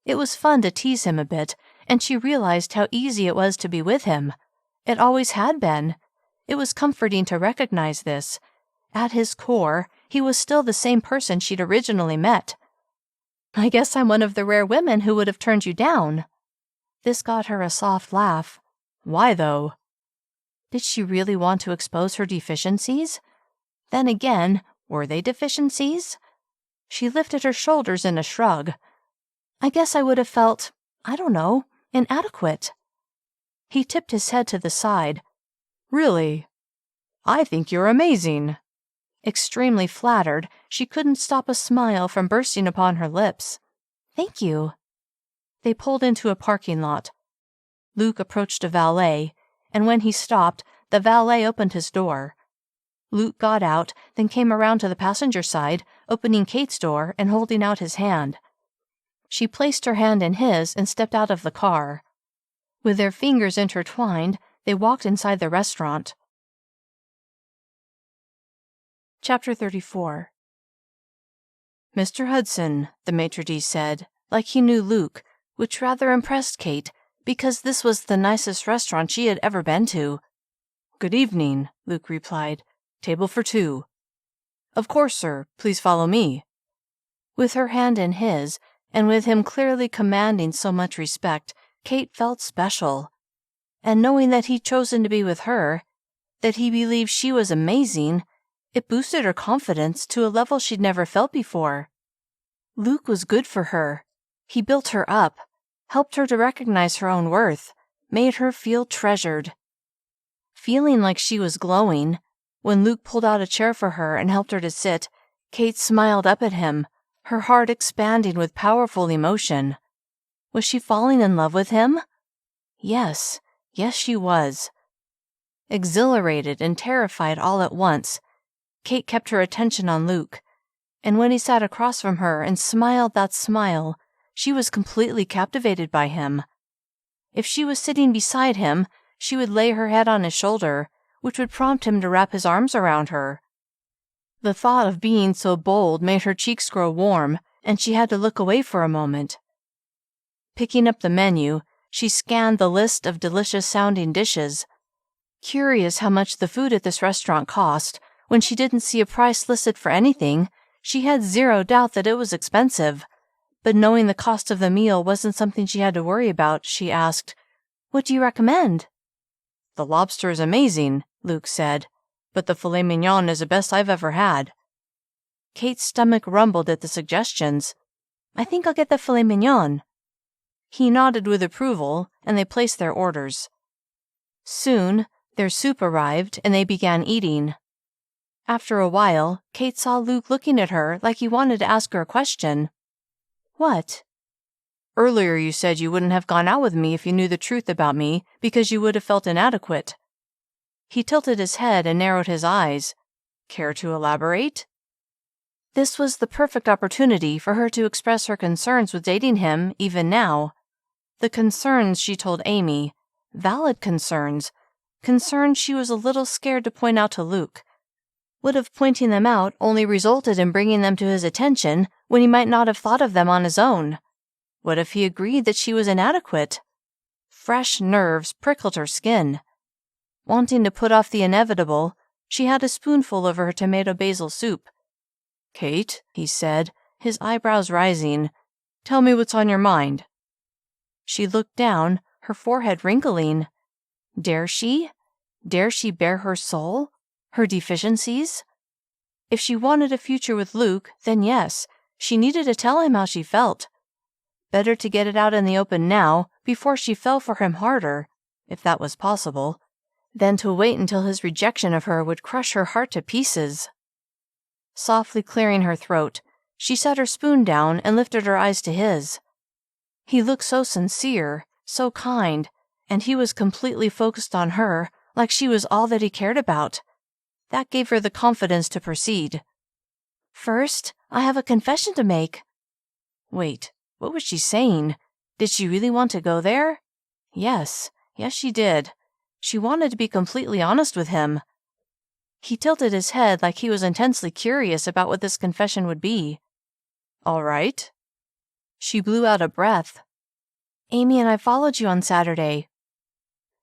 It was fun to tease him a bit, and she realized how easy it was to be with him. It always had been. It was comforting to recognize this. At his core, he was still the same person she'd originally met. "I guess I'm one of the rare women who would have turned you down." This got her a soft laugh. "Why, though?" Did she really want to expose her deficiencies? Then again, were they deficiencies? She lifted her shoulders in a shrug. "I guess I would have felt, I don't know, inadequate." He tipped his head to the side. "Really? I think you're amazing." Extremely flattered, she couldn't stop a smile from bursting upon her lips. "Thank you." They pulled into a parking lot. Luke approached a valet, and when he stopped, the valet opened his door. Luke got out, then came around to the passenger side, opening Cait's door and holding out his hand. She placed her hand in his and stepped out of the car. With their fingers intertwined, they walked inside the restaurant. Chapter 34. Mr. Hudson, the maitre d' said, like he knew Luke, which rather impressed Cait, because this was the nicest restaurant she had ever been to. "Good evening," Luke replied. "Table for 2. "Of course, sir. Please follow me." With her hand in his, and with him clearly commanding so much respect, Cait felt special. And knowing that he'd chosen to be with her, that he believed she was amazing, it boosted her confidence to a level she'd never felt before. Luke was good for her. He built her up, helped her to recognize her own worth, made her feel treasured. Feeling like she was glowing, when Luke pulled out a chair for her and helped her to sit, Cait smiled up at him, her heart expanding with powerful emotion. Was she falling in love with him? Yes, she was. Exhilarated and terrified all at once, Cait kept her attention on Luke, and when he sat across from her and smiled that smile, she was completely captivated by him. If she was sitting beside him, she would lay her head on his shoulder, which would prompt him to wrap his arms around her. The thought of being so bold made her cheeks grow warm, and she had to look away for a moment. Picking up the menu, she scanned the list of delicious-sounding dishes. Curious how much the food at this restaurant cost, when she didn't see a price listed for anything, she had zero doubt that it was expensive. But knowing the cost of the meal wasn't something she had to worry about, she asked, "What do you recommend?" "The lobster is amazing," Luke said, "but the filet mignon is the best I've ever had." Cait's stomach rumbled at the suggestions. "I think I'll get the filet mignon." He nodded with approval, and they placed their orders. Soon, their soup arrived, and they began eating. After a while, Cait saw Luke looking at her like he wanted to ask her a question. "What?" "Earlier you said you wouldn't have gone out with me if you knew the truth about me because you would have felt inadequate." He tilted his head and narrowed his eyes. "Care to elaborate?" This was the perfect opportunity for her to express her concerns with dating him, even now. The concerns, she told Amy, valid concerns she was a little scared to point out to Luke. Would have pointing them out only resulted in bringing them to his attention when he might not have thought of them on his own? What if he agreed that she was inadequate? Fresh nerves prickled her skin. Wanting to put off the inevitable, she had a spoonful of her tomato basil soup. "Cait," he said, his eyebrows rising, "tell me what's on your mind." She looked down, her forehead wrinkling. Dare she? Dare she bare her soul? Her deficiencies? If she wanted a future with Luke, then yes, she needed to tell him how she felt. Better to get it out in the open now, before she fell for him harder, if that was possible, than to wait until his rejection of her would crush her heart to pieces. Softly clearing her throat, she set her spoon down and lifted her eyes to his. He looked so sincere, so kind, and he was completely focused on her, like she was all that he cared about. That gave her the confidence to proceed. "First, I have a confession to make." Wait, what was she saying? Did she really want to go there? Yes, she did. She wanted to be completely honest with him. He tilted his head like he was intensely curious about what this confession would be. "All right." She blew out a breath. "Amy and I followed you on Saturday."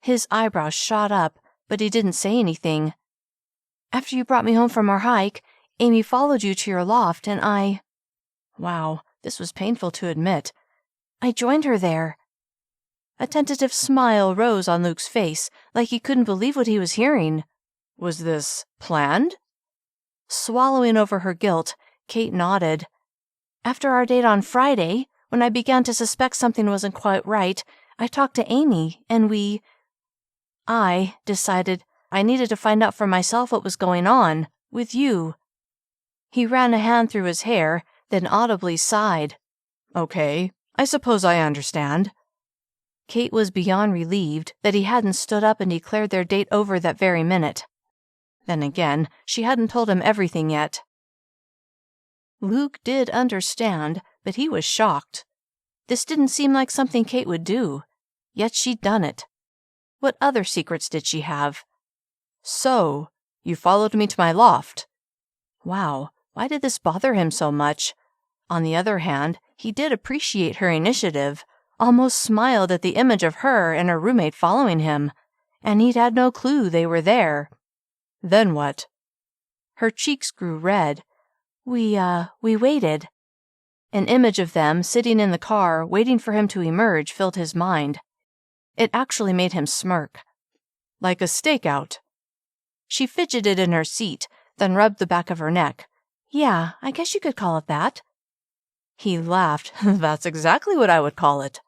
His eyebrows shot up, but he didn't say anything. "After you brought me home from our hike, Amy followed you to your loft, and I—" Wow, this was painful to admit. "I joined her there." A tentative smile rose on Luke's face, like he couldn't believe what he was hearing. Was this planned? Swallowing over her guilt, Cait nodded. "After our date on Friday, when I began to suspect something wasn't quite right, I talked to Amy, and I decided I needed to find out for myself what was going on, with you." He ran a hand through his hair, then audibly sighed. "Okay, I suppose I understand." Cait was beyond relieved that he hadn't stood up and declared their date over that very minute. Then again, she hadn't told him everything yet. Luke did understand, but he was shocked. This didn't seem like something Cait would do, yet she'd done it. What other secrets did she have? So, you followed me to my loft. Wow, why did this bother him so much? On the other hand, he did appreciate her initiative, almost smiled at the image of her and her roommate following him, and he'd had no clue they were there. Then what? Her cheeks grew red. We waited. An image of them sitting in the car, waiting for him to emerge, filled his mind. It actually made him smirk. Like a stakeout. She fidgeted in her seat, then rubbed the back of her neck. Yeah, I guess you could call it that. He laughed. That's exactly what I would call it.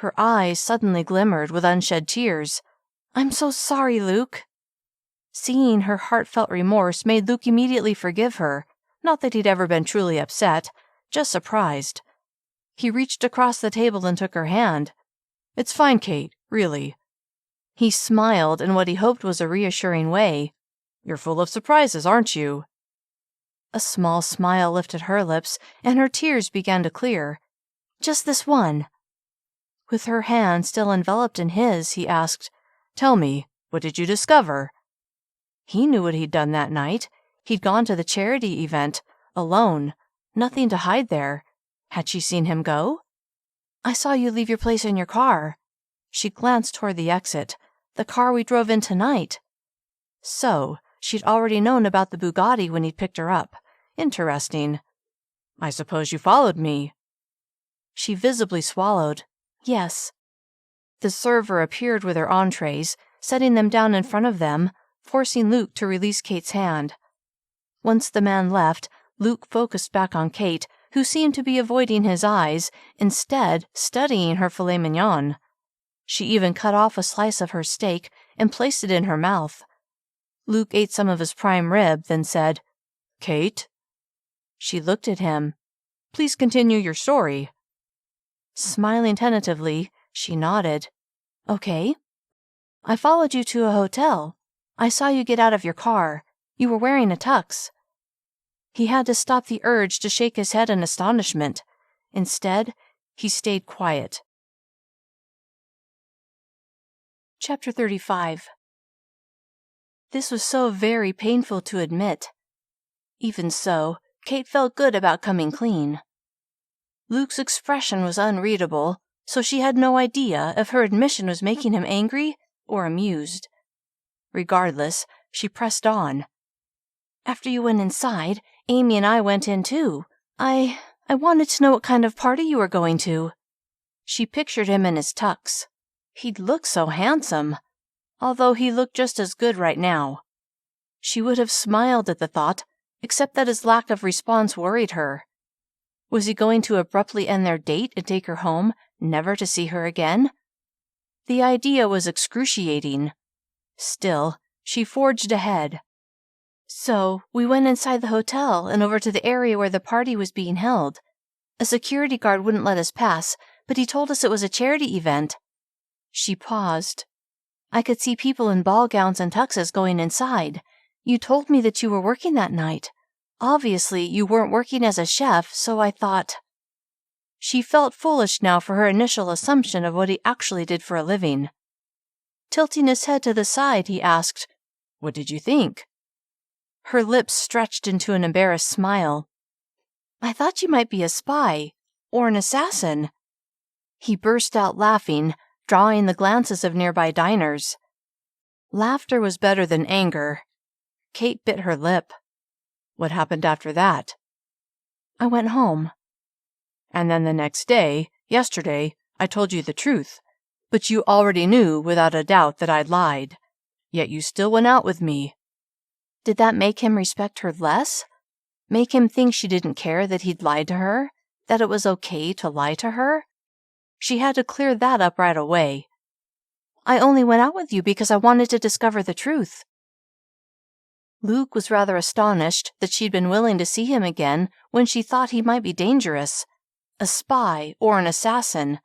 Her eyes suddenly glimmered with unshed tears. I'm so sorry, Luke. Seeing her heartfelt remorse made Luke immediately forgive her. Not that he'd ever been truly upset, just surprised. He reached across the table and took her hand. It's fine, Cait, really. He smiled in what he hoped was a reassuring way. You're full of surprises, aren't you? A small smile lifted her lips, and her tears began to clear. Just this one. With her hand still enveloped in his, he asked, Tell me, what did you discover? He knew what he'd done that night. He'd gone to the charity event, alone, nothing to hide there. Had she seen him go? I saw you leave your place in your car. She glanced toward the exit, the car we drove in tonight. So, she'd already known about the Bugatti when he'd picked her up. Interesting. I suppose you followed me. She visibly swallowed. Yes. The server appeared with her entrees, setting them down in front of them, forcing Luke to release Cait's hand. Once the man left, Luke focused back on Cait, who seemed to be avoiding his eyes, instead studying her filet mignon. She even cut off a slice of her steak and placed it in her mouth. Luke ate some of his prime rib, then said, Cait? She looked at him. Please continue your story. Smiling tentatively, she nodded. Okay. I followed you to a hotel. I saw you get out of your car. You were wearing a tux. He had to stop the urge to shake his head in astonishment. Instead, he stayed quiet. Chapter 35. This was so very painful to admit. Even so, Cait felt good about coming clean. Luke's expression was unreadable, so she had no idea if her admission was making him angry or amused. Regardless, she pressed on. After you went inside, Amy and I went in too. I wanted to know what kind of party you were going to. She pictured him in his tux. He'd look so handsome, although he looked just as good right now. She would have smiled at the thought, except that his lack of response worried her. Was he going to abruptly end their date and take her home, never to see her again? The idea was excruciating. Still, she forged ahead. So, we went inside the hotel and over to the area where the party was being held. A security guard wouldn't let us pass, but he told us it was a charity event. She paused. I could see people in ball gowns and tuxes going inside. You told me that you were working that night. Obviously, you weren't working as a chef, so I thought... She felt foolish now for her initial assumption of what he actually did for a living. Tilting his head to the side, he asked, What did you think? Her lips stretched into an embarrassed smile. I thought you might be a spy, or an assassin. He burst out laughing, drawing the glances of nearby diners. Laughter was better than anger. Cait bit her lip. What happened after that? I went home. And then the next day, yesterday, I told you the truth. But you already knew without a doubt that I'd lied. Yet you still went out with me. Did that make him respect her less? Make him think she didn't care that he'd lied to her? That it was okay to lie to her? She had to clear that up right away. I only went out with you because I wanted to discover the truth. Luke was rather astonished that she'd been willing to see him again when she thought he might be dangerous. A spy or an assassin.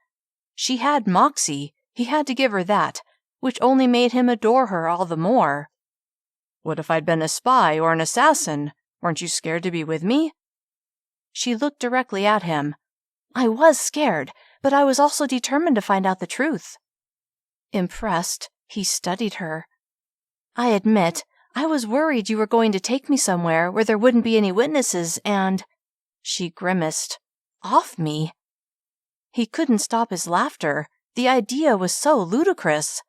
She had moxie, he had to give her that, which only made him adore her all the more. What if I'd been a spy or an assassin? Weren't you scared to be with me? She looked directly at him. I was scared, but I was also determined to find out the truth. Impressed, he studied her. I admit, I was worried you were going to take me somewhere where there wouldn't be any witnesses and... She grimaced. Off me? He couldn't stop his laughter. The idea was so ludicrous.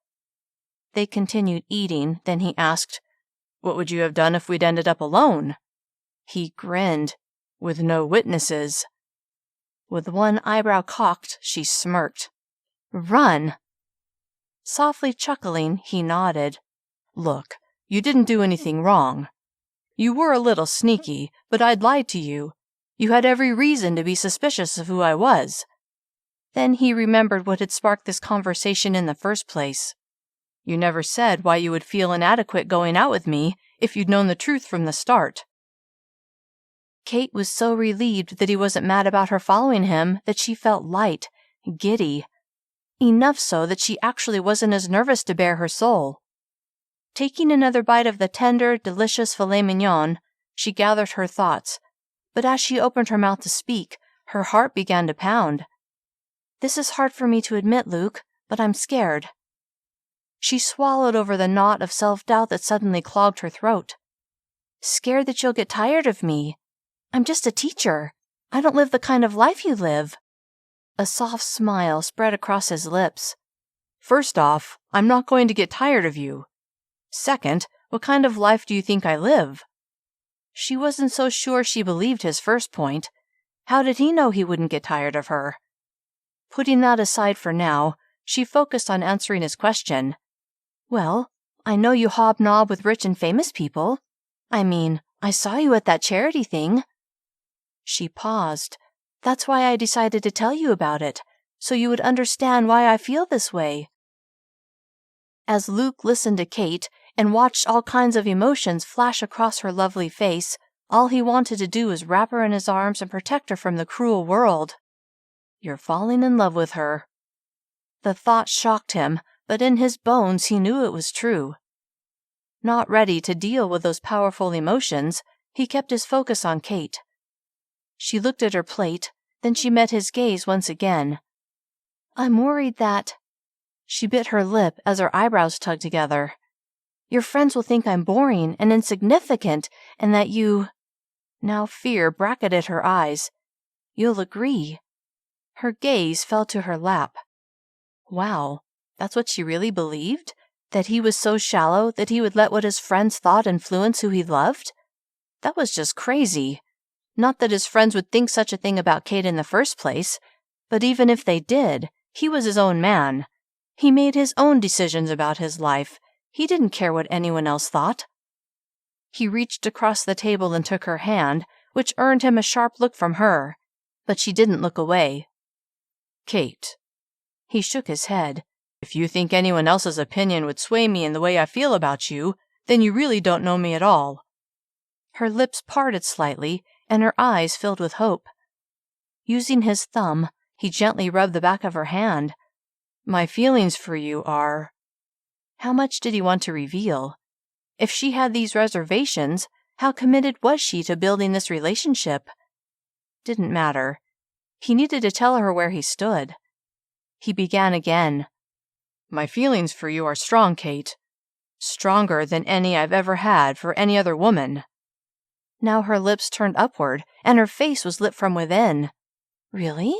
They continued eating, then he asked, What would you have done if we'd ended up alone? He grinned. With no witnesses. With one eyebrow cocked, she smirked. Run! Softly chuckling, he nodded. Look, you didn't do anything wrong. You were a little sneaky, but I'd lied to you. You had every reason to be suspicious of who I was. Then he remembered what had sparked this conversation in the first place. You never said why you would feel inadequate going out with me if you'd known the truth from the start. Cait was so relieved that he wasn't mad about her following him that she felt light, giddy. Enough so that she actually wasn't as nervous to bare her soul. Taking another bite of the tender, delicious filet mignon, she gathered her thoughts, but as she opened her mouth to speak, her heart began to pound. This is hard for me to admit, Luke, but I'm scared. She swallowed over the knot of self-doubt that suddenly clogged her throat. Scared that you'll get tired of me. I'm just a teacher. I don't live the kind of life you live. A soft smile spread across his lips. First off, I'm not going to get tired of you. Second, what kind of life do you think I live? She wasn't so sure she believed his first point. How did he know he wouldn't get tired of her? Putting that aside for now, she focused on answering his question. Well, I know you hobnob with rich and famous people. I mean, I saw you at that charity thing. She paused. That's why I decided to tell you about it, so you would understand why I feel this way. As Luke listened to Cait and watched all kinds of emotions flash across her lovely face, all he wanted to do was wrap her in his arms and protect her from the cruel world. You're falling in love with her. The thought shocked him, but in his bones he knew it was true. Not ready to deal with those powerful emotions, he kept his focus on Cait. She looked at her plate, then she met his gaze once again. I'm worried that... She bit her lip as her eyebrows tugged together. Your friends will think I'm boring and insignificant, and that you... Now fear bracketed her eyes. You'll agree. Her gaze fell to her lap. Wow, that's what she really believed? That he was so shallow that he would let what his friends thought influence who he loved? That was just crazy. Not that his friends would think such a thing about Cait in the first place, but even if they did, he was his own man. He made his own decisions about his life. He didn't care what anyone else thought. He reached across the table and took her hand, which earned him a sharp look from her, but she didn't look away. Cait. He shook his head. If you think anyone else's opinion would sway me in the way I feel about you, then you really don't know me at all. Her lips parted slightly, and her eyes filled with hope. Using his thumb, he gently rubbed the back of her hand. My feelings for you are... How much did he want to reveal? If she had these reservations, how committed was she to building this relationship? Didn't matter. He needed to tell her where he stood. He began again. My feelings for you are strong, Cait. Stronger than any I've ever had for any other woman. Now her lips turned upward, and her face was lit from within. Really?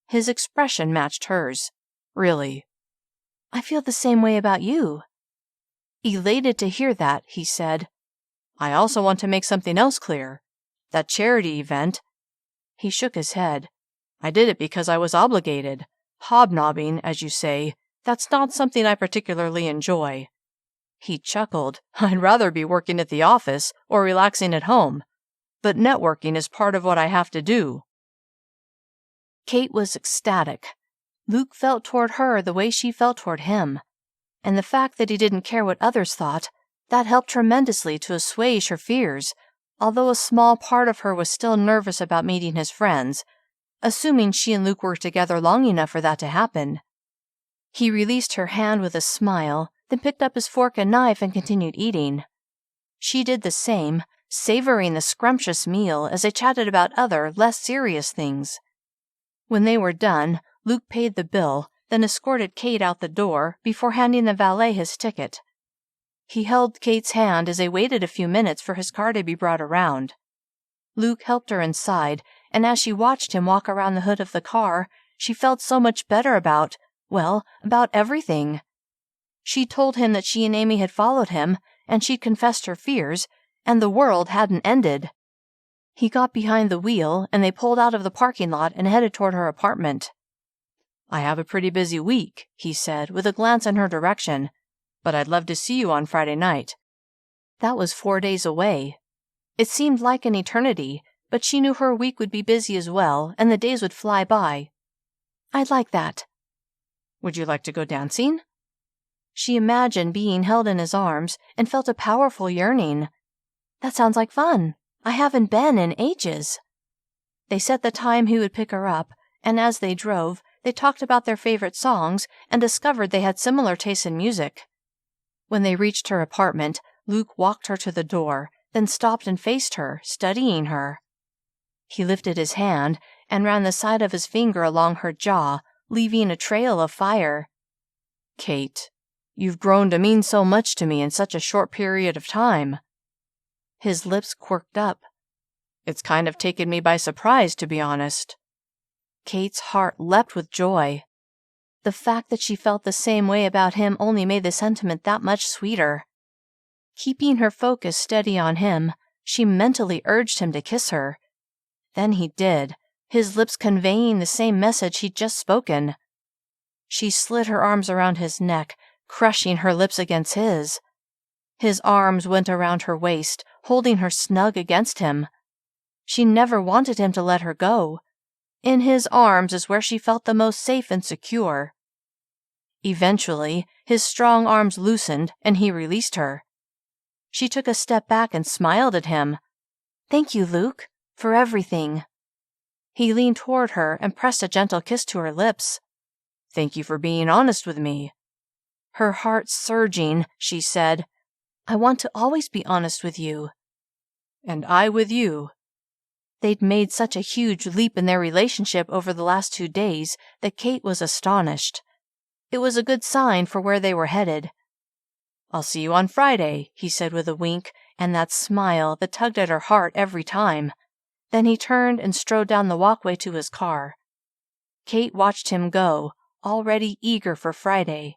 His expression matched hers. Really. I feel the same way about you. Elated to hear that, he said, I also want to make something else clear. That charity event. He shook his head. I did it because I was obligated. Hobnobbing, as you say, that's not something I particularly enjoy. He chuckled. I'd rather be working at the office or relaxing at home. But networking is part of what I have to do. Cait was ecstatic. Luke felt toward her the way she felt toward him. And the fact that he didn't care what others thought, that helped tremendously to assuage her fears, although a small part of her was still nervous about meeting his friends. assuming she and Luke were together long enough for that to happen. He released her hand with a smile, then picked up his fork and knife and continued eating. She did the same, savoring the scrumptious meal as they chatted about other, less serious things. When they were done, Luke paid the bill, then escorted Cait out the door before handing the valet his ticket. He held Cait's hand as they waited a few minutes for his car to be brought around. Luke helped her inside, and as she watched him walk around the hood of the car, she felt so much better about everything. She told him that she and Amy had followed him, and she'd confessed her fears, and the world hadn't ended. He got behind the wheel, and they pulled out of the parking lot and headed toward her apartment. "I have a pretty busy week," he said, with a glance in her direction, "but I'd love to see you on Friday night." That was 4 days away. It seemed like an eternity, but she knew her week would be busy as well, and the days would fly by. "I'd like that." "Would you like to go dancing?" She imagined being held in his arms and felt a powerful yearning. "That sounds like fun. I haven't been in ages." They set the time he would pick her up, and as they drove, they talked about their favorite songs and discovered they had similar tastes in music. When they reached her apartment, Luke walked her to the door, then stopped and faced her, studying her. He lifted his hand and ran the side of his finger along her jaw, leaving a trail of fire. "Cait, you've grown to mean so much to me in such a short period of time." His lips quirked up. "It's kind of taken me by surprise, to be honest." Cait's heart leapt with joy. The fact that she felt the same way about him only made the sentiment that much sweeter. Keeping her focus steady on him, she mentally urged him to kiss her. Then he did, his lips conveying the same message he'd just spoken. She slid her arms around his neck, crushing her lips against his. His arms went around her waist, holding her snug against him. She never wanted him to let her go. In his arms is where she felt the most safe and secure. Eventually, his strong arms loosened and he released her. She took a step back and smiled at him. "Thank you, Luke, for everything." He leaned toward her and pressed a gentle kiss to her lips. "Thank you for being honest with me." Her heart surging, she said, "I want to always be honest with you." "And I with you." They'd made such a huge leap in their relationship over the last 2 days that Cait was astonished. It was a good sign for where they were headed. "I'll see you on Friday," he said with a wink, and that smile that tugged at her heart every time. Then he turned and strode down the walkway to his car. Cait watched him go, already eager for Friday.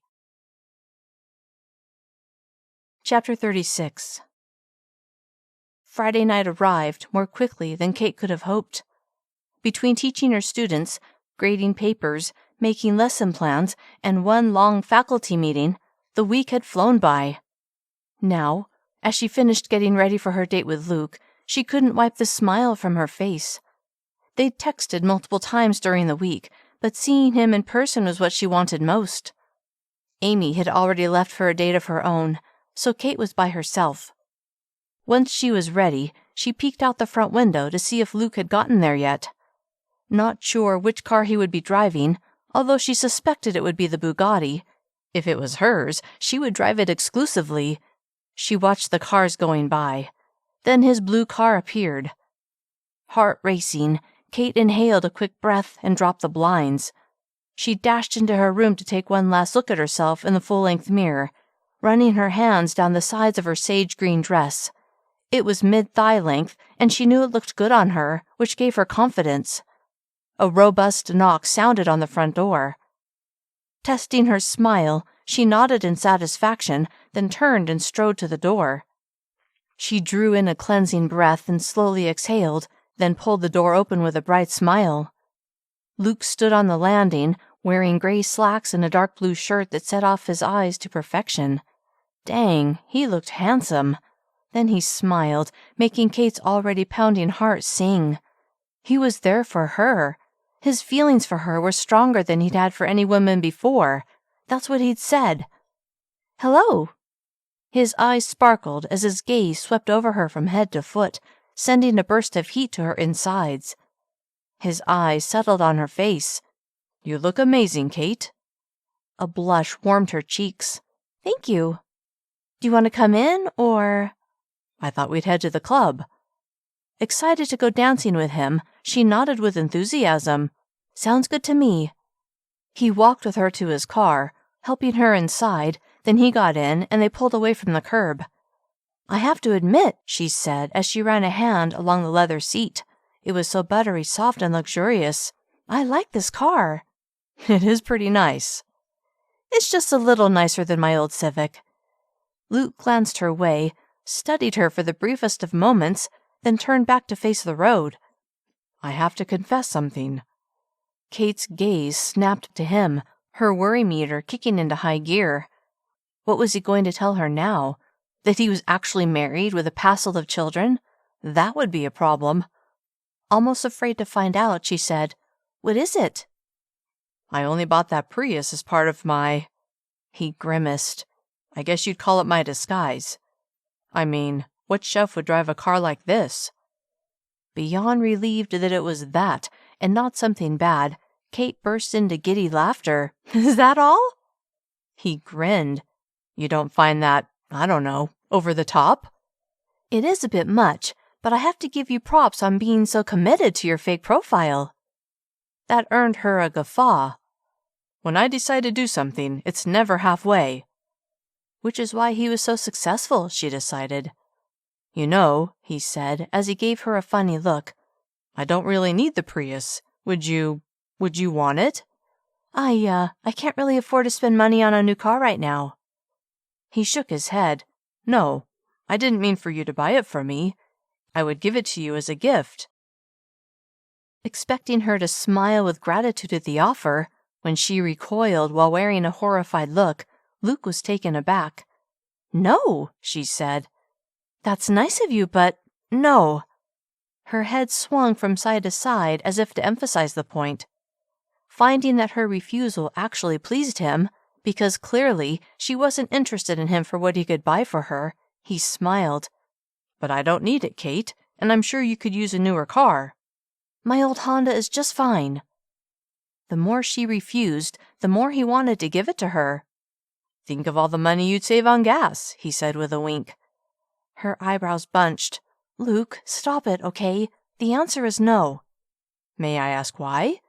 Chapter 36. Friday night arrived more quickly than Cait could have hoped. Between teaching her students, grading papers, making lesson plans, and one long faculty meeting, the week had flown by. Now, as she finished getting ready for her date with Luke, she couldn't wipe the smile from her face. They'd texted multiple times during the week, but seeing him in person was what she wanted most. Amy had already left for a date of her own, so Cait was by herself. Once she was ready, she peeked out the front window to see if Luke had gotten there yet. Not sure which car he would be driving, although she suspected it would be the Bugatti. If it was hers, she would drive it exclusively. She watched the cars going by. Then his blue car appeared. Heart racing, Cait inhaled a quick breath and dropped the blinds. She dashed into her room to take one last look at herself in the full-length mirror, running her hands down the sides of her sage-green dress. It was mid-thigh length, and she knew it looked good on her, which gave her confidence. A robust knock sounded on the front door. Testing her smile, she nodded in satisfaction, then turned and strode to the door. She drew in a cleansing breath and slowly exhaled, then pulled the door open with a bright smile. Luke stood on the landing, wearing gray slacks and a dark blue shirt that set off his eyes to perfection. Dang, he looked handsome. Then he smiled, making Cait's already pounding heart sing. He was there for her. His feelings for her were stronger than he'd had for any woman before. That's what he'd said. "Hello." His eyes sparkled as his gaze swept over her from head to foot, sending a burst of heat to her insides. His eyes settled on her face. "You look amazing, Cait." A blush warmed her cheeks. "Thank you. Do you want to come in, or—" "I thought we'd head to the club." Excited to go dancing with him, she nodded with enthusiasm. "Sounds good to me." He walked with her to his car, helping her inside, then he got in and they pulled away from the curb. "I have to admit," she said as she ran a hand along the leather seat. It was so buttery soft and luxurious. "I like this car." "It is pretty nice." "It's just a little nicer than my old Civic." Luke glanced her way, studied her for the briefest of moments, then turned back to face the road. "I have to confess something." Cait's gaze snapped to him, her worry meter kicking into high gear. What was he going to tell her now? That he was actually married with a passel of children? That would be a problem. Almost afraid to find out, she said, "What is it?" "I only bought that Prius as part of my—" He grimaced. "I guess you'd call it my disguise. I mean, what chef would drive a car like this?" Beyond relieved that it was that, and not something bad, Cait burst into giddy laughter. "Is that all?" He grinned. "You don't find that, I don't know, over the top?" "It is a bit much, but I have to give you props on being so committed to your fake profile." That earned her a guffaw. "When I decide to do something, it's never halfway." Which is why he was so successful, she decided. "You know," he said as he gave her a funny look, "I don't really need the Prius. Would you want it?" I can't really afford to spend money on a new car right now." He shook his head. "No, I didn't mean for you to buy it from me. I would give it to you as a gift." Expecting her to smile with gratitude at the offer, when she recoiled while wearing a horrified look, Luke was taken aback. "No," she said. "That's nice of you, but no." Her head swung from side to side as if to emphasize the point. Finding that her refusal actually pleased him, because clearly she wasn't interested in him for what he could buy for her, he smiled. "But I don't need it, Cait, and I'm sure you could use a newer car." "My old Honda is just fine." The more she refused, the more he wanted to give it to her. "Think of all the money you'd save on gas," he said with a wink. Her eyebrows bunched. "Luke, stop it, okay? The answer is no." "May I ask why?"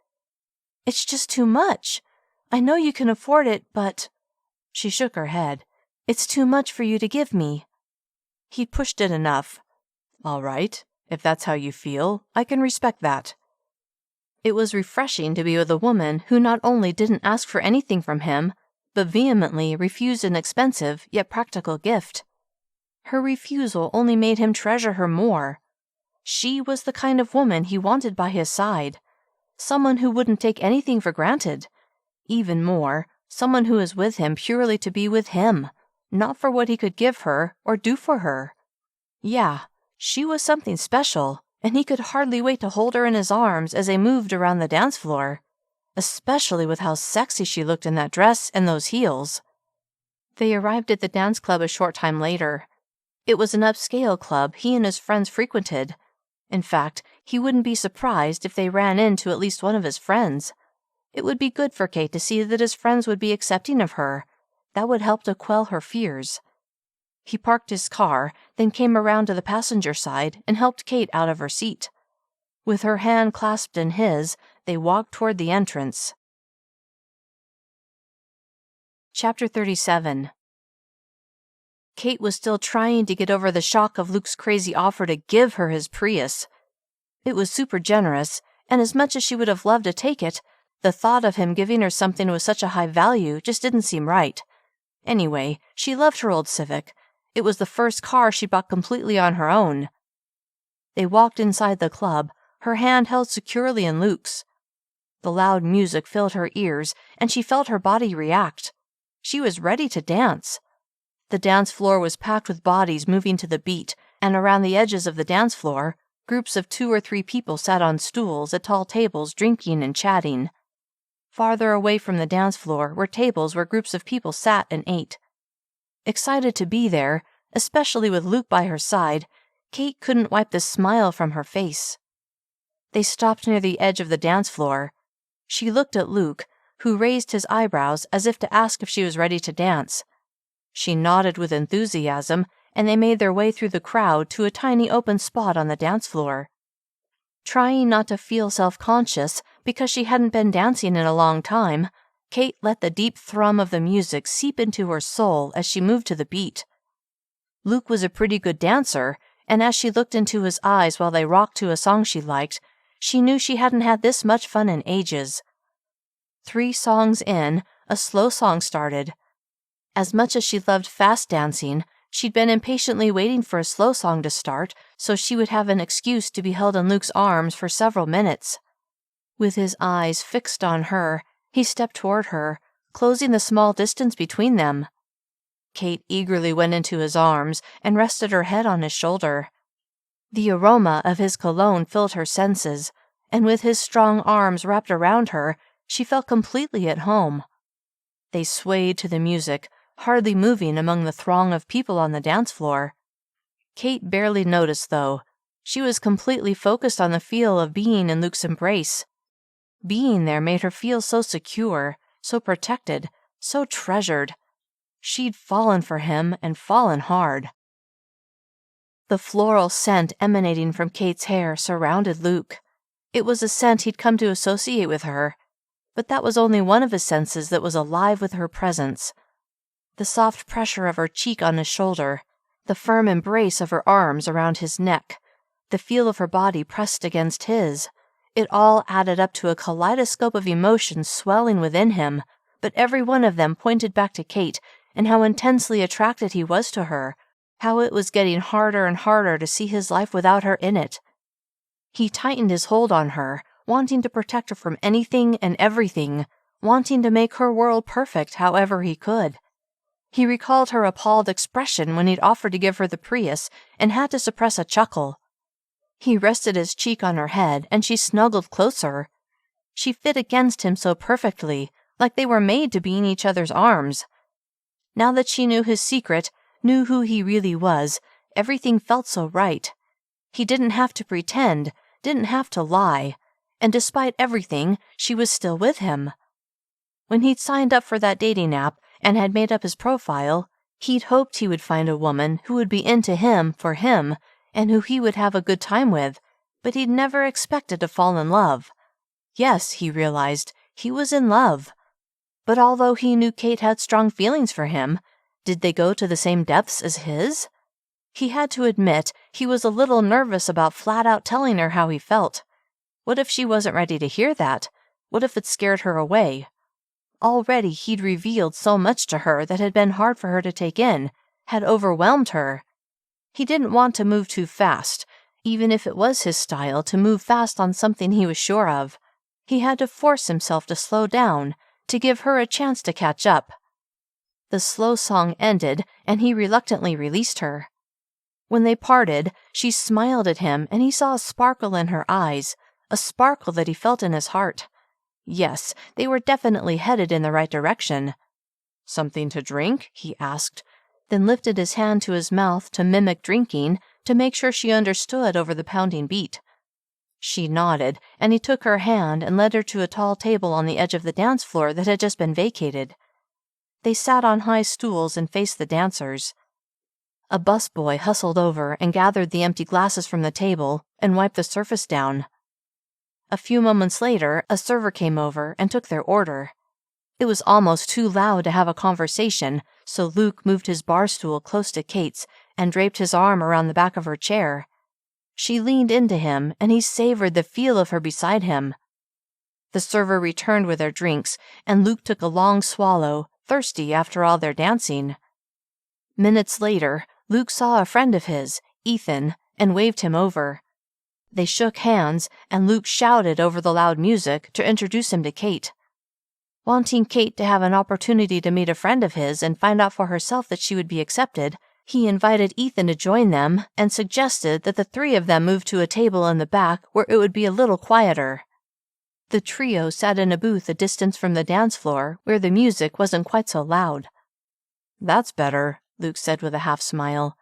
"It's just too much. I know you can afford it, but—" She shook her head. "It's too much for you to give me." He'd pushed it enough. "All right, if that's how you feel, I can respect that." It was refreshing to be with a woman who not only didn't ask for anything from him, but vehemently refused an expensive yet practical gift. Her refusal only made him treasure her more. She was the kind of woman he wanted by his side. Someone who wouldn't take anything for granted. Even more, someone who was with him purely to be with him, not for what he could give her or do for her. Yeah, she was something special, and he could hardly wait to hold her in his arms as they moved around the dance floor, especially with how sexy she looked in that dress and those heels. They arrived at the dance club a short time later. It was an upscale club he and his friends frequented. In fact, he wouldn't be surprised if they ran into at least one of his friends. It would be good for Cait to see that his friends would be accepting of her. That would help to quell her fears. He parked his car, then came around to the passenger side and helped Cait out of her seat. With her hand clasped in his, they walked toward the entrance. Chapter 37. Cait was still trying to get over the shock of Luke's crazy offer to give her his Prius. It was super generous, and as much as she would have loved to take it, the thought of him giving her something with such a high value just didn't seem right. Anyway, she loved her old Civic. It was the first car she bought completely on her own. They walked inside the club, her hand held securely in Luke's. The loud music filled her ears, and she felt her body react. She was ready to dance. The dance floor was packed with bodies moving to the beat, and around the edges of the dance floor, groups of 2 or 3 people sat on stools at tall tables drinking and chatting. Farther away from the dance floor were tables where groups of people sat and ate. Excited to be there, especially with Luke by her side, Cait couldn't wipe the smile from her face. They stopped near the edge of the dance floor. She looked at Luke, who raised his eyebrows as if to ask if she was ready to dance. She nodded with enthusiasm, and they made their way through the crowd to a tiny open spot on the dance floor. Trying not to feel self-conscious because she hadn't been dancing in a long time, Cait let the deep thrum of the music seep into her soul as she moved to the beat. Luke was a pretty good dancer, and as she looked into his eyes while they rocked to a song she liked, she knew she hadn't had this much fun in ages. 3 songs in, a slow song started. As much as she loved fast dancing, she'd been impatiently waiting for a slow song to start so she would have an excuse to be held in Luke's arms for several minutes. With his eyes fixed on her, he stepped toward her, closing the small distance between them. Cait eagerly went into his arms and rested her head on his shoulder. The aroma of his cologne filled her senses, and with his strong arms wrapped around her, she felt completely at home. They swayed to the music, hardly moving among the throng of people on the dance floor. Cait barely noticed, though. She was completely focused on the feel of being in Luke's embrace. Being there made her feel so secure, so protected, so treasured. She'd fallen for him, and fallen hard. The floral scent emanating from Cait's hair surrounded Luke. It was a scent he'd come to associate with her, but that was only one of his senses that was alive with her presence. The soft pressure of her cheek on his shoulder, the firm embrace of her arms around his neck, the feel of her body pressed against his, it all added up to a kaleidoscope of emotions swelling within him, but every one of them pointed back to Cait and how intensely attracted he was to her, how it was getting harder and harder to see his life without her in it. He tightened his hold on her, wanting to protect her from anything and everything, wanting to make her world perfect however he could. He recalled her appalled expression when he'd offered to give her the Prius and had to suppress a chuckle. He rested his cheek on her head, and she snuggled closer. She fit against him so perfectly, like they were made to be in each other's arms. Now that she knew his secret, knew who he really was, everything felt so right. He didn't have to pretend, didn't have to lie, and despite everything, she was still with him. When he'd signed up for that dating app and had made up his profile, he'd hoped he would find a woman who would be into him for him, and who he would have a good time with, but he'd never expected to fall in love. Yes, he realized, he was in love. But although he knew Cait had strong feelings for him, did they go to the same depths as his? He had to admit he was a little nervous about flat-out telling her how he felt. What if she wasn't ready to hear that? What if it scared her away? Already he'd revealed so much to her that had been hard for her to take in, had overwhelmed her. He didn't want to move too fast, even if it was his style to move fast on something he was sure of. He had to force himself to slow down, to give her a chance to catch up. The slow song ended, and he reluctantly released her. When they parted, she smiled at him, and he saw a sparkle in her eyes, a sparkle that he felt in his heart. Yes, they were definitely headed in the right direction. "Something to drink?" he asked, then lifted his hand to his mouth to mimic drinking, to make sure she understood over the pounding beat. She nodded, and he took her hand and led her to a tall table on the edge of the dance floor that had just been vacated. They sat on high stools and faced the dancers. A busboy hustled over and gathered the empty glasses from the table and wiped the surface down. A few moments later, a server came over and took their order. It was almost too loud to have a conversation, so Luke moved his bar stool close to Cait's and draped his arm around the back of her chair. She leaned into him, and he savored the feel of her beside him. The server returned with their drinks, and Luke took a long swallow, thirsty after all their dancing. Minutes later, Luke saw a friend of his, Ethan, and waved him over. They shook hands, and Luke shouted over the loud music to introduce him to Cait. Wanting Cait to have an opportunity to meet a friend of his and find out for herself that she would be accepted, he invited Ethan to join them and suggested that the 3 of them move to a table in the back where it would be a little quieter. The trio sat in a booth a distance from the dance floor where the music wasn't quite so loud. "That's better," Luke said with a half-smile.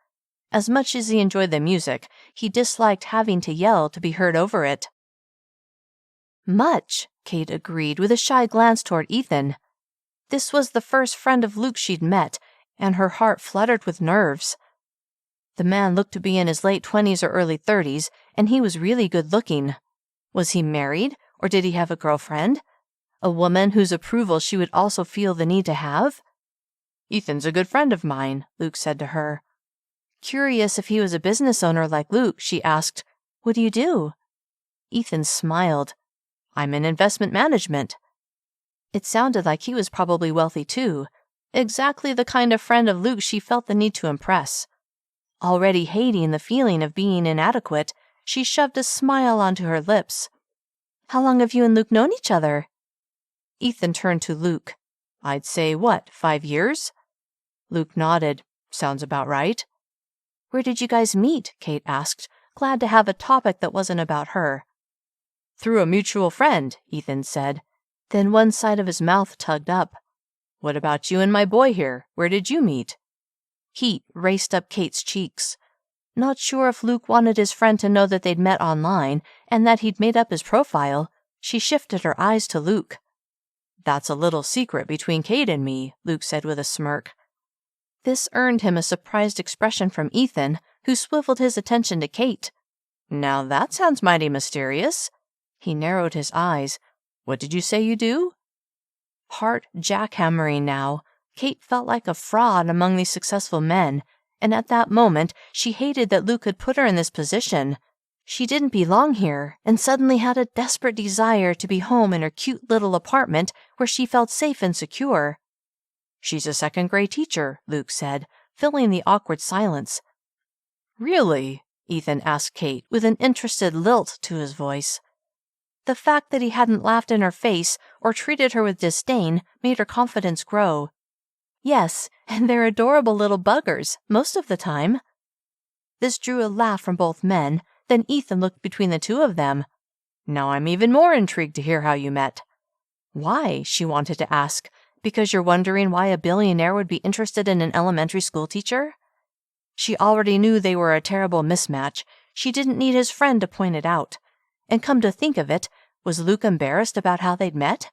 As much as he enjoyed the music, he disliked having to yell to be heard over it. Much, Cait agreed with a shy glance toward Ethan. This was the first friend of Luke she'd met, and her heart fluttered with nerves. The man looked to be in his late 20s or early 30s, and he was really good-looking. Was he married, or did he have a girlfriend? A woman whose approval she would also feel the need to have? "Ethan's a good friend of mine," Luke said to her. Curious if he was a business owner like Luke, she asked, "What do you do?" Ethan smiled. "I'm in investment management." It sounded like he was probably wealthy too, exactly the kind of friend of Luke she felt the need to impress. Already hating the feeling of being inadequate, she shoved a smile onto her lips. "How long have you and Luke known each other?" Ethan turned to Luke. "I'd say, 5 years?" Luke nodded. "Sounds about right." "Where did you guys meet?" Cait asked, glad to have a topic that wasn't about her. "Through a mutual friend," Ethan said. Then one side of his mouth tugged up. "What about you and my boy here? Where did you meet?" Heat raced up Cait's cheeks. Not sure if Luke wanted his friend to know that they'd met online and that he'd made up his profile, she shifted her eyes to Luke. "That's a little secret between Cait and me," Luke said with a smirk. This earned him a surprised expression from Ethan, who swiveled his attention to Cait. "Now that sounds mighty mysterious." He narrowed his eyes. "What did you say you do?" Heart jackhammering now, Cait felt like a fraud among these successful men, and at that moment she hated that Luke had put her in this position. She didn't belong here, and suddenly had a desperate desire to be home in her cute little apartment where she felt safe and secure. "She's a second-grade teacher," Luke said, filling the awkward silence. "Really?" Ethan asked Cait with an interested lilt to his voice. The fact that he hadn't laughed in her face or treated her with disdain made her confidence grow. "Yes, and they're adorable little buggers, most of the time." This drew a laugh from both men, then Ethan looked between the two of them. "Now I'm even more intrigued to hear how you met." "Why?" she wanted to ask. "Because you're wondering why a billionaire would be interested in an elementary school teacher?" She already knew they were a terrible mismatch. She didn't need his friend to point it out. And come to think of it, was Luke embarrassed about how they'd met?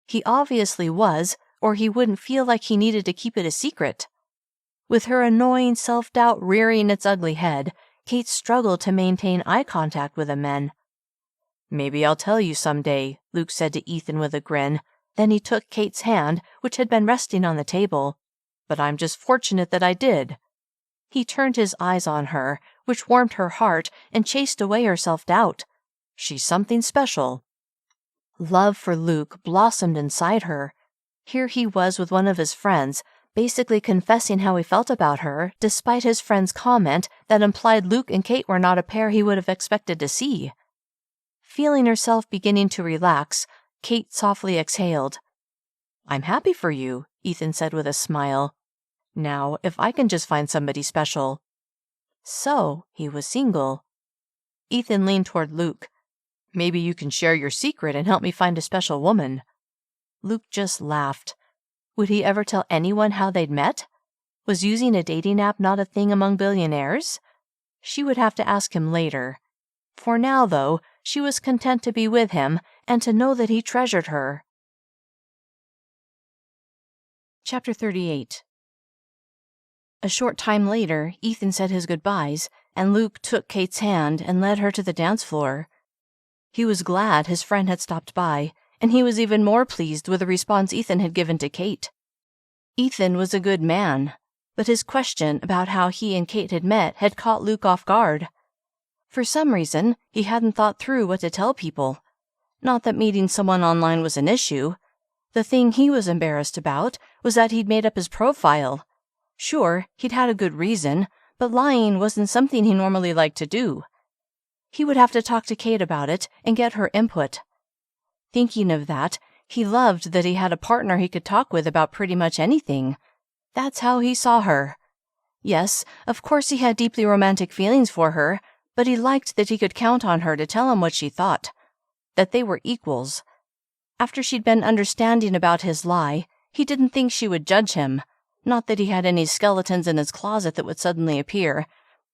He obviously was, or he wouldn't feel like he needed to keep it a secret. With her annoying self-doubt rearing its ugly head, Cait struggled to maintain eye contact with the men. "Maybe I'll tell you someday," Luke said to Ethan with a grin. Then he took Cait's hand, which had been resting on the table. "But I'm just fortunate that I did." He turned his eyes on her, which warmed her heart and chased away her self-doubt. She's something special. Love for Luke blossomed inside her. Here he was with one of his friends, basically confessing how he felt about her, despite his friend's comment that implied Luke and Cait were not a pair he would have expected to see. Feeling herself beginning to relax, Cait softly exhaled. "I'm happy for you," Ethan said with a smile. "Now, if I can just find somebody special." So, he was single. Ethan leaned toward Luke. "Maybe you can share your secret and help me find a special woman." Luke just laughed. Would he ever tell anyone how they'd met? Was using a dating app not a thing among billionaires? She would have to ask him later. For now, though, she was content to be with him and to know that he treasured her. Chapter 38. A short time later, Ethan said his goodbyes, and Luke took Cait's hand and led her to the dance floor. He was glad his friend had stopped by, and he was even more pleased with the response Ethan had given to Cait. Ethan was a good man, but his question about how he and Cait had met had caught Luke off guard. For some reason, he hadn't thought through what to tell people. Not that meeting someone online was an issue. The thing he was embarrassed about was that he'd made up his profile. Sure, he'd had a good reason, but lying wasn't something he normally liked to do. He would have to talk to Cait about it and get her input. Thinking of that, he loved that he had a partner he could talk with about pretty much anything. That's how he saw her. Yes, of course he had deeply romantic feelings for her, but he liked that he could count on her to tell him what she thought. That they were equals. After she'd been understanding about his lie, he didn't think she would judge him. Not that he had any skeletons in his closet that would suddenly appear,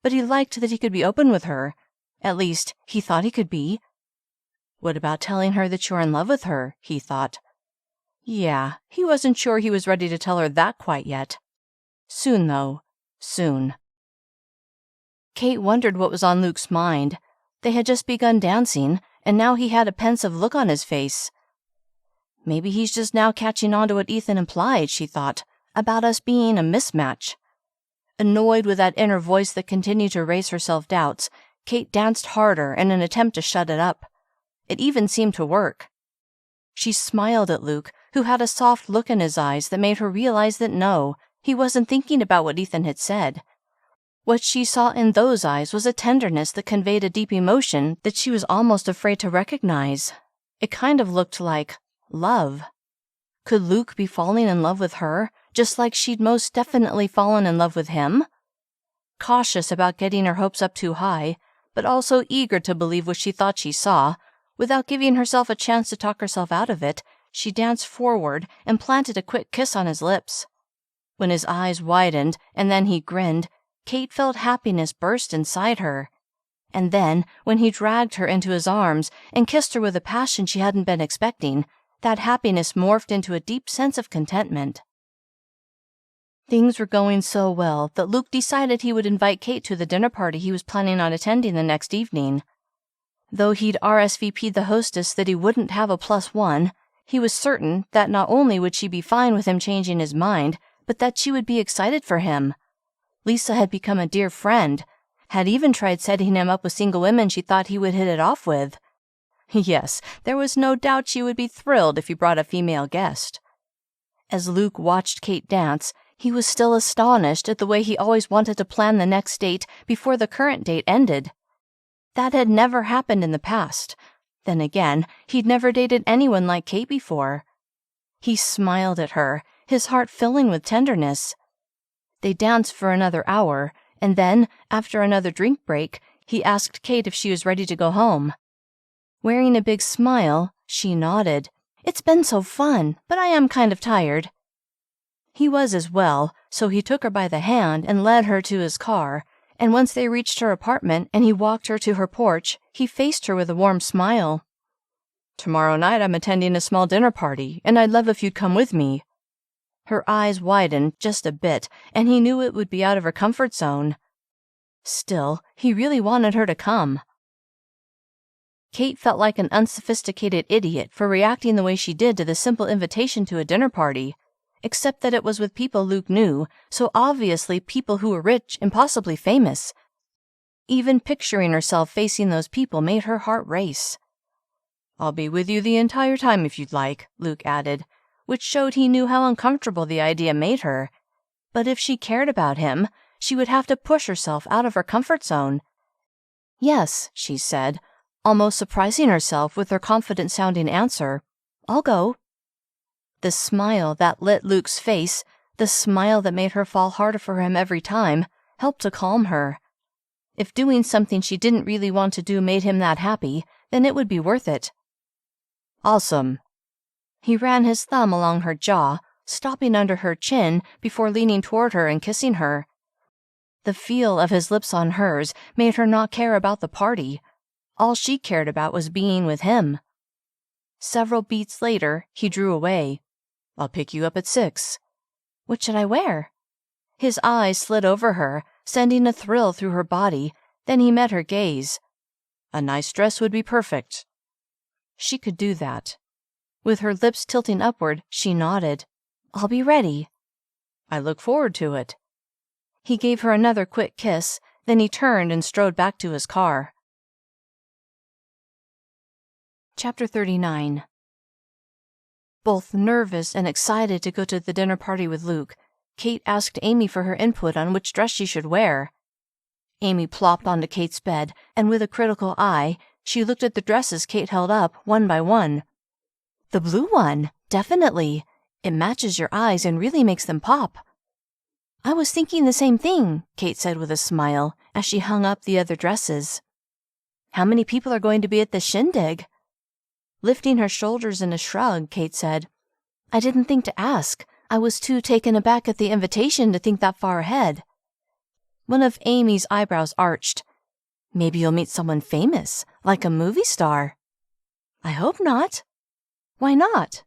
but he liked that he could be open with her. At least, he thought he could be. What about telling her that you're in love with her? He thought. Yeah, he wasn't sure he was ready to tell her that quite yet. Soon, though. Soon. Cait wondered what was on Luke's mind. They had just begun dancing, and now he had a pensive look on his face. Maybe he's just now catching on to what Ethan implied, she thought, about us being a mismatch. Annoyed with that inner voice that continued to raise her self-doubts, Cait danced harder in an attempt to shut it up. It even seemed to work. She smiled at Luke, who had a soft look in his eyes that made her realize that no, he wasn't thinking about what Ethan had said. What she saw in those eyes was a tenderness that conveyed a deep emotion that she was almost afraid to recognize. It kind of looked like love. Could Luke be falling in love with her, just like she'd most definitely fallen in love with him? Cautious about getting her hopes up too high, but also eager to believe what she thought she saw, without giving herself a chance to talk herself out of it, she danced forward and planted a quick kiss on his lips. When his eyes widened and then he grinned, Cait felt happiness burst inside her. And then, when he dragged her into his arms and kissed her with a passion she hadn't been expecting, that happiness morphed into a deep sense of contentment. Things were going so well that Luke decided he would invite Cait to the dinner party he was planning on attending the next evening. Though he'd RSVP'd the hostess that he wouldn't have a +1, he was certain that not only would she be fine with him changing his mind, but that she would be excited for him. Lisa had become a dear friend, had even tried setting him up with single women she thought he would hit it off with. Yes, there was no doubt she would be thrilled if he brought a female guest. As Luke watched Cait dance, he was still astonished at the way he always wanted to plan the next date before the current date ended. That had never happened in the past. Then again, he'd never dated anyone like Cait before. He smiled at her, his heart filling with tenderness. They danced for another hour, and then, after another drink break, he asked Cait if she was ready to go home. Wearing a big smile, she nodded. It's been so fun, but I am kind of tired. He was as well, so he took her by the hand and led her to his car, and once they reached her apartment and he walked her to her porch, he faced her with a warm smile. Tomorrow night I'm attending a small dinner party, and I'd love if you'd come with me. Her eyes widened just a bit, and he knew it would be out of her comfort zone. Still, he really wanted her to come. Cait felt like an unsophisticated idiot for reacting the way she did to the simple invitation to a dinner party, except that it was with people Luke knew, so obviously people who were rich and possibly famous. Even picturing herself facing those people made her heart race. I'll be with you the entire time if you'd like, Luke added, which showed he knew how uncomfortable the idea made her. But if she cared about him, she would have to push herself out of her comfort zone. Yes, she said, almost surprising herself with her confident-sounding answer. I'll go. The smile that lit Luke's face, the smile that made her fall harder for him every time, helped to calm her. If doing something she didn't really want to do made him that happy, then it would be worth it. Awesome. He ran his thumb along her jaw, stopping under her chin before leaning toward her and kissing her. The feel of his lips on hers made her not care about the party. All she cared about was being with him. Several beats later, he drew away. I'll pick you up at 6. What should I wear? His eyes slid over her, sending a thrill through her body. Then he met her gaze. A nice dress would be perfect. She could do that. With her lips tilting upward, she nodded. I'll be ready. I look forward to it. He gave her another quick kiss, then he turned and strode back to his car. Chapter 39. Both nervous and excited to go to the dinner party with Luke, Cait asked Amy for her input on which dress she should wear. Amy plopped onto Cait's bed, and with a critical eye, she looked at the dresses Cait held up, one by one. The blue one, definitely. It matches your eyes and really makes them pop. I was thinking the same thing, Cait said with a smile, as she hung up the other dresses. How many people are going to be at the shindig? Lifting her shoulders in a shrug, Cait said, I didn't think to ask. I was too taken aback at the invitation to think that far ahead. One of Amy's eyebrows arched. Maybe you'll meet someone famous, like a movie star. I hope not. Why not?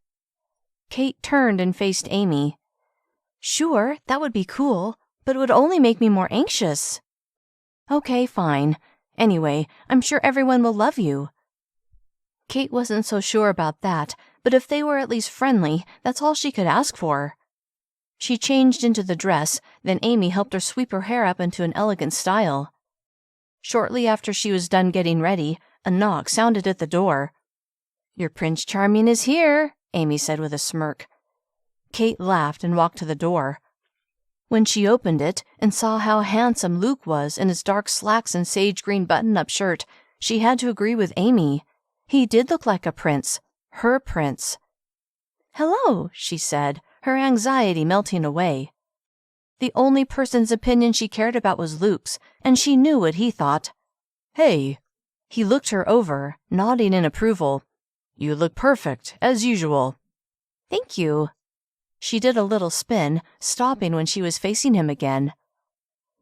Cait turned and faced Amy. Sure, that would be cool, but it would only make me more anxious. Okay, fine. Anyway, I'm sure everyone will love you. Cait wasn't so sure about that, but if they were at least friendly, that's all she could ask for. She changed into the dress, then Amy helped her sweep her hair up into an elegant style. Shortly after she was done getting ready, a knock sounded at the door. Your Prince Charming is here, Amy said with a smirk. Cait laughed and walked to the door. When she opened it and saw how handsome Luke was in his dark slacks and sage green button-up shirt, she had to agree with Amy. He did look like a prince, her prince. Hello, she said, her anxiety melting away. The only person's opinion she cared about was Luke's, and she knew what he thought. Hey. He looked her over, nodding in approval. You look perfect, as usual. Thank you. She did a little spin, stopping when she was facing him again.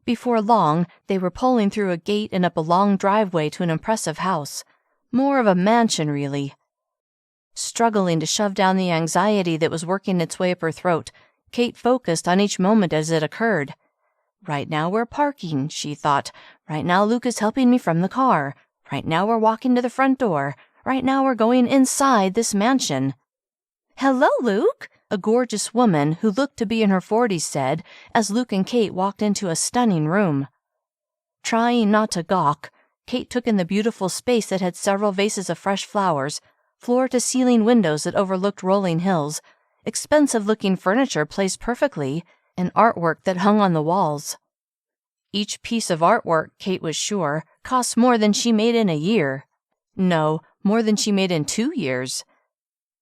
Before long, they were pulling through a gate and up a long driveway to an impressive house. More of a mansion, really. Struggling to shove down the anxiety that was working its way up her throat, Cait focused on each moment as it occurred. Right now we're parking, she thought. Right now Luke is helping me from the car. Right now we're walking to the front door. Right now we're going inside this mansion. Hello, Luke, a gorgeous woman who looked to be in her 40s said, as Luke and Cait walked into a stunning room. Trying not to gawk, Cait took in the beautiful space that had several vases of fresh flowers, floor-to-ceiling windows that overlooked rolling hills, expensive-looking furniture placed perfectly, and artwork that hung on the walls. Each piece of artwork, Cait was sure, cost more than she made in a year. No, more than she made in 2 years.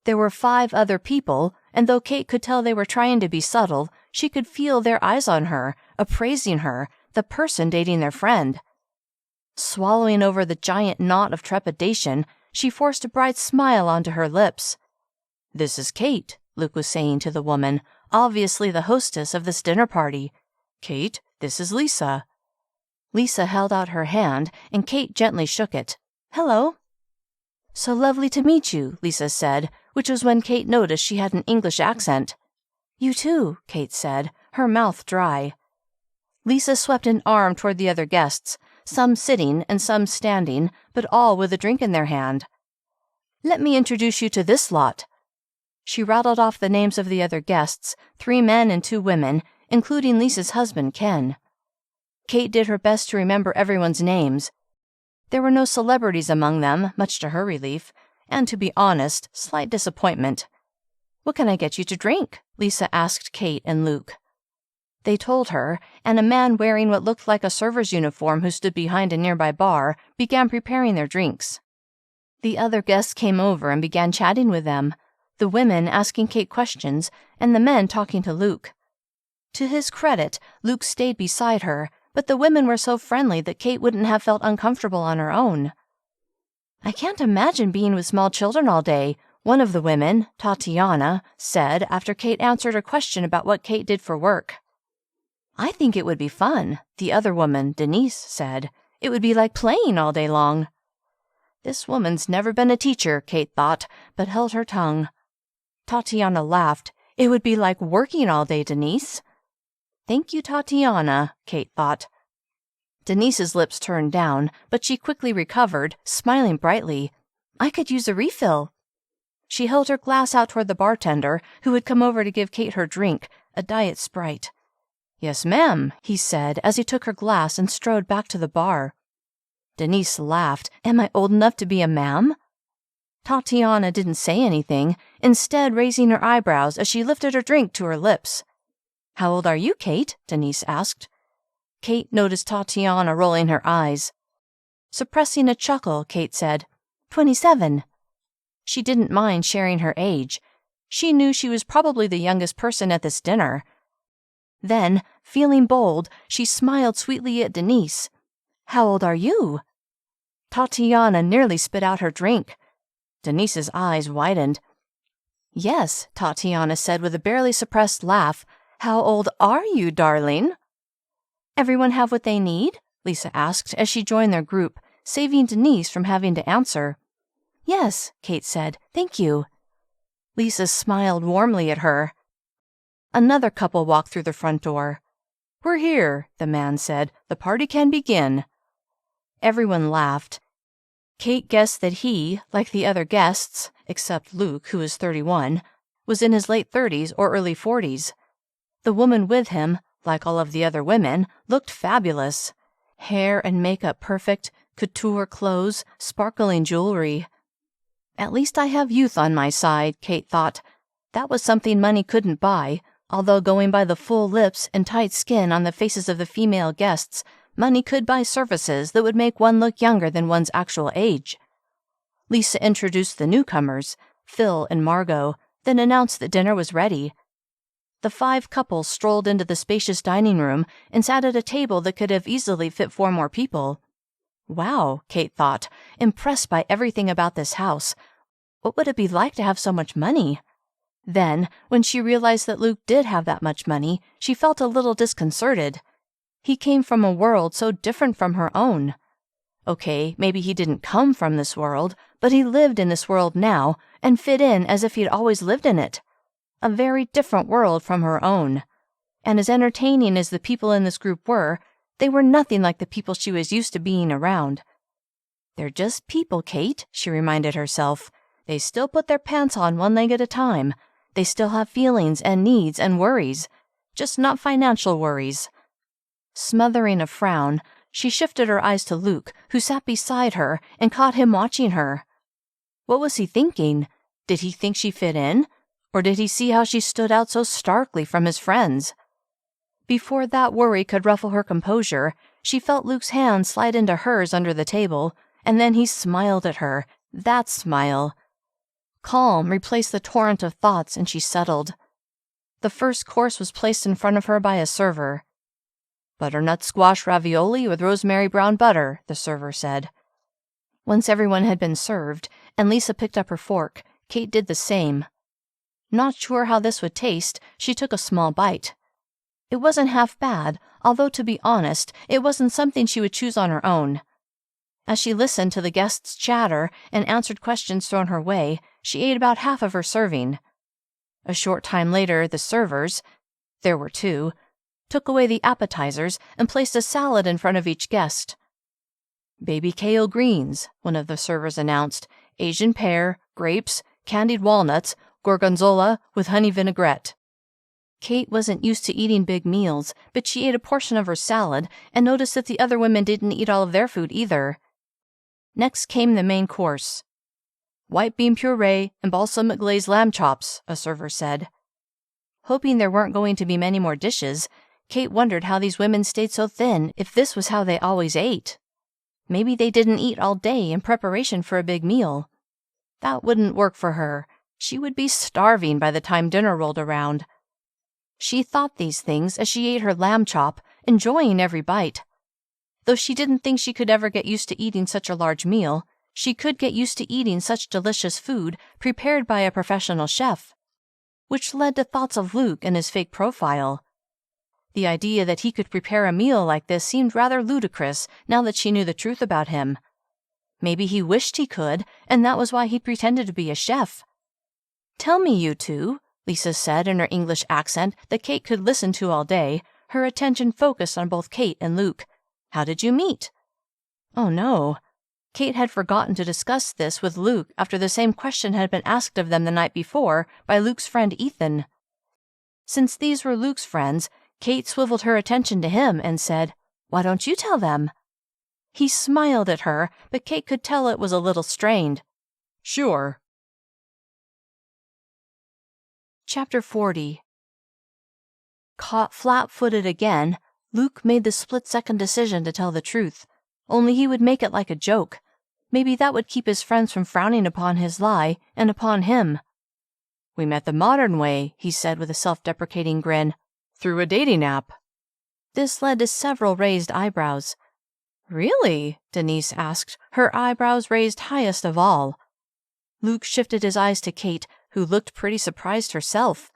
There were 5 other people, and though Cait could tell they were trying to be subtle, she could feel their eyes on her, appraising her, the person dating their friend. Swallowing over the giant knot of trepidation, she forced a bright smile onto her lips. This is Cait, Luke was saying to the woman, obviously the hostess of this dinner party. Cait, this is Lisa. Lisa held out her hand, and Cait gently shook it. Hello. So lovely to meet you, Lisa said, which was when Cait noticed she had an English accent. You too, Cait said, her mouth dry. Lisa swept an arm toward the other guests, some sitting and some standing, but all with a drink in their hand. Let me introduce you to this lot. She rattled off the names of the other guests, 3 men and 2 women, including Lisa's husband, Ken. Cait did her best to remember everyone's names. There were no celebrities among them, much to her relief, and to be honest, slight disappointment. What can I get you to drink? Lisa asked Cait and Luke. They told her, and a man wearing what looked like a server's uniform who stood behind a nearby bar began preparing their drinks. The other guests came over and began chatting with them, the women asking Cait questions and the men talking to Luke. To his credit, Luke stayed beside her, but the women were so friendly that Cait wouldn't have felt uncomfortable on her own. I can't imagine being with small children all day, one of the women, Tatiana, said after Cait answered her question about what Cait did for work. I think it would be fun, the other woman, Denise, said. It would be like playing all day long. This woman's never been a teacher, Cait thought, but held her tongue. Tatiana laughed. It would be like working all day, Denise. Thank you, Tatiana, Cait thought. Denise's lips turned down, but she quickly recovered, smiling brightly. I could use a refill. She held her glass out toward the bartender, who had come over to give Cait her drink, a diet Sprite. Yes, ma'am, he said as he took her glass and strode back to the bar. Denise laughed. Am I old enough to be a ma'am? Tatiana didn't say anything, instead raising her eyebrows as she lifted her drink to her lips. How old are you, Cait? Denise asked. Cait noticed Tatiana rolling her eyes. Suppressing a chuckle, Cait said, 27. She didn't mind sharing her age. She knew she was probably the youngest person at this dinner. Then, feeling bold, she smiled sweetly at Denise. How old are you? Tatiana nearly spit out her drink. Denise's eyes widened. Yes, Tatiana said with a barely suppressed laugh. How old are you, darling? Everyone have what they need? Lisa asked as she joined their group, saving Denise from having to answer. Yes, Cait said. Thank you. Lisa smiled warmly at her. Another couple walked through the front door. We're here, the man said. The party can begin. Everyone laughed. Cait guessed that he, like the other guests, except Luke, who was 31, was in his late 30s or early 40s. The woman with him, like all of the other women, looked fabulous. Hair and makeup perfect, couture clothes, sparkling jewelry. At least I have youth on my side, Cait thought. That was something money couldn't buy, although going by the full lips and tight skin on the faces of the female guests, money could buy services that would make one look younger than one's actual age. Lisa introduced the newcomers, Phil and Margot, then announced that dinner was ready. The 5 couples strolled into the spacious dining room and sat at a table that could have easily fit 4 more people. Wow, Cait thought, impressed by everything about this house. What would it be like to have so much money? Then, when she realized that Luke did have that much money, she felt a little disconcerted. He came from a world so different from her own. Okay, maybe he didn't come from this world, but he lived in this world now and fit in as if he'd always lived in it. A very different world from her own. And as entertaining as the people in this group were, they were nothing like the people she was used to being around. They're just people, Cait, she reminded herself. They still put their pants on one leg at a time. They still have feelings and needs and worries, just not financial worries. Smothering a frown, she shifted her eyes to Luke, who sat beside her, and caught him watching her. What was he thinking? Did he think she fit in? Or did he see how she stood out so starkly from his friends? Before that worry could ruffle her composure, she felt Luke's hand slide into hers under the table, and then he smiled at her, that smile. Calm replaced the torrent of thoughts, and she settled. The first course was placed in front of her by a server. Butternut squash ravioli with rosemary brown butter, the server said. Once everyone had been served, and Lisa picked up her fork, Cait did the same. Not sure how this would taste, she took a small bite. It wasn't half bad, although to be honest, it wasn't something she would choose on her own. As she listened to the guests' chatter and answered questions thrown her way, she ate about half of her serving. A short time later, the servers, there were 2, took away the appetizers and placed a salad in front of each guest. Baby kale greens, one of the servers announced, Asian pear, grapes, candied walnuts, gorgonzola with honey vinaigrette. Cait wasn't used to eating big meals, but she ate a portion of her salad and noticed that the other women didn't eat all of their food either. Next came the main course. White bean puree and balsamic glazed lamb chops, a server said. Hoping there weren't going to be many more dishes, Cait wondered how these women stayed so thin if this was how they always ate. Maybe they didn't eat all day in preparation for a big meal. That wouldn't work for her. She would be starving by the time dinner rolled around. She thought these things as she ate her lamb chop, enjoying every bite. Though she didn't think she could ever get used to eating such a large meal, she could get used to eating such delicious food prepared by a professional chef. Which led to thoughts of Luke and his fake profile. The idea that he could prepare a meal like this seemed rather ludicrous now that she knew the truth about him. Maybe he wished he could, and that was why he pretended to be a chef. Tell me, you two, Lisa said in her English accent that Cait could listen to all day, her attention focused on both Cait and Luke. How did you meet? Oh no. Cait had forgotten to discuss this with Luke after the same question had been asked of them the night before by Luke's friend Ethan. Since these were Luke's friends, Cait swiveled her attention to him and said, Why don't you tell them? He smiled at her, but Cait could tell it was a little strained. Sure. Chapter 40. Caught flat-footed again, Luke made the split-second decision to tell the truth, only he would make it like a joke. Maybe that would keep his friends from frowning upon his lie and upon him. We met the modern way, he said with a self-deprecating grin, through a dating app. This led to several raised eyebrows. Really? Denise asked, her eyebrows raised highest of all. Luke shifted his eyes to Cait, who looked pretty surprised herself.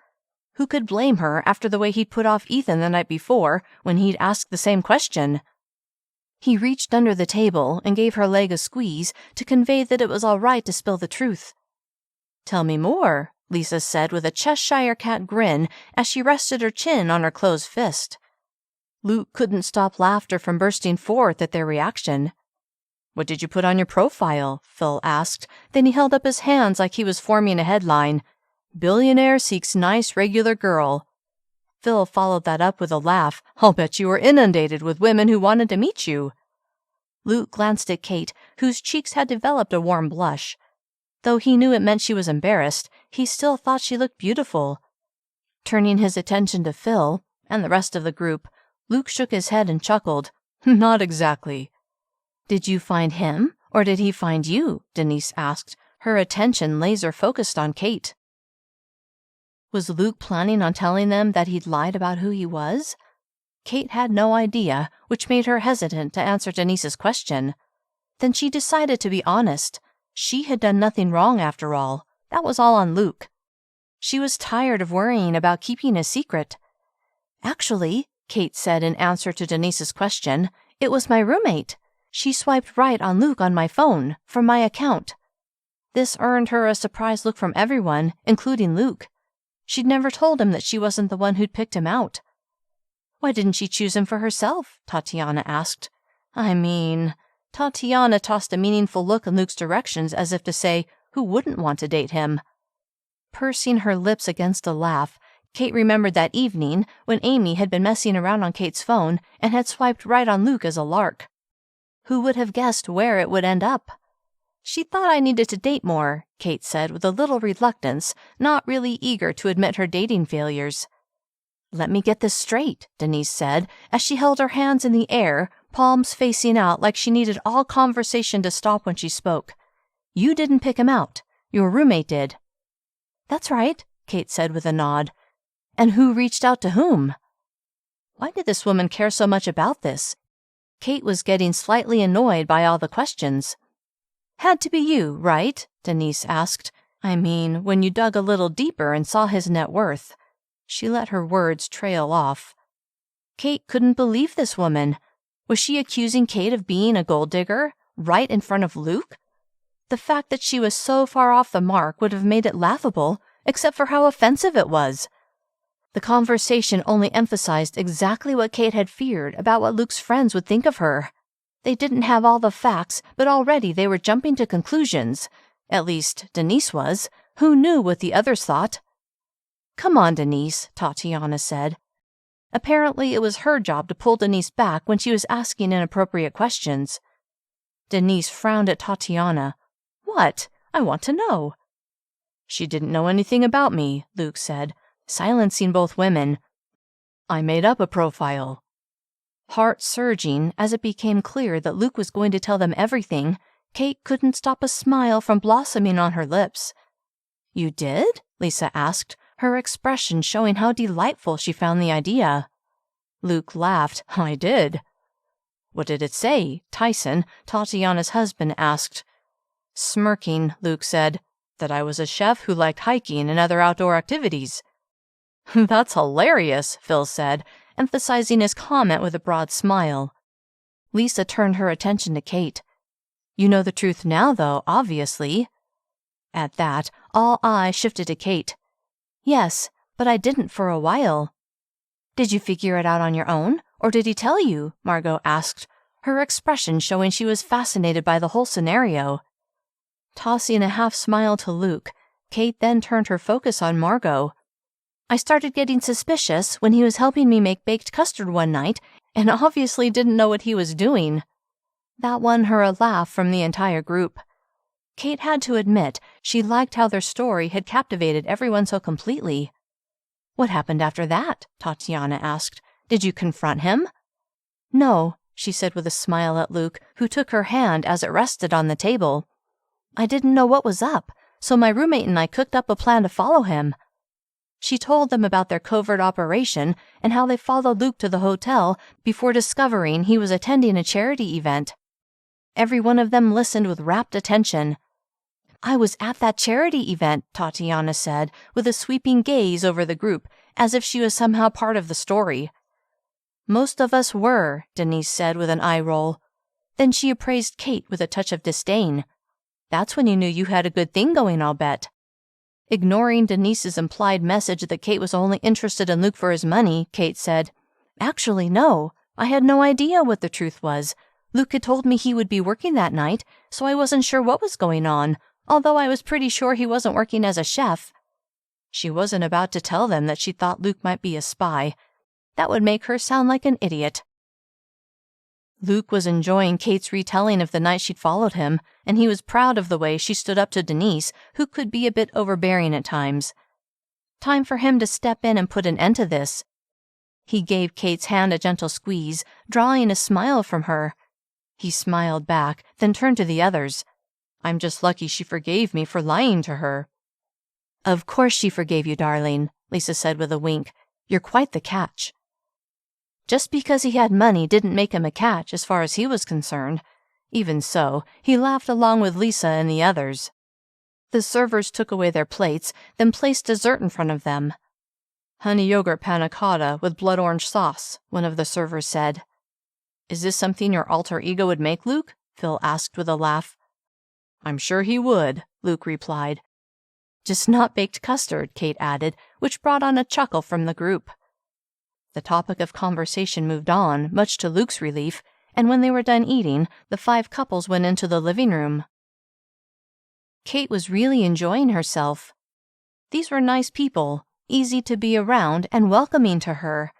Who could blame her after the way he'd put off Ethan the night before when he'd asked the same question? He reached under the table and gave her leg a squeeze to convey that it was all right to spill the truth. "Tell me more," Lisa said with a Cheshire cat grin as she rested her chin on her closed fist. Luke couldn't stop laughter from bursting forth at their reaction. "What did you put on your profile?" Phil asked. Then he held up his hands like he was forming a headline. "Billionaire seeks nice regular girl." Phil followed that up with a laugh. "I'll bet you were inundated with women who wanted to meet you." Luke glanced at Cait, whose cheeks had developed a warm blush. Though he knew it meant she was embarrassed, he still thought she looked beautiful. Turning his attention to Phil and the rest of the group, Luke shook his head and chuckled. "Not exactly." "Did you find him, or did he find you?" Denise asked, her attention laser-focused on Cait. Was Luke planning on telling them that he'd lied about who he was? Cait had no idea, which made her hesitant to answer Denise's question. Then she decided to be honest. She had done nothing wrong after all. That was all on Luke. She was tired of worrying about keeping a secret. "Actually," Cait said in answer to Denise's question, "it was my roommate. She swiped right on Luke on my phone, from my account." This earned her a surprised look from everyone, including Luke. She'd never told him that she wasn't the one who'd picked him out. "Why didn't she choose him for herself?" Tatiana asked. Tatiana tossed a meaningful look in Luke's directions as if to say, who wouldn't want to date him? Pursing her lips against a laugh, Cait remembered that evening when Amy had been messing around on Cait's phone and had swiped right on Luke as a lark. Who would have guessed where it would end up? "She thought I needed to date more," Cait said with a little reluctance, not really eager to admit her dating failures. "Let me get this straight," Denise said, as she held her hands in the air, palms facing out like she needed all conversation to stop when she spoke. "You didn't pick him out. Your roommate did." "That's right," Cait said with a nod. "And who reached out to whom?" Why did this woman care so much about this? Cait was getting slightly annoyed by all the questions. "Had to be you, right?" Denise asked. When you dug a little deeper and saw his net worth." She let her words trail off. Cait couldn't believe this woman. Was she accusing Cait of being a gold digger, right in front of Luke? The fact that she was so far off the mark would have made it laughable, except for how offensive it was. The conversation only emphasized exactly what Cait had feared about what Luke's friends would think of her. They didn't have all the facts, but already they were jumping to conclusions. At least, Denise was. Who knew what the others thought? "Come on, Denise," Tatiana said. Apparently, it was her job to pull Denise back when she was asking inappropriate questions. Denise frowned at Tatiana. "What? I want to know." "She didn't know anything about me," Luke said, silencing both women. "I made up a profile." Heart surging as it became clear that Luke was going to tell them everything, Cait couldn't stop a smile from blossoming on her lips. "You did?" Lisa asked, her expression showing how delightful she found the idea. Luke laughed. "I did." "What did it say?" Tyson, Tatiana's husband, asked. Smirking, Luke said, "That I was a chef who liked hiking and other outdoor activities." "That's hilarious," Phil said, emphasizing his comment with a broad smile. Lisa turned her attention to Cait. "You know the truth now, though, obviously." At that, all eyes shifted to Cait. "Yes, but I didn't for a while." "Did you figure it out on your own, or did he tell you?" Margot asked, her expression showing she was fascinated by the whole scenario. Tossing a half-smile to Luke, Cait then turned her focus on Margot. "I started getting suspicious when he was helping me make baked custard one night and obviously didn't know what he was doing." That won her a laugh from the entire group. Cait had to admit she liked how their story had captivated everyone so completely. "What happened after that?" Tatiana asked. "Did you confront him?" "No," she said with a smile at Luke, who took her hand as it rested on the table. "I didn't know what was up, so my roommate and I cooked up a plan to follow him." She told them about their covert operation and how they followed Luke to the hotel before discovering he was attending a charity event. Every one of them listened with rapt attention. "I was at that charity event," Tatiana said, with a sweeping gaze over the group, as if she was somehow part of the story. "Most of us were," Denise said with an eye roll. Then she appraised Cait with a touch of disdain. "That's when you knew you had a good thing going, I'll bet." Ignoring Denise's implied message that Cait was only interested in Luke for his money, Cait said, "Actually, no. I had no idea what the truth was. Luke had told me he would be working that night, so I wasn't sure what was going on, although I was pretty sure he wasn't working as a chef." She wasn't about to tell them that she thought Luke might be a spy. That would make her sound like an idiot. Luke was enjoying Cait's retelling of the night she'd followed him, and he was proud of the way she stood up to Denise, who could be a bit overbearing at times. Time for him to step in and put an end to this. He gave Cait's hand a gentle squeeze, drawing a smile from her. He smiled back, then turned to the others. "I'm just lucky she forgave me for lying to her." "Of course she forgave you, darling," Lisa said with a wink. "You're quite the catch." Just because he had money didn't make him a catch as far as he was concerned. Even so, he laughed along with Lisa and the others. The servers took away their plates, then placed dessert in front of them. "Honey yogurt panna cotta with blood orange sauce," one of the servers said. "Is this something your alter ego would make, Luke?" Phil asked with a laugh. "I'm sure he would," Luke replied. "Just not baked custard," Cait added, which brought on a chuckle from the group. The topic of conversation moved on, much to Luke's relief, and when they were done eating, the 5 couples went into the living room. Cait was really enjoying herself. These were nice people, easy to be around and welcoming to her.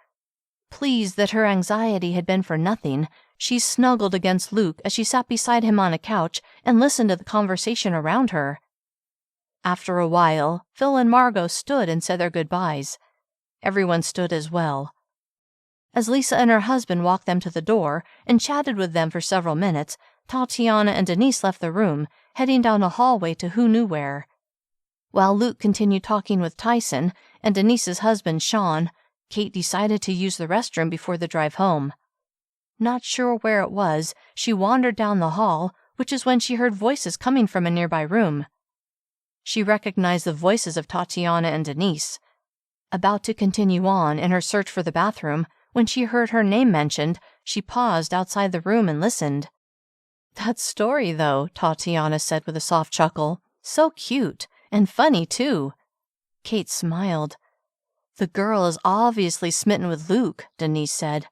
Pleased that her anxiety had been for nothing, she snuggled against Luke as she sat beside him on a couch and listened to the conversation around her. After a while, Phil and Margot stood and said their goodbyes. Everyone stood as well. As Lisa and her husband walked them to the door and chatted with them for several minutes, Tatiana and Denise left the room, heading down a hallway to who knew where. While Luke continued talking with Tyson and Denise's husband, Sean, Cait decided to use the restroom before the drive home. Not sure where it was, she wandered down the hall, which is when she heard voices coming from a nearby room. She recognized the voices of Tatiana and Denise. About to continue on in her search for the bathroom, when she heard her name mentioned, she paused outside the room and listened. "That story, though," Tatiana said with a soft chuckle. "So cute, and funny, too." Cait smiled. "The girl is obviously smitten with Luke," Denise said.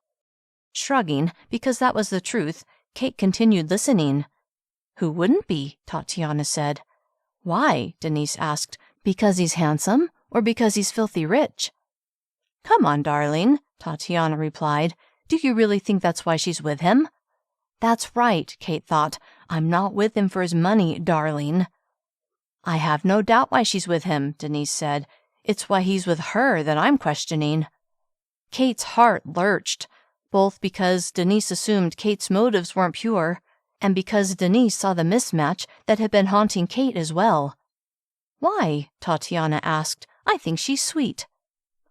Shrugging, because that was the truth, Cait continued listening. "Who wouldn't be?" Tatiana said. "Why?" Denise asked. "Because he's handsome, or because he's filthy rich?" "Come on, darling," Tatiana replied. "Do you really think that's why she's with him?" "That's right," Cait thought. "I'm not with him for his money, darling." "I have no doubt why she's with him," Denise said. "It's why he's with her that I'm questioning." Cait's heart lurched, both because Denise assumed Cait's motives weren't pure, and because Denise saw the mismatch that had been haunting Cait as well. "Why?" Tatiana asked. "I think she's sweet."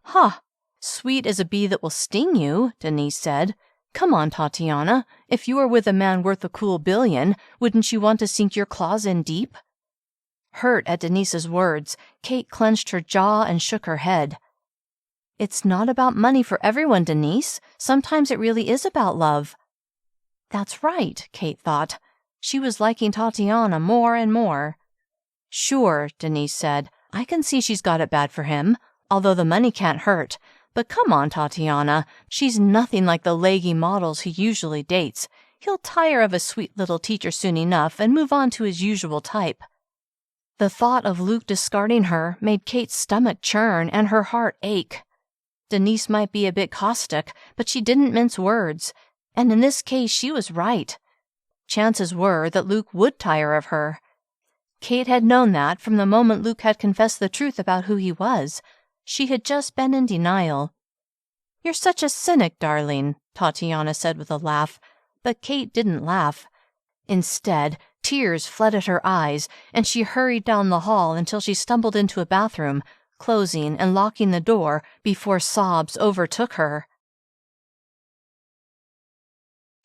"Huh! Sweet as a bee that will sting you," Denise said. "Come on, Tatiana. If you were with a man worth a cool $1 billion, wouldn't you want to sink your claws in deep?" Hurt at Denise's words, Cait clenched her jaw and shook her head. "It's not about money for everyone, Denise. Sometimes it really is about love." That's right, Cait thought. She was liking Tatiana more and more. "Sure," Denise said. "I can see she's got it bad for him, although the money can't hurt. But come on, Tatiana. She's nothing like the leggy models he usually dates. He'll tire of a sweet little teacher soon enough and move on to his usual type." The thought of Luke discarding her made Cait's stomach churn and her heart ache. Denise might be a bit caustic, but she didn't mince words, and in this case she was right. Chances were that Luke would tire of her. Cait had known that from the moment Luke had confessed the truth about who he was. She had just been in denial. "You're such a cynic, darling," Tatiana said with a laugh, but Cait didn't laugh. Instead, tears flooded her eyes, and she hurried down the hall until she stumbled into a bathroom, closing and locking the door before sobs overtook her.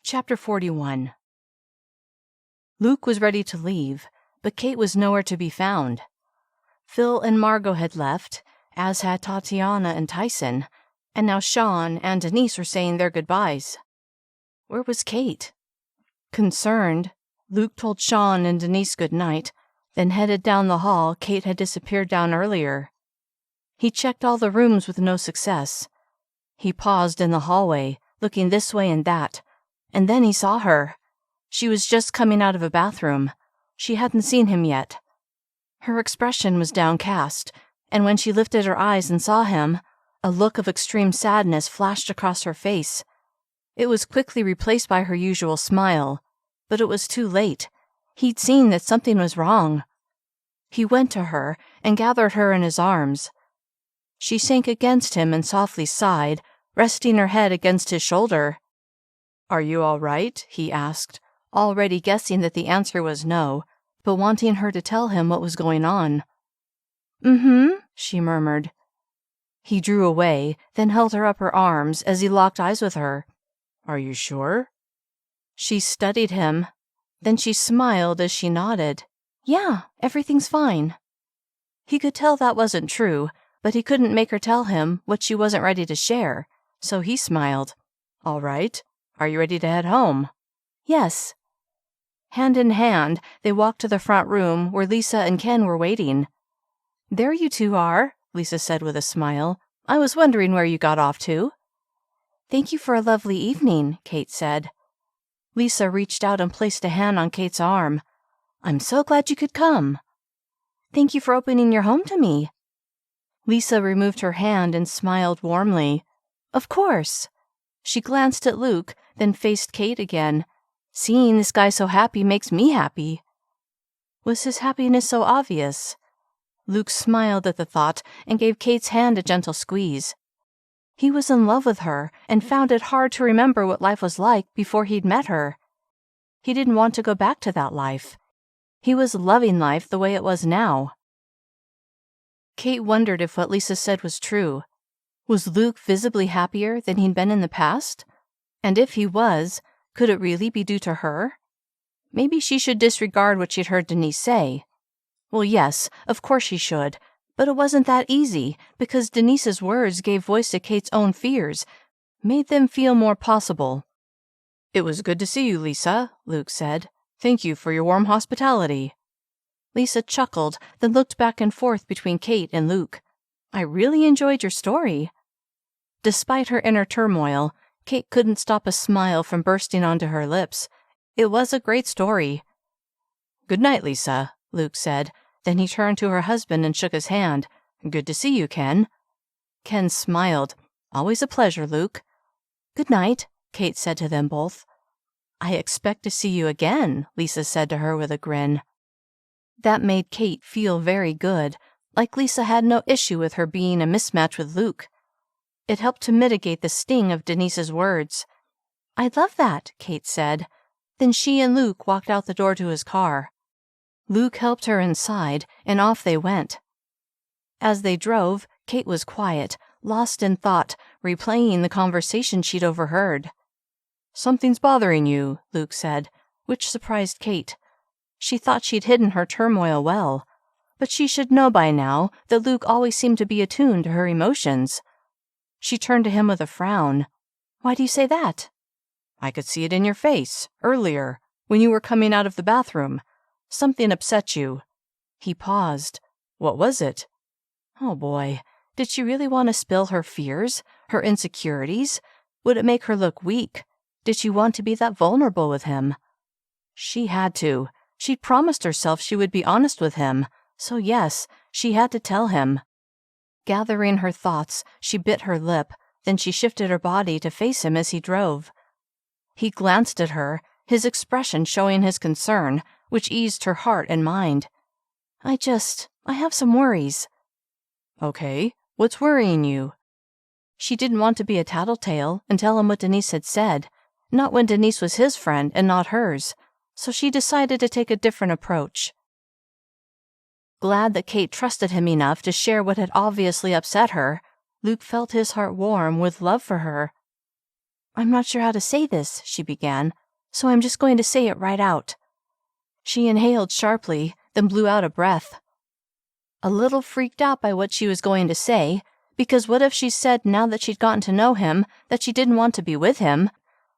Chapter 41. Luke was ready to leave, but Cait was nowhere to be found. Phil and Margot had left, as had Tatiana and Tyson, and now Sean and Denise were saying their goodbyes. Where was Cait? Concerned, Luke told Sean and Denise good night, then headed down the hall Cait had disappeared down earlier. He checked all the rooms with no success. He paused in the hallway, looking this way and that, and then he saw her. She was just coming out of a bathroom. She hadn't seen him yet. Her expression was downcast, and when she lifted her eyes and saw him, a look of extreme sadness flashed across her face. It was quickly replaced by her usual smile, but it was too late. He'd seen that something was wrong. He went to her and gathered her in his arms. She sank against him and softly sighed, resting her head against his shoulder. "Are you all right?" he asked, already guessing that the answer was no, but wanting her to tell him what was going on. "Mm-hmm," she murmured. He drew away, then held her up her arms as he locked eyes with her. "Are you sure?" She studied him. Then she smiled as she nodded. "Yeah, everything's fine." He could tell that wasn't true, but he couldn't make her tell him what she wasn't ready to share, so he smiled. "All right. Are you ready to head home?" "Yes." Hand in hand, they walked to the front room where Lisa and Ken were waiting. "There you two are," Lisa said with a smile. "I was wondering where you got off to." "Thank you for a lovely evening," Cait said. Lisa reached out and placed a hand on Cait's arm. "I'm so glad you could come." "Thank you for opening your home to me." Lisa removed her hand and smiled warmly. "Of course." She glanced at Luke, then faced Cait again. "Seeing this guy so happy makes me happy." Was his happiness so obvious? Luke smiled at the thought and gave Cait's hand a gentle squeeze. He was in love with her and found it hard to remember what life was like before he'd met her. He didn't want to go back to that life. He was loving life the way it was now. Cait wondered if what Lisa said was true. Was Luke visibly happier than he'd been in the past? And if he was, could it really be due to her? Maybe she should disregard what she'd heard Denise say. Well, yes, of course she should, but it wasn't that easy, because Denise's words gave voice to Cait's own fears, made them feel more possible. "It was good to see you, Lisa," Luke said. "Thank you for your warm hospitality." Lisa chuckled, then looked back and forth between Cait and Luke. "I really enjoyed your story." Despite her inner turmoil, Cait couldn't stop a smile from bursting onto her lips. It was a great story. "Good night, Lisa," Luke said. Then he turned to her husband and shook his hand. "Good to see you, Ken." Ken smiled. "Always a pleasure, Luke." "Good night," Cait said to them both. "I expect to see you again," Lisa said to her with a grin. That made Cait feel very good, like Lisa had no issue with her being a mismatch with Luke. It helped to mitigate the sting of Denise's words. "I'd love that," Cait said. Then she and Luke walked out the door to his car. Luke helped her inside, and off they went. As they drove, Cait was quiet, lost in thought, replaying the conversation she'd overheard. "Something's bothering you," Luke said, which surprised Cait. She thought she'd hidden her turmoil well, but she should know by now that Luke always seemed to be attuned to her emotions. She turned to him with a frown. "Why do you say that?" "I could see it in your face, earlier, when you were coming out of the bathroom. Something upset you." He paused. "What was it?" Oh boy, did she really want to spill her fears, her insecurities? Would it make her look weak? Did she want to be that vulnerable with him? She had to. She'd promised herself she would be honest with him, so yes, she had to tell him. Gathering her thoughts, she bit her lip, then she shifted her body to face him as he drove. He glanced at her, his expression showing his concern, which eased her heart and mind. I have some worries." "Okay, what's worrying you?" She didn't want to be a tattletale and tell him what Denise had said, not when Denise was his friend and not hers, so she decided to take a different approach. Glad that Cait trusted him enough to share what had obviously upset her, Luke felt his heart warm with love for her. "I'm not sure how to say this," she began, "so I'm just going to say it right out." She inhaled sharply, then blew out a breath. A little freaked out by what she was going to say, because what if she said now that she'd gotten to know him that she didn't want to be with him?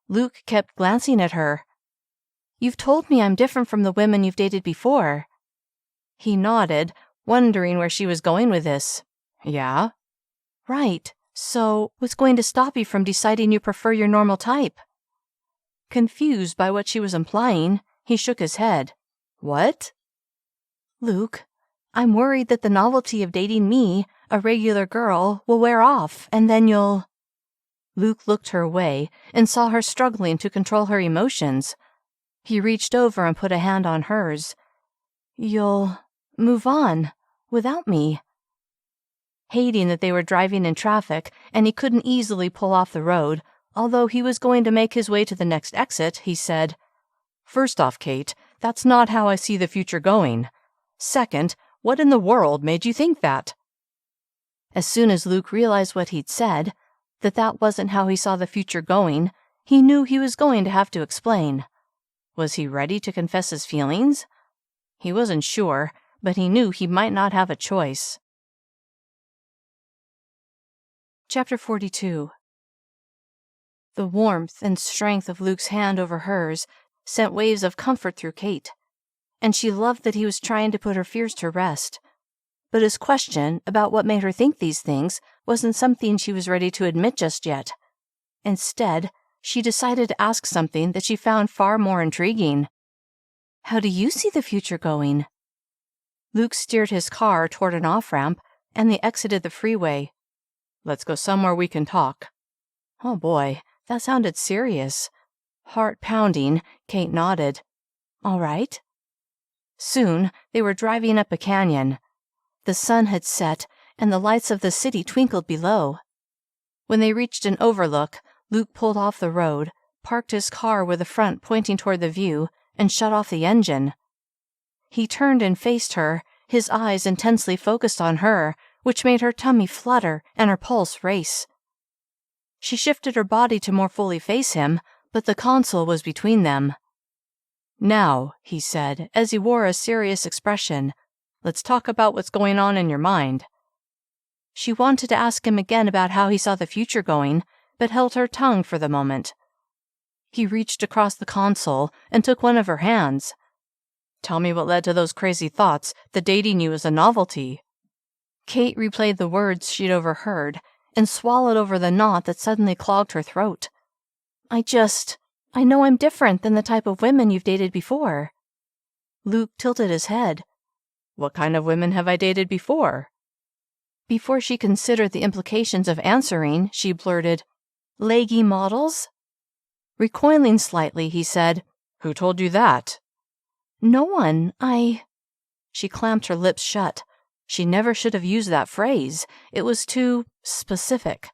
Luke kept glancing at her. You've told me I'm different from the women you've dated before. He nodded, wondering where she was going with this. Yeah? Right. So, what's going to stop you from deciding you prefer your normal type? Confused by what she was implying, he shook his head. What? Luke, I'm worried that the novelty of dating me, a regular girl, will wear off, and then you'll... Luke looked her way and saw her struggling to control her emotions. He reached over and put a hand on hers. You'll move on without me. Hating that they were driving in traffic and he couldn't easily pull off the road, although he was going to make his way to the next exit, he said, First off, Cait, that's not how I see the future going. Second, what in the world made you think that? As soon as Luke realized what he'd said, that wasn't how he saw the future going, he knew he was going to have to explain. Was he ready to confess his feelings? He wasn't sure, but he knew he might not have a choice. Chapter 42. The warmth and strength of Luke's hand over hers sent waves of comfort through Cait, and she loved that he was trying to put her fears to rest. But his question about what made her think these things wasn't something she was ready to admit just yet. Instead, she decided to ask something that she found far more intriguing. How do you see the future going? Luke steered his car toward an off-ramp, and they exited the freeway. Let's go somewhere we can talk. Oh boy, that sounded serious. Heart pounding, Cait nodded. All right. Soon, they were driving up a canyon. The sun had set, and the lights of the city twinkled below. When they reached an overlook, Luke pulled off the road, parked his car with the front pointing toward the view, and shut off the engine. He turned and faced her, his eyes intensely focused on her, which made her tummy flutter and her pulse race. She shifted her body to more fully face him, but the console was between them. Now, he said, as he wore a serious expression, let's talk about what's going on in your mind. She wanted to ask him again about how he saw the future going, but held her tongue for the moment. He reached across the console and took one of her hands. Tell me what led to those crazy thoughts that dating you is a novelty. Cait replayed the words she'd overheard and swallowed over the knot that suddenly clogged her throat. I know I'm different than the type of women you've dated before. Luke tilted his head. What kind of women have I dated before? Before she considered the implications of answering, she blurted, Leggy models? Recoiling slightly, he said, Who told you that? No one. She clamped her lips shut. She never should have used that phrase. It was too specific.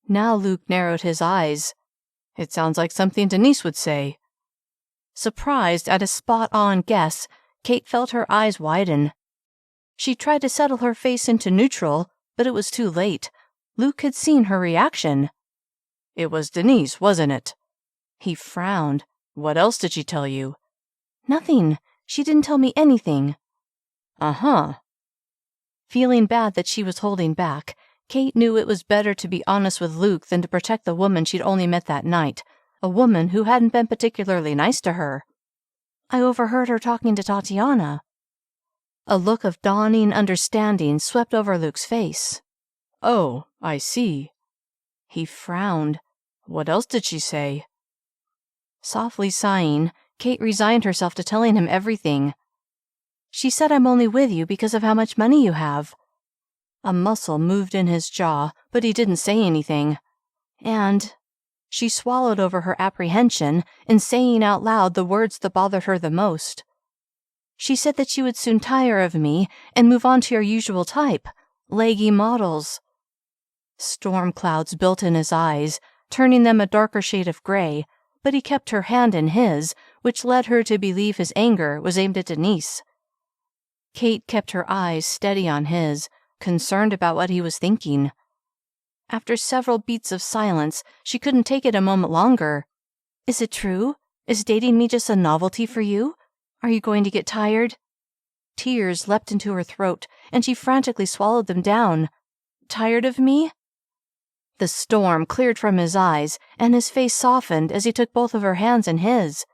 Now Luke narrowed his eyes. It sounds like something Denise would say. Surprised at a spot-on guess, Cait felt her eyes widen. She tried to settle her face into neutral, but it was too late. Luke had seen her reaction. It was Denise, wasn't it? He frowned. What else did she tell you? Nothing. She didn't tell me anything. Uh-huh. Feeling bad that she was holding back, Cait knew it was better to be honest with Luke than to protect the woman she'd only met that night, a woman who hadn't been particularly nice to her. I overheard her talking to Tatiana. A look of dawning understanding swept over Luke's face. Oh, I see. He frowned. What else did she say? Softly sighing, Cait resigned herself to telling him everything. She said I'm only with you because of how much money you have. A muscle moved in his jaw, but he didn't say anything. And she swallowed over her apprehension in saying out loud the words that bothered her the most. She said that she would soon tire of me and move on to your usual type, leggy models. Storm clouds built in his eyes, turning them a darker shade of gray, but he kept her hand in his, which led her to believe his anger was aimed at Denise. Cait kept her eyes steady on his, concerned about what he was thinking. After several beats of silence, she couldn't take it a moment longer. Is it true? Is dating me just a novelty for you? Are you going to get tired? Tears leapt into her throat, and she frantically swallowed them down. Tired of me? The storm cleared from his eyes, and his face softened as he took both of her hands in his.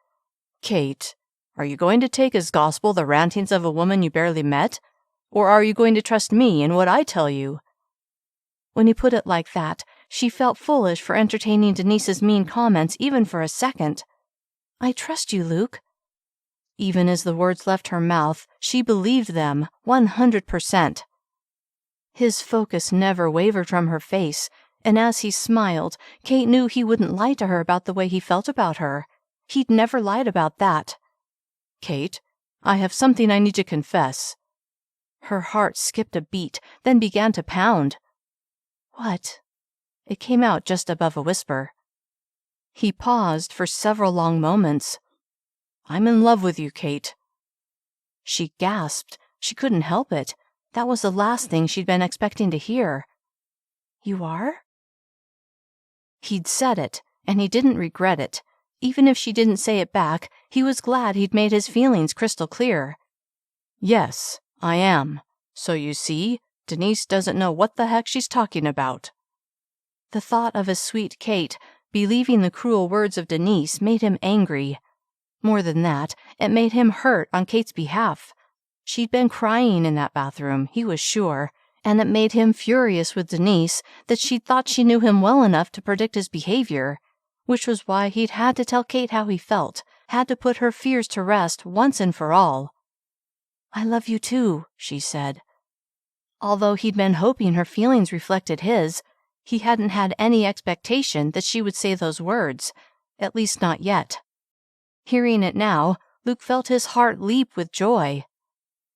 Cait, are you going to take as gospel the rantings of a woman you barely met? Or are you going to trust me and what I tell you? When he put it like that, she felt foolish for entertaining Denise's mean comments even for a second. I trust you, Luke. Even as the words left her mouth, she believed them 100%. His focus never wavered from her face, and as he smiled, Cait knew he wouldn't lie to her about the way he felt about her. He'd never lied about that. Cait, I have something I need to confess. Her heart skipped a beat, then began to pound. What? It came out just above a whisper. He paused for several long moments. I'm in love with you, Cait. She gasped. She couldn't help it. That was the last thing she'd been expecting to hear. You are? He'd said it, and he didn't regret it. Even if she didn't say it back, he was glad he'd made his feelings crystal clear. Yes, I am. So you see, Denise doesn't know what the heck she's talking about. The thought of his sweet Cait believing the cruel words of Denise made him angry. More than that, it made him hurt on Cait's behalf. She'd been crying in that bathroom, he was sure, and it made him furious with Denise that she'd thought she knew him well enough to predict his behavior, which was why he'd had to tell Cait how he felt, had to put her fears to rest once and for all. I love you too, she said. Although he'd been hoping her feelings reflected his, he hadn't had any expectation that she would say those words, at least not yet. Hearing it now, Luke felt his heart leap with joy.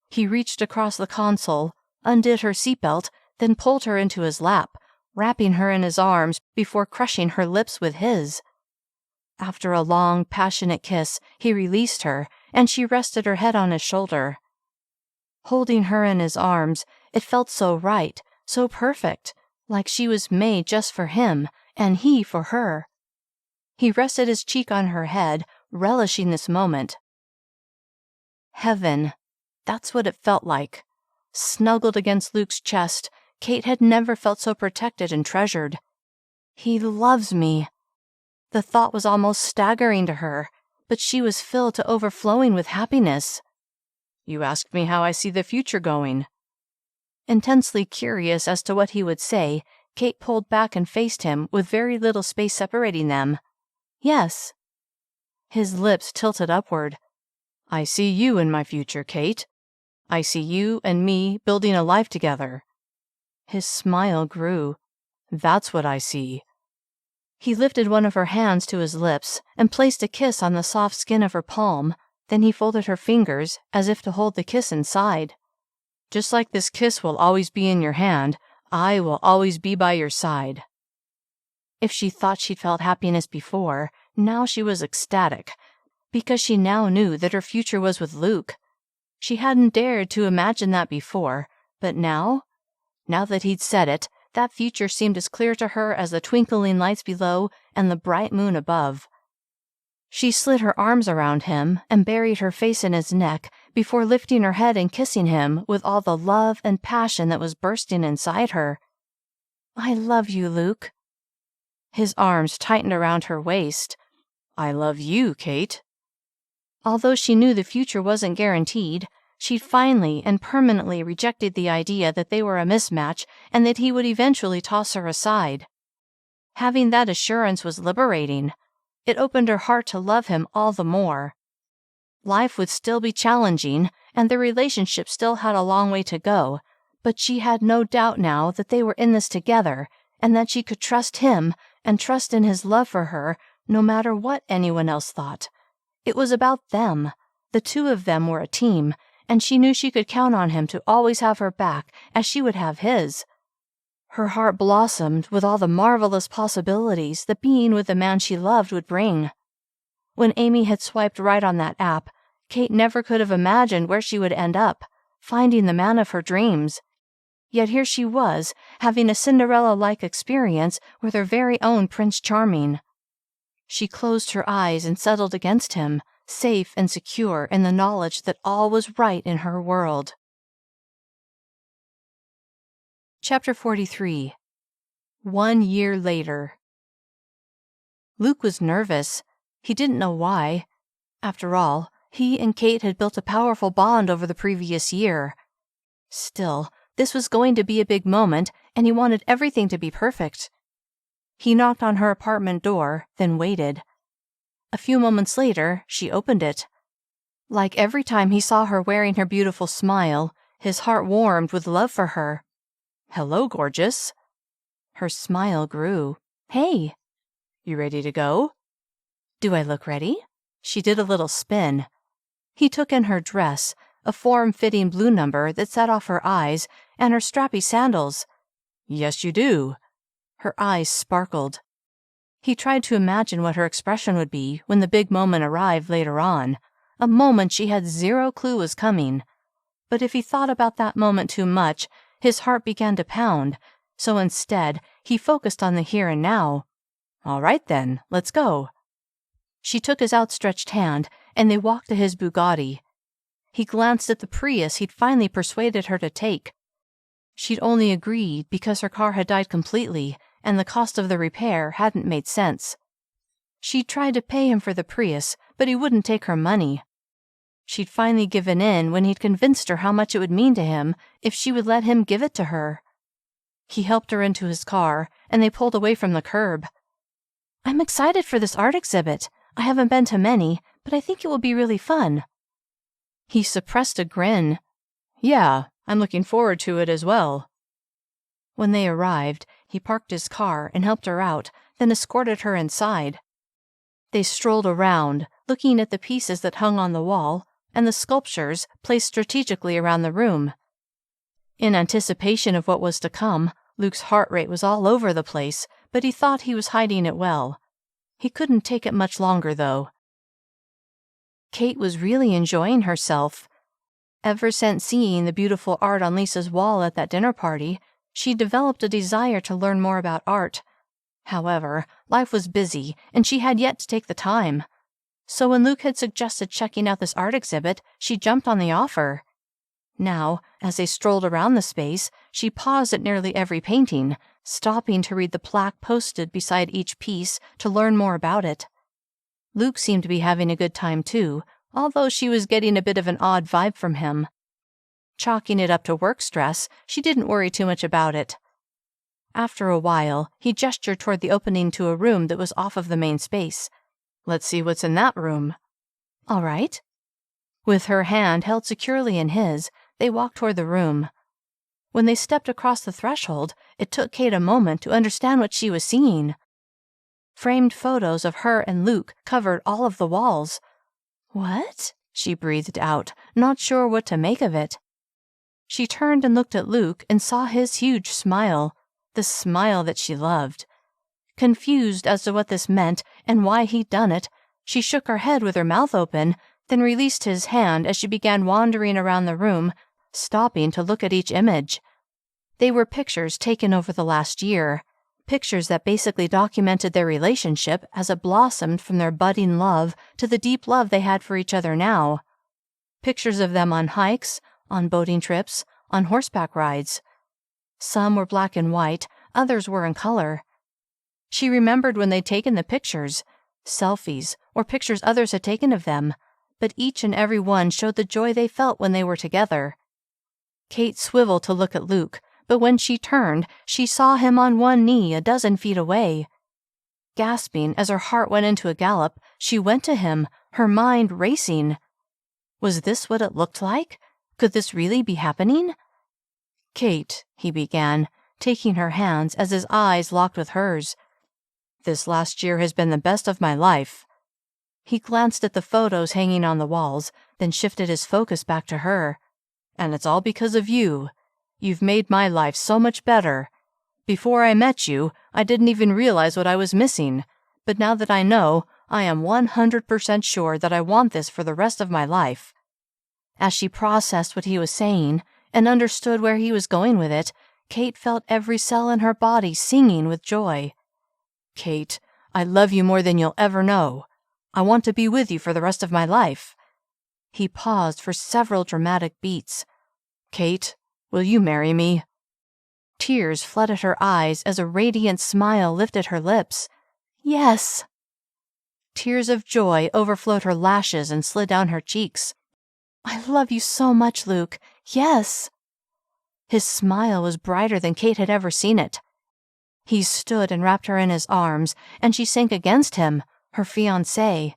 He reached across the console, undid her seatbelt, then pulled her into his lap, wrapping her in his arms before crushing her lips with his. After a long, passionate kiss, he released her, and she rested her head on his shoulder. Holding her in his arms, it felt so right, so perfect, like she was made just for him, and he for her. He rested his cheek on her head, relishing this moment. Heaven. That's what it felt like. Snuggled against Luke's chest, Cait had never felt so protected and treasured. He loves me. The thought was almost staggering to her, but she was filled to overflowing with happiness. You asked me how I see the future going. Intensely curious as to what he would say, Cait pulled back and faced him with very little space separating them. Yes. His lips tilted upward. I see you in my future, Cait. I see you and me building a life together. His smile grew. That's what I see. He lifted one of her hands to his lips and placed a kiss on the soft skin of her palm. Then he folded her fingers as if to hold the kiss inside. Just like this kiss will always be in your hand, I will always be by your side. If she thought she'd felt happiness before, now she was ecstatic, because she now knew that her future was with Luke. She hadn't dared to imagine that before, but now that he'd said it, that future seemed as clear to her as the twinkling lights below and the bright moon above. She slid her arms around him and buried her face in his neck before lifting her head and kissing him with all the love and passion that was bursting inside her. I love you, Luke. His arms tightened around her waist. I love you, Cait. Although she knew the future wasn't guaranteed, she'd finally and permanently rejected the idea that they were a mismatch and that he would eventually toss her aside. Having that assurance was liberating. It opened her heart to love him all the more. Life would still be challenging, and their relationship still had a long way to go, but she had no doubt now that they were in this together, and that she could trust him and trust in his love for her, no matter what anyone else thought. It was about them. The two of them were a team, and she knew she could count on him to always have her back as she would have his. Her heart blossomed with all the marvelous possibilities that being with the man she loved would bring. When Amy had swiped right on that app, Cait never could have imagined where she would end up, finding the man of her dreams. Yet here she was, having a Cinderella-like experience with her very own Prince Charming. She closed her eyes and settled against him, safe and secure in the knowledge that all was right in her world. Chapter 43. 1 year later. Luke was nervous. He didn't know why. After all, he and Cait had built a powerful bond over the previous year. Still, this was going to be a big moment, and he wanted everything to be perfect. He knocked on her apartment door, then waited. A few moments later, she opened it. Like every time he saw her wearing her beautiful smile, his heart warmed with love for her. "Hello, gorgeous." Her smile grew. "Hey." "You ready to go?" "Do I look ready?" She did a little spin. He took in her dress, a form-fitting blue number that set off her eyes, and her strappy sandals. "Yes, you do." Her eyes sparkled. He tried to imagine what her expression would be when the big moment arrived later on, a moment she had zero clue was coming. But if he thought about that moment too much, his heart began to pound, so instead, he focused on the here and now. "All right then, let's go." She took his outstretched hand, and they walked to his Bugatti. He glanced at the Prius he'd finally persuaded her to take. She'd only agreed because her car had died completely, and the cost of the repair hadn't made sense. She'd tried to pay him for the Prius, but he wouldn't take her money. She'd finally given in when he'd convinced her how much it would mean to him if she would let him give it to her. He helped her into his car, and they pulled away from the curb. "I'm excited for this art exhibit. I haven't been to many, but I think it will be really fun." He suppressed a grin. "Yeah, I'm looking forward to it as well." When they arrived, he parked his car and helped her out, then escorted her inside. They strolled around, looking at the pieces that hung on the wall and the sculptures placed strategically around the room. In anticipation of what was to come, Luke's heart rate was all over the place, but he thought he was hiding it well. He couldn't take it much longer, though. Cait was really enjoying herself. Ever since seeing the beautiful art on Lisa's wall at that dinner party, she developed a desire to learn more about art. However, life was busy, and she had yet to take the time. So when Luke had suggested checking out this art exhibit, she jumped on the offer. Now, as they strolled around the space, she paused at nearly every painting, stopping to read the plaque posted beside each piece to learn more about it. Luke seemed to be having a good time too, although she was getting a bit of an odd vibe from him. Chalking it up to work stress, she didn't worry too much about it. After a while, he gestured toward the opening to a room that was off of the main space. "Let's see what's in that room." "All right." With her hand held securely in his, they walked toward the room. When they stepped across the threshold, it took Cait a moment to understand what she was seeing. Framed photos of her and Luke covered all of the walls. "What?" she breathed out, not sure what to make of it. She turned and looked at Luke and saw his huge smile, the smile that she loved. Confused as to what this meant and why he'd done it, she shook her head with her mouth open, then released his hand as she began wandering around the room, stopping to look at each image. They were pictures taken over the last year, pictures that basically documented their relationship as it blossomed from their budding love to the deep love they had for each other now. Pictures of them on hikes, on boating trips, on horseback rides. Some were black and white, others were in color. She remembered when they'd taken the pictures, selfies, or pictures others had taken of them, but each and every one showed the joy they felt when they were together. Cait swiveled to look at Luke, but when she turned, she saw him on one knee a dozen feet away. Gasping as her heart went into a gallop, she went to him, her mind racing. Was this what it looked like? Could this really be happening? "Cait," he began, taking her hands as his eyes locked with hers. "This last year has been the best of my life." He glanced at the photos hanging on the walls, then shifted his focus back to her. "And it's all because of you. You've made my life so much better. Before I met you, I didn't even realize what I was missing, but now that I know, I am 100% sure that I want this for the rest of my life." As she processed what he was saying and understood where he was going with it, Cait felt every cell in her body singing with joy. "Cait, I love you more than you'll ever know. I want to be with you for the rest of my life." He paused for several dramatic beats. "Cait, will you marry me?" Tears flooded her eyes as a radiant smile lifted her lips. "Yes." Tears of joy overflowed her lashes and slid down her cheeks. "I love you so much, Luke. Yes." His smile was brighter than Cait had ever seen it. He stood and wrapped her in his arms, and she sank against him, her fiancé.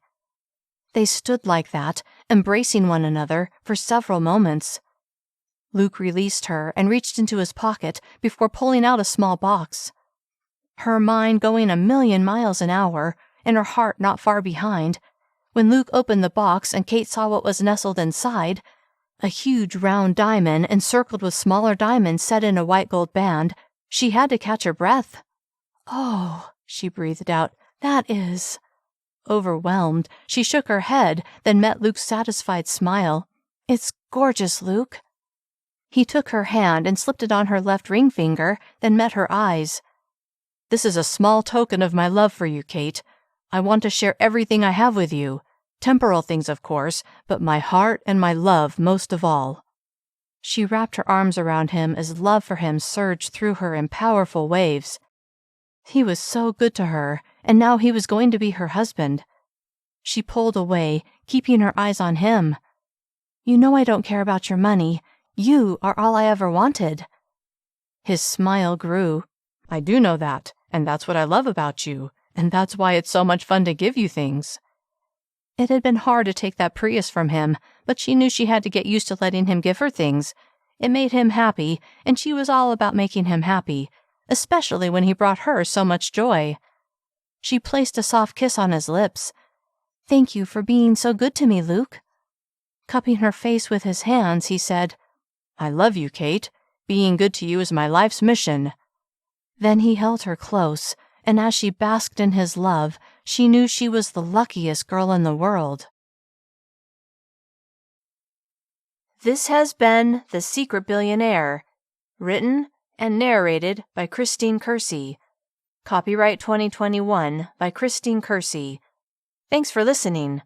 They stood like that, embracing one another, for several moments. Luke released her and reached into his pocket before pulling out a small box. Her mind going 1,000,000 miles an hour, and her heart not far behind, when Luke opened the box and Cait saw what was nestled inside, a huge round diamond encircled with smaller diamonds set in a white gold band, she had to catch her breath. "Oh," she breathed out, "that is—" Overwhelmed, she shook her head, then met Luke's satisfied smile. "It's gorgeous, Luke." He took her hand and slipped it on her left ring finger, then met her eyes. "This is a small token of my love for you, Cait. I want to share everything I have with you. Temporal things, of course, but my heart and my love most of all." She wrapped her arms around him as love for him surged through her in powerful waves. He was so good to her, and now he was going to be her husband. She pulled away, keeping her eyes on him. "You know I don't care about your money. You are all I ever wanted." His smile grew. "I do know that, and that's what I love about you, and that's why it's so much fun to give you things." It had been hard to take that Prius from him, but she knew she had to get used to letting him give her things. It made him happy, and she was all about making him happy, especially when he brought her so much joy. She placed a soft kiss on his lips. "Thank you for being so good to me, Luke." Cupping her face with his hands, he said, "I love you, Cait. Being good to you is my life's mission." Then he held her close, and as she basked in his love, she knew she was the luckiest girl in the world. This has been The Secret Billionaire, written and narrated by Christine Kersey. Copyright 2021 by Christine Kersey. Thanks for listening.